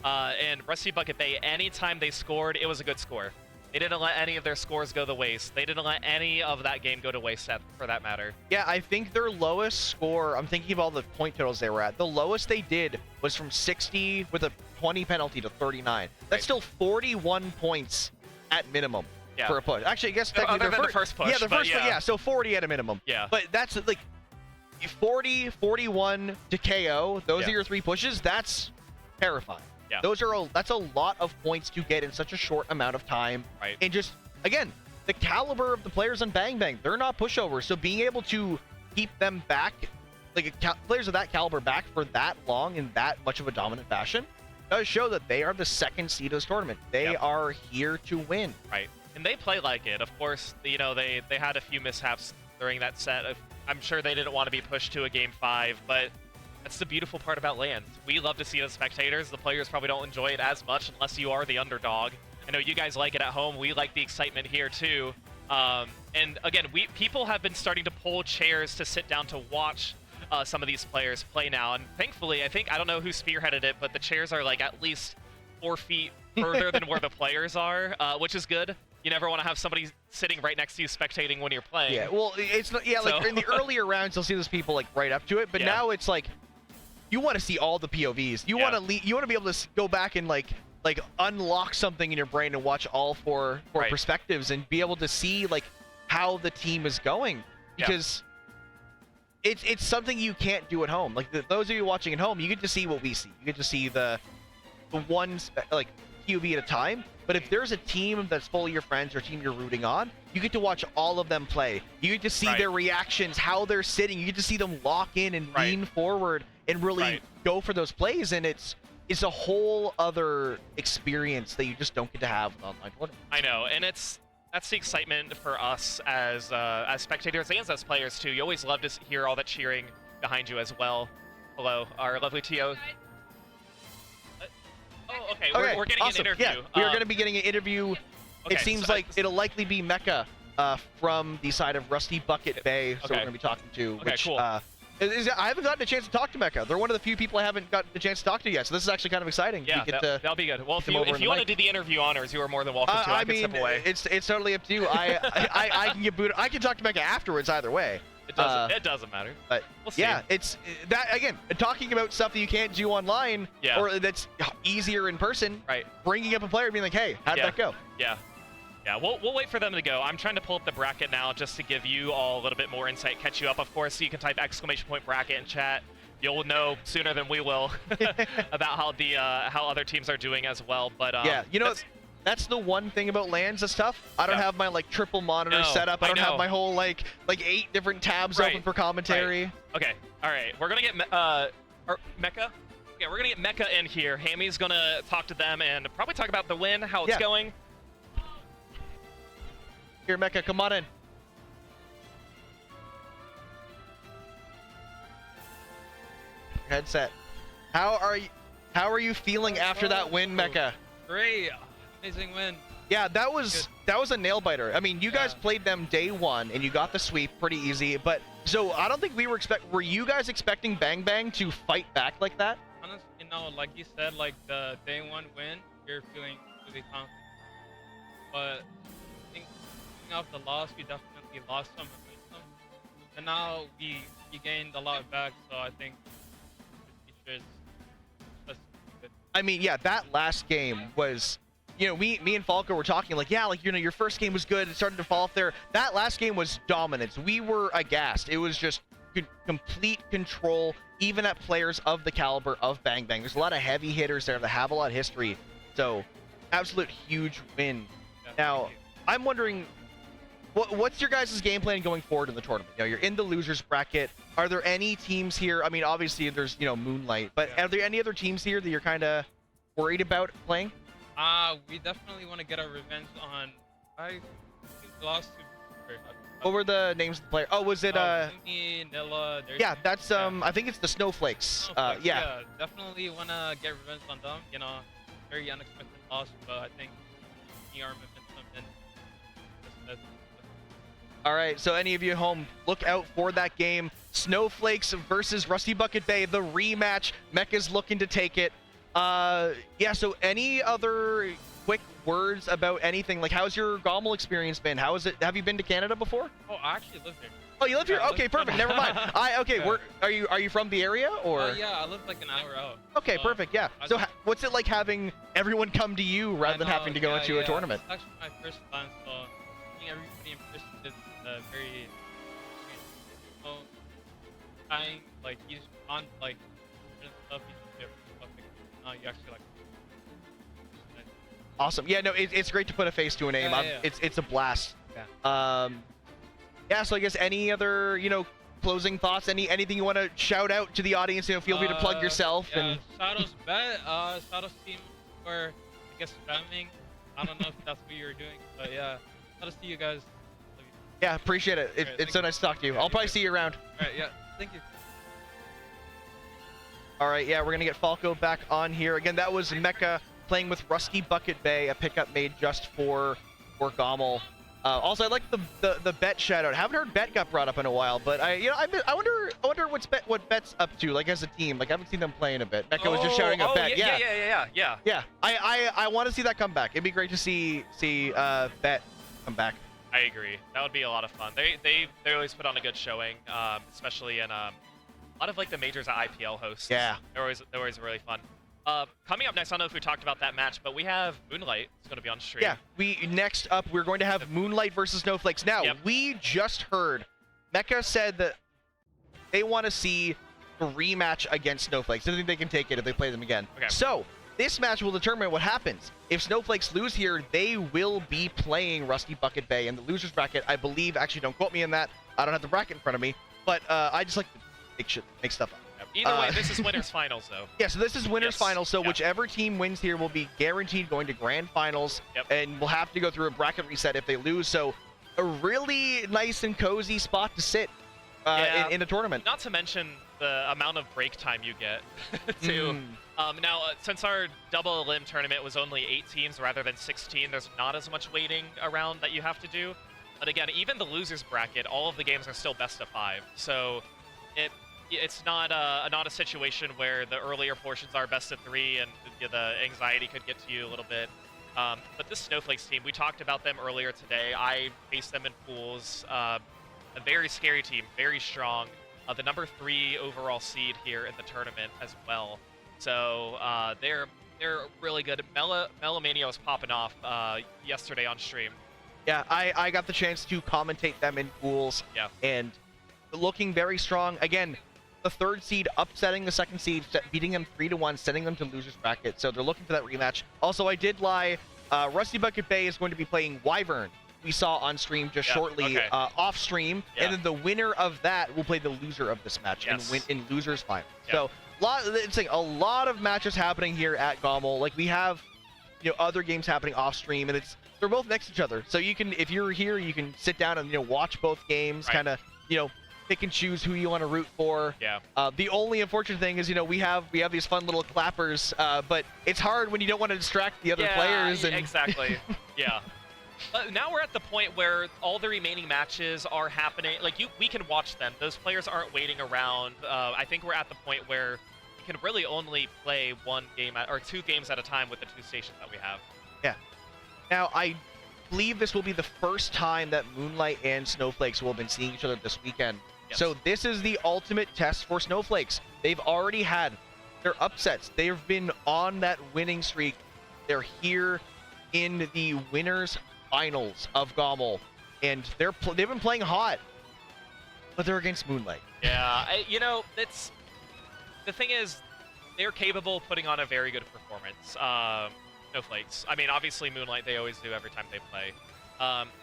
Speaker 12: And Rusty Bucket Bay, anytime they scored, it was a good score. They didn't let any of their scores go to waste. They didn't let any of that game go to waste, for that matter.
Speaker 10: Yeah, I think their lowest score, I'm thinking of all the point totals they were at, the lowest they did was from 60 with a 20 penalty to 39. That's still 41 points at minimum.
Speaker 12: Yeah.
Speaker 10: For a push. Actually, I guess technically
Speaker 12: Other than the first push.
Speaker 10: Yeah, the first
Speaker 12: yeah.
Speaker 10: push, yeah, so 40 at a minimum.
Speaker 12: Yeah.
Speaker 10: But that's like 40, 41 to KO. Those are your 3 pushes. That's terrifying.
Speaker 12: Yeah.
Speaker 10: That's a lot of points to get in such a short amount of time.
Speaker 12: Right.
Speaker 10: And just again, the caliber of the players on Bang Bang, they're not pushovers. So being able to keep them back, like players of that caliber back for that long in that much of a dominant fashion, does show that they are the second seed of this tournament. They are here to win.
Speaker 12: Right. And they play like it. Of course, you know, they had a few mishaps during that set. I'm sure they didn't want to be pushed to a game 5, but that's the beautiful part about LANs. We love to see it as spectators. The players probably don't enjoy it as much unless you are the underdog. I know you guys like it at home. We like the excitement here too. And again, people have been starting to pull chairs to sit down to watch some of these players play now. And thankfully, I don't know who spearheaded it, but the chairs are like at least 4 feet further than where the players are, which is good. You never want to have somebody sitting right next to you spectating when you're playing.
Speaker 10: Yeah, well, it's not. Yeah, like in the earlier rounds, you'll see those people like right up to it, but now it's like you want to see all the POVs. You want to you want to be able to go back and like unlock something in your brain and watch all four perspectives and be able to see like how the team is going, because it's something you can't do at home. Like those of you watching at home, you get to see what we see. You get to see the one POV at a time. But if there's a team that's full of your friends or a team you're rooting on, you get to watch all of them play. You get to see their reactions, how they're sitting. You get to see them lock in and lean forward and really go for those plays. And it's a whole other experience that you just don't get to have with online tournaments.
Speaker 12: I know, and that's the excitement for us as spectators and as players too. You always love to hear all that cheering behind you as well. Hello, our lovely TO. Oh, okay. We're getting an interview.
Speaker 10: Yeah, we are going to be getting an interview.
Speaker 12: Okay,
Speaker 10: it seems like it'll likely be Mecha from the side of Rusty Bucket Bay, so we're going to be talking to.
Speaker 12: Okay,
Speaker 10: which,
Speaker 12: cool.
Speaker 10: I haven't gotten a chance to talk to Mecha. They're one of the few people I haven't gotten a chance to talk to yet, so this is actually kind of exciting.
Speaker 12: Yeah, that'll be good. Well, if you want to do the interview honors, you are more than welcome to. I
Speaker 10: mean,
Speaker 12: step away.
Speaker 10: it's totally up to you. I can get booted. I can talk to Mecha afterwards either way.
Speaker 12: It doesn't matter.
Speaker 10: But
Speaker 12: we'll see.
Speaker 10: Yeah, it's that again. Talking about stuff that you can't do online, or that's easier in person.
Speaker 12: Right.
Speaker 10: Bringing up a player, and being like, "Hey, how did that go?"
Speaker 12: Yeah. Yeah, we'll wait for them to go. I'm trying to pull up the bracket now just to give you all a little bit more insight, catch you up. Of course, you can type !bracket in chat. You'll know sooner than we will about how other teams are doing as well. But
Speaker 10: yeah, you know. That's the one thing about LANs and stuff. I don't have my triple monitor set up. I don't have my whole like 8 different tabs open for commentary.
Speaker 12: Right. Okay. All right. We're gonna get Mecha. Okay, we're gonna get Mecha in here. Hammy's gonna talk to them and probably talk about the win, how it's going.
Speaker 10: Here, Mecha, come on in. Headset. How are you feeling after that win, Mecha?
Speaker 13: Great. Amazing win.
Speaker 10: Yeah, that was a nail biter. I mean, you guys played them day 1 and you got the sweep pretty easy. But so I don't think we were you guys expecting Bang Bang to fight back like that?
Speaker 13: honestly, like you said, like the day one win, you're feeling really confident. But I think coming off the loss, we definitely lost some momentum. And now we gained a lot back, so I think the future is just good.
Speaker 10: I mean, yeah, that last game was, me and Falco were talking like, yeah, like, your first game was good. It started to fall off there. That last game was dominance. We were aghast. It was just complete control, even at players of the caliber of Bang Bang. There's a lot of heavy hitters there that have a lot of history. So, absolute huge win.
Speaker 13: Yeah,
Speaker 10: now, I'm wondering, what's your guys' game plan going forward in the tournament? You're in the losers bracket. Are there any teams here? I mean, obviously there's, Moonlight, but are there any other teams here that you're kind of worried about playing?
Speaker 13: We definitely want to get our revenge on. I think we lost to.
Speaker 10: What were the names of the player? Oh, was it
Speaker 13: Mooney, Nilla,
Speaker 10: yeah, that's I think it's the Snowflakes. Yeah.
Speaker 13: Definitely want to get revenge on them. Very unexpected loss, but I think we are momentum and
Speaker 10: all right, so any of you at home, look out for that game. Snowflakes versus Rusty Bucket Bay, the rematch. Mecha's looking to take it. Yeah, so any other quick words about anything? Like, how's your GOML experience been? How is it? Have you been to Canada before?
Speaker 13: Oh, I actually live here.
Speaker 10: Oh, you live here? Okay, perfect. Never mind. Okay,
Speaker 13: Yeah.
Speaker 10: Are you from the area or?
Speaker 13: Yeah, I live like an hour out.
Speaker 10: Okay, perfect. Yeah. So what's it like having everyone come to you rather than having to go into a tournament?
Speaker 13: It's actually my first time, so seeing everybody in person is very, like you just on like stuff you actually like.
Speaker 10: Awesome. Yeah, no, it's great to put a face to a name.
Speaker 13: Yeah.
Speaker 10: It's a blast.
Speaker 13: Yeah.
Speaker 10: Yeah. So I guess any other closing thoughts? Anything you want to shout out to the audience? Feel free to plug yourself.
Speaker 13: Yeah,
Speaker 10: And
Speaker 13: Shadow's bet. Shadow's team for I guess spamming. I don't know if that's what you were doing, but yeah. Glad to see you guys.
Speaker 10: yeah, appreciate it. It's so nice to talk to you. I'll probably see you around.
Speaker 13: All right. Yeah. Thank you.
Speaker 10: All right. Yeah, we're gonna get Falco back on here again. That was Mecha playing with Rusty Bucket Bay, a pickup made just for GOML. Also, I like the Bet shout out. Haven't heard Bet got brought up in a while, but I wonder what Bet's up to, like as a team. Like I haven't seen them play in a bit. Mecha was just shouting out Bet. Yeah. I want to see that come back. It'd be great to see Bet come back.
Speaker 12: I agree. That would be a lot of fun. They always put on a good showing, especially in a lot of like the majors that IPL hosts.
Speaker 10: Yeah.
Speaker 12: They're always really fun. Coming up next, I don't know if we talked about that match, but we have Moonlight. It's going to be on stream.
Speaker 10: Yeah, next up, we're going to have Moonlight versus Snowflakes. Now, we just heard Mecha said that they want to see a rematch against Snowflakes. They think they can take it if they play them again.
Speaker 12: Okay.
Speaker 10: So, this match will determine what happens. If Snowflakes lose here, they will be playing Rusty Bucket Bay in the losers bracket. I believe, actually, don't quote me on that. I don't have the bracket in front of me, but I just like to make stuff up.
Speaker 12: Either way, this is winners finals, though.
Speaker 10: Yeah, so this is winners finals. So whichever team wins here will be guaranteed going to grand finals, and will have to go through a bracket reset if they lose. So a really nice and cozy spot to sit in a tournament.
Speaker 12: Not to mention the amount of break time you get, too. Now, since our double elim tournament was only 8 teams rather than 16, there's not as much waiting around that you have to do. But again, even the losers bracket, all of the games are still best of 5. So it's not a situation where the earlier portions are best of 3 and the anxiety could get to you a little bit. But this Snowflakes team, we talked about them earlier today. I faced them in pools. A very scary team, very strong. The number 3 overall seed here in the tournament as well. So they're really good. Melomania was popping off yesterday on stream.
Speaker 10: Yeah, I got the chance to commentate them in pools.
Speaker 12: Yeah.
Speaker 10: And looking very strong. Again, the 3rd seed upsetting the 2nd seed, beating them 3-1, sending them to losers bracket. So they're looking for that rematch. Also, I did lie. Rusty Bucket Bay is going to be playing WyVeRN. We saw on stream just shortly off stream, and then the winner of that will play the loser of this match and win in losers final. So it's like a lot of matches happening here at GOML. Like we have other games happening off stream, and they're both next to each other. So you can, if you're here, you can sit down and watch both games, kind of pick and choose who you want to root for.
Speaker 12: Yeah.
Speaker 10: The only unfortunate thing is, we have these fun little clappers, but it's hard when you don't want to distract the other players. And
Speaker 12: Exactly. Yeah. But now we're at the point where all the remaining matches are happening. Like we can watch them. Those players aren't waiting around. I think we're at the point where can really only play one game or 2 games at a time with the 2 stations that we have.
Speaker 10: Yeah. Now, I believe this will be the first time that Moonlight and Snowflakes will have been seeing each other this weekend.
Speaker 12: Yes.
Speaker 10: So this is the ultimate test for Snowflakes. They've already had their upsets. They've been on that winning streak. They're here in the winners finals of GOML, and they've been playing hot, but they're against Moonlight.
Speaker 12: Yeah, you know, it's the thing is, they're capable of putting on a very good performance. Snowflakes. I mean, obviously Moonlight, they always do every time they play.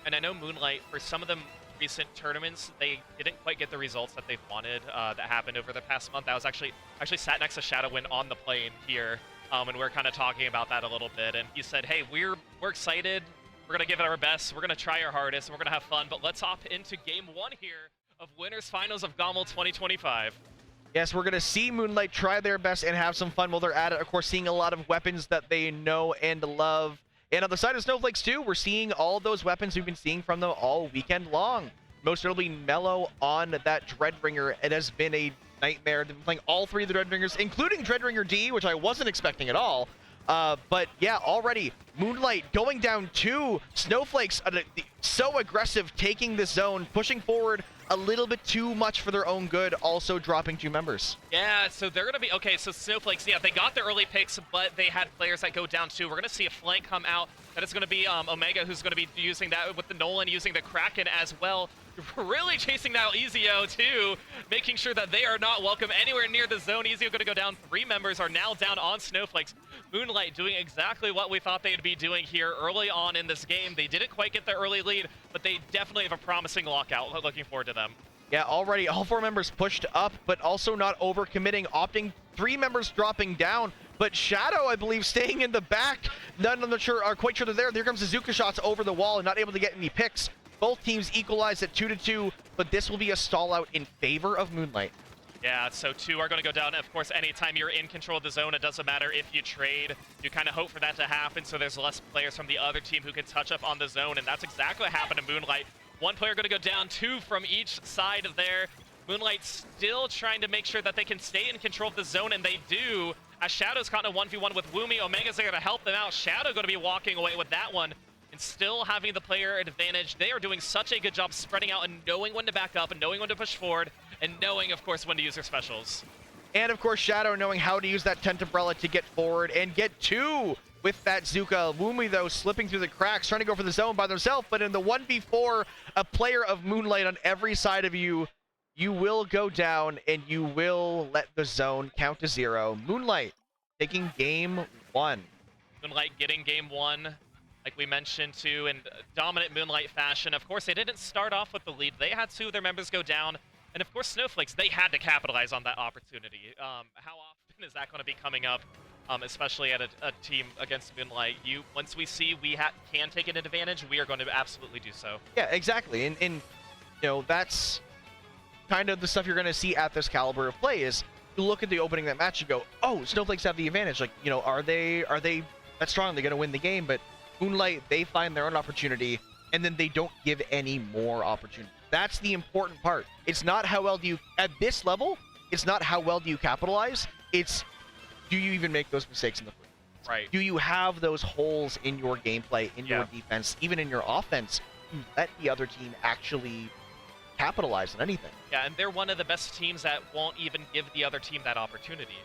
Speaker 12: And I know Moonlight, for some of the recent tournaments, they didn't quite get the results that they've wanted that happened over the past month. I was actually sat next to ShadowWin on the plane here, and we were kind of talking about that a little bit. And he said, hey, we're excited. We're going to give it our best. We're going to try our hardest, and we're going to have fun. But let's hop into Game 1 here of Winners Finals of GOML 2025.
Speaker 10: Yes, we're going to see Moonlight try their best and have some fun while they're at it. Of course, seeing a lot of weapons that they know and love. And on the side of Snowflakes, too, we're seeing all those weapons we've been seeing from them all weekend long. Most notably, Mellow on that Dreadbringer. It has been a nightmare. They've been playing all 3 of the Dreadbringers, including Dreadbringer D, which I wasn't expecting at all. But yeah, already, Moonlight going down 2. Snowflakes, so aggressive, taking this zone, pushing forward a little bit too much for their own good, also dropping 2 members.
Speaker 12: Yeah, so they're going to be... Okay, so Snowflakes, yeah, they got their early picks, but they had players that go down too. We're going to see a flank come out. That is going to be Omega, who's going to be using that with the Nolan, using the Kraken as well. Really chasing down Ezio too, making sure that they are not welcome anywhere near the zone. Ezio going to go down. 3 members are now down on Snowflakes. Moonlight doing exactly what we thought they'd be doing here early on in this game. They didn't quite get the early lead, but they definitely have a promising lockout. Looking forward to them.
Speaker 10: Yeah, already all 4 members pushed up, but also not overcommitting, opting 3 members dropping down. But Shadow, I believe, staying in the back. None of them are quite sure they're there. Here comes Azuka shots over the wall and not able to get any picks. Both teams equalize at 2-2, but this will be a stall out in favor of Moonlight.
Speaker 12: Yeah, so 2 are going to go down. Of course, anytime you're in control of the zone, it doesn't matter if you trade. You kind of hope for that to happen, so there's less players from the other team who can touch up on the zone, and that's exactly what happened to Moonlight. 1 player going to go down, 2 from each side of there. Moonlight still trying to make sure that they can stay in control of the zone, and they do. As Shadow's caught in a 1v1 with Woomy, Omega's there to help them out. Shadow going to be walking away with that one. And still having the player advantage. They are doing such a good job spreading out and knowing when to back up and knowing when to push forward and knowing, of course, when to use their specials.
Speaker 10: And, of course, Shadow knowing how to use that Tent Umbrella to get forward and get 2 with that Zuka. Woomy, though, slipping through the cracks, trying to go for the zone by themselves. But in the 1v4, a player of Moonlight on every side of you, you will go down and you will let the zone count to 0. Moonlight taking Game 1.
Speaker 12: Moonlight getting Game 1. Like we mentioned too, in dominant Moonlight fashion. Of course, they didn't start off with the lead. They had 2 of their members go down. And of course, Snowflakes, they had to capitalize on that opportunity. How often is that going to be coming up, especially at a team against Moonlight? Once we see we can take an advantage, we are going to absolutely do so.
Speaker 10: Yeah, exactly. And you know, that's kind of the stuff you're going to see at this caliber of play is you look at the opening of that match, you go, oh, Snowflakes have the advantage. Like, you know, are they that strong? They're going to win the game, but Moonlight, they find their own opportunity, and then they don't give any more opportunity. That's the important part. It's not how well do you, at this level, it's not how well do you capitalize, it's do you even make those mistakes in the first place?
Speaker 12: Right.
Speaker 10: Do you have those holes in your gameplay, in your defense, even in your offense, to let the other team actually capitalize on anything?
Speaker 12: Yeah, and they're one of the best teams that won't even give the other team that opportunity.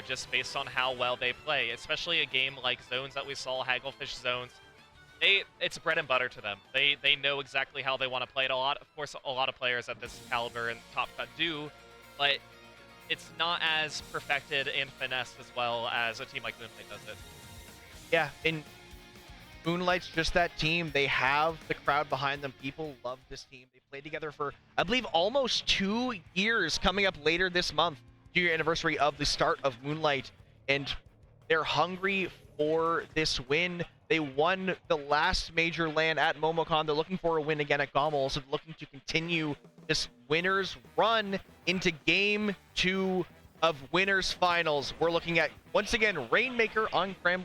Speaker 12: Just based on how well they play, especially a game like Zones that we saw, Hagglefish Zones. It's bread and butter to them. They know exactly how they want to play it. Of course, a lot of players at this caliber and top cut do, but it's not as perfected and finessed as well as a team like Moonlight does it.
Speaker 10: Yeah, and Moonlight's just that team. They have the crowd behind them. People love this team. They played together for, I believe, almost 2 years coming up later this month. 2-year anniversary of the start of Moonlight, and they're hungry for this win. They won the last major LAN at MomoCon. They're looking for a win again at GOML, so looking to continue this winners run into Game 2 of Winners Finals. We're looking at, once again, Rainmaker on Crab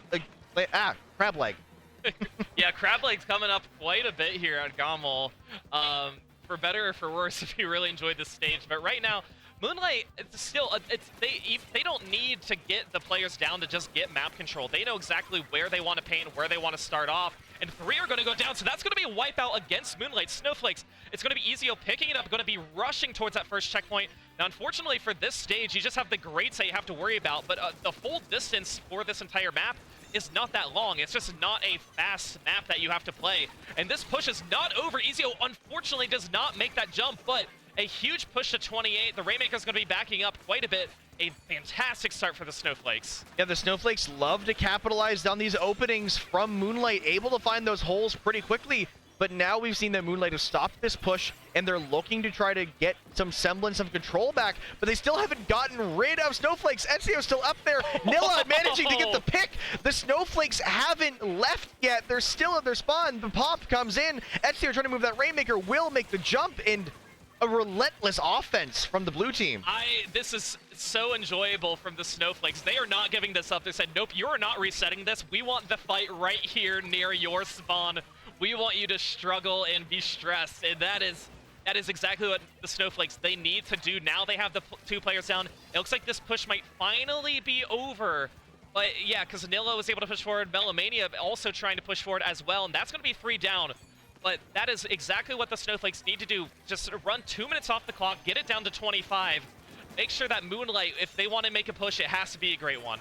Speaker 10: Leg.
Speaker 12: Yeah, Crab Leg's coming up quite a bit here at GOML. For better or for worse, if you really enjoyed this stage. But right now, Moonlight, it's still, they don't need to get the players down to just get map control. They know exactly where they want to paint, where they want to start off, and 3 are going to go down, so that's going to be a wipeout against Moonlight. Snowflakes, it's going to be Ezio picking it up, going to be rushing towards that first checkpoint. Now, unfortunately for this stage, you just have the Greats that you have to worry about, but the full distance for this entire map is not that long. It's just not a fast map that you have to play. And this push is not over. Ezio, unfortunately, does not make that jump, but a huge push to 28. The Rainmaker's going to be backing up quite a bit. A fantastic start for the Snowflakes.
Speaker 10: Yeah, the Snowflakes love to capitalize on these openings from Moonlight, able to find those holes pretty quickly. But now we've seen that Moonlight has stopped this push, and they're looking to try to get some semblance of control back, but they still haven't gotten rid of Snowflakes. Ezio's still up there. Nilla managing to get the pick. The Snowflakes haven't left yet. They're still at their spawn. The pop comes in. Ezio trying to move that Rainmaker, will make the jump, and a relentless offense from the blue team.
Speaker 12: This is so enjoyable from the Snowflakes. They are not giving this up. They said, nope, you are not resetting this. We want the fight right here near your spawn. We want you to struggle and be stressed, and that is exactly what the Snowflakes, they need to do. Now they have the 2 players down. It looks like this push might finally be over. But yeah, because Nilla was able to push forward, Melomania also trying to push forward as well, and that's going to be 3 down. But that is exactly what the Snowflakes need to do. Just run 2 minutes off the clock, get it down to 25. Make sure that Moonlight, if they want to make a push, it has to be a great one.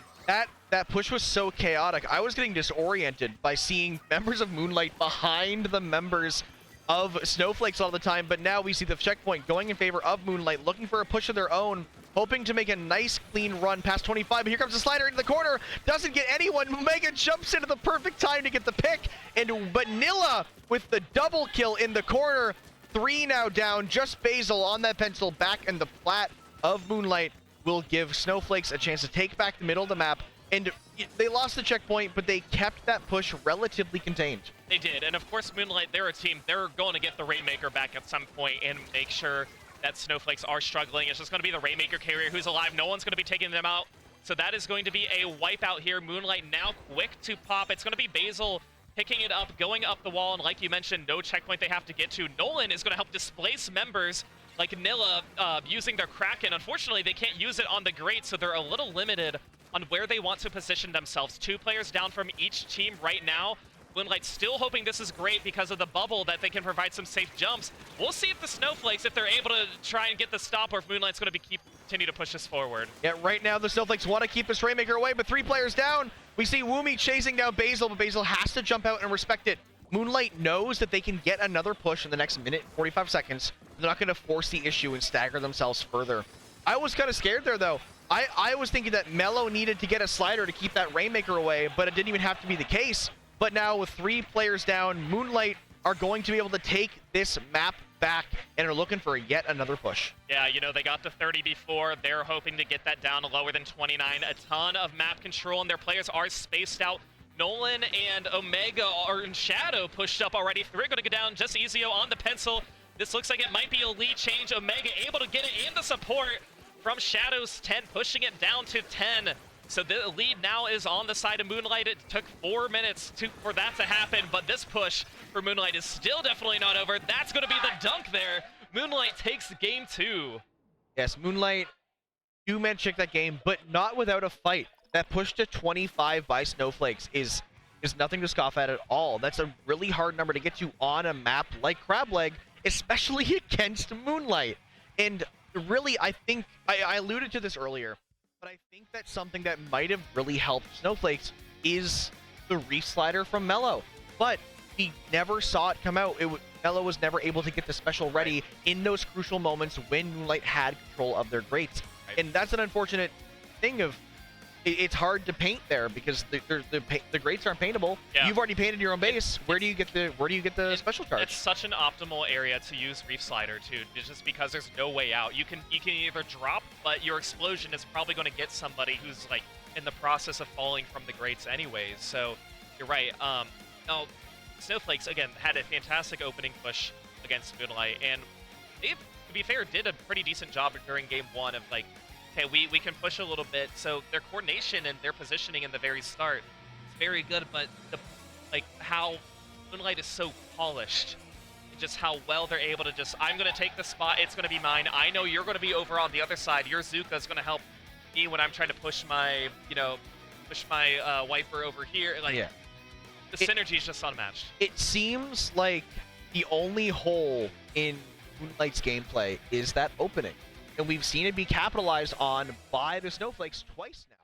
Speaker 10: That push was so chaotic. I was getting disoriented by seeing members of Moonlight behind the members of Snowflakes all the time, but now we see the checkpoint going in favor of Moonlight, looking for a push of their own, hoping to make a nice clean run past 25. But here comes the slider into the corner, doesn't get anyone. Mega jumps into the perfect time to get the pick, but Nilla with the double kill in the corner. 3 now down, just Basil on that pencil back in the flat of Moonlight will give Snowflakes a chance to take back the middle of the map. And they lost the checkpoint, but they kept that push relatively contained.
Speaker 12: They did, and of course Moonlight, they're a team. They're going to get the Rainmaker back at some point and make sure that Snowflakes are struggling. It's just going to be the Rainmaker carrier who's alive. No one's going to be taking them out. So that is going to be a wipeout here. Moonlight now quick to pop. It's going to be Basil picking it up, going up the wall, and like you mentioned, no checkpoint they have to get to. Nolan is going to help displace members like Nilla using their Kraken. Unfortunately, they can't use it on the Great, so they're a little limited on where they want to position themselves. 2 players down from each team right now. Moonlight still hoping this is great because of the bubble that they can provide some safe jumps. We'll see if the Snowflakes, if they're able to try and get the stop, or if Moonlight's going to continue to push this forward.
Speaker 10: Yeah, right now the Snowflakes want to keep this Rainmaker away, but 3 players down. We see Woomy chasing down Basil, but Basil has to jump out and respect it. Moonlight knows that they can get another push in the next minute, 45 seconds. They're not going to force the issue and stagger themselves further. I was kind of scared there, though. I was thinking that Mello needed to get a slider to keep that Rainmaker away, but it didn't even have to be the case. But now with 3 players down, Moonlight are going to be able to take this map back and are looking for yet another push.
Speaker 12: Yeah, you know, they got to 30 before. They're hoping to get that down to lower than 29. A ton of map control, and their players are spaced out. Nolan and Omega are in Shadow pushed up already. 3 are going to go down. Just Ezio on the pencil. This looks like it might be a lead change. Omega able to get it in the support from Shadow's 10, pushing it down to 10. So the lead now is on the side of Moonlight. It took 4 minutes for that to happen, but this push for Moonlight is still definitely not over. That's going to be the dunk there. Moonlight takes game 2.
Speaker 10: Yes, Moonlight do manage to check that game, but not without a fight. That push to 25 by Snowflakes is nothing to scoff at all. That's a really hard number to get to on a map like Crab Leg, especially against Moonlight. And really, I think, I alluded to this earlier, but I think that something that might have really helped Snowflakes is the Reef Slider from Mello. But we never saw it come out. Mello was never able to get the special ready in those crucial moments when Moonlight had control of their Greats. And that's an unfortunate thing of, it's hard to paint there because the Greats aren't paintable.
Speaker 12: Yeah.
Speaker 10: You've already painted your own base. Where do you get the special charge?
Speaker 12: It's such an optimal area to use Reef Slider too, just because there's no way out. You can either drop, but your explosion is probably going to get somebody who's like in the process of falling from the Greats anyways. So you're right. Now Snowflakes again had a fantastic opening push against Moonlight, and they, to be fair, did a pretty decent job during game 1 of like, okay, we can push a little bit. So their coordination and their positioning in the very start is very good, but how Moonlight is so polished. just how well they're able to just, I'm going to take the spot, it's going to be mine. I know you're going to be over on the other side. Your Zuka is going to help me when I'm trying to push my, wiper over here. Like,
Speaker 10: Yeah.
Speaker 12: the synergy is just unmatched.
Speaker 10: It seems like the only hole in Moonlight's gameplay is that opening. And we've seen it be capitalized on by the Snowflakes twice now.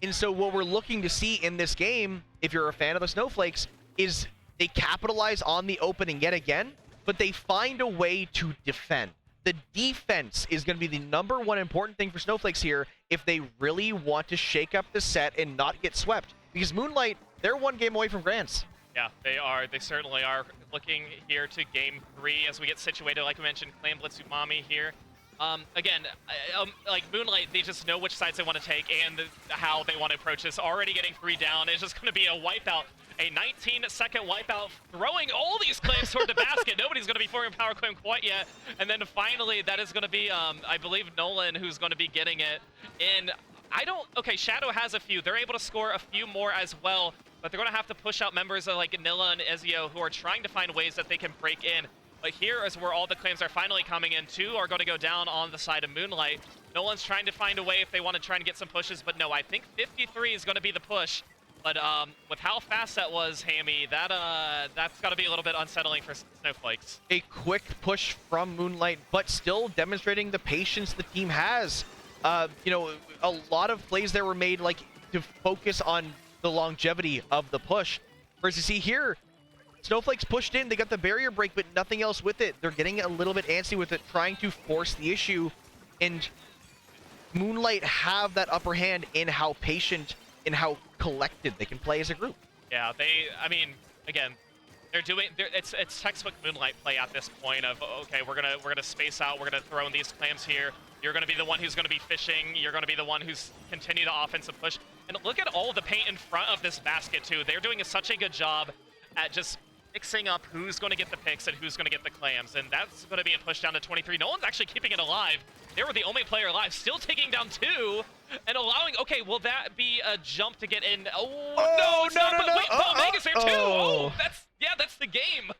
Speaker 10: And so what we're looking to see in this game, if you're a fan of the Snowflakes, is they capitalize on the opening yet again, but they find a way to defend. The defense is going to be the #1 important thing for Snowflakes here if they really want to shake up the set and not get swept. Because Moonlight, they're 1 game away from Grands.
Speaker 12: Yeah, they are. They certainly are looking here to game 3 as we get situated. Like we mentioned, Clan Blitz Umami here. Again, like Moonlight, they just know which sides they want to take and how they want to approach this. Already getting 3 down. It's just going to be a wipeout. A 19-second wipeout, throwing all these claims toward the basket. Nobody's going to be forming a power claim quite yet. And then finally, that is going to be, I believe, Nolan who's going to be getting it. And okay, Shadow has a few. They're able to score a few more as well, but they're going to have to push out members of like Nilla and Ezio who are trying to find ways that they can break in. But here is where all the claims are finally coming in. 2 are going to go down on the side of Moonlight. Nolan's trying to find a way if they want to try and get some pushes, but no, I think 53 is going to be the push. But with how fast that was, Hammy, that's got to be a little bit unsettling for Snowflakes.
Speaker 10: A quick push from Moonlight, but still demonstrating the patience the team has. A lot of plays that were made like to focus on the longevity of the push. Whereas you see here, Snowflakes pushed in, they got the barrier break, but nothing else with it. They're getting a little bit antsy with it, trying to force the issue. And Moonlight have that upper hand in how patient and how collected they can play as a group.
Speaker 12: Yeah, again, it's textbook Moonlight play at this point of, okay, we're gonna space out, we're gonna throw in these clams here. You're gonna be the one who's gonna be fishing. You're gonna be the one who's continue the offensive push. And look at all the paint in front of this basket too. They're doing such a good job at just mixing up who's going to get the picks and who's going to get the clams, and that's going to be a push down to 23. No one's actually keeping it alive. They were the only player alive, still taking down 2 and allowing. Okay, will that be a jump to get in? Oh no! Wait, Omega's there too. Oh, that's the game.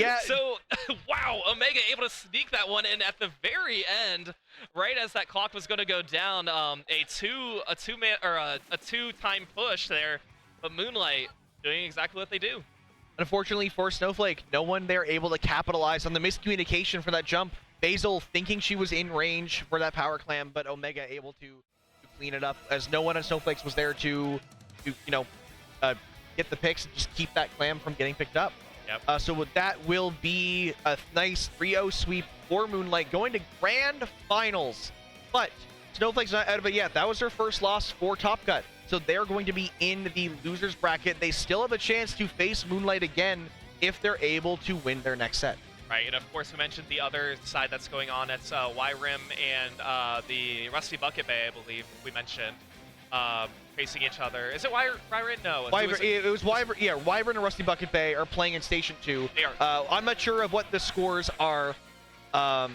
Speaker 10: Yeah.
Speaker 12: So, wow, Omega able to sneak that one in at the very end, right as that clock was going to go down. A two-time push there, but Moonlight doing exactly what they do.
Speaker 10: Unfortunately for Snowflake, no one there able to capitalize on the miscommunication for that jump. Basil thinking she was in range for that power clam, but Omega able to clean it up as no one on Snowflakes was there to get the picks and just keep that clam from getting picked up.
Speaker 12: Yep.
Speaker 10: So with that will be a nice 3-0 sweep for Moonlight going to grand finals. But Snowflake's not out of it yet. That was their first loss for Top Cut. So they're going to be in the losers bracket. They still have a chance to face Moonlight again if they're able to win their next set.
Speaker 12: Right, and of course we mentioned the other side that's going on. It's WyVeRN and the Rusty Bucket Bay, I believe we mentioned, facing each other. Is it WyVeRN? No.
Speaker 10: It was WyVeRN. Yeah, WyVeRN and Rusty Bucket Bay are playing in Station 2.
Speaker 12: They are.
Speaker 10: I'm not sure of what the scores are, but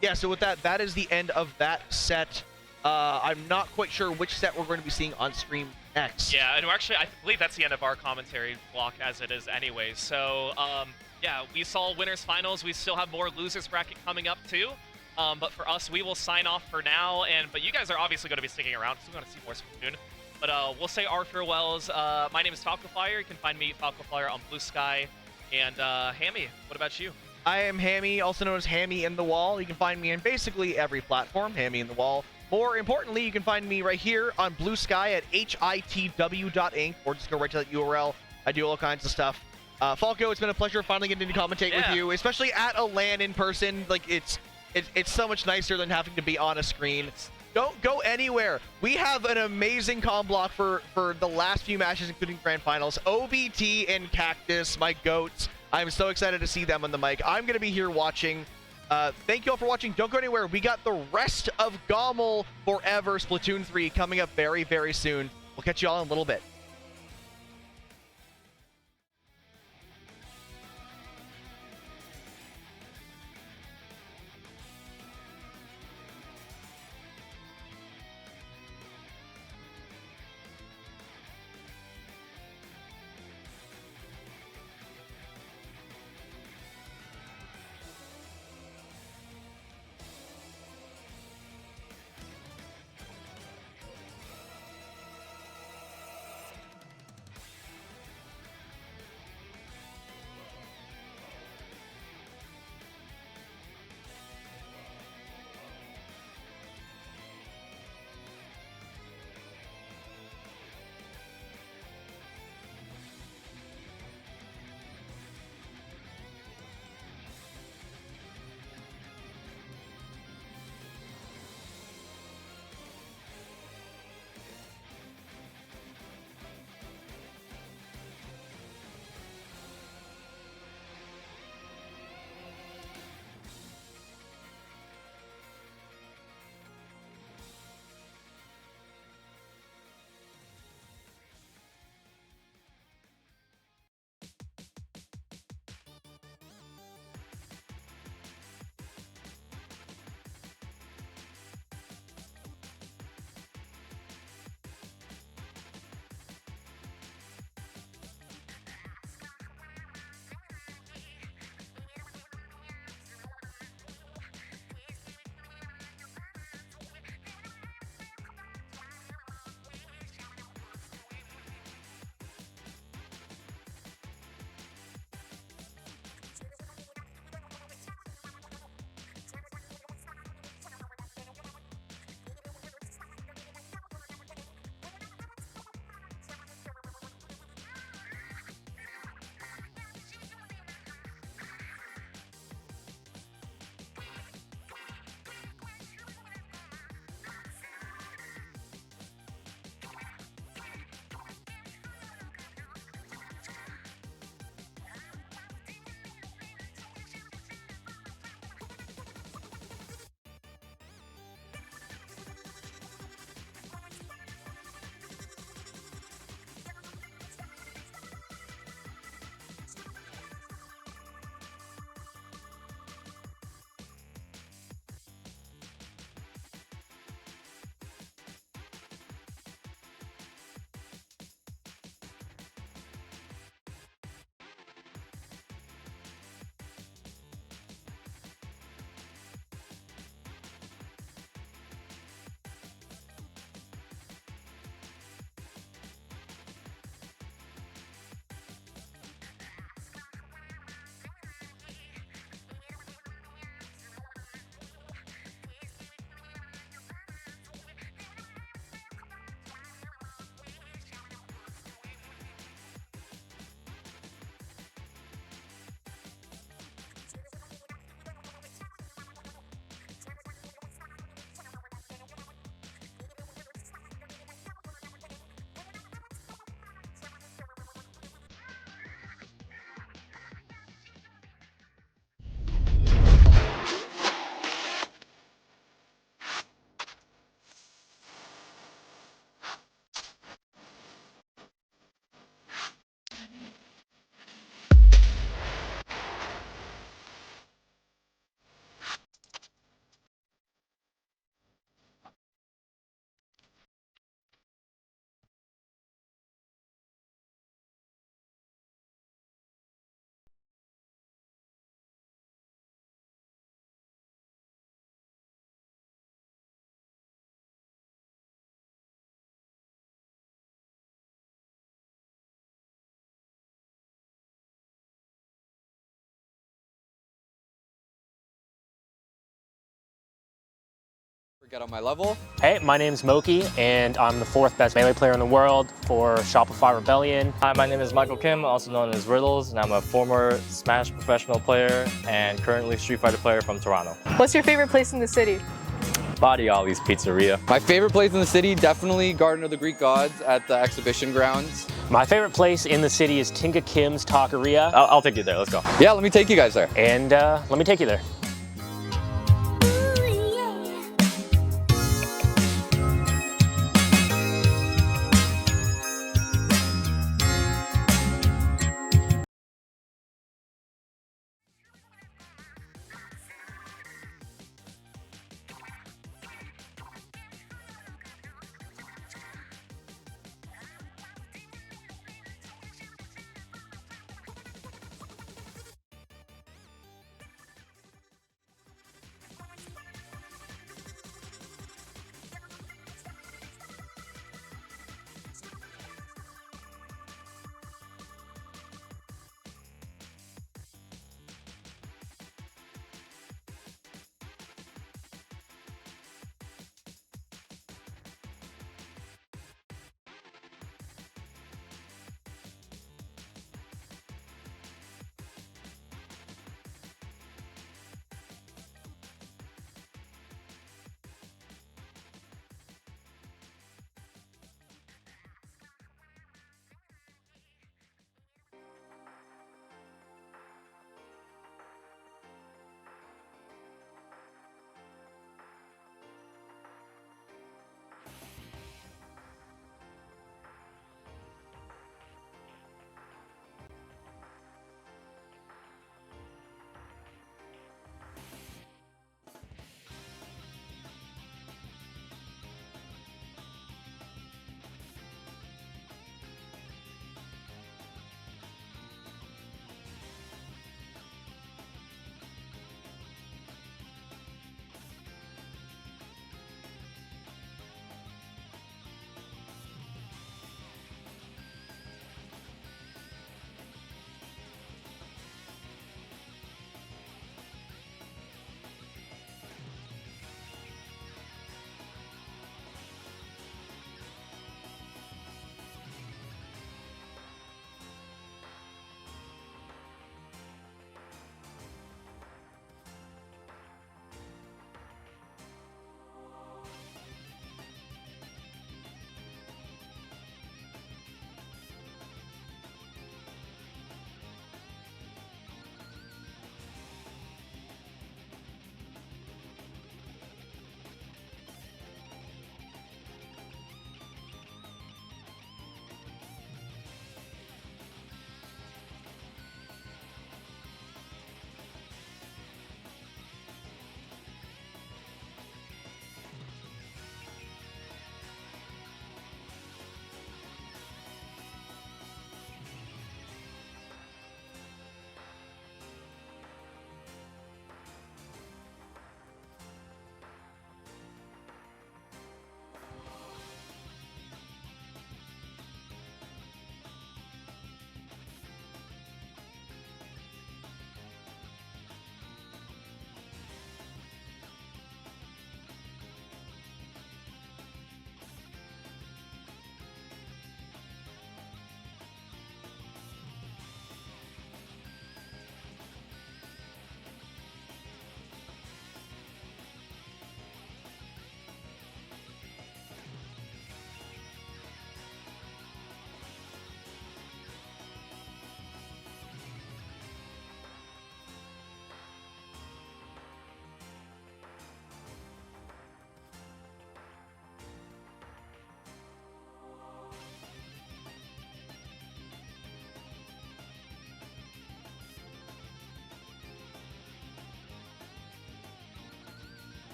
Speaker 10: yeah. So with that is the end of that set. I'm not quite sure which set we're going to be seeing on stream next.
Speaker 12: Yeah, and actually, I believe that's the end of our commentary block as it is anyway. So, yeah, we saw winners finals. We still have more losers bracket coming up too. But for us, we will sign off for now. But you guys are obviously going to be sticking around because we're going to see more Splatoon. But we'll say our farewells. My name is Falcoflyer. You can find me Falcoflyer on Blue Sky. And Hammy, what about you?
Speaker 10: I am Hammy, also known as Hammy in the Wall. You can find me in basically every platform, Hammy in the Wall. More importantly, you can find me right here on Blue Sky at hitw.inc, or just go right to that URL. I do all kinds of stuff. Falco, it's been a pleasure finally getting to commentate with you, especially at a LAN in person. Like it's so much nicer than having to be on a screen. Don't go anywhere. We have an amazing comm block for the last few matches, including grand finals. OBT and Cactus, my goats. I'm so excited to see them on the mic. I'm going to be here watching. Thank you all for watching. Don't go anywhere. We got the rest of GOML Forever Splatoon 3 coming up very, very soon. We'll catch you all in a little bit.
Speaker 14: Get on my level.
Speaker 15: Hey, my name's Moki, and I'm the 4th best melee player in the world for Shopify Rebellion.
Speaker 16: Hi, my name is Michael Kim, also known as Riddles, and I'm a former Smash professional player and currently Street Fighter player from Toronto.
Speaker 17: What's your favorite place in the city?
Speaker 16: Body Ollie's Pizzeria.
Speaker 14: My favorite place in the city, definitely Garden of the Greek Gods at the exhibition grounds.
Speaker 15: My favorite place in the city is Tinka Kim's Taqueria.
Speaker 16: I'll take you there, let's go.
Speaker 14: Yeah, let me take you guys there.
Speaker 15: And let me take you there.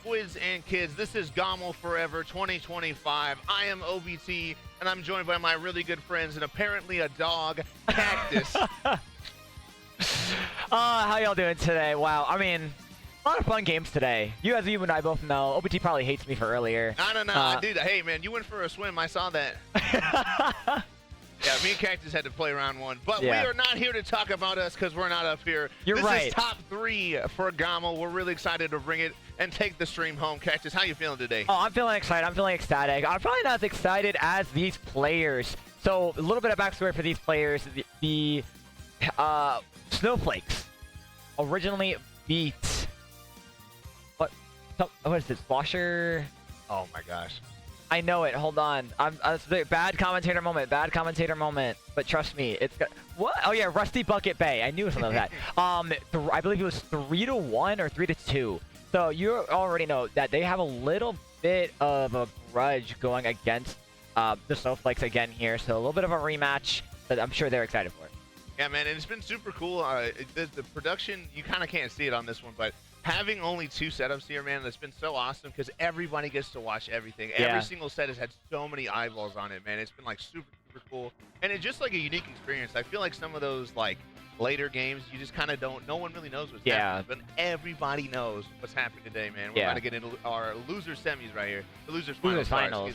Speaker 18: boys and kids? This is GOML Forever 2025. I am OBT, and I'm joined by my really good friends and apparently a dog, Cactus.
Speaker 19: How y'all doing today? Wow, I mean, a lot of fun games today. You and I both know, OBT probably hates me for earlier.
Speaker 18: No, dude. Hey, man, you went for a swim. I saw that. Yeah, me and Cactus had to play round one. But
Speaker 19: Yeah.
Speaker 18: we are not here to talk about us because we're not up here.
Speaker 19: You're
Speaker 18: this
Speaker 19: right.
Speaker 18: is top 3 for GOML. We're really excited to bring it and take the stream home. Cactus, how you feeling today?
Speaker 19: Oh, I'm feeling excited. I'm feeling ecstatic. I'm probably not as excited as these players. So a little bit of backstory for these players. The Snowflakes originally beat what is this? Washer?
Speaker 18: Oh my gosh.
Speaker 19: I know it. Hold on. It's a bad commentator moment. Bad commentator moment. But trust me, it's got what? Oh yeah, Rusty Bucket Bay. I knew something like that. I believe it was 3-1 or 3-2. So you already know that they have a little bit of a grudge going against the Snowflakes again here. So a little bit of a rematch that I'm sure they're excited for.
Speaker 18: Yeah, man, and it's been super cool. The production, you kind of can't see it on this one, but having only 2 setups here, man, that's been so awesome because everybody gets to watch everything.
Speaker 19: Yeah.
Speaker 18: Every single set has had so many eyeballs on it, man. It's been like super cool, and it's just like a unique experience. I feel like some of those like later games, you just kind of don't. No one really knows what's happening, but everybody knows what's happening today, man. We're about to get into our loser semis right here, the losers finals.
Speaker 19: Finals.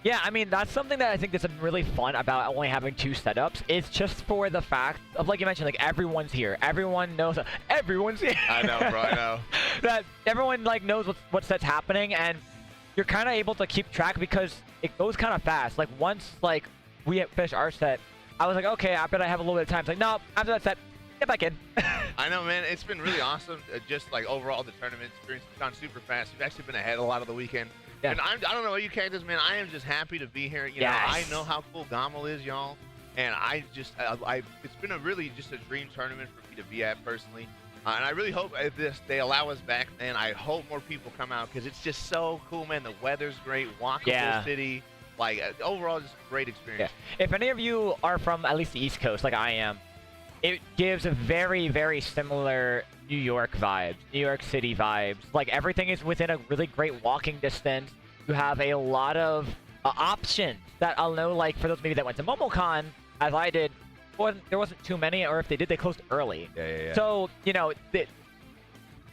Speaker 19: Yeah, I mean, that's something that I think that's really fun about only having 2 setups. It's just for the fact of, like you mentioned, like everyone's here. Everyone knows. Everyone's here.
Speaker 18: I know, bro. I know.
Speaker 19: That everyone like knows what set's happening, and you're kind of able to keep track because it goes kind of fast. Like once like we finished our set, I was like, okay, I bet I have a little bit of time. It's like, no, after that set, get back in.
Speaker 18: I know, man. It's been really awesome. Just like overall, the tournament experience has gone super fast. We've actually been ahead a lot of the weekend.
Speaker 19: Yeah.
Speaker 18: And I don't know about you, Cactus, man. I am just happy to be here. You know, I know how cool GOML is, y'all. And it's been a really just a dream tournament for me to be at personally. And I really hope if they allow us back, and I hope more people come out because it's just so cool, man. The weather's great, walkable city. Like, overall, just a great experience.
Speaker 19: Yeah. If any of you are from at least the East Coast, like I am, it gives a very, very similar New York vibes, New York City vibes. Like everything is within a really great walking distance. You have a lot of options that I'll know, like for those maybe that went to MomoCon, as I did, there wasn't too many, or if they did, they closed early.
Speaker 18: Yeah.
Speaker 19: So, you know,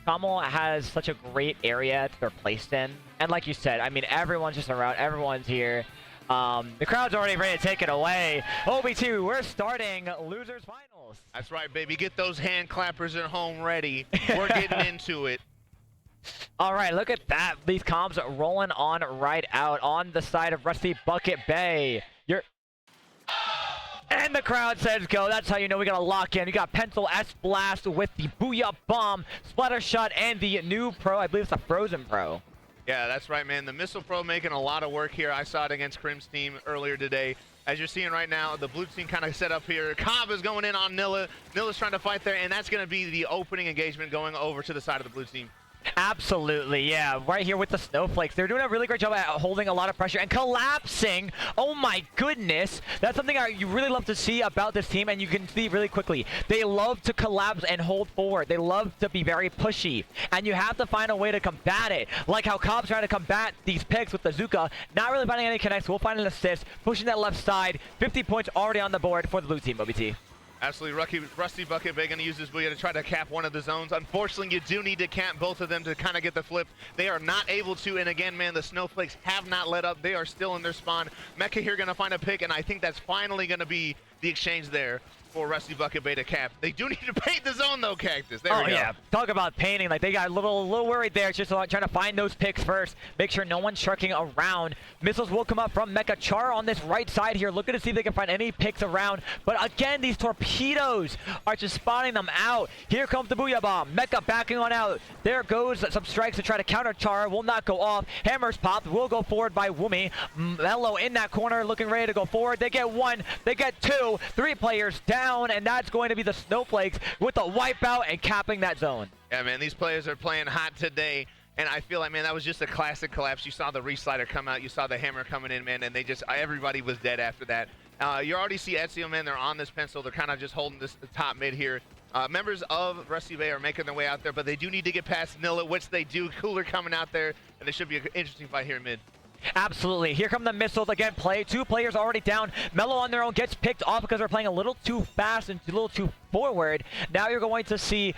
Speaker 19: GOML has such a great area they're placed in. And like you said, I mean, everyone's just around, everyone's here. The crowd's already ready to take it away. OB2, we're starting Losers Finals.
Speaker 18: That's right, baby. Get those hand clappers at home ready. We're getting into it.
Speaker 19: All right, look at that. These comms rolling on right out on the side of Rusty Bucket Bay. And the crowd says go. That's how you know we got to lock in. You got Pencil S-Blast with the Booyah Bomb, Splatter Shot, and the new Pro. I believe it's a Frozen Pro.
Speaker 18: Yeah, that's right, man. The Missile Pro making a lot of work here. I saw it against Crim's team earlier today. As you're seeing right now, the blue team kind of set up here. Cobb is going in on Nilla. Nilla's trying to fight there, and that's going to be the opening engagement going over to the side of the blue team.
Speaker 19: Absolutely, yeah. Right here with the Snowflakes. They're doing a really great job at holding a lot of pressure and collapsing. Oh my goodness. That's something you really love to see about this team, and you can see really quickly. They love to collapse and hold forward. They love to be very pushy, and you have to find a way to combat it. Like how Cobb's trying to combat these picks with the Zuka. Not really finding any connects. We'll find an assist. Pushing that left side. 50 points already on the board for the blue team, OBT.
Speaker 18: Absolutely. Rusty Bucket Bay going to use this Booyah to try to cap one of the zones. Unfortunately, you do need to cap both of them to kind of get the flip. They are not able to, and again, man, the Snowflakes have not let up. They are still in their spawn. Mecha here going to find a pick, and I think that's finally going to be the exchange there for Rusty Bucket Bay to cap. They do need to paint the zone, though, Cactus. There we go.
Speaker 19: Yeah. Talk about painting. Like, they got a little worried there. It's just trying to find those picks first. Make sure no one's trucking around. Missiles will come up from Mecha Char on this right side here. Looking to see if they can find any picks around. But again, these torpedoes are just spawning them out. Here comes the Booyah Bomb. Mecha backing on out. There goes some strikes to try to counter Char. Will not go off. Hammers popped. Will go forward by Woomy. Mello in that corner looking ready to go forward. They get 1. They get 2. 3 players down, and that's going to be the Snowflakes with the wipeout and capping that zone.
Speaker 18: Yeah, man, these players are playing hot today, and I feel like, man, that was just a classic collapse. You saw the reslider come out, you saw the hammer coming in, man, and everybody was dead after that. You already see Ezio, man, they're on this pencil. They're kind of just holding this top mid here. Members of Rusty Bay are making their way out there, but they do need to get past Nilla, which they do. Cooler coming out there, and there should be an interesting fight here in mid.
Speaker 19: Absolutely. Here come the missiles again. Two players already down. Mellow on their own gets picked off because they're playing a little too fast and a little too forward. Now you're going to see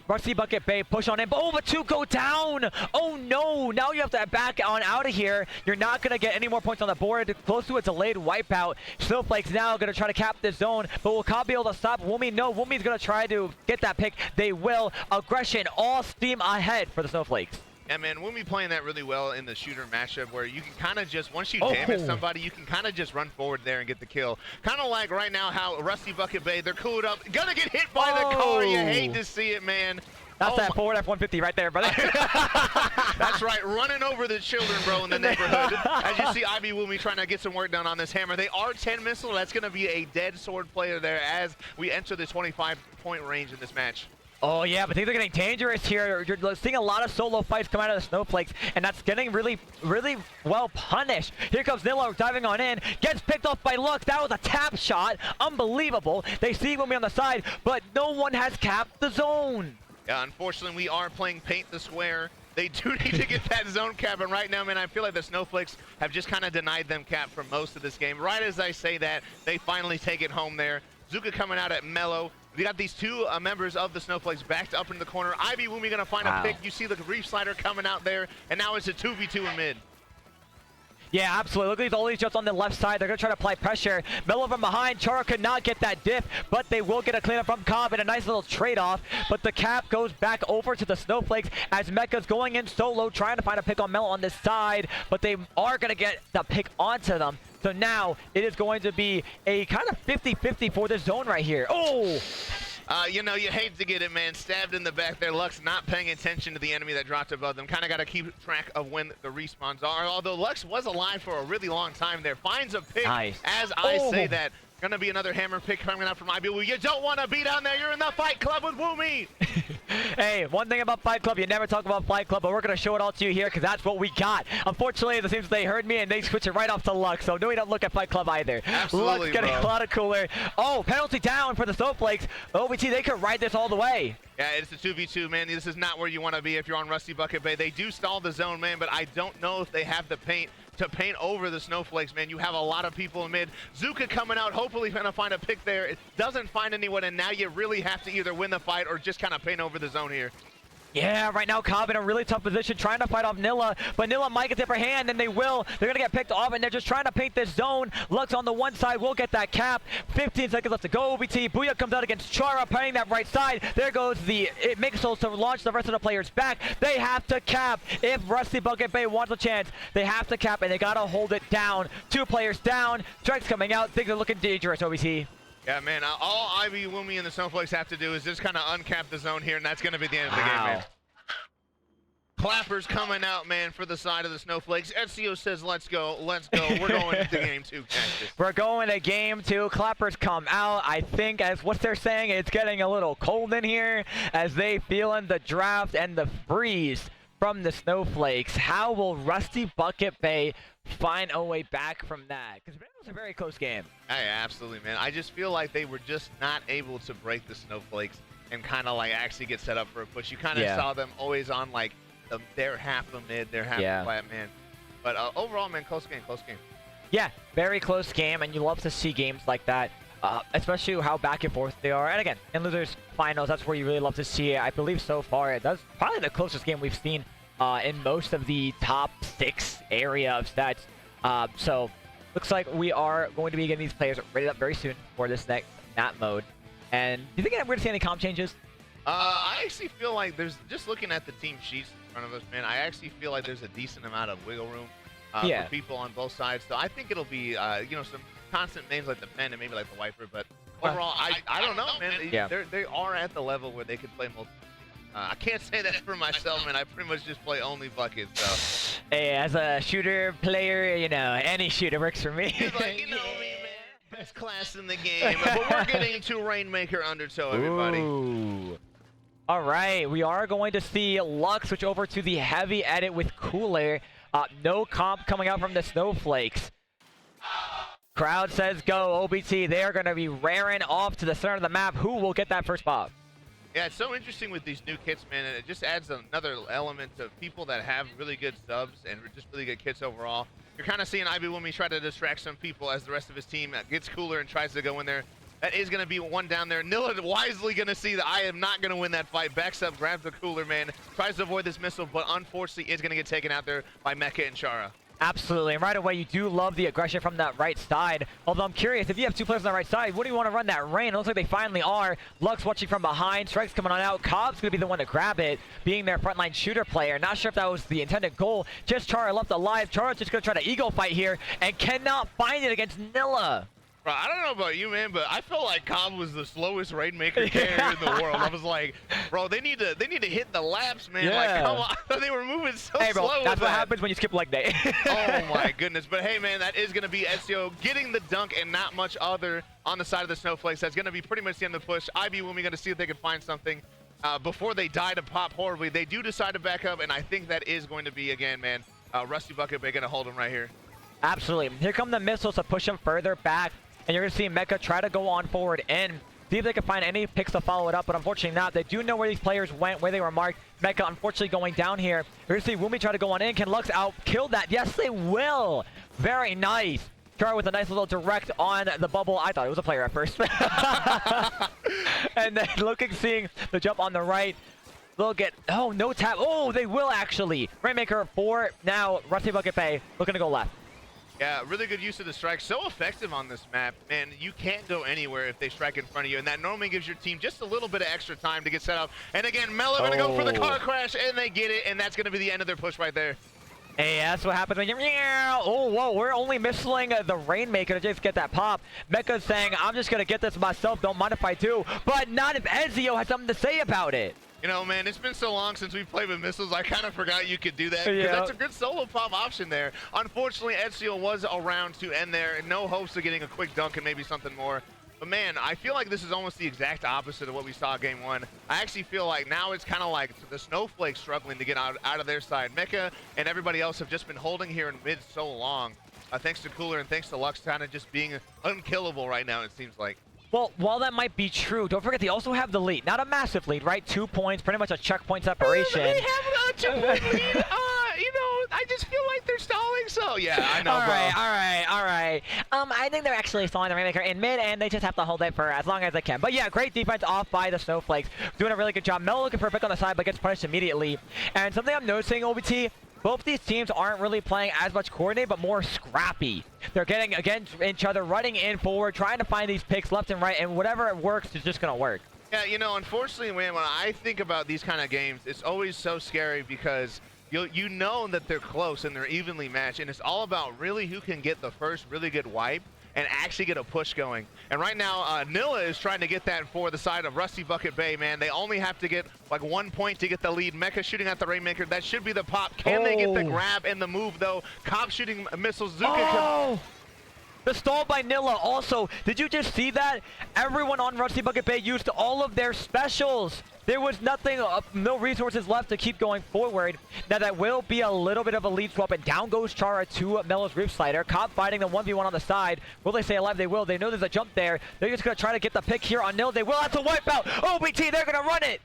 Speaker 19: Rusty Bucket Bay push on in. Oh, but two go down. Oh no. Now you have to back on out of here. You're not going to get any more points on the board. Close to a delayed wipeout. Snowflakes now going to try to cap this zone, but will Cobb be able to stop Woomy? No, Woomy's going to try to get that pick. They will. Aggression, all steam ahead for the Snowflakes.
Speaker 18: Yeah, man, Woomy playing that really well in the shooter matchup where you can kind of just, once you damage somebody, you can kind of just run forward there and get the kill. Kind of like right now how Rusty Bucket Bay, they're cooled up. Gonna get hit by the car. You hate to see it, man.
Speaker 19: That's that forward F-150 right there, brother.
Speaker 18: That's right, running over the children, bro, in the neighborhood. As you see, Ivy Woomy trying to get some work done on this hammer. They are 10 missile. That's going to be a dead sword player there as we enter the 25-point range in this match.
Speaker 19: Oh yeah, but things are getting dangerous here. You're seeing a lot of solo fights come out of the Snowflakes, and that's getting really, really well punished. Here comes Nilla diving on in, gets picked off by Lux. That was a tap shot, unbelievable. They see Woomy on the side, but no one has capped the zone.
Speaker 18: Yeah, unfortunately, we are playing Paint the Square. They do need to get that zone cap, and right now, man, I feel like the Snowflakes have just kind of denied them cap for most of this game. Right as I say that, they finally take it home there. Zuka coming out at Mellow. We got these two members of the Snowflakes backed up in the corner. Ivy Woomy gonna find a pick. You see the Reef Slider coming out there, and now it's a 2v2 in mid.
Speaker 19: Yeah, absolutely. Look at all these jumps on the left side. They're going to try to apply pressure. Mellow from behind. Chara could not get that diff, but they will get a cleanup from Cobb and a nice little trade-off. But the cap goes back over to the Snowflakes as Mecha's going in solo, trying to find a pick on Mellow on this side, but they are going to get the pick onto them. So now it is going to be a kind of 50-50 for this zone right here. Oh!
Speaker 18: You know, you hate to get it, man. Stabbed in the back there. Lux not paying attention to the enemy that dropped above them. Kind of got to keep track of when the respawns are. Although Lux was alive for a really long time there. Finds a pick as I say that. Gonna be another hammer pick coming out from IBU. You don't want to be down there. You're in the Fight Club with Woomy.
Speaker 19: Hey, one thing about Fight Club, you never talk about Fight Club, but we're gonna show it all to you here because that's what we got. Unfortunately, it seems they heard me and they switch it right off to Lux, so no, we don't look at Fight Club either.
Speaker 18: Absolutely,
Speaker 19: Lux getting a lot of cooler. Oh, penalty down for the Snowflakes. OBT, they could ride this all the way.
Speaker 18: Yeah, it's a 2v2, man. This is not where you want to be if you're on Rusty Bucket Bay. They do stall the zone, man, but I don't know if they have the paint to paint over the Snowflakes, man. You have a lot of people in mid. Zuka coming out, hopefully gonna find a pick there. It doesn't find anyone, and now you really have to either win the fight or just kind of paint over the zone here.
Speaker 19: Yeah, right now Cobb in a really tough position trying to fight off Nilla, but Nilla might get the upper hand, and they will. They're going to get picked off, and they're just trying to paint this zone. Lux on the one side will get that cap. 15 seconds left to go, OBT. Booyah comes out against Chara, painting that right side. There goes the Mixels to launch the rest of the players back. They have to cap. If Rusty Bucket Bay wants a chance, they have to cap, and they got to hold it down. 2 players down. Strikes coming out. Things are looking dangerous, OBT.
Speaker 18: Yeah, man, all Ivy, Woomy, and the Snowflakes have to do is just kind of uncap the zone here, and that's going to be the end of the game, man. Clappers coming out, man, for the side of the Snowflakes. Ezio says, let's go, let's go. We're going into game 2, Cactus.
Speaker 19: We're going to game 2. Clappers come out. I think, as what they're saying, it's getting a little cold in here as they feeling the draft and the freeze from the Snowflakes. How will Rusty Bucket Bay find a way back from that? Because it was a very close game.
Speaker 18: Hey, absolutely, man. I just feel like they were just not able to break the Snowflakes and kind of like actually get set up for a push. You kind of saw them always on like their half of mid, their half of flat, man. But overall, man, close game, close game.
Speaker 19: Yeah, very close game, and you love to see games like that, especially how back and forth they are. And again, in losers finals, that's where you really love to see it. I believe so far, that's probably the closest game we've seen in most of the top 6 area of stats. So looks like we are going to be getting these players rated up very soon for this next map mode. And do you think we're going to see any comp changes?
Speaker 18: I actually feel like there's, just looking at the team sheets in front of us, man, I actually feel like there's a decent amount of wiggle room for people on both sides. So I think it'll be, you know, some constant names like the Pen and maybe like the Wiper. But overall, I don't know, man. They are at the level where they could play multiple. I can't say that for myself, man. I pretty much just play only buckets. So.
Speaker 19: Hey, as a shooter player, you know, any shooter works for me.
Speaker 18: He's like, you know me, man. Best class in the game. But we're getting to Rainmaker Undertow, everybody.
Speaker 19: Ooh. All right, we are going to see Lux switch over to the heavy edit with Cooler. No comp coming out from the Snowflakes. Crowd says go, OBT. They are going to be raring off to the center of the map. Who will get that first pop?
Speaker 18: Yeah, it's so interesting with these new kits, man, and it just adds another element of people that have really good subs and just really good kits overall. You're kind of seeing IBWumi try to distract some people as the rest of his team gets cooler and tries to go in there. That is going to be one down there. Nilla wisely going to see that I am not going to win that fight. Backs up, grabs the cooler, man. Tries to avoid this missile, but unfortunately is going to get taken out there by Mecha and Chara.
Speaker 19: Absolutely, and right away you do love the aggression from that right side. Although I'm curious, if you have two players on the right side, what do you want to run that rain? It looks like they finally are. Lux watching from behind, Strike's coming on out. Cobb's going to be the one to grab it, being their frontline shooter player. Not sure if that was the intended goal. Just Chara left alive. Chara's just going to try to ego fight here and cannot find it against Nilla.
Speaker 18: Bro, I don't know about you, man, but I felt like Cobb was the slowest Rainmaker carrier in the world. I was like, bro, they need to hit the laps, man.
Speaker 19: Yeah.
Speaker 18: Like, come on. They were moving so
Speaker 19: Hey, bro,
Speaker 18: slow.
Speaker 19: that's what happens when you skip leg day.
Speaker 18: Oh my goodness. But hey, man, that is going to be Ezio getting the dunk and not much other on the side of the Snowflakes. That's going to be pretty much the end of the push. IBWumi going to see if they can find something before they die to pop horribly. They do decide to back up, and I think that is going to be, again, man, Rusty Bucket Bay going to hold him right here.
Speaker 19: Absolutely. Here come the missiles to push him further back. And you're going to see Mecha try to go on forward and see if they can find any picks to follow it up, but unfortunately not. They do know where these players went, where they were marked. Mecha unfortunately going down here. You're going to see Wumi try to go on in. Can Lux out kill that? Yes, they will. Very nice. Chara with a nice little direct on the bubble. I thought it was a player at first. And then seeing the jump on the right. They'll get, oh, no tap. Oh, they will actually. Rainmaker for now. Rusty Bucket Bay looking to go left.
Speaker 18: Yeah, really good use of the strike. So effective on this map. Man, you can't go anywhere if they strike in front of you, and that normally gives your team just a little bit of extra time to get set up. And again, Mello going to go for the car crash, and they get it, and that's going to be the end of their push right there.
Speaker 19: Hey, that's what happens when you're... Oh, whoa, we're only missing the Rainmaker to just get that pop. Mecha's saying, I'm just going to get this myself, don't mind if I do. But not if Ezio has something to say about it.
Speaker 18: You know, man, it's been so long since we've played with missiles, I kind of forgot you could do that. Because that's a good solo pop option there. Unfortunately, Ezio was around to end there, and no hopes of getting a quick dunk and maybe something more. But man, I feel like this is almost the exact opposite of what we saw game one. I actually feel like now it's kind of like the Snowflakes struggling to get out of their side. Mecha and everybody else have just been holding here in mid so long. Thanks to Cooler and thanks to Lux kind of just being unkillable right now, it seems like.
Speaker 19: Well, while that might be true, don't forget they also have the lead. Not a massive lead, right? 2 points, pretty much a checkpoint separation.
Speaker 18: They have a 2-point lead. You know, I just feel like they're stalling. So yeah, I know,
Speaker 19: all right. I think they're actually stalling the Rainmaker in mid, and they just have to hold it for as long as they can. But yeah, great defense off by the Snowflakes. Doing a really good job. Mel looking for a pick on the side, but gets punished immediately. And something I'm noticing, OBT, both these teams aren't really playing as much coordinated, but more scrappy. They're getting against each other, running in forward, trying to find these picks left and right, and whatever works is just going to work.
Speaker 18: Yeah, you know, unfortunately, man, when I think about these kind of games, it's always so scary because you know that they're close and they're evenly matched, and it's all about really who can get the first really good wipe and actually get a push going. And right now, Nilla is trying to get that for the side of Rusty Bucket Bay, man. They only have to get like 1 point to get the lead. Mecha shooting at the Rainmaker. That should be the pop. Can they get the grab and the move, though? Cobb shooting missiles. Zuka
Speaker 19: The stall by Nilla also. Did you just see that? Everyone on Rusty Bucket Bay used all of their specials. There was nothing, no resources left to keep going forward. Now that will be a little bit of a lead swap, and down goes Chara to Mello's Roof Slider. Cobb fighting the 1v1 on the side. Will they stay alive? They will. They know there's a jump there. They're just going to try to get the pick here on Nil. They will. That's a wipeout. OBT, they're going to run it.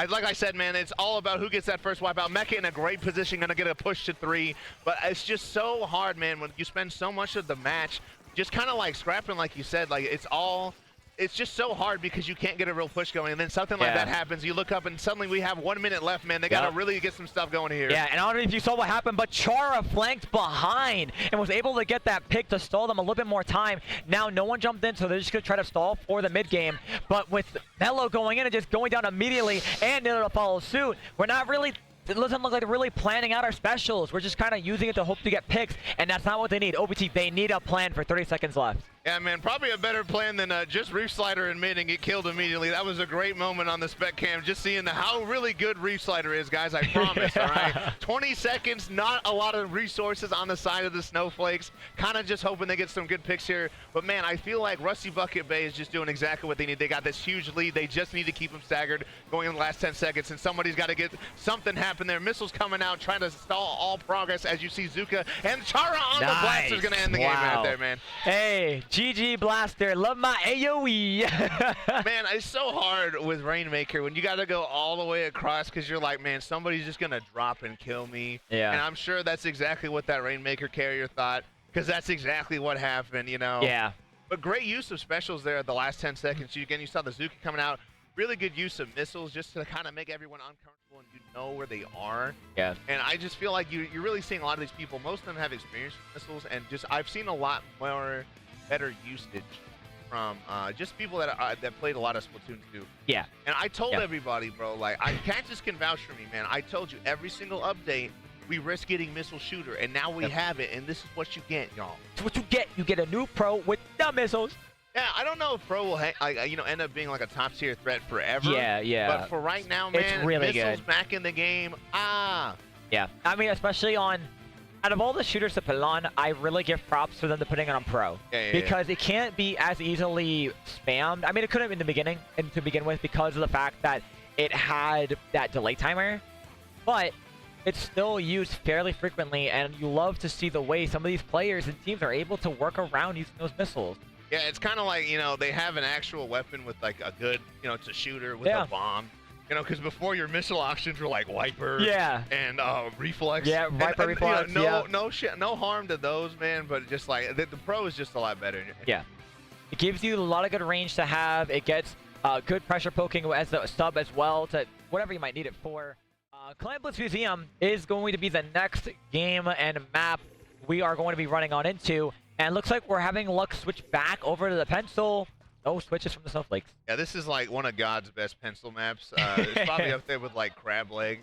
Speaker 18: Like I said, man, it's all about who gets that first wipeout. Mecha in a great position, going to get a push to 3. But it's just so hard, man, when you spend so much of the match just kind of like scrapping, like you said. Like, it's just so hard because you can't get a real push going, and then something like that happens. You look up, and suddenly we have 1 minute left, man. They got to really get some stuff going here.
Speaker 19: Yeah, and I don't know if you saw what happened, but Chara flanked behind and was able to get that pick to stall them a little bit more time. Now no one jumped in, so they're just going to try to stall for the mid game. But with Mello going in and just going down immediately and Nilla to follow suit, we're not really... It doesn't look like they're really planning out our specials. We're just kind of using it to hope to get picks, and that's not what they need. OBT, they need a plan for 30 seconds left.
Speaker 18: Yeah, man, probably a better plan than just Reef Slider and mid and get killed immediately. That was a great moment on the spec cam, just seeing how really good Reef Slider is, guys. I promise, all right? 20 seconds, not a lot of resources on the side of the Snowflakes. Kind of just hoping they get some good picks here. But, man, I feel like Rusty Bucket Bay is just doing exactly what they need. They got this huge lead. They just need to keep them staggered going in the last 10 seconds, and somebody's got to get something happen there. Missiles coming out, trying to stall all progress as you see Zuka and Chara on the blast is going to end the game right there, man.
Speaker 19: Hey, GG Blaster, love my AoE.
Speaker 18: Man, it's so hard with Rainmaker when you got to go all the way across because you're like, man, somebody's just going to drop and kill me.
Speaker 19: Yeah.
Speaker 18: And I'm sure that's exactly what that Rainmaker carrier thought because that's exactly what happened, you know?
Speaker 19: Yeah.
Speaker 18: But great use of specials there at the last 10 seconds. You saw the Zuka coming out. Really good use of missiles just to kind of make everyone uncomfortable and you know where they are.
Speaker 19: Yeah.
Speaker 18: And I just feel like you're really seeing a lot of these people. Most of them have experience with missiles, and just I've seen a lot more better usage from just people that played a lot of Splatoon 2.
Speaker 19: Yeah.
Speaker 18: And I told everybody, bro, like Cactus can vouch for me, man. I told you every single update we risk getting missile shooter, and now we have it, and this is what you get, y'all.
Speaker 19: It's what you get. You get a new pro with the missiles.
Speaker 18: Yeah, I don't know if Pro will end up being like a top tier threat forever.
Speaker 19: Yeah.
Speaker 18: But for right now, man,
Speaker 19: it's really
Speaker 18: missiles
Speaker 19: good.
Speaker 18: back in the game.
Speaker 19: Yeah. I mean, especially on, out of all the shooters to put it on, I really give props for them to putting it on Pro. Because it can't be as easily spammed. I mean, it couldn't in the beginning, and to begin with, because of the fact that it had that delay timer. But it's still used fairly frequently, and you love to see the way some of these players and teams are able to work around using those missiles.
Speaker 18: Yeah, it's kind of like, they have an actual weapon with like a good, it's a shooter with a bomb. Because before your missile options were like Wiper and Reflex.
Speaker 19: Yeah, Viper, Reflex,
Speaker 18: no harm to those, man, but just like, the Pro is just a lot better.
Speaker 19: Yeah. It gives you a lot of good range to have. It gets good pressure poking as a sub as well to whatever you might need it for. Clan Blitz Museum is going to be the next game and map we are going to be running on into. And it looks like we're having luck switch back over to the pencil. No switches from the Snowflakes.
Speaker 18: Yeah, this is like one of God's best pencil maps. It's probably up there with like Crab Leg,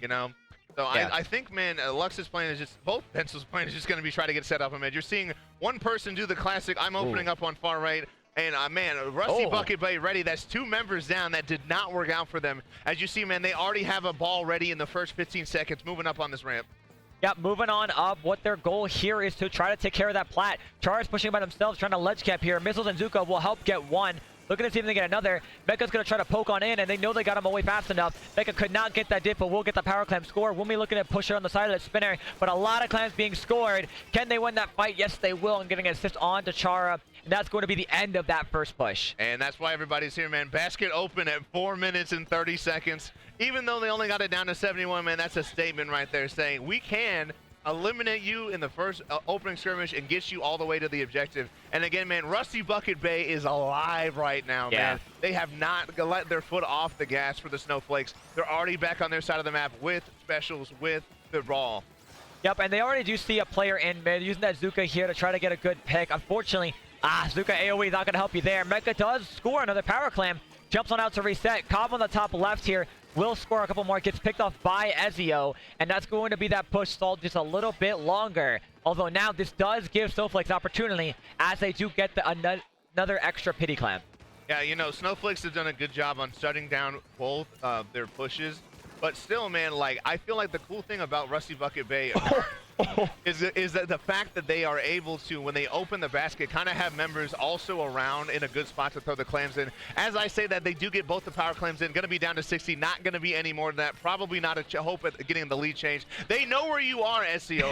Speaker 18: So I think, man, Lux's plan is just, both pencils' plan is just going to be trying to get set up on mid. You're seeing one person do the classic, I'm opening up on far right. And, man, Rusty Bucket Bay ready. That's 2 members down. That did not work out for them. As you see, man, they already have a ball ready in the first 15 seconds moving up on this ramp.
Speaker 19: Yep, moving on up. What their goal here is to try to take care of that plat. Chara's pushing by themselves, trying to ledge cap here. Missiles and Zuka will help get one. Looking to see if they get another. Mecha's going to try to poke on in, and they know they got him away fast enough. Mecha could not get that dip, but will get the power clamp score. Wumi looking to push her on the side of the spinner, but a lot of clamps being scored. Can they win that fight? Yes, they will, and getting an assist on to Chara. And that's going to be the end of that first push.
Speaker 18: And that's why everybody's here, man. Basket open at 4 minutes and 30 seconds. Even though they only got it down to 71, man, that's a statement right there saying we can eliminate you in the first opening skirmish and get you all the way to the objective. And again, man, Rusty Bucket Bay is alive right now, man. They have not let their foot off the gas for the Snowflakes. They're already back on their side of the map with specials, with the ball.
Speaker 19: Yep, and they already do see a player in mid using that Zuka here to try to get a good pick. Unfortunately, Zuka AoE is not going to help you there. Mecha does score another power clam. Jumps on out to reset. Cobb on the top left here will score a couple more. Gets picked off by Ezio, and that's going to be that push stalled just a little bit longer. Although now this does give Snowflakes opportunity as they do get another extra pity clam.
Speaker 18: Yeah, Snowflakes have done a good job on shutting down both their pushes. But still, man, I feel like the cool thing about Rusty Bucket Bay is that the fact that they are able to, when they open the basket, kind of have members also around in a good spot to throw the clams in. As I say that, they do get both the power clams in. Going to be down to 60. Not going to be any more than that. Probably not a hope at getting the lead change. They know where you are, SEO.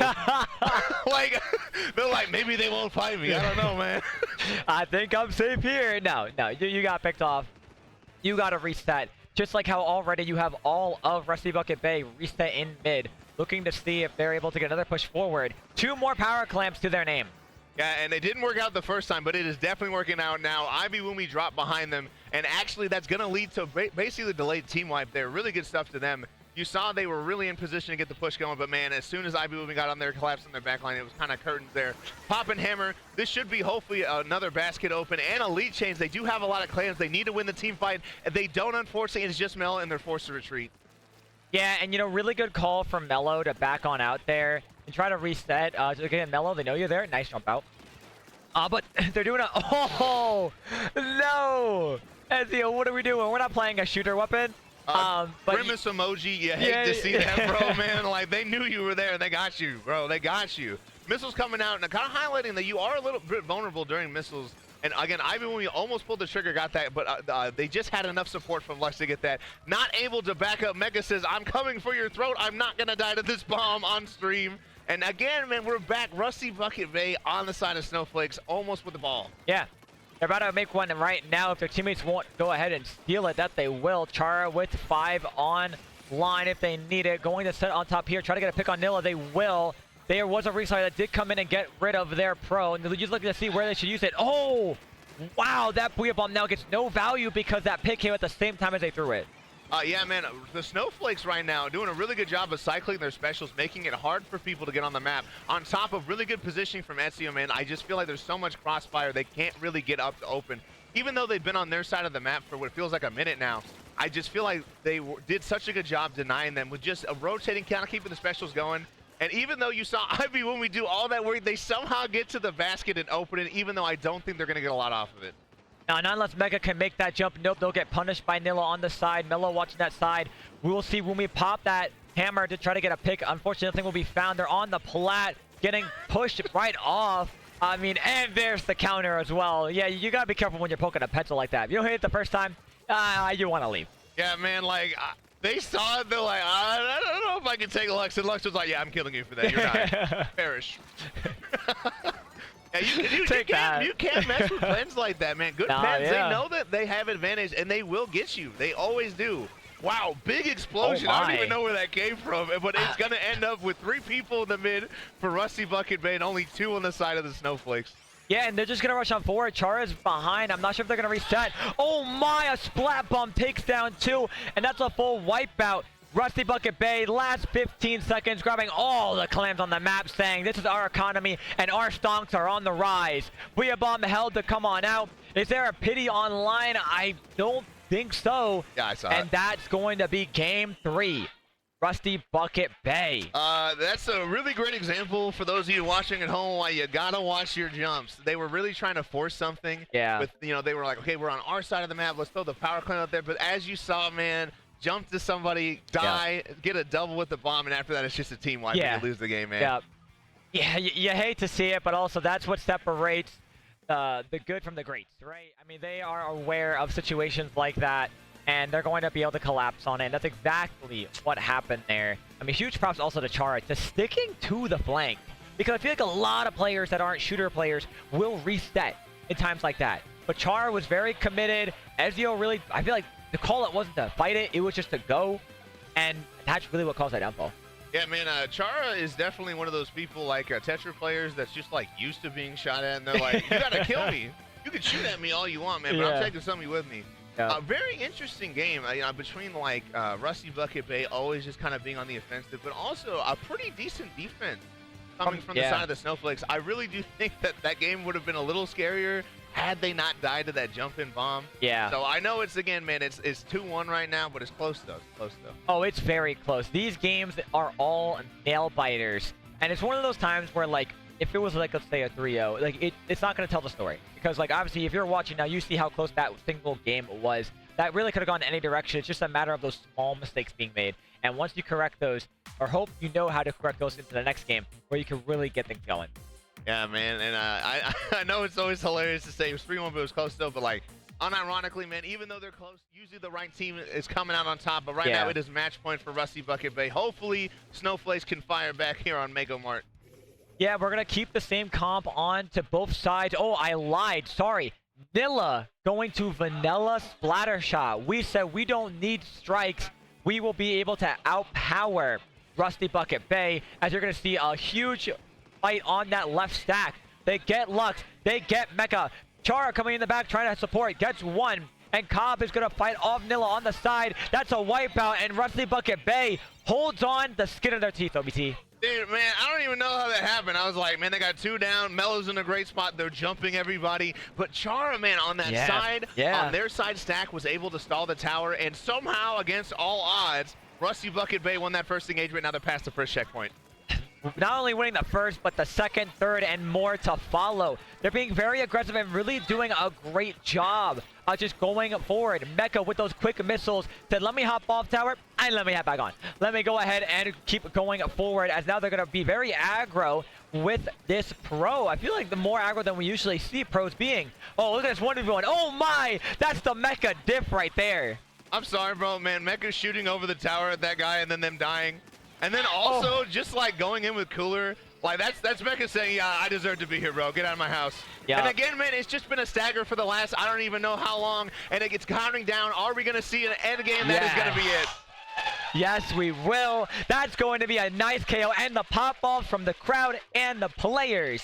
Speaker 18: They're like, maybe they won't find me. I don't know, man.
Speaker 19: I think I'm safe here. No, you got picked off. You got to reset. Just like how already you have all of Rusty Bucket Bay reset in mid, looking to see if they're able to get another push forward. 2 more power clamps to their name.
Speaker 18: Yeah, and they didn't work out the first time, but it is definitely working out now. Wumi dropped behind them, and actually that's going to lead to basically delayed team wipe there. Really good stuff to them. You saw they were really in position to get the push going, but man, as soon as Wumi got on there, collapsed on their backline, it was kind of curtains there. Pop and hammer. This should be hopefully another basket open and a lead change. They do have a lot of clams. They need to win the team fight. If they don't, unfortunately, it's just Mel, and they're forced to retreat.
Speaker 19: Yeah, and really good call from Mello to back on out there and try to reset. Again, Mello, they know you're there. Nice jump out. But they're doing a... Oh, no! Ezio, what are we doing? We're not playing a shooter weapon. But
Speaker 18: Grimace emoji, you hate to see that, bro, man. Like, they knew you were there. They got you, bro. They got you. Missiles coming out, and kind of highlighting that you are a little bit vulnerable during missiles. And again, Ivan, when we almost pulled the trigger, got that, but they just had enough support from Lux to get that. Not able to back up. Mega says, I'm coming for your throat. I'm not going to die to this bomb on stream. And again, man, we're back. Rusty Bucket Bay on the side of Snowflakes, almost with the ball.
Speaker 19: Yeah. They're about to make one right now. If their teammates won't go ahead and steal it, that they will. Chara with 5 on line if they need it. Going to set on top here. Try to get a pick on Nilla. They will. There was a reslide that did come in and get rid of their pro. And they're just looking to see where they should use it. Oh, wow. That Booyah Bomb now gets no value because that pick came at the same time as they threw it.
Speaker 18: Yeah, man, the Snowflakes right now doing a really good job of cycling their specials, making it hard for people to get on the map. On top of really good positioning from Ezio, man, I just feel like there's so much crossfire, they can't really get up to open. Even though they've been on their side of the map for what feels like a minute now, I just feel like they did such a good job denying them with just a rotating, kind of keeping the specials going. And even though you saw Ivy when we do all that work, they somehow get to the basket and open it, even though I don't think they're going to get a lot off of it.
Speaker 19: Now, not unless Mega can make that jump. Nope, they'll get punished by Nilla on the side. Mello watching that side. We will see when we pop that hammer to try to get a pick. Unfortunately, nothing will be found. They're on the plat, getting pushed right off. I mean, and there's the counter as well. Yeah, you got to be careful when you're poking a pencil like that. If you don't hit it the first time, you want to leave.
Speaker 18: Yeah, man, like, they saw it. They're like, I don't know if I can take Lux. And Lux was like, yeah, I'm killing you for that. You're not. Perish. Yeah, you can't mess with pens like that, man. Good pens, they know that they have advantage, and they will get you. They always do. Wow, big explosion. I don't even know where that came from, but it's going to end up with 3 people in the mid for Rusty Bucket Bay and only 2 on the side of the Snowflakes.
Speaker 19: Yeah, and they're just going to rush on forward. Chara's behind. I'm not sure if they're going to reset. Oh my, a splat bomb takes down 2, and that's a full wipeout. Rusty Bucket Bay, last 15 seconds, grabbing all the clams on the map, saying this is our economy and our stonks are on the rise. Booyah Bomb held to come on out. Is there a pity online? I don't think so.
Speaker 18: Yeah, I saw
Speaker 19: and that's going to be game 3. Rusty Bucket Bay.
Speaker 18: That's a really great example for those of you watching at home why you gotta watch your jumps. They were really trying to force something.
Speaker 19: Yeah.
Speaker 18: With, they were like, okay, we're on our side of the map. Let's throw the power clan out there. But as you saw, man, jump to somebody, die, get a double with the bomb, and after that, it's just a team wipe and you lose the game, man.
Speaker 19: Yeah, you hate to see it, but also that's what separates the good from the greats, right? I mean, they are aware of situations like that, and they're going to be able to collapse on it, and that's exactly what happened there. I mean, huge props also to Chara, to sticking to the flank, because I feel like a lot of players that aren't shooter players will reset in times like that. But Chara was very committed. Ezio really, I feel like, the call it wasn't to fight it, it was just to go, and that's really what caused that downfall.
Speaker 18: Yeah, man, Chara is definitely one of those people like Tetra players that's just like used to being shot at, and they're like, you gotta kill me. You can shoot at me all you want, man, but I'm taking somebody with me. Very interesting game, between like Rusty Bucket Bay always just kind of being on the offensive, but also a pretty decent defense coming from the side of the Snowflakes. I really do think that game would have been a little scarier had they not died to that jump-in bomb.
Speaker 19: Yeah.
Speaker 18: So I know it's, again, man, it's 2-1 right now, but it's close, though. It's close, though.
Speaker 19: Oh, it's very close. These games are all nail-biters. And it's one of those times where, like, if it was, like, let's say a 3-0, like, it's not going to tell the story. Because, like, obviously, if you're watching now, you see how close that single game was. That really could have gone in any direction. It's just a matter of those small mistakes being made. And once you correct those, or hope you know how to correct those into the next game, where you can really get things going.
Speaker 18: Yeah, man, and I know it's always hilarious to say it was 3-1, but it was close still. But, like, unironically, man, even though they're close, usually the right team is coming out on top. But right now, it is match point for Rusty Bucket Bay. Hopefully, Snowflakes can fire back here on Mega Mart.
Speaker 19: Yeah, we're going to keep the same comp on to both sides. Oh, I lied. Sorry. Nilla going to vanilla splatter shot. We said we don't need strikes. We will be able to outpower Rusty Bucket Bay, as you're going to see a huge fight on that left stack. They get Lux. They get Mecha. Chara coming in the back trying to support. Gets one. And Cobb is going to fight off Nilla on the side. That's a wipeout. And Rusty Bucket Bay holds on the skin of their teeth, OBT.
Speaker 18: Dude, man, I don't even know how that happened. I was like, man, they got 2 down. Mello's in a great spot. They're jumping everybody. But Chara, man, on that side, on their side stack, was able to stall the tower. And somehow, against all odds, Rusty Bucket Bay won that first engagement. Now they're past the first checkpoint.
Speaker 19: not only winning the first, but the second, third, and more to follow. They're being very aggressive and really doing a great job of just going forward. Mecha with those quick missiles said, let me hop off tower and let me hop back on. Let me go ahead and keep going forward, as now they're going to be very aggro with this pro. I feel like the more aggro than we usually see pros being. Oh, look at this 1v1. Oh my, that's the Mecha diff right there.
Speaker 18: I'm sorry, bro, man. Mecha's shooting over the tower at that guy and then them dying. And then also just like going in with Cooler, like that's Mecha saying, yeah, I deserve to be here, bro. Get out of my house.
Speaker 19: Yeah.
Speaker 18: And again, man, it's just been a stagger for the last, I don't even know how long, and it gets counting down. Are we gonna see an end game? That is gonna be it.
Speaker 19: Yes, we will. That's going to be a nice KO, and the pop-off from the crowd and the players.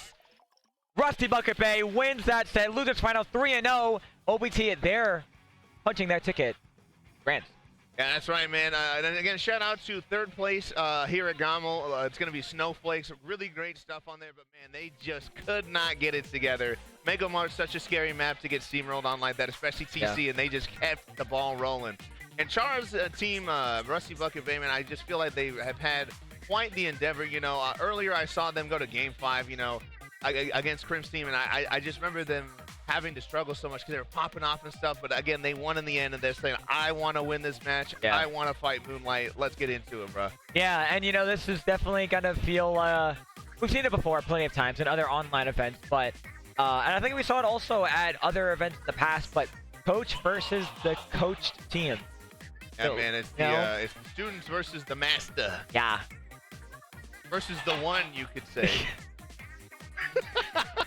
Speaker 19: Rusty Bucket Bay wins that set. Losers final 3-0. OBT, they're punching their ticket. Grant.
Speaker 18: Yeah, that's right, man. And again, shout out to third place here at GOML. It's going to be Snowflakes. Really great stuff on there, but man, they just could not get it together. Mega Mart's such a scary map to get steamrolled on like that, especially TC, and they just kept the ball rolling. And Char's team, Rusty Bucket Bay, man, I just feel like they have had quite the endeavor. You know, earlier I saw them go to Game 5, you know, against Crim's team, and I just remember them having to struggle so much because they were popping off and stuff, but again, they won in the end, and they're saying, I want to win this match.
Speaker 19: Yeah.
Speaker 18: I want to fight Moonlight. Let's get into it, bro.
Speaker 19: Yeah, and you know, this is definitely gonna feel, we've seen it before plenty of times in other online events, but, and I think we saw it also at other events in the past, but coach versus the coached team.
Speaker 18: Yeah,
Speaker 19: So,
Speaker 18: man, it's it's the students versus the master.
Speaker 19: Yeah.
Speaker 18: Versus the one, you could say.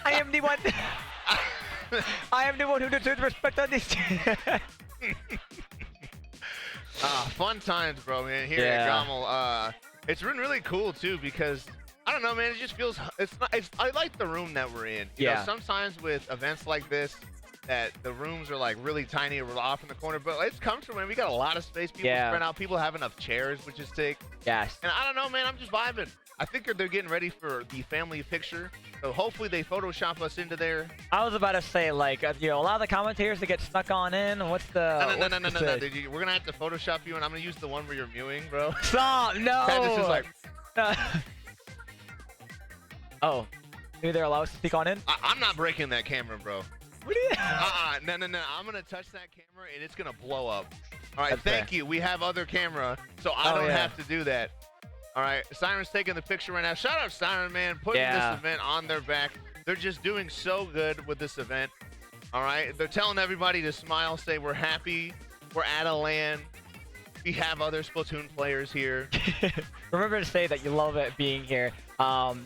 Speaker 19: I am the one. I am the one who deserves respect on this.
Speaker 18: Fun times, bro, man. Here at GOML, it's been really cool too because I don't know, man. It just feels I like the room that we're in. You know, sometimes with events like this, that the rooms are like really tiny or off in the corner, but it's comfortable, man. We got a lot of space. People spread out. People have enough chairs, which is sick.
Speaker 19: Yes.
Speaker 18: And I don't know, man. I'm just vibing. I think they're getting ready for the family picture, so hopefully they Photoshop us into there.
Speaker 19: I was about to say, like, you know, a lot of the commentators that get stuck on in. What's the?
Speaker 18: No. Dude, we're gonna have to Photoshop you, and I'm gonna use the one where you're mewing, bro.
Speaker 19: Stop! No.
Speaker 18: This is like.
Speaker 19: Oh, maybe they're allowed us to speak on in.
Speaker 18: I'm not breaking that camera, bro.
Speaker 19: What are you?
Speaker 18: No. I'm gonna touch that camera, and it's gonna blow up. All right,
Speaker 19: That's
Speaker 18: thank
Speaker 19: fair.
Speaker 18: you. We have other camera, so I don't have to do that. All right, Siren's taking the picture right now. Shout out Siren, man, putting this event on their back. They're just doing so good with this event. All right, they're telling everybody to smile, say we're happy, we're at a LAN. We have other Splatoon players here.
Speaker 19: Remember to say that you love it being here,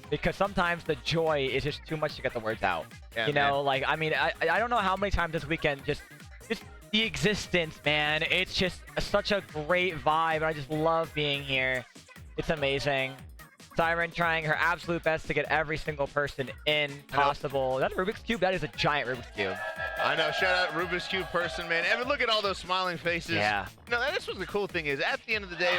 Speaker 19: because sometimes the joy is just too much to get the words out.
Speaker 18: Yeah,
Speaker 19: you know, like, I mean, I don't know how many times this weekend just the existence, man. It's just such a great vibe, and I just love being here. It's amazing. Siren trying her absolute best to get every single person in possible. That's a Rubik's Cube? That is a giant Rubik's Cube.
Speaker 18: I know. Shout out Rubik's Cube person, man. And look at all those smiling faces.
Speaker 19: Yeah.
Speaker 18: No, that's what the cool thing is. At the end of the day,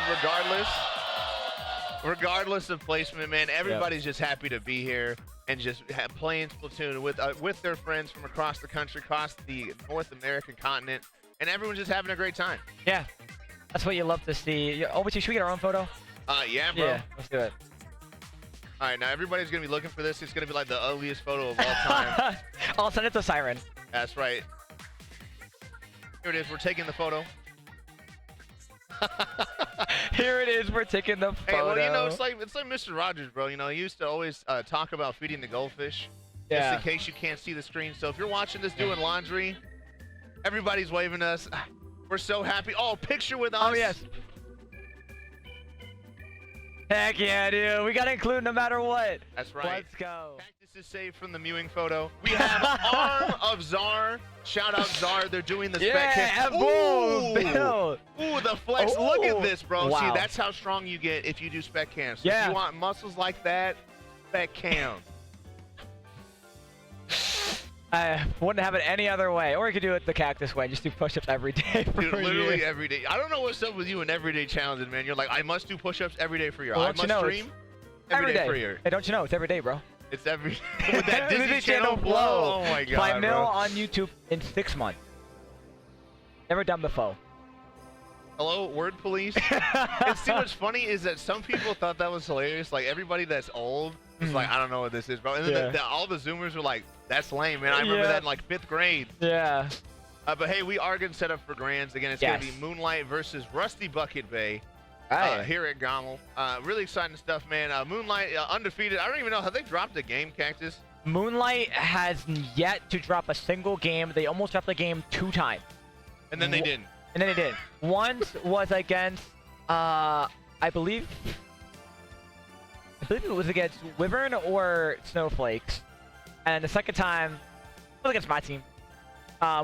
Speaker 18: regardless of placement, man, everybody's just happy to be here and just playing Splatoon with their friends from across the country, across the North American continent, and everyone's just having a great time.
Speaker 19: Yeah. That's what you love to see. Oh, should we get our own photo?
Speaker 18: Yeah, bro.
Speaker 19: Yeah, let's do it.
Speaker 18: All right, now everybody's going to be looking for this. It's going to be like the ugliest photo of all time.
Speaker 19: I'll send it to Siren.
Speaker 18: That's right. Here it is. We're taking the photo.
Speaker 19: Here it is. We're taking the photo.
Speaker 18: Hey, well, you know, it's like Mr. Rogers, bro. You know, he used to always talk about feeding the goldfish.
Speaker 19: Yeah.
Speaker 18: Just in case you can't see the screen. So if you're watching this doing laundry, everybody's waving us. We're so happy. Oh, picture with us.
Speaker 19: Oh, yes. Heck yeah, dude. We got to include no matter what.
Speaker 18: That's right.
Speaker 19: Let's go.
Speaker 18: Cactus is saved from the mewing photo. We have Arm of Czar. Shout out Czar. They're doing the spec
Speaker 19: Yeah,
Speaker 18: kick.
Speaker 19: boom.
Speaker 18: Ooh, the flex.
Speaker 19: Ooh.
Speaker 18: Look at this, bro.
Speaker 19: Wow.
Speaker 18: See, that's how strong you get if you do spec cams. So
Speaker 19: Yeah.
Speaker 18: if you want muscles like that, spec cam.
Speaker 19: I wouldn't have it any other way. Or you could do it the cactus way. Just do push-ups every day for
Speaker 18: Dude,
Speaker 19: a
Speaker 18: literally
Speaker 19: year.
Speaker 18: every day. I don't know what's up with you and everyday challenges, man. You're like, I must do push-ups every day for a year.
Speaker 19: Well,
Speaker 18: I
Speaker 19: don't you
Speaker 18: must
Speaker 19: know,
Speaker 18: stream
Speaker 19: it's
Speaker 18: every day for a year.
Speaker 19: Hey, don't you know? It's every day, bro.
Speaker 18: It's every with that Disney Channel flow. Oh my god,
Speaker 19: 5 mil
Speaker 18: bro.
Speaker 19: on YouTube in 6 months. Never done before.
Speaker 18: Hello, word police. And see what's funny is that some people thought that was hilarious. Like everybody that's old was like, I don't know what this is, bro. And then all the Zoomers were like, that's lame, man. I remember that in like 5th grade.
Speaker 19: Yeah.
Speaker 18: But hey, we are getting set up for grands. Again, it's going to be Moonlight versus Rusty Bucket Bay here at GOML. Really exciting stuff, man. Moonlight undefeated. I don't even know. Have they dropped a game, Cactus?
Speaker 19: Moonlight has yet to drop a single game. They almost dropped the game 2 times.
Speaker 18: And then they didn't.
Speaker 19: And then they did. Once was against, I believe it was against WyVeRN or Snowflakes. And the second time was against my team.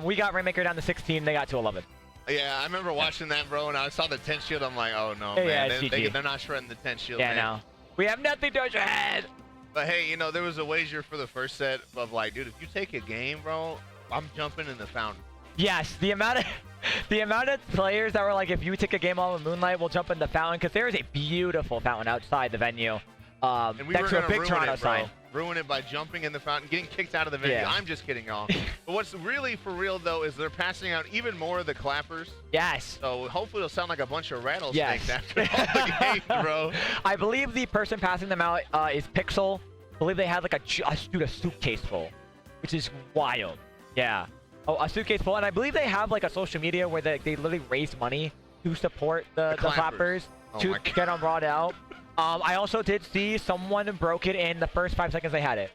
Speaker 19: We got Rainmaker down to 16. They got to 11.
Speaker 18: Yeah, I remember watching that, bro, and I saw the 10 shield. I'm like, oh, no, man. They're not shredding the 10 shield,
Speaker 19: man. Yeah, no. We have nothing to shred.
Speaker 18: But, hey, you know, there was a wager for the first set of, like, dude, if you take a game, bro, I'm jumping in the fountain.
Speaker 19: Yes, the amount of players that were like, if you take a game on with Moonlight, we'll jump in the fountain, because there is a beautiful fountain outside the venue.
Speaker 18: And we were
Speaker 19: next to a big
Speaker 18: ruin
Speaker 19: Toronto
Speaker 18: it, bro.
Speaker 19: sign.
Speaker 18: Ruin it by jumping in the fountain, getting kicked out of the venue.
Speaker 19: Yeah.
Speaker 18: I'm just kidding, y'all. But what's really for real, though, is they're passing out even more of the clappers.
Speaker 19: Yes.
Speaker 18: So hopefully it'll sound like a bunch of rattlesnakes after all the games, bro.
Speaker 19: I believe the person passing them out is Pixel. I believe they had like a suitcase full, which is wild. Yeah. Oh, a suitcase full. And I believe they have like a social media where they literally raise money to support the clappers to get them brought out. I also did see someone broke it in the first 5 seconds they had it.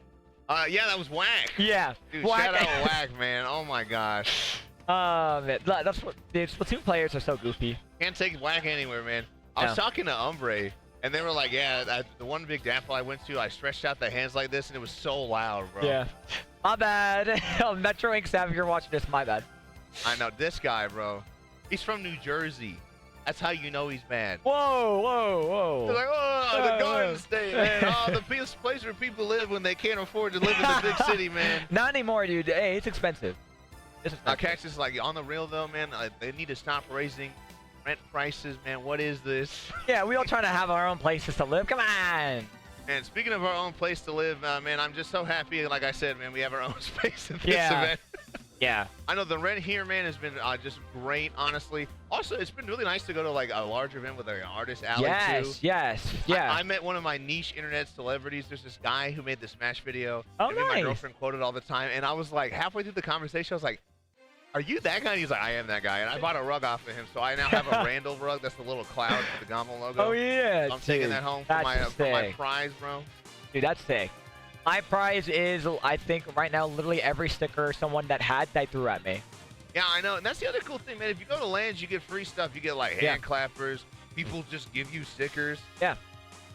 Speaker 18: Yeah, that was Whack.
Speaker 19: Yeah.
Speaker 18: Dude, shout out Whack, man. Oh my gosh.
Speaker 19: That's what the Splatoon players are so goofy.
Speaker 18: Can't take Whack anywhere, man. I was talking to Umbre, and they were like, yeah, the one big dapple I went to, I stretched out the hands like this, and it was so loud, bro.
Speaker 19: Yeah. My bad. Metro Ink Sav, if you're watching this, my bad.
Speaker 18: I know. This guy, bro. He's from New Jersey. That's how you know he's mad.
Speaker 19: Whoa, whoa, whoa.
Speaker 18: They're like, oh, the Garden State, man. Oh, the place where people live when they can't afford to live in the big city, man.
Speaker 19: Not anymore, dude. Hey, it's expensive.
Speaker 18: Cactus is like, on the real, though, man, they need to stop raising rent prices, man. What is this?
Speaker 19: Yeah, we all trying to have our own places to live. Come on.
Speaker 18: And speaking of our own place to live, man, I'm just so happy. Like I said, man, we have our own space in this event.
Speaker 19: Yeah.
Speaker 18: I know the rent here, man, has been just great, honestly. Also, it's been really nice to go to like a large event with like an artist alley too.
Speaker 19: Yes.
Speaker 18: I met one of my niche internet celebrities. There's this guy who made the Smash video.
Speaker 19: Oh,
Speaker 18: and my girlfriend quoted all the time, and I was like, halfway through the conversation, I was like, "Are you that guy?" And he's like, "I am that guy." And I bought a rug off of him, so I now have a Randall rug. That's the little cloud with the GOML logo.
Speaker 19: Oh yeah.
Speaker 18: So I'm taking that home for my prize, bro.
Speaker 19: Dude, that's sick. My prize is, I think, right now, literally every sticker someone that had that threw at me.
Speaker 18: Yeah, I know. And that's the other cool thing, man. If you go to LANs, you get free stuff. You get, like, hand clappers. People just give you stickers.
Speaker 19: Yeah.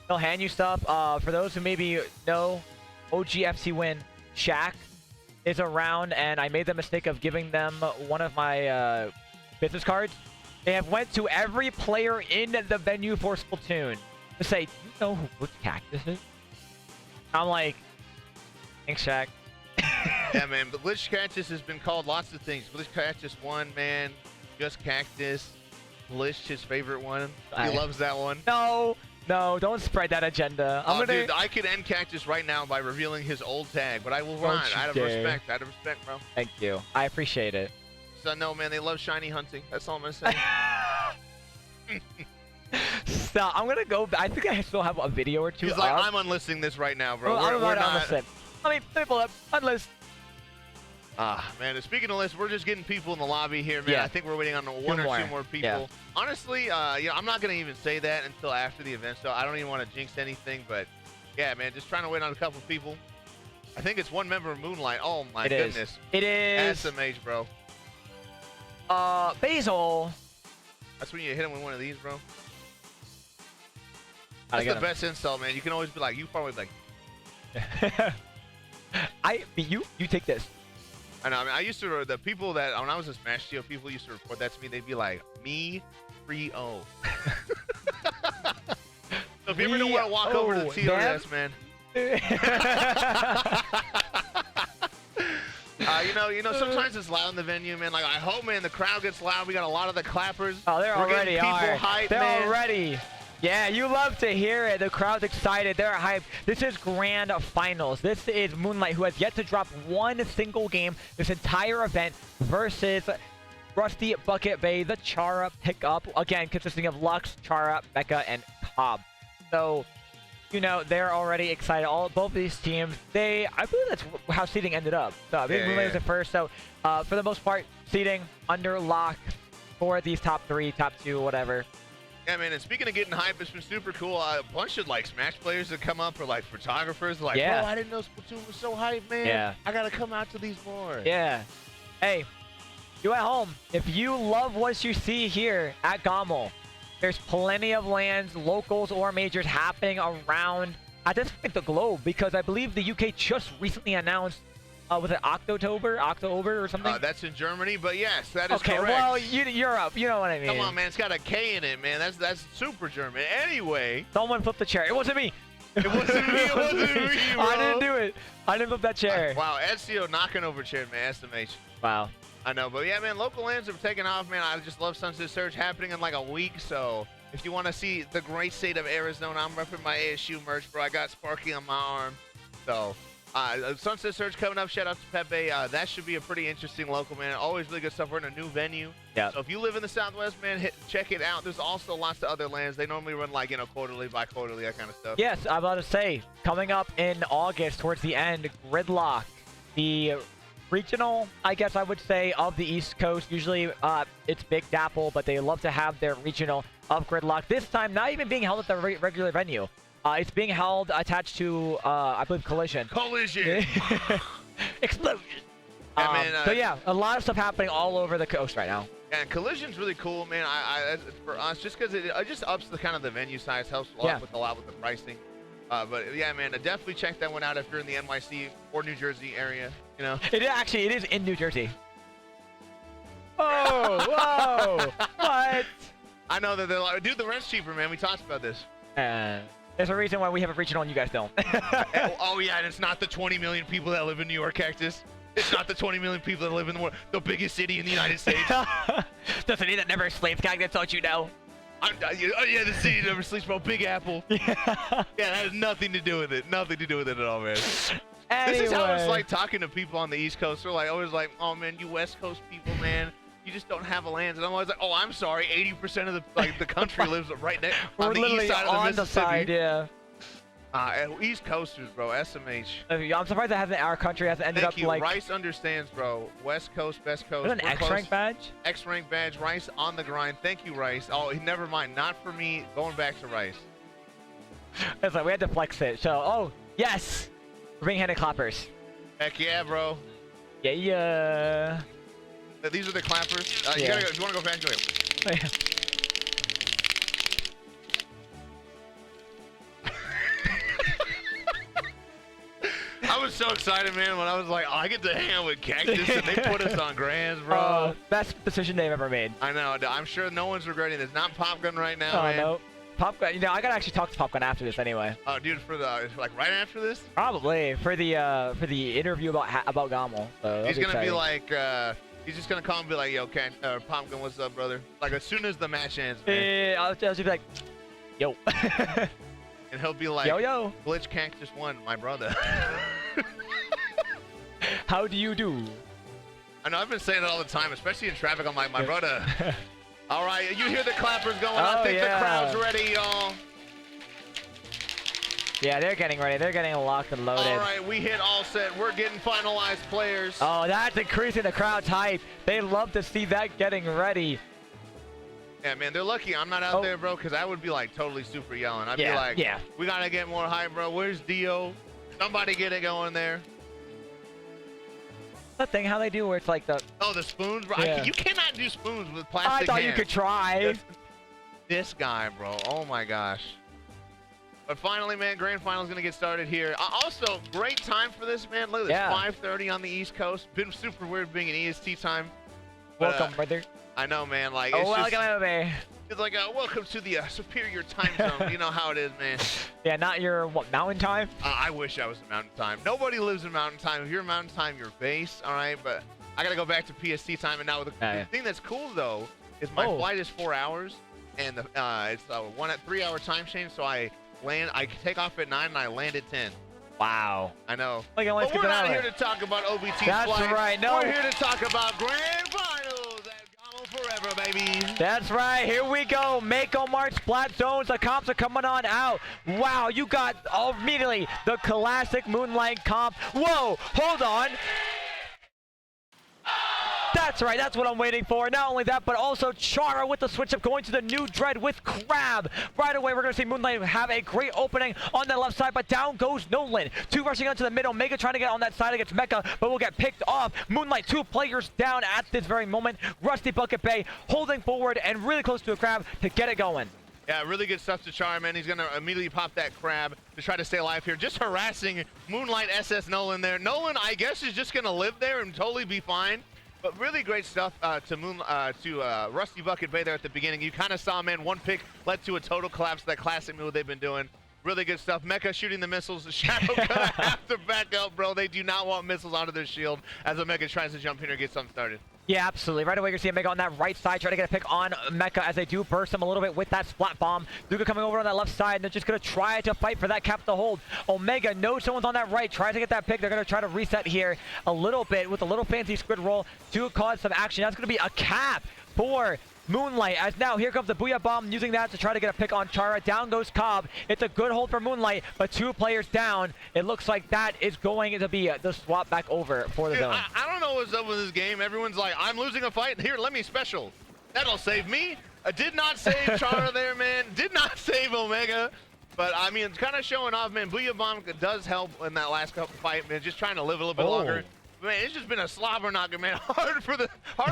Speaker 19: They'll hand you stuff. For those who maybe know, OGFC win, Shaq is around, and I made the mistake of giving them one of my business cards. They have went to every player in the venue for Splatoon to say, do you know who Blitz Cactus is? I'm like, thanks, Shaq.
Speaker 18: Yeah, man, but Blitz Cactus has been called lots of things. Blitz Cactus 1, man. Just Cactus. Blitz, his favorite one. He loves that one.
Speaker 19: No, don't spread that agenda.
Speaker 18: Dude, I could end Cactus right now by revealing his old tag, but I will not. Out of respect, bro.
Speaker 19: Thank you. I appreciate it.
Speaker 18: So, no, man, they love shiny hunting. That's all I'm going to say.
Speaker 19: Stop. I'm going to go. I think I still have a video or two.
Speaker 18: He's like, I'm unlisting this right now, bro.
Speaker 19: I'm about to unlist it. Let me pull up. Unlist.
Speaker 18: Man, speaking of lists, we're just getting people in the lobby here, man.
Speaker 19: Yeah.
Speaker 18: I think we're waiting on one or two more people.
Speaker 19: Yeah.
Speaker 18: Honestly, I'm not going to even say that until after the event, so I don't even want to jinx anything, but yeah, man, just trying to wait on a couple people. I think it's one member of Moonlight. Oh, my goodness.
Speaker 19: It is.
Speaker 18: SMH, bro.
Speaker 19: Basil.
Speaker 18: That's when you hit him with one of these, bro. That's the best insult, man. You can always be like, you probably like.
Speaker 19: You take this.
Speaker 18: I know. I mean, I used to, the people that, when I was a Smash Steel, people used to report that to me. They'd be like, me, 3-0. So if you ever don't want to walk over to the TRS, man. You know, sometimes it's loud in the venue, man. Like, I hope, man, the crowd gets loud. We got a lot of the clappers.
Speaker 19: Oh, they're already
Speaker 18: hyped,
Speaker 19: They're
Speaker 18: man.
Speaker 19: already. Yeah, you love to hear it. The crowd's excited. They're hyped. This is grand finals. This is Moonlight, who has yet to drop one single game this entire event versus Rusty, Bucket Bay, the Chara pickup, again, consisting of Lux, Chara, Mecha, and Cobb. So, you know, they're already excited. Both these teams, I believe that's how seeding ended up. So, Moonlight was at first. So, for the most part, seeding under lock for these top 3, top 2, whatever.
Speaker 18: Yeah, man, and speaking of getting hype, it's been super cool. A bunch of, like, Smash players that come up, or, like, photographers. Like, bro, I didn't know Splatoon was so hype, man.
Speaker 19: Yeah.
Speaker 18: I got to come out to these more.
Speaker 19: Yeah. Hey, you at home, if you love what you see here at GOML, there's plenty of lands, locals or majors happening around, at this point, the globe, because I believe the UK just recently announced, was it October or something?
Speaker 18: That's in Germany, but yes, that is
Speaker 19: correct. Okay, well, Europe, you know what I mean.
Speaker 18: Come on, man, it's got a K in it, man. That's super German. Anyway.
Speaker 19: Someone flipped the chair. It wasn't me.
Speaker 18: It wasn't me. It wasn't me, bro.
Speaker 19: I didn't do it. I didn't flip that chair.
Speaker 18: Wow, Ezio knocking over chair, man. Estimation.
Speaker 19: Wow.
Speaker 18: I know, but yeah, man, local lands are taking off, man. I just love Sunset Surge happening in like a week, so if you want to see the great state of Arizona, I'm repping my ASU merch, bro. I got Sparky on my arm. So, Sunset Surge coming up. Shout out to Pepe. That should be a pretty interesting local, man. Always really good stuff. We're in a new venue.
Speaker 19: Yeah.
Speaker 18: So if you live in the Southwest, man, check it out. There's also lots of other lands. They normally run like, you know, quarterly, bi-quarterly, that kind of stuff.
Speaker 19: Yes, I'm about to say, coming up in August, towards the end, Gridlock, the regional, I guess I would say, of the East Coast. Usually it's Big Dapple, but they love to have their regional of Gridlock. This time, not even being held at the regular venue. It's being held attached to, I believe, Collision.
Speaker 18: Collision!
Speaker 19: Explosion!
Speaker 18: Yeah, man,
Speaker 19: so yeah, a lot of stuff happening all over the coast right now.
Speaker 18: And Collision's really cool, man. For us, just because it just ups the kind of the venue size, helps a lot with the pricing. But yeah, man, definitely check that one out if you're in the NYC or New Jersey area. You know,
Speaker 19: it is in New Jersey. Oh, whoa! What?
Speaker 18: I know that they're like, dude, the rent's cheaper, man. We talked about this.
Speaker 19: There's a reason why we have a regional and you guys don't.
Speaker 18: Oh yeah, and it's not the 20 million people that live in New York, Cactus. It's not the 20 million people that live in the biggest city in the United States.
Speaker 19: The city that never sleeps, Cactus, don't you know?
Speaker 18: Yeah, the city never sleeps, bro. Big Apple. Yeah, that has nothing to do with it. Nothing to do with it at all, man.
Speaker 19: Anyway.
Speaker 18: This is how it's like talking to people on the East Coast. They're like always like, oh man, you West Coast people, man. You just don't have a land. And I'm always like, oh, I'm sorry. 80% of the country lives right next on the east side of the Mississippi.
Speaker 19: Side, yeah.
Speaker 18: East Coasters, bro. SMH.
Speaker 19: I'm surprised that our country hasn't ended
Speaker 18: Thank
Speaker 19: up
Speaker 18: you.
Speaker 19: like.
Speaker 18: Rice understands, bro. West Coast, Best Coast.
Speaker 19: Is that an X-rank badge?
Speaker 18: X-rank badge. Rice on the grind. Thank you, Rice. Oh, never mind. Not for me. Going back to Rice.
Speaker 19: It's like we had to flex it. So, oh yes, ring-handed clappers.
Speaker 18: Heck yeah, bro.
Speaker 19: Yeah, yeah.
Speaker 18: These are the clappers. You gotta go. Do you want to go back to it?
Speaker 19: Oh, yeah.
Speaker 18: I was so excited, man, when I was like, oh, I get to hang out with Cactus, and they put us on grands, bro.
Speaker 19: Best decision they've ever made.
Speaker 18: I know. I'm sure no one's regretting this. Not Popgun right now, man.
Speaker 19: No. Popgun, you know, I gotta actually talk to Popgun after this anyway.
Speaker 18: Oh, dude, for the like right after this?
Speaker 19: Probably for the interview about GOML. So
Speaker 18: he's gonna be like, he's just gonna call and be like, yo, Popgun, what's up, brother? Like as soon as the match ends, man.
Speaker 19: I'll just be like, yo.
Speaker 18: And he'll be like,
Speaker 19: yo.
Speaker 18: Glitch Cactus won, my brother.
Speaker 19: How do you do?
Speaker 18: I know, I've been saying it all the time, especially in traffic. I'm like, my brother. All right, you hear the clappers going. I think the crowd's ready, y'all.
Speaker 19: Yeah, they're getting ready. They're getting locked and loaded.
Speaker 18: All right, we hit all set. We're getting finalized players.
Speaker 19: Oh, that's increasing the crowd's hype. They love to see that getting ready.
Speaker 18: Yeah, man, they're lucky I'm not out there, bro, because I would be, like, totally super yelling. I'd be like, we got to get more hype, bro. Where's Dio? Somebody get it going there.
Speaker 19: That thing how they do where it's like the...
Speaker 18: Oh, the spoons, bro.
Speaker 19: Yeah.
Speaker 18: You cannot do spoons with plastic
Speaker 19: I thought
Speaker 18: hands.
Speaker 19: you could try.
Speaker 18: This guy, bro. Oh, my gosh. But finally, man, grand final is going to get started here. Also, great time for this, man. Look at this, 5:30 on the East Coast. Been super weird being an EST time. But,
Speaker 19: welcome, brother.
Speaker 18: I know, man. Like,
Speaker 19: it's welcome, baby.
Speaker 18: It's like, welcome to the superior time zone. You know how it is, man.
Speaker 19: Yeah, not your, mountain time?
Speaker 18: I wish I was in mountain time. Nobody lives in mountain time. If you're in mountain time, you're base, all right? But I got to go back to PST time. And now the thing that's cool, though, is my flight is 4 hours. And it's a 3-hour time change. So I take off at 9 and I land at 10.
Speaker 19: Wow.
Speaker 18: I know.
Speaker 19: But
Speaker 18: we're not here to talk about OBT
Speaker 19: That's
Speaker 18: flight.
Speaker 19: right. No.
Speaker 18: We're here to talk about grand finals at baby.
Speaker 19: That's right. Here we go. Mako Mart Splat Zones. The comps are coming on out. Wow, you got immediately the classic Moonlight comp. Whoa, hold on. That's right, that's what I'm waiting for. Not only that, but also Chara with the switch up going to the new Dread with Crab. Right away, we're going to see Moonlight have a great opening on the left side, but down goes Nolan. 2 rushing onto the middle. Mega trying to get on that side against Mecha, but will get picked off. Moonlight, 2 players down at this very moment. Rusty Bucket Bay holding forward and really close to a Crab to get it going.
Speaker 18: Yeah, really good stuff to Chara, man. He's going to immediately pop that Crab to try to stay alive here. Just harassing Moonlight SS Nolan there. Nolan, I guess, is just going to live there and totally be fine. But really great stuff to Rusty Bucket Bay there at the beginning. You kind of saw, man, 1 pick led to a total collapse. That classic move they've been doing. Really good stuff. Mecha shooting the missiles. Shadow gonna have to back up, bro. They do not want missiles onto their shield as the Mecha tries to jump in or get something started.
Speaker 19: Yeah, absolutely. Right away, you're seeing Mega on that right side, trying to get a pick on Mecha as they do burst him a little bit with that splat bomb. Luca coming over on that left side, and they're just going to try to fight for that cap to hold. Omega knows someone's on that right, tries to get that pick. They're going to try to reset here a little bit with a little fancy squid roll to cause some action. That's going to be a cap for Moonlight, as now here comes the Booyah Bomb, using that to try to get a pick on Chara. Down goes Cobb. It's a good hold for Moonlight, but 2 players down. It looks like that is going to be the swap back over for the zone.
Speaker 18: I don't know what's up with this game. Everyone's like, I'm losing a fight. Here, let me special. That'll save me. I did not save Chara there, man. Did not save Omega. But, I mean, it's kind of showing off, man. Booyah Bomb does help in that last couple fight, man. Just trying to live a little bit longer. Man, it's just been a slobber knocker, man. Hard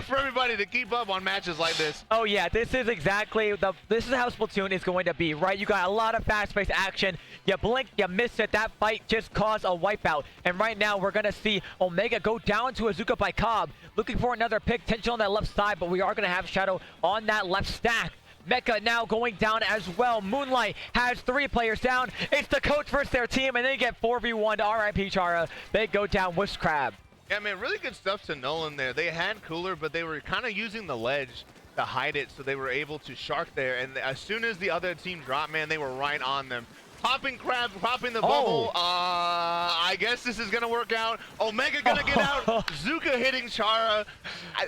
Speaker 18: for everybody to keep up on matches like this.
Speaker 19: Oh yeah, this is exactly this is how Splatoon is going to be, right? You got a lot of fast-paced action. You blink, you miss it. That fight just caused a wipeout. And right now, we're gonna see Omega go down to Azuka by Cobb, looking for another pick. Tension on that left side, but we are gonna have Shadow on that left stack. Mecha now going down as well. Moonlight has 3 players down. It's the coach versus their team, and they get 4v1 to RIP Chara. They go down with Crab.
Speaker 18: Yeah, man, really good stuff to Nolan there. They had Cooler, but they were kind of using the ledge to hide it, so they were able to shark there. And as soon as the other team dropped, man, they were right on them. Popping Crab, popping the bubble. I guess this is going to work out. Omega going to get out. Zuka hitting Chara.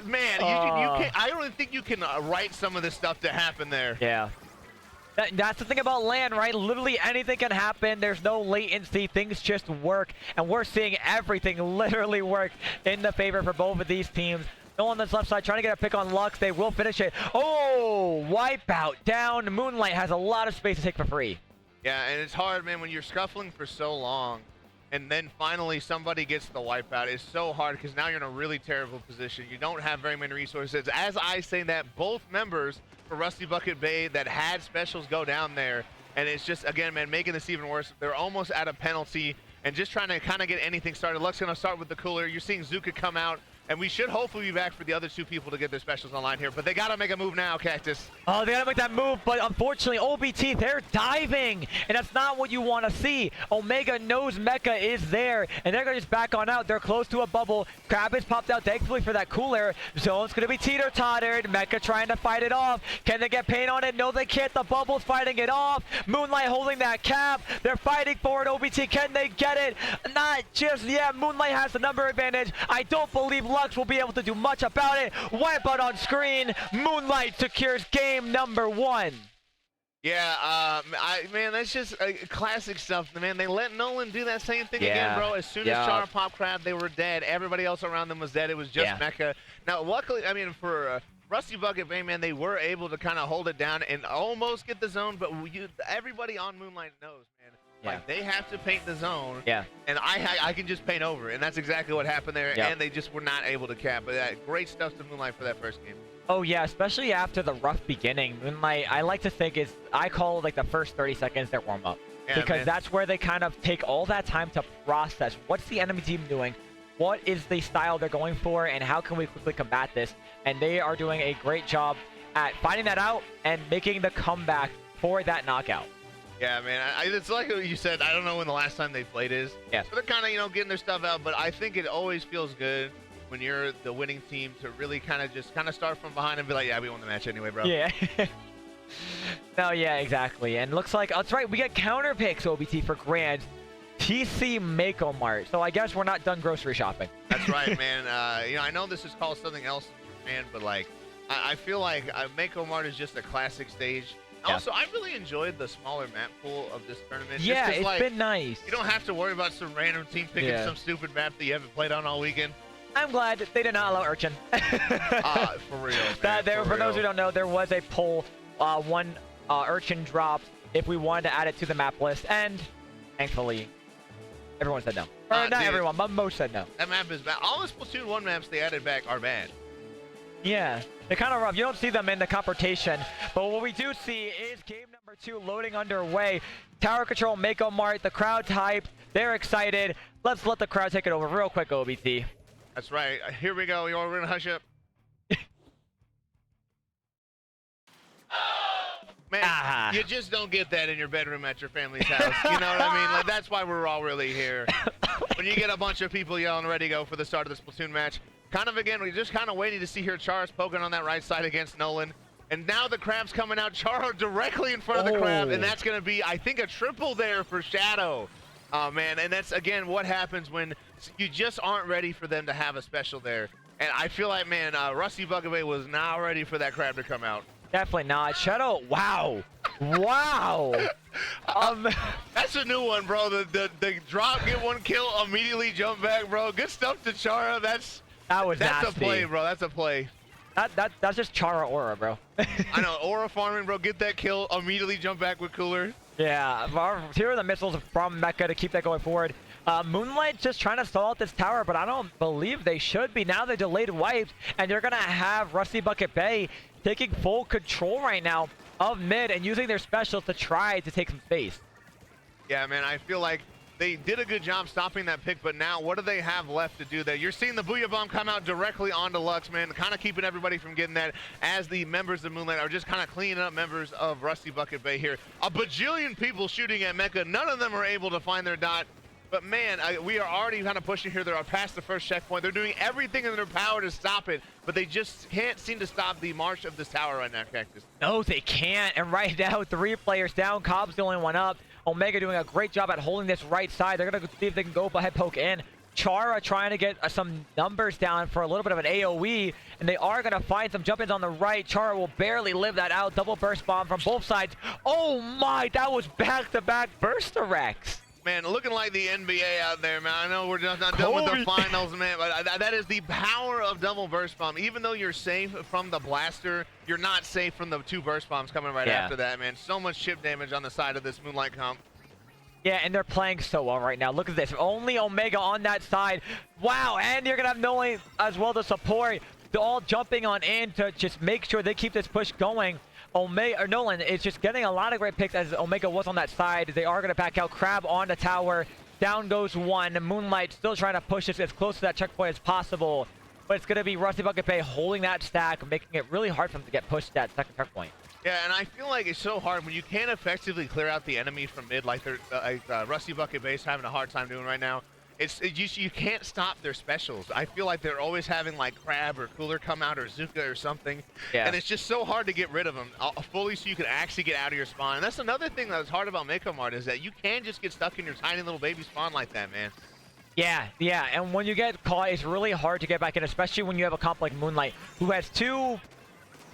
Speaker 18: Man, I don't think you can write some of this stuff to happen there.
Speaker 19: Yeah. That's the thing about LAN, right? Literally anything can happen. There's no latency. Things just work. And we're seeing everything literally work in the favor for both of these teams. No on this left side trying to get a pick on Lux. They will finish it. Oh, wipeout down. Moonlight has a lot of space to take for free.
Speaker 18: Yeah, and it's hard, man, when you're scuffling for so long. And then finally somebody gets the wipeout. It's so hard because now you're in a really terrible position. You don't have very many resources. As I say that, both members for Rusty Bucket Bay that had specials go down there. And it's just, again, man, making this even worse. They're almost at a penalty and just trying to kind of get anything started. Luck's going to start with the Cooler. You're seeing Zuka come out. And we should hopefully be back for the other 2 people to get their specials online here. But they got to make a move now, Cactus.
Speaker 19: Oh, they got to make that move. But unfortunately, OBT, they're diving. And that's not what you want to see. Omega knows Mecha is there. And they're going to just back on out. They're close to a bubble. Crab has popped out, thankfully, for that Cooler. Zone's going to be teeter-tottered. Mecha trying to fight it off. Can they get paint on it? No, they can't. The bubble's fighting it off. Moonlight holding that cap. They're fighting for it. OBT, can they get it? Not just yet. Moonlight has the number advantage. I don't believe Lux will be able to do much about it. Wipeout on screen. Moonlight secures game number 1.
Speaker 18: Yeah, man, that's just classic stuff, man. They let Nolan do that same thing again, bro. As soon as Chara popped Crab, they were dead. Everybody else around them was dead. It was just Mecha. Now, luckily, I mean, for Rusty Bucket Bay, man, they were able to kind of hold it down and almost get the zone, but everybody on Moonlight knows, man. Like, they have to paint the zone, and I can just paint over it, and that's exactly what happened there, and they just were not able to cap. But great stuff to Moonlight for that first game.
Speaker 19: Oh, yeah, especially after the rough beginning. Moonlight, I like to think I call like the first 30 seconds their warm-up. Because that's where they kind of take all that time to process. What's the enemy team doing? What is the style they're going for, and how can we quickly combat this? And they are doing a great job at finding that out and making the comeback for that knockout.
Speaker 18: Yeah, man, it's like what you said. I don't know when the last time they played is.
Speaker 19: Yeah.
Speaker 18: So they're kind of, getting their stuff out, but I think it always feels good when you're the winning team to really kind of start from behind and be like, yeah, we won the match anyway, bro.
Speaker 19: Yeah. No, yeah, exactly. And looks like, that's right, we get counter picks, OBT, for Grand TC Mako Mart. So I guess we're not done grocery shopping.
Speaker 18: That's right, man. I know this is called something else in Japan, but like, I feel like Mako Mart is just a classic stage.
Speaker 19: Yeah.
Speaker 18: Also, I really enjoyed the smaller map pool of this tournament.
Speaker 19: Yeah,
Speaker 18: just 'cause,
Speaker 19: it's
Speaker 18: like,
Speaker 19: been nice.
Speaker 18: You don't have to worry about some random team picking
Speaker 19: Yeah.
Speaker 18: some stupid map that you haven't played on all weekend.
Speaker 19: I'm glad that they did not allow Urchin.
Speaker 18: For real, man.
Speaker 19: For those who don't know, there was a poll, one Urchin dropped if we wanted to add it to the map list, and thankfully, everyone said no. Or not
Speaker 18: dude,
Speaker 19: everyone, but most said no.
Speaker 18: That map is bad. All the Splatoon 1 maps they added back are bad.
Speaker 19: Yeah, they're kind of rough. You don't see them in the competition, but what we do see is game number 2 loading underway. Tower control, Mako Mart, the crowd's hyped. They're excited. Let's let the crowd take it over real quick, OBT.
Speaker 18: That's right. Here we go. We're going to hush up. Man, you just don't get that in your bedroom at your family's house. You know what I mean? Like, that's why we're all really here. When you get a bunch of people yelling ready to go for the start of the Splatoon match. Kind of, again, we're just kind of waiting to see here Chara's poking on that right side against Nolan. And now the Crab's coming out. Chara directly in front of the Crab. And that's going to be, I think, a triple there for Shadow. Oh, man. And that's, again, what happens when you just aren't ready for them to have a special there. And I feel like, man, Rusty Buckabay was not ready for that Crab to come out.
Speaker 19: Definitely not. Shadow, wow. Wow.
Speaker 18: That's a new one, bro. The drop, get one kill, immediately jump back, bro. Good stuff to Chara. That's
Speaker 19: nasty.
Speaker 18: a play, bro. That's a play.
Speaker 19: That's just Chara aura, bro.
Speaker 18: I know, aura farming, bro. Get that kill, immediately jump back with cooler.
Speaker 19: Yeah, here are the missiles from Mecha to keep that going forward. Moonlight just trying to stall out this tower, but I don't believe they should be. Now they delayed wipes, and they're going to have Rusty Bucket Bay taking full control right now of mid and using their specials to try to take some space.
Speaker 18: Yeah, man, I feel like they did a good job stopping that pick, but now what do they have left to do there? You're seeing the Booyah Bomb come out directly onto Lux, man, kind of keeping everybody from getting that as the members of Moonlight are just kind of cleaning up members of Rusty Bucket Bay here. A bajillion people shooting at Mecha. None of them are able to find their dot. But, man, we are already kind of pushing here. They're past the first checkpoint. They're doing everything in their power to stop it, but they just can't seem to stop the march of this tower right now, Cactus.
Speaker 19: No, they can't. And right now, 3 players down. Cobb's the only one up. Omega doing a great job at holding this right side. They're going to see if they can go ahead, poke in. Chara trying to get some numbers down for a little bit of an AoE, and they are going to find some jump-ins on the right. Chara will barely live that out. Double burst bomb from both sides. Oh, my. That was back-to-back burst-directs.
Speaker 18: Man, looking like the NBA out there, man. I know we're just not done with the finals, man, but that is the power of double burst bomb. Even though you're safe from the blaster, you're not safe from the 2 burst bombs coming right after that, man. So much chip damage on the side of this Moonlight comp.
Speaker 19: Yeah, and they're playing so well right now. Look at this. Only Omega on that side. Wow, and you're going to have Nolan as well to support. They're all jumping on in to just make sure they keep this push going. Nolan is just getting a lot of great picks as Omega was on that side. They are going to back out. Crab on the tower. Down goes 1. Moonlight still trying to push this as close to that checkpoint as possible. But it's going to be Rusty Bucket Bay holding that stack, making it really hard for them to get pushed to that second checkpoint.
Speaker 18: Yeah, and I feel like it's so hard when you can't effectively clear out the enemy from mid like Rusty Bucket Bay's having a hard time doing right now. You can't stop their specials. I feel like they're always having like Crab or Cooler come out or Zuka or something.
Speaker 19: Yeah.
Speaker 18: And it's just so hard to get rid of them fully so you can actually get out of your spawn. And that's another thing that's hard about Mako Mart is that you can just get stuck in your tiny little baby spawn like that, man.
Speaker 19: Yeah, and when you get caught, it's really hard to get back in, especially when you have a comp like Moonlight, who has 2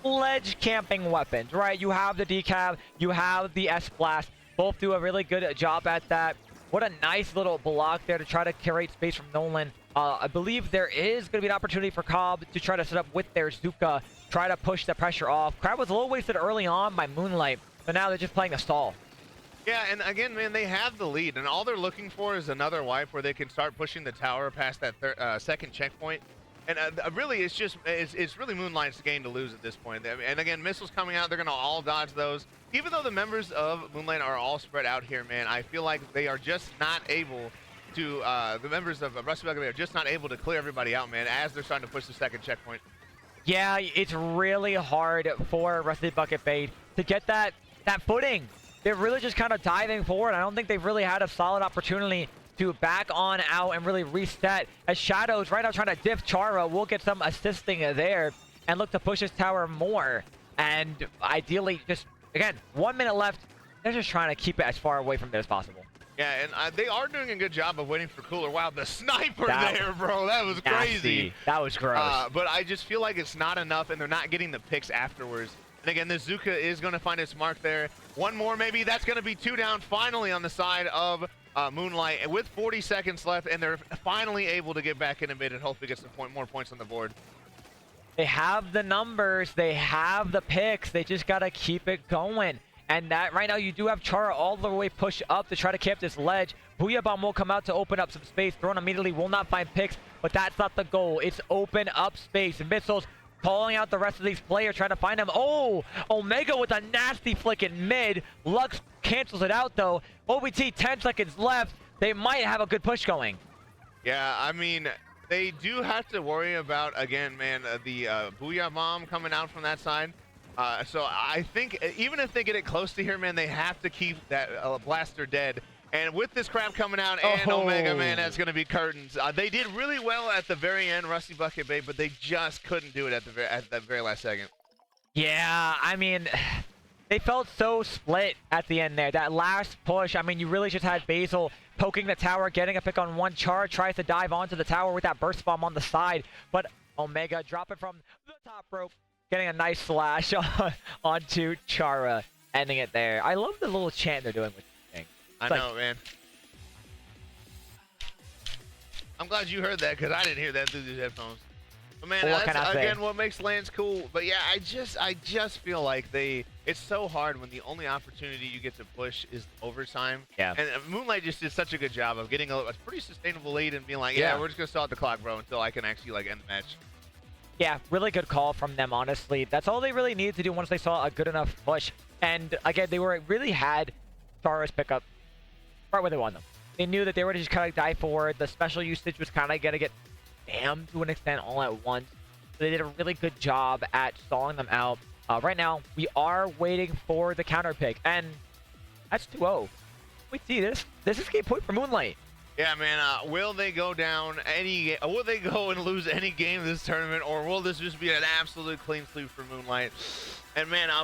Speaker 19: ledge camping weapons, right? You have the Decab, you have the S-Blast. Both do a really good job at that. What a nice little block there to try to create space from Nolan. I believe there is going to be an opportunity for Cobb to try to set up with their Zuka, try to push the pressure off. Crab was a little wasted early on by Moonlight, but now they're just playing a stall.
Speaker 18: Yeah, and again, man, they have the lead, and all they're looking for is another wipe where they can start pushing the tower past that second checkpoint. And really, it's really Moonlight's game to lose at this point. And again, missiles coming out, they're going to all dodge those. Even though the members of Moonlight are all spread out here, man, I feel like they are just not able to, the members of Rusty Bucket Bay are just not able to clear everybody out, man, as they're starting to push the second checkpoint.
Speaker 19: Yeah, it's really hard for Rusty Bucket Bay to get that footing. They're really just kind of diving forward. I don't think they've really had a solid opportunity to back on out and really reset, as Shadows right now trying to diff Chara will get some assisting there and look to push his tower more. And ideally, just again, 1 minute left. They're just trying to keep it as far away from it as possible.
Speaker 18: Yeah, and they are doing a good job of waiting for cooler. Wow, the sniper
Speaker 19: That
Speaker 18: there, bro. That was crazy.
Speaker 19: Nasty. That was gross.
Speaker 18: But I just feel like it's not enough, and they're not getting the picks afterwards. And again, the Zuka is going to find its mark there. One more, maybe. That's going to be 2 down finally on the side of Moonlight. And with 40 seconds left, and they're finally able to get back in a mid and hopefully get some more points on the board.
Speaker 19: They have the numbers. They have the picks. They just got to keep it going. And that right now, you do have Chara all the way pushed up to try to camp this ledge. Booyah Bomb will come out to open up some space. Throne immediately will not find picks, but that's not the goal. It's open up space. Missiles calling out the rest of these players, trying to find them. Oh, Omega with a nasty flick in mid. Lux cancels it out, though. OBT, 10 seconds left. They might have a good push going.
Speaker 18: Yeah, I mean, they do have to worry about, again, man, the Booyah Bomb coming out from that side. So I think even if they get it close to here, man, they have to keep that blaster dead. And with this crab coming out and Omega, man, that's going to be curtains. They did really well at the very end, Rusty Bucket Bay, but they just couldn't do it at the very last second.
Speaker 19: Yeah, I mean, they felt so split at the end there. That last push, I mean, you really just had Basil poking the tower, getting a pick on one. Char tries to dive onto the tower with that burst bomb on the side, but Omega dropping from the top rope, getting a nice slash onto Chara, ending it there. I love the little chant they're doing with this thing.
Speaker 18: I know, man. I'm glad you heard that because I didn't hear that through these headphones. But man, that's again what makes LANs cool. But yeah, I just feel like it's so hard when the only opportunity you get to push is overtime.
Speaker 19: Yeah.
Speaker 18: And Moonlight just did such a good job of getting a pretty sustainable lead and being like, yeah, we're just gonna start the clock, bro, until I can actually like end the match.
Speaker 19: Yeah, really good call from them, honestly. That's all they really needed to do once they saw a good enough push. And again, they really had Chara's pick up right where they won them. They knew that they were to just kind of dive forward. The special usage was kind of going to get damned to an extent all at once. So they did a really good job at stalling them out. Right now, we are waiting for the counter pick. And that's 2-0. We see this. This is game point for Moonlight.
Speaker 18: Yeah, man. Will they go down any? Will they go and lose any game of this tournament, or will this just be an absolute clean sweep for Moonlight? And man, I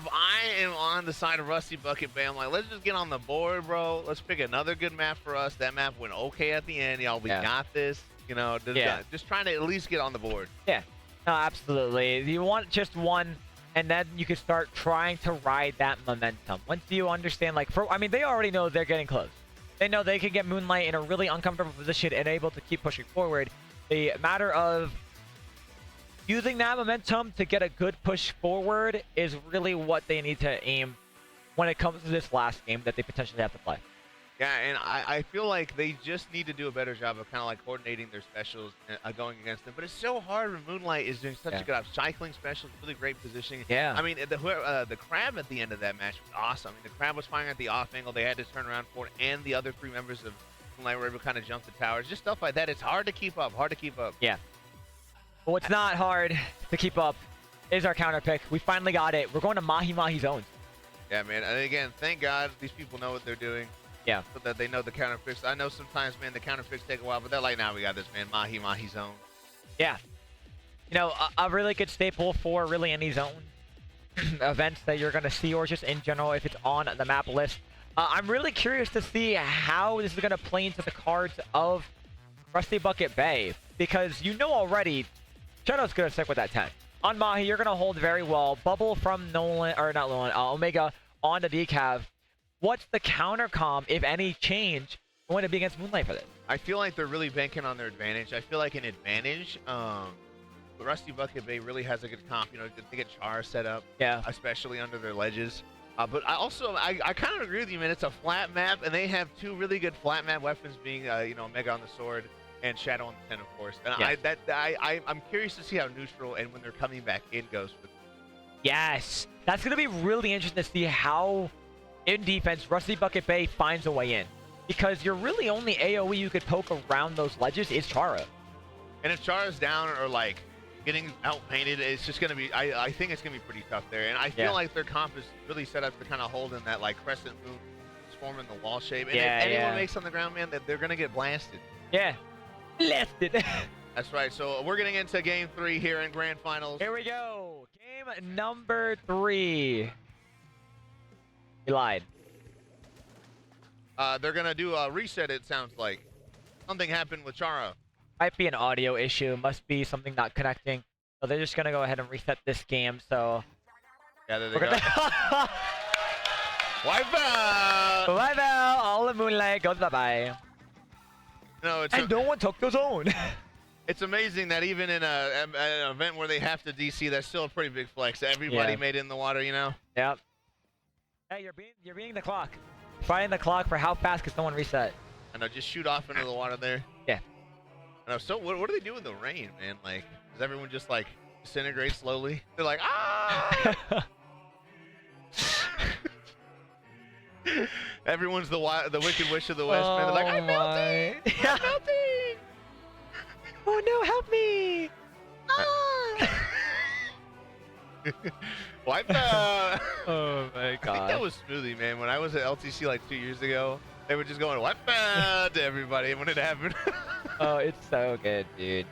Speaker 18: am on the side of Rusty Bucket Bay. I'm like, let's just get on the board, bro. Let's pick another good map for us. That map went okay at the end, y'all. We got this. You know, just trying to at least get on the board.
Speaker 19: Yeah, no, absolutely. You want just one, and then you can start trying to ride that momentum. Once you understand, like, I mean, they already know they're getting close. They know they can get Moonlight in a really uncomfortable position and able to keep pushing forward. The matter of using that momentum to get a good push forward is really what they need to aim when it comes to this last game that they potentially have to play.
Speaker 18: Yeah, and I feel like they just need to do a better job of kind of like coordinating their specials going against them. But it's so hard when Moonlight is doing such a good job. Cycling specials, really great positioning.
Speaker 19: Yeah.
Speaker 18: I mean, the crab at the end of that match was awesome. I mean, the crab was firing at the off angle. They had to turn around for it, and the other 3 members of Moonlight were able to kind of jump the towers. Just stuff like that. It's hard to keep up.
Speaker 19: Yeah. But what's not hard to keep up is our counter pick. We finally got it. We're going to Mahi Mahi zones.
Speaker 18: Yeah, man. And again, thank God these people know what they're doing.
Speaker 19: Yeah.
Speaker 18: So that they know the counter picks. I know sometimes, man, the counter picks take a while, but they're like, now we got this, man. Mahi Mahi zone.
Speaker 19: Yeah. You know, a really good staple for really any zone events that you're going to see, or just in general if it's on the map list. I'm really curious to see how this is going to play into the cards of Rusty Bucket Bay, because you know already Shadow's going to stick with that 10. On Mahi, you're going to hold very well. Bubble from Omega on the decav. What's the counter comp, if any, change going to be against Moonlight for this?
Speaker 18: I feel like they're really banking on their advantage. I feel like an advantage, Rusty Bucket Bay really has a good comp. You know, they get Char set up, especially under their ledges. But I kind of agree with you, man. It's a flat map, and they have 2 really good flat map weapons, being Omega on the sword and Shadow on the 10, of course. And I'm curious to see how neutral and when they're coming back in goes.
Speaker 19: Yes, that's going to be really interesting to see how, in defense, Rusty Bucket Bay finds a way in. Because you're really only AoE you could poke around those ledges is Chara.
Speaker 18: And if Chara's down or like getting outpainted, it's just going to be, I think it's going to be pretty tough there. And I feel like their comp is really set up to kind of hold in that like crescent moon, forming the wall shape. And if anyone makes on the ground, man, they're going to get blasted.
Speaker 19: Yeah, blasted.
Speaker 18: That's right. So we're getting into game 3 here in grand finals.
Speaker 19: Here we go. Game number 3. You lied.
Speaker 18: they're gonna do a reset. It sounds like something happened with Chara.
Speaker 19: Might be an audio issue. Must be something not connecting. So they're just gonna go ahead and reset this game. So.
Speaker 18: Yeah, there they go. WyVeRN!
Speaker 19: WyVeRN! All the Moonlight goes bye-bye.
Speaker 18: No, it's
Speaker 19: and no one took the zone.
Speaker 18: It's amazing that even in an event where they have to DC, that's still a pretty big flex. Everybody made it in the water, you know?
Speaker 19: Yep. Hey, you're beating the clock. Fighting the clock for how fast can someone reset.
Speaker 18: I know, just shoot off into the water there.
Speaker 19: Yeah.
Speaker 18: I know, so what do they do in the rain, man? Like, does everyone just, like, disintegrate slowly? They're like, ah! Everyone's the Wicked Witch of the West, man. They're like, I'm melting! I'm melting!
Speaker 19: Oh no, help me!
Speaker 18: WyVeRN!
Speaker 19: Oh my god.
Speaker 18: I think that was Smoothie, man. When I was at LTC like 2 years ago, they were just going WyVeRN to everybody when it happened.
Speaker 19: Oh, it's so good, dude.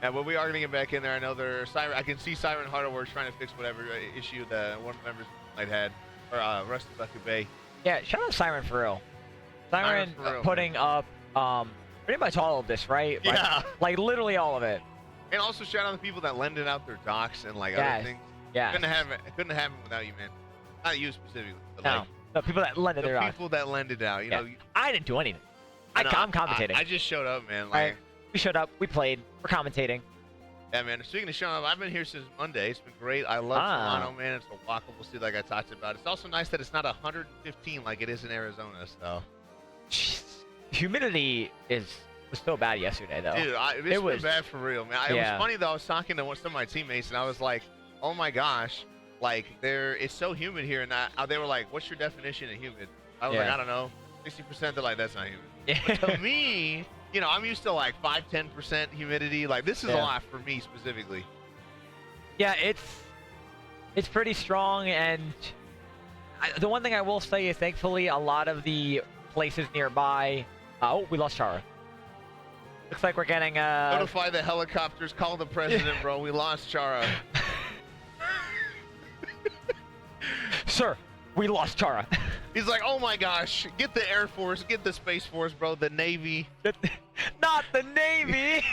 Speaker 18: Yeah, but we are gonna get back in there. I know I can see Siren Hardware's trying to fix whatever issue that one of the members might had, or Rusty Bucket Bay.
Speaker 19: Yeah, shout out Siren for real. Siren
Speaker 18: for real,
Speaker 19: putting up pretty much all of this, right?
Speaker 18: Yeah.
Speaker 19: Like literally all of it.
Speaker 18: And also shout out the people that lended out their docs and like other things.
Speaker 19: Yeah.
Speaker 18: Couldn't have it without you, man. Not you specifically. But
Speaker 19: No,
Speaker 18: like,
Speaker 19: the people that lended their
Speaker 18: the
Speaker 19: docs.
Speaker 18: people that lended out. You know.
Speaker 19: I didn't do anything. I'm commentating.
Speaker 18: I just showed up, man. Like.
Speaker 19: We showed up. We played. We're commentating.
Speaker 18: Yeah, man. Speaking of showing up, I've been here since Monday. It's been great. I love Toronto, man. It's a walkable city like I talked about. It's also nice that it's not 115 like it is in Arizona, so.
Speaker 19: Jeez. Humidity was so bad yesterday, though.
Speaker 18: Dude, it was bad for real, man. It was funny, though. I was talking to some of my teammates, and I was like, oh, my gosh. Like, it's so humid here. And they were like, what's your definition of humid? I was like, I don't know. 60%, they're like, that's not humid. But to me, you know, I'm used to like 5-10% humidity. Like, this is a lot for me specifically.
Speaker 19: Yeah, it's pretty strong. And the one thing I will say is, thankfully, a lot of the places nearby. Oh, we lost Chara. Looks like we're getting
Speaker 18: Notify the helicopters. Call the president, bro. We lost Chara.
Speaker 19: Sir, we lost Chara.
Speaker 18: He's like, oh my gosh, get the Air Force, get the Space Force, bro, the Navy.
Speaker 19: Not the Navy!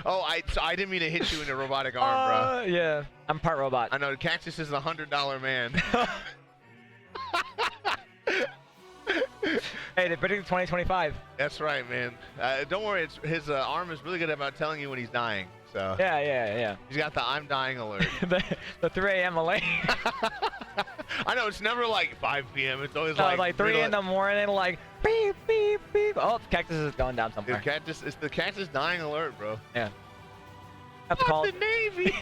Speaker 18: Oh, I didn't mean to hit you in the robotic arm, bro.
Speaker 19: Yeah, I'm part robot.
Speaker 18: I know, Cactus is the $100 man.
Speaker 19: Hey, they're predicting 2025.
Speaker 18: That's right, man. Don't worry, his arm is really good about telling you when he's dying. So.
Speaker 19: Yeah.
Speaker 18: He's got the I'm dying alert.
Speaker 19: the 3 a.m. alert.
Speaker 18: I know, it's never like 5 p.m. It's always
Speaker 19: like 3 in the morning, like beep, beep, beep. Oh, Cactus is going down somewhere.
Speaker 18: Dude, it's the Cactus dying alert, bro.
Speaker 19: Yeah. Have to call
Speaker 18: the Navy.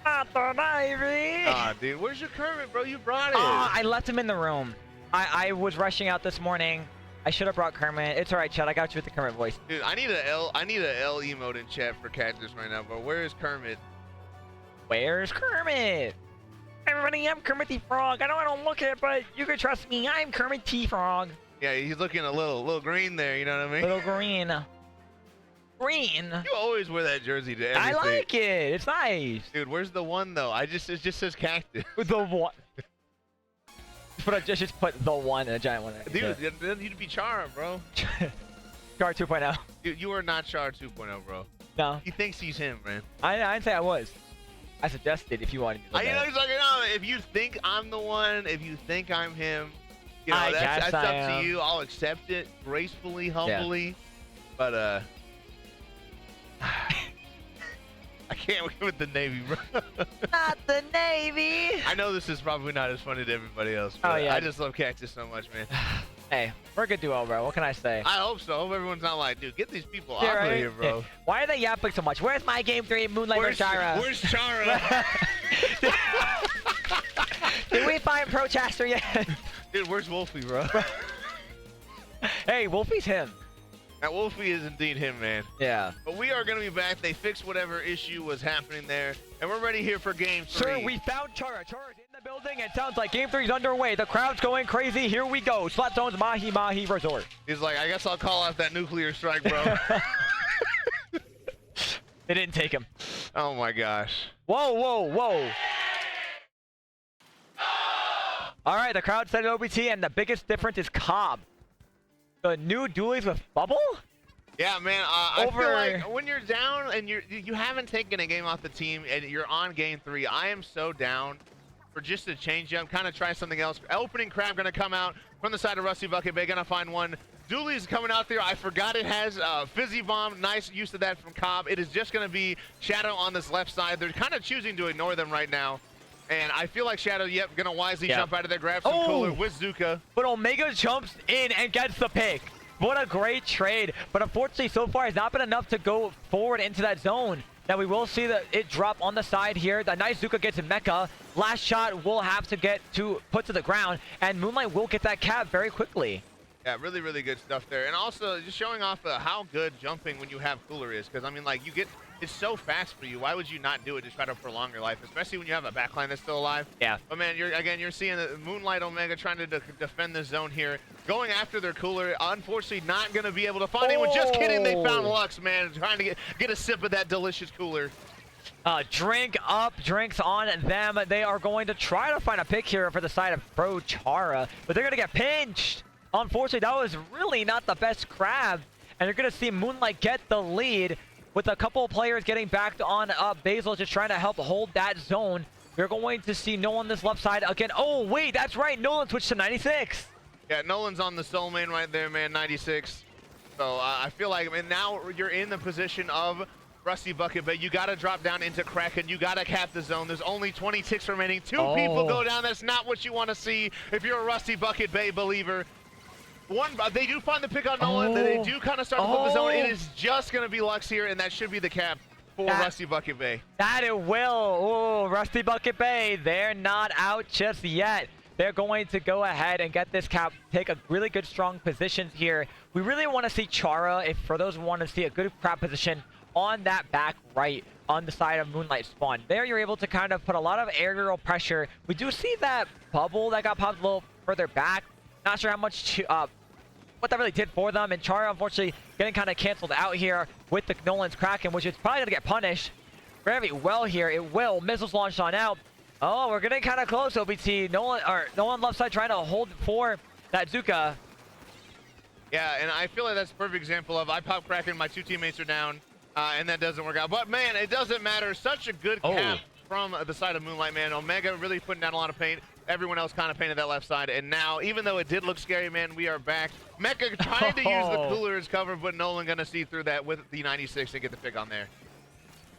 Speaker 19: Not the Navy.
Speaker 18: Ah, dude, where's your Kermit, bro? You brought it.
Speaker 19: I left him in the room. I was rushing out this morning. I should have brought Kermit. It's all right, Chad. I got you with the Kermit voice.
Speaker 18: Dude, I need a L emote in chat for Cactus right now, bro. Where is Kermit?
Speaker 19: Where's Kermit? Everybody, I'm Kermit the Frog. I know I don't look it, but you can trust me. I'm Kermit the Frog.
Speaker 18: Yeah, he's looking a little green there. You know what I mean?
Speaker 19: Little green. Green.
Speaker 18: You always wear that jersey to everything.
Speaker 19: I like it. It's nice.
Speaker 18: Dude, where's the one though? It just says Cactus.
Speaker 19: The one. Just put the one in a giant one.
Speaker 18: Dude, you'd be Chara, bro.
Speaker 19: Chara 2.0.
Speaker 18: Dude, you are not Chara 2.0, bro.
Speaker 19: No.
Speaker 18: He thinks he's him, man.
Speaker 19: I didn't say I was. I suggested if you wanted to.
Speaker 18: You know, he's like, no, if you think I'm the one, if you think I'm him, you know, that's up to you. I'll accept it gracefully, humbly. Yeah. But I can't win with the Navy, bro.
Speaker 19: Not the Navy.
Speaker 18: I know this is probably not as funny to everybody else, but I just love Cactus so much, man.
Speaker 19: Hey, we're a good duo, bro. What can I say?
Speaker 18: I hope so. I hope everyone's not like, dude, get these people off of here, bro.
Speaker 19: Yeah. Why are they yapping so much? Where's my game 3 Moonlight or Chara?
Speaker 18: Where's Chara?
Speaker 19: Did we find Prochaster yet?
Speaker 18: Dude, where's Wolfie, bro?
Speaker 19: Hey, Wolfie's him.
Speaker 18: That Wolfie is indeed him, man.
Speaker 19: Yeah.
Speaker 18: But we are going to be back. They fixed whatever issue was happening there, and we're ready here for Game 3.
Speaker 19: Sir, we found Chara. Chara's in the building. It sounds like Game 3 is underway. The crowd's going crazy. Here we go. Slot Zone's Mahi Mahi Resort.
Speaker 18: He's like, I guess I'll call out that nuclear strike, bro.
Speaker 19: They didn't take him.
Speaker 18: Oh, my gosh.
Speaker 19: Whoa, whoa, whoa. All right, the crowd said OBT, and the biggest difference is Cobb. The new dualies with Bubble?
Speaker 18: Yeah, man. I feel like when you're down and you haven't taken a game off the team and you're on game 3, I am so down for just a change up, kind of try something else. Opening crab gonna come out from the side of Rusty Bucket Bay, gonna find one. Dooley's coming out there. I forgot it has Fizzy Bomb. Nice use of that from Cobb. It is just gonna be Shadow on this left side. They're kind of choosing to ignore them right now. And I feel like Shadow, gonna wisely jump out of there, grab some cooler with Zuka.
Speaker 19: But Omega jumps in and gets the pick. What a great trade. But unfortunately, so far, it's not been enough to go forward into that zone. Now we will see it drop on the side here. The nice Zuka gets in Mecha. Last shot will have to get put to the ground. And Moonlight will get that cap very quickly.
Speaker 18: Yeah, really, really good stuff there. And also, just showing off how good jumping when you have cooler is. Because, I mean, like, it's so fast for you. Why would you not do it to try to prolong your life? Especially when you have a backline that's still alive.
Speaker 19: Yeah.
Speaker 18: But, man, you're seeing the Moonlight Omega trying to defend the zone here. Going after their cooler. Unfortunately, not going to be able to find anyone. Just kidding. They found Lux, man. Trying to get a sip of that delicious cooler.
Speaker 19: Drink up, drinks on them. They are going to try to find a pick here for the side of Pro Chara. But they're going to get pinched. Unfortunately, that was really not the best crab. And you're going to see Moonlight get the lead with a couple of players getting backed on Basil, just trying to help hold that zone. You're going to see Nolan on this left side again. Oh, wait, that's right. Nolan switched to 96.
Speaker 18: Yeah, Nolan's on the soul main right there, man, 96. So I feel like, man, now you're in the position of Rusty Bucket Bay. You got to drop down into Kraken. You got to cap the zone. There's only 20 ticks remaining. Two people go down. That's not what you want to see if you're a Rusty Bucket Bay believer. They do find the pick on Nolan. They do kind of start to flip the zone. It is just going to be Lux here, and that should be the cap for Rusty Bucket Bay.
Speaker 19: That it will. Oh, Rusty Bucket Bay. They're not out just yet. They're going to go ahead and get this cap, take a really good strong position here. We really want to see Chara, if for those who want to see a good crab position on that back right on the side of Moonlight spawn. There you're able to kind of put a lot of aerial pressure. We do see that bubble that got popped a little further back. Not sure how much what that really did for them, and Chara unfortunately getting kind of canceled out here with the Nolan's Kraken, which is probably gonna get punished very well here. It will. Missiles launched on out. Oh, we're getting kind of close. OBT Nolan left side trying to hold for that Zuka.
Speaker 18: Yeah, and I feel like that's a perfect example of I pop Kraken, my two teammates are down, and that doesn't work out. But man, it doesn't matter. Such a good cap from the side of Moonlight, man. Omega really putting down a lot of paint. Everyone else kind of painted that left side, and now, even though it did look scary, man, we are back. Mecha trying to use the cooler as cover, but Nolan gonna see through that with the 96 and get the pick on there.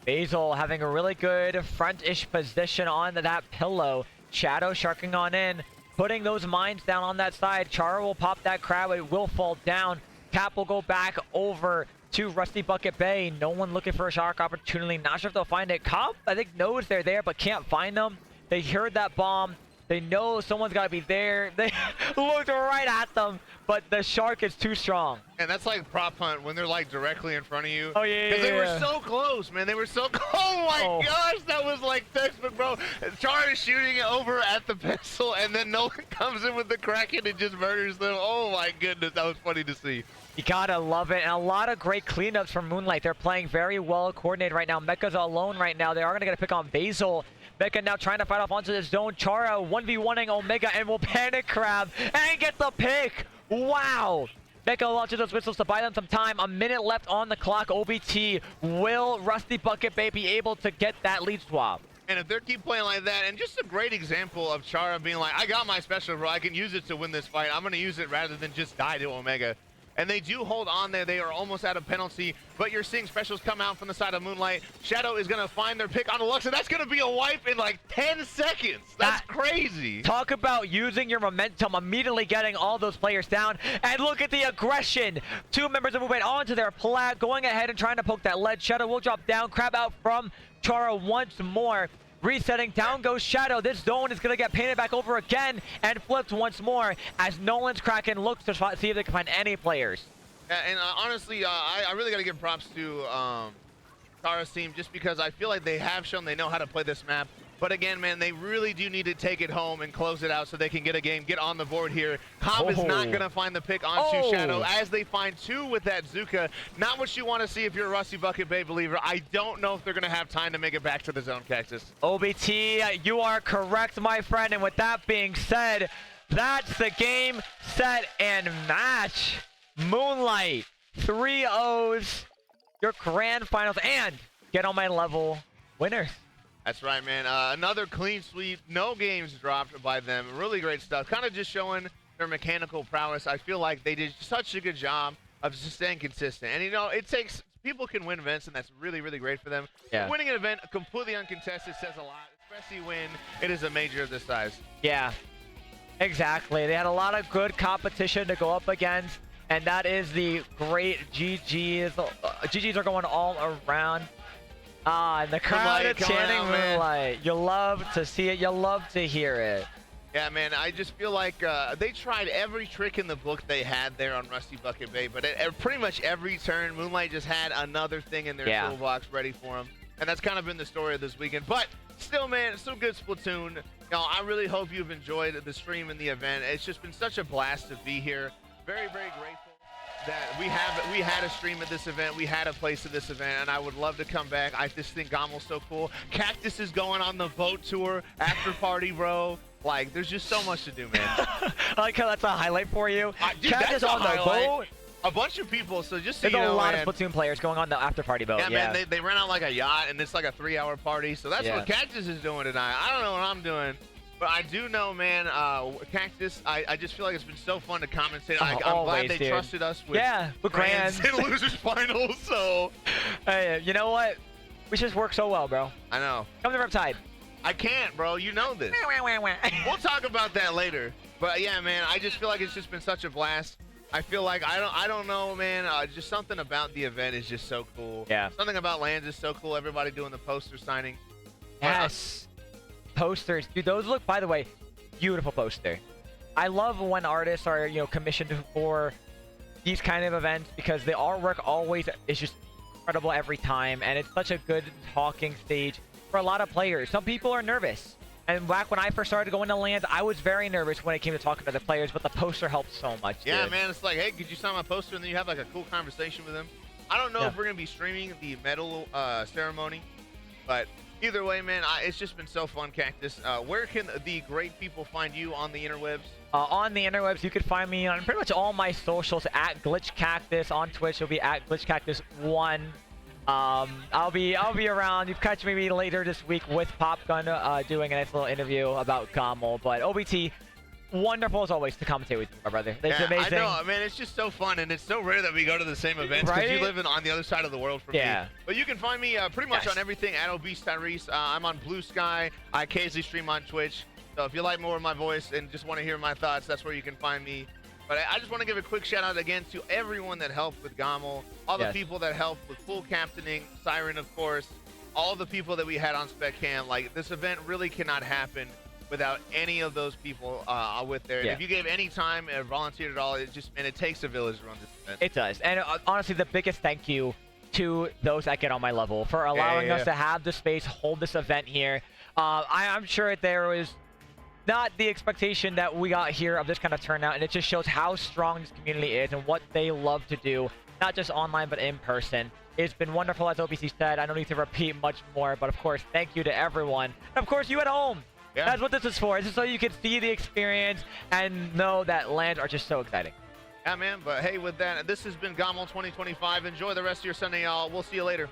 Speaker 19: Basil having a really good front-ish position on that pillow. Shadow sharking on in, putting those mines down on that side. Chara will pop that crab, it will fall down. Cap will go back over to Rusty Bucket Bay. No one looking for a shark opportunity. Not sure if they'll find it. Cobb, I think, knows they're there, but can't find them. They heard that bomb. They know someone's got to be there. They looked right at them, but the shark is too strong.
Speaker 18: And that's like prop hunt when they're like directly in front of you.
Speaker 19: Oh, yeah,
Speaker 18: Because they were so close, man. They were so close. Oh, my gosh. That was like textbook, bro. Chara is shooting it over at the pencil, and then Nolan comes in with the Kraken and just murders them. Oh, my goodness. That was funny to see.
Speaker 19: You gotta love it, and a lot of great cleanups from Moonlight. They're playing very well coordinated right now. Mecha's alone right now. They are gonna get a pick on Basil. Mecha now trying to fight off onto this zone. Chara 1v1ing Omega and will panic crab and get the pick. Wow. Mecha launches those whistles to buy them some time. A minute left on the clock. OBT. Will Rusty Bucket Bay be able to get that lead swap?
Speaker 18: And if they keep playing like that, and just a great example of Chara being like, I got my special, bro. I can use it to win this fight. I'm going to use it rather than just die to Omega. And they do hold on there. They are almost out of penalty, but you're seeing specials come out from the side of Moonlight. Shadow is going to find their pick on the Lux, and that's going to be a wipe in like 10 seconds. That's crazy.
Speaker 19: Talk about using your momentum, immediately getting all those players down. And look at the aggression. Two members of Movement onto their plat, going ahead and trying to poke that lead. Shadow will drop down. Crab out from Chara once more. Resetting, down goes Shadow. This zone is going to get painted back over again and flipped once more as Nolan's Kraken looks to see if they can find any players.
Speaker 18: Yeah, and honestly, I really got to give props to Chara's team just because I feel like they have shown they know how to play this map. But again, man, they really do need to take it home and close it out so they can get a game, get on the board here. Comp is not going to find the pick onto Shadow as they find 2 with that Zuka. Not what you want to see if you're a Rusty Bucket Bay believer. I don't know if they're going to have time to make it back to the zone, Cactus.
Speaker 19: OBT, you are correct, my friend. And with that being said, that's the game, set, and match. Moonlight, 3-0s, your grand finals, and get on my level winners.
Speaker 18: That's right, man. Another clean sweep. No games dropped by them. Really great stuff. Kind of just showing their mechanical prowess. I feel like they did such a good job of just staying consistent. And, you know, it takes – people can win events, and that's really, really great for them.
Speaker 19: Yeah.
Speaker 18: Winning an event completely uncontested says a lot, especially when it is a major of this size.
Speaker 19: Yeah, exactly. They had a lot of good competition to go up against, and that is the great GGs. GGs are going all around. And the crowd is chanting Moonlight. You love to see it. You love to hear it.
Speaker 18: Yeah, man, I just feel like they tried every trick in the book they had there on Rusty Bucket Bay, but at pretty much every turn, Moonlight just had another thing in their toolbox ready for them. And that's kind of been the story of this weekend. But still, man, still good Splatoon. You know, I really hope you've enjoyed the stream and the event. It's just been such a blast to be here. Very, very grateful that we had a stream at this event, we had a place at this event, and I would love to come back. I just think GOML's so cool. Cactus is going on the boat tour, after party, bro. Like, there's just so much to do, man.
Speaker 19: I like how that's a highlight for you.
Speaker 18: Dude,
Speaker 19: Cactus on the boat.
Speaker 18: A bunch of people, so just so
Speaker 19: There's
Speaker 18: you know,
Speaker 19: a lot
Speaker 18: man,
Speaker 19: of Splatoon players going on the after party boat.
Speaker 18: Yeah, man, they ran out like a yacht, and it's like a 3-hour party, so that's what Cactus is doing tonight. I don't know what I'm doing. But I do know, man, Cactus, I just feel like it's been so fun to commentate. I'm glad they trusted us with
Speaker 19: Grands
Speaker 18: and Losers Finals, so.
Speaker 19: Hey, you know what? We just work so well, bro.
Speaker 18: I know.
Speaker 19: Come to Riptide.
Speaker 18: I can't, bro. You know this. We'll talk about that later. But yeah, man, I just feel like it's just been such a blast. I feel like, I don't know, man, just something about the event is just so cool.
Speaker 19: Yeah.
Speaker 18: Something about Lands is so cool. Everybody doing the poster signing.
Speaker 19: Yes. Posters, dude, those look, by the way, beautiful poster. I love when artists are, you know, commissioned for these kind of events because the artwork always is just incredible every time, and it's such a good talking stage for a lot of players. Some people are nervous, and back when I first started going to Lands, I was very nervous when it came to talking to the players, but the poster helped so much.
Speaker 18: Yeah,
Speaker 19: dude.
Speaker 18: man, it's like, hey, could you sign my poster, and then you have like a cool conversation with them. I don't know if we're gonna be streaming the medal ceremony, but either way, man, it's just been so fun, Cactus. Where can the great people find you on the interwebs?
Speaker 19: On the interwebs, you can find me on pretty much all my socials at GlitchCactus. On Twitch, it'll be at GlitchCactus1. I'll be around. You catch me maybe later this week with Popgun doing a nice little interview about GOML. But OBT, wonderful as always to commentate with you, my brother. It's amazing.
Speaker 18: I know, man. It's just so fun, and it's so rare that we go to the same events because you live on the other side of the world from me. But you can find me pretty much on everything at Obese Tyrese. I'm on Blue Sky. I occasionally stream on Twitch. So if you like more of my voice and just want to hear my thoughts, that's where you can find me. But I just want to give a quick shout out again to everyone that helped with GOML, all the people that helped with full captaining, Siren, of course, all the people that we had on Spec Cam. Like, this event really cannot happen without any of those people with there. And if you gave any time and volunteered at all, it takes a village to run this event.
Speaker 19: It does. And honestly, the biggest thank you to those that get on my level for allowing us to have the space, hold this event here. I'm sure there was not the expectation that we got here of this kind of turnout, and it just shows how strong this community is and what they love to do, not just online but in person. It's been wonderful, as OBC said. I don't need to repeat much more, but of course, thank you to everyone. And of course, you at home. That's what this is for. This is so you can see the experience and know that lands are just so exciting.
Speaker 18: Yeah, man. But hey, with that, this has been GOML 2025. Enjoy the rest of your Sunday, y'all. We'll see you later.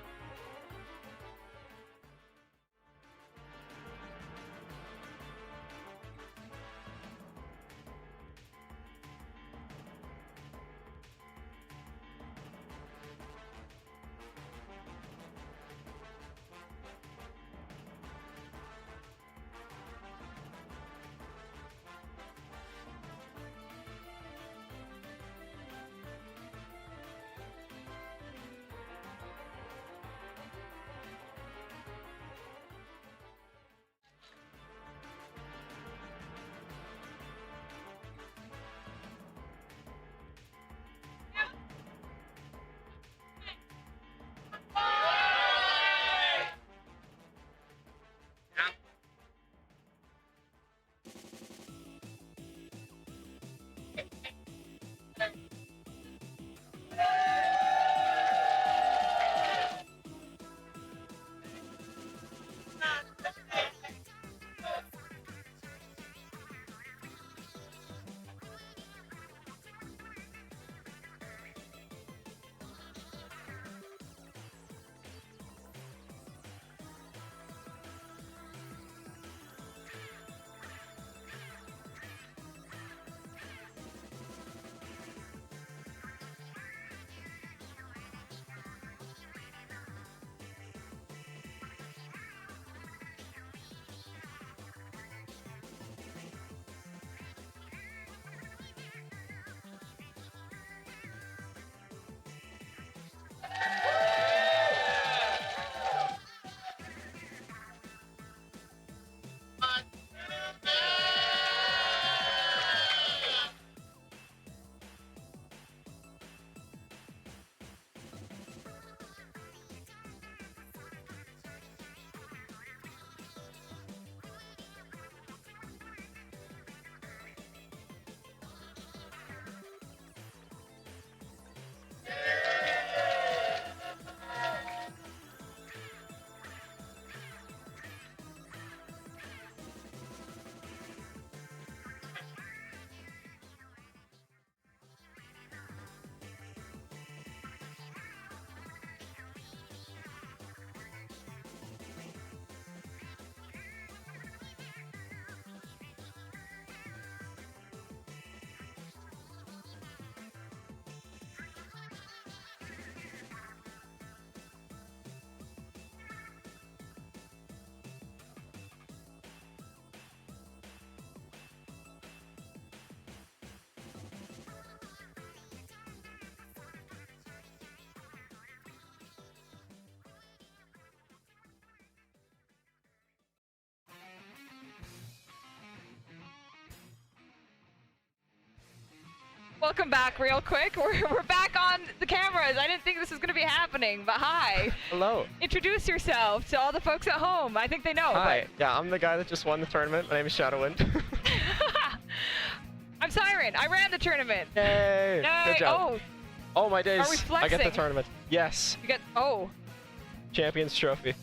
Speaker 8: welcome back real quick. We're back on the cameras. I didn't think this was going to be happening, but hi.
Speaker 20: Hello.
Speaker 8: Introduce yourself to all the folks at home. I think they know.
Speaker 20: Hi. Yeah, I'm the guy that just won the tournament. My name is Shadowwind.
Speaker 8: I'm Siren. I ran the tournament.
Speaker 20: Yay.
Speaker 8: Yay.
Speaker 20: Good job. Oh, my days.
Speaker 8: Are we
Speaker 20: I get the
Speaker 8: flexing?
Speaker 20: tournament. Yes.
Speaker 8: You get, oh.
Speaker 20: Champions trophy.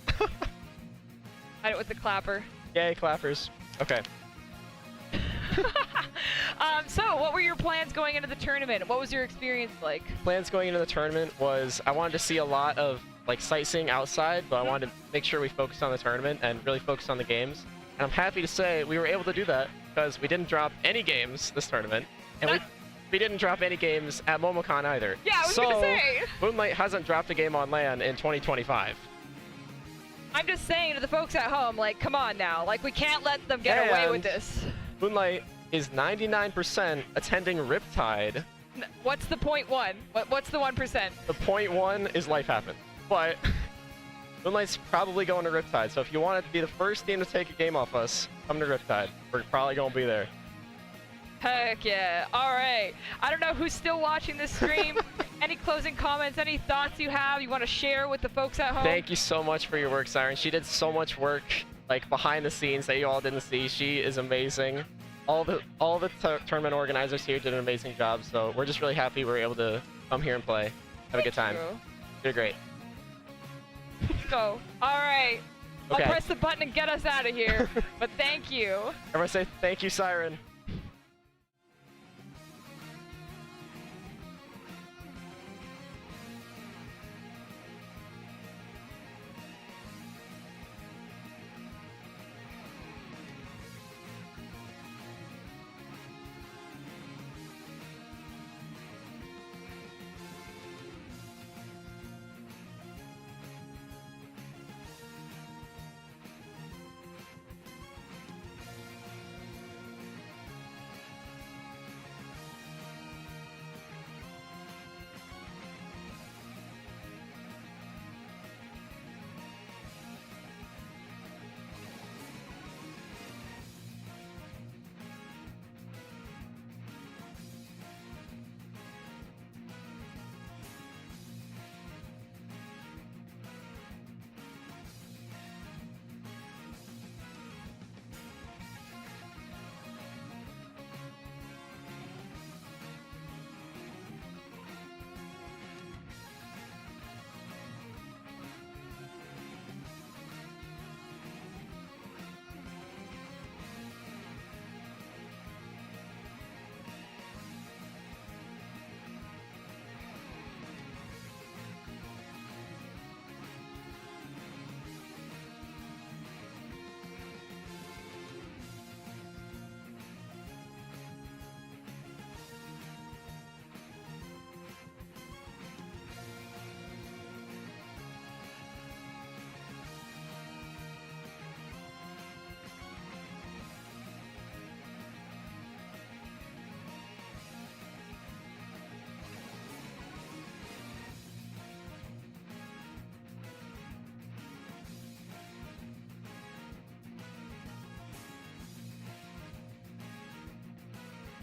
Speaker 8: I did with the clapper.
Speaker 20: Yay, clappers. Okay.
Speaker 8: So, what were your plans going into the tournament? What was your experience like?
Speaker 20: Plans going into the tournament was I wanted to see a lot of like sightseeing outside, but I wanted to make sure we focused on the tournament and really focused on the games. And I'm happy to say we were able to do that because we didn't drop any games this tournament, and we didn't drop any games at MomoCon either.
Speaker 8: Yeah, I was gonna say.
Speaker 20: Moonlight hasn't dropped a game on LAN in 2025.
Speaker 8: I'm just saying to the folks at home, like, come on now. Like, we can't let them get away with this.
Speaker 20: Moonlight is 99% attending Riptide.
Speaker 8: What's the 0.1? What's the 1%?
Speaker 20: The 0.1 is Life Happen. But Moonlight's probably going to Riptide, so if you want to be the first team to take a game off us, come to Riptide. We're probably going to be there.
Speaker 8: Heck yeah. All right. I don't know who's still watching this stream. Any closing comments, any thoughts you have you want to share with the folks at home?
Speaker 20: Thank you so much for your work, Siren. She did so much work like behind the scenes that you all didn't see. She is amazing. All the tournament organizers here did an amazing job, so we're just really happy we were able to come here and play. Have a good time. You're great.
Speaker 8: Go. All right.
Speaker 20: Okay.
Speaker 8: I'll press the button and get us out of here. But thank you.
Speaker 20: Everyone say thank you, Siren.